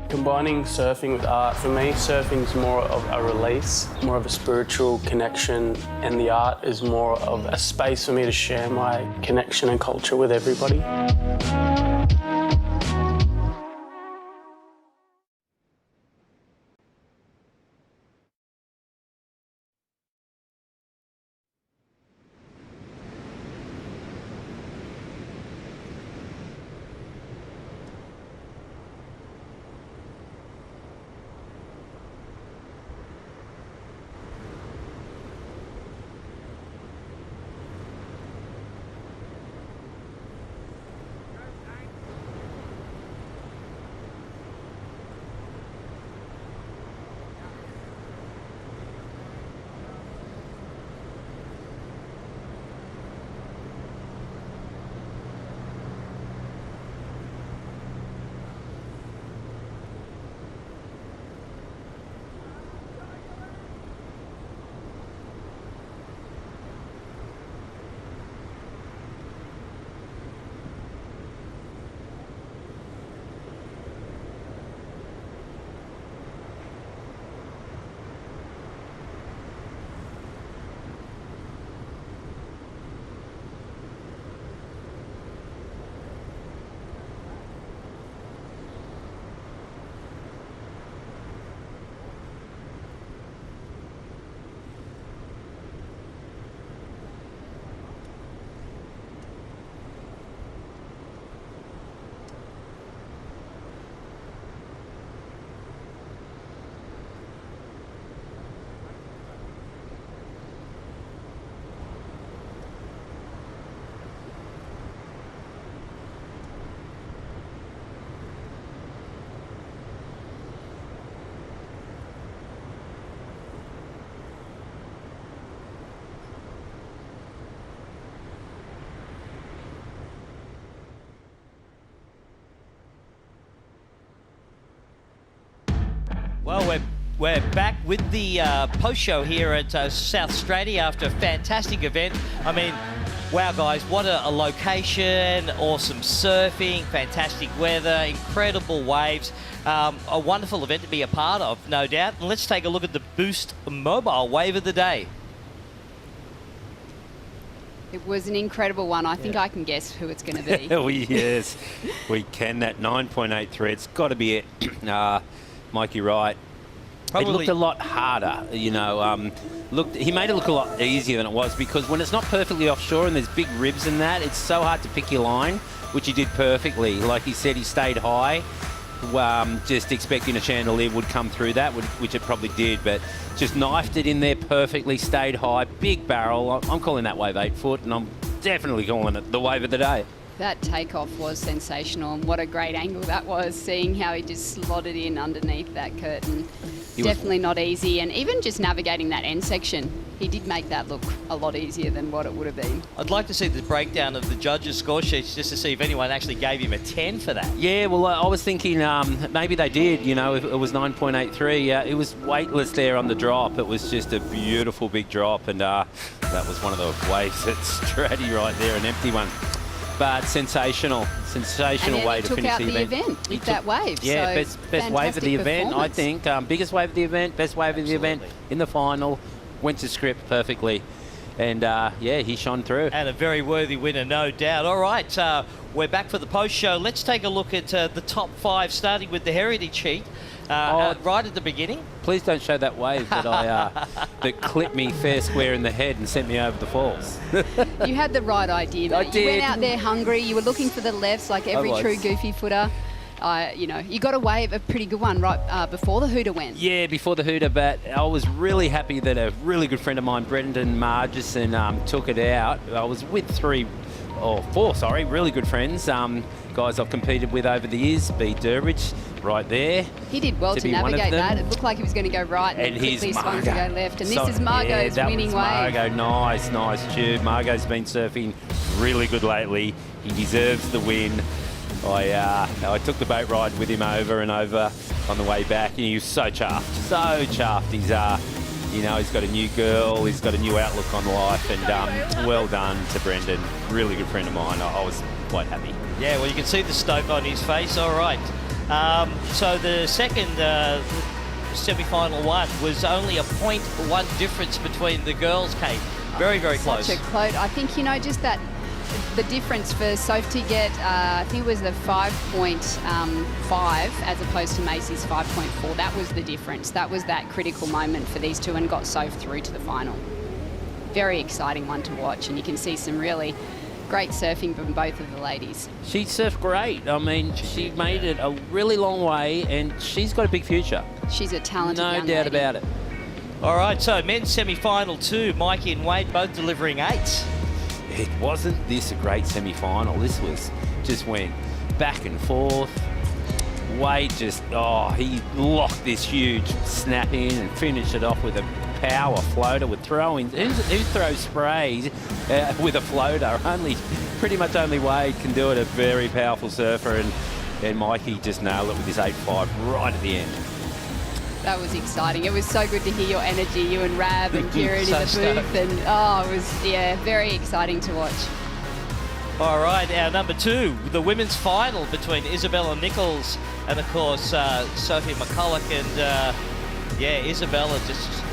Speaker 4: Combining surfing with art, for me, surfing's more of a release, more of a spiritual connection, and the art is more of a space for me to share my connection and culture with everybody.
Speaker 3: Well, we're back with the post-show here at South Stradbroke after a fantastic event. I mean, wow, guys, what a location, awesome surfing, fantastic weather, incredible waves. A wonderful event to be a part of, no doubt. And let's take a look at the Boost Mobile Wave of the Day.
Speaker 5: It was an incredible one. I think I can guess who it's going to be.
Speaker 1: Yes, we can. That 9.8 thread's got to be it. Mikey Wright. Probably. It looked a lot harder, you know. He made it look a lot easier than it was, because when it's not perfectly offshore and there's big ribs in that, it's so hard to pick your line, which he did perfectly. Like he said, he stayed high. just expecting a chandelier would come through that, which it probably did, but just knifed it in there perfectly, stayed high, big barrel. I'm calling that wave 8 foot, and I'm definitely calling it the wave of the day.
Speaker 5: That takeoff was sensational, and what a great angle that was, seeing how he just slotted in underneath that curtain. Definitely not easy, and even just navigating that end section, he did make that look a lot easier than what it would have been.
Speaker 3: I'd like to see the breakdown of the judges' score sheets just to see if anyone actually gave him a 10 for that.
Speaker 1: Yeah, well, I was thinking maybe they did, you know, if it was 9.83. It was weightless there on the drop. It was just a beautiful big drop, and that was one of the waves at Straddy right there, an empty one. But sensational way to finish the event.
Speaker 5: And he took out the event with that wave.
Speaker 1: Yeah,
Speaker 5: so
Speaker 1: best wave of the event, I think. Biggest wave of the event, best wave of the event in the final. Went to script perfectly. And, yeah, he shone through.
Speaker 3: And a very worthy winner, no doubt. All right, we're back for the post-show. Let's take a look at the top 5, starting with the heritage heat. Right at the beginning.
Speaker 1: Please don't show that wave that that clipped me fair square in the head and sent me over the falls.
Speaker 5: You had the right idea, mate.
Speaker 1: I did.
Speaker 5: You went out there hungry. You were looking for the lefts like every true goofy footer. You know, you got a wave, a pretty good one right before the hooter went.
Speaker 1: Yeah, before the hooter, but I was really happy that a really good friend of mine, Brendan Margison, took it out. I was with 4 really good friends, guys I've competed with over the years. B. Durbridge, right there.
Speaker 5: He did well to navigate that. It looked like he was going to go right and quickly swung to go left. And this is Margot's winning wave.
Speaker 1: Margot, nice tube. Margot's been surfing really good lately. He deserves the win. I took the boat ride with him over and over on the way back, and he was so chuffed. He's you know, he's got a new girl, he's got a new outlook on life, and well done to Brendan. Really good friend of mine. I was quite happy.
Speaker 3: Yeah, well, you can see the stoke on his face. All right. So the second semi-final one was only a 0.1 difference between the girls, Kate. Very, very close.
Speaker 5: Such a close. I think, you know, just that the difference for Soph to get, I think it was the 5.5 as opposed to Macy's 5.4. That was the difference. That was that critical moment for these two, and got Soph through to the final. Very exciting one to watch, and you can see some really great surfing from both of the ladies.
Speaker 1: She surfed great. I mean, she made it a really long way, and she's got a big future.
Speaker 5: She's a talented young lady.
Speaker 1: No doubt about it.
Speaker 3: All right, so men's semi-final 2, Mikey and Wade both delivering 8s.
Speaker 1: It wasn't this a great semi-final. This was just went back and forth. Wade just, he locked this huge snap in and finished it off with a power floater with throwing. Who throws sprays with a floater? Pretty much only Wade can do it. A very powerful surfer, and Mikey just nailed it with his 8.5 right at the end.
Speaker 5: That was exciting. It was so good to hear your energy, you and Rab and Kieran in the booth. And it was, very exciting to watch.
Speaker 3: All right, our number 2, the women's final between Isabella Nichols and, of course, Sophie McCulloch. And, Isabella just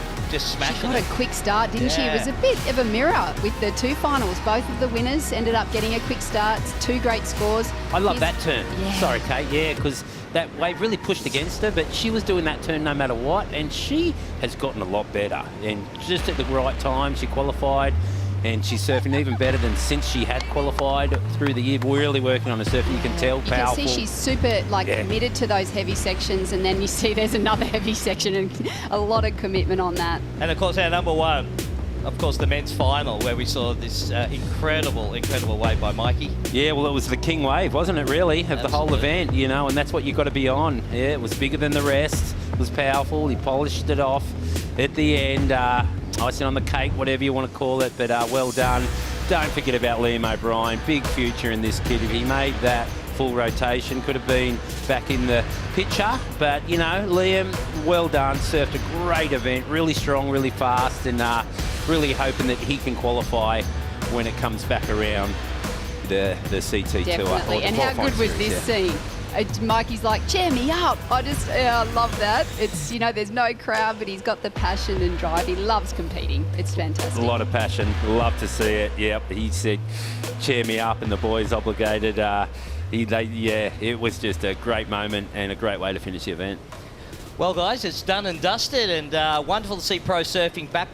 Speaker 3: smashing
Speaker 5: She got a quick start, didn't she? It was a bit of a mirror with the 2 finals. Both of the winners ended up getting a quick start. 2 great scores.
Speaker 1: I love that turn. Yeah. Sorry, Kate. Because that wave really pushed against her, but she was doing that turn no matter what, and she has gotten a lot better. And just at the right time, she qualified, and she's surfing even better than since she had qualified through the year. Really working on her surfing. You can tell, powerful.
Speaker 5: You can see she's super committed to those heavy sections, and then you see there's another heavy section and a lot of commitment on that.
Speaker 3: And of course, our number 1, of course, the men's final, where we saw this incredible wave by Mikey.
Speaker 1: Yeah, well, it was the king wave, wasn't it, really, of the whole event, you know, and that's what you've got to be on. Yeah, it was bigger than the rest. It was powerful. He polished it off at the end. Icing on the cake, whatever you want to call it, but well done. Don't forget about Liam O'Brien. Big future in this kid. If he made that full rotation, could have been back in the picture, but, you know, Liam, well done. Surfed a great event, really strong, really fast, and really hoping that he can qualify when it comes back around the CT Tour.
Speaker 5: Definitely. And how good was this scene? Mikey's like, cheer me up. I love that. It's, you know, there's no crowd, but he's got the passion and drive. He loves competing. It's fantastic.
Speaker 1: A lot of passion. Love to see it. Yep. He said, cheer me up, and the boys obligated. It was just a great moment and a great way to finish the event.
Speaker 3: Well, guys, it's done and dusted, and wonderful to see pro surfing back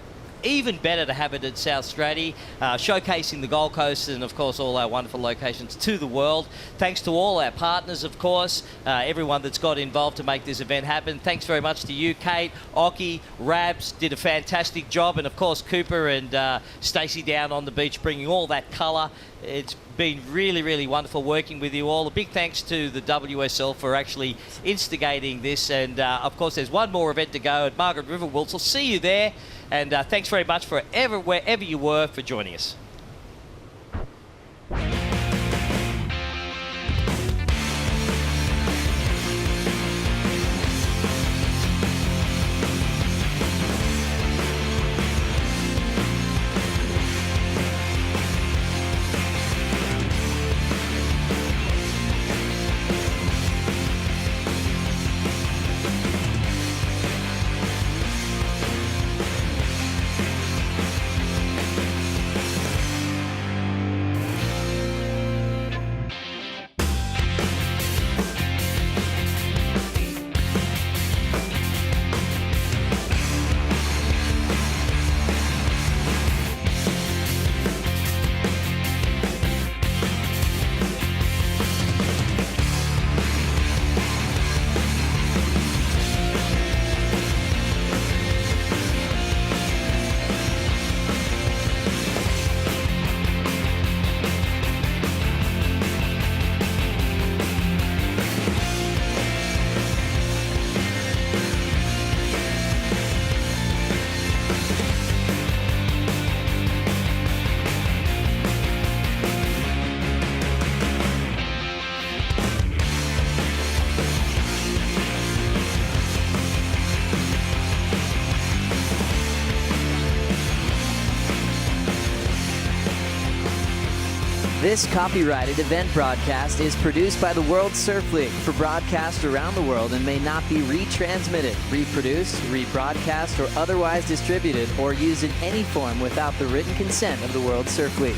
Speaker 3: even better to have it at South Stradbroke, showcasing the Gold Coast and, of course, all our wonderful locations to the world. Thanks to all our partners, of course, everyone that's got involved to make this event happen. Thanks very much to you, Kate, Ockie, Rabs did a fantastic job, and, of course, Cooper and Stacey down on the beach bringing all that colour. It's been really, really wonderful working with you all. A big thanks to the WSL for actually instigating this. And, of course, there's one more event to go at Margaret River. We'll see you there. And thanks very much for wherever you were for joining us.
Speaker 16: This copyrighted event broadcast is produced by the World Surf League for broadcast around the world and may not be retransmitted, reproduced, rebroadcast, or otherwise distributed or used in any form without the written consent of the World Surf League.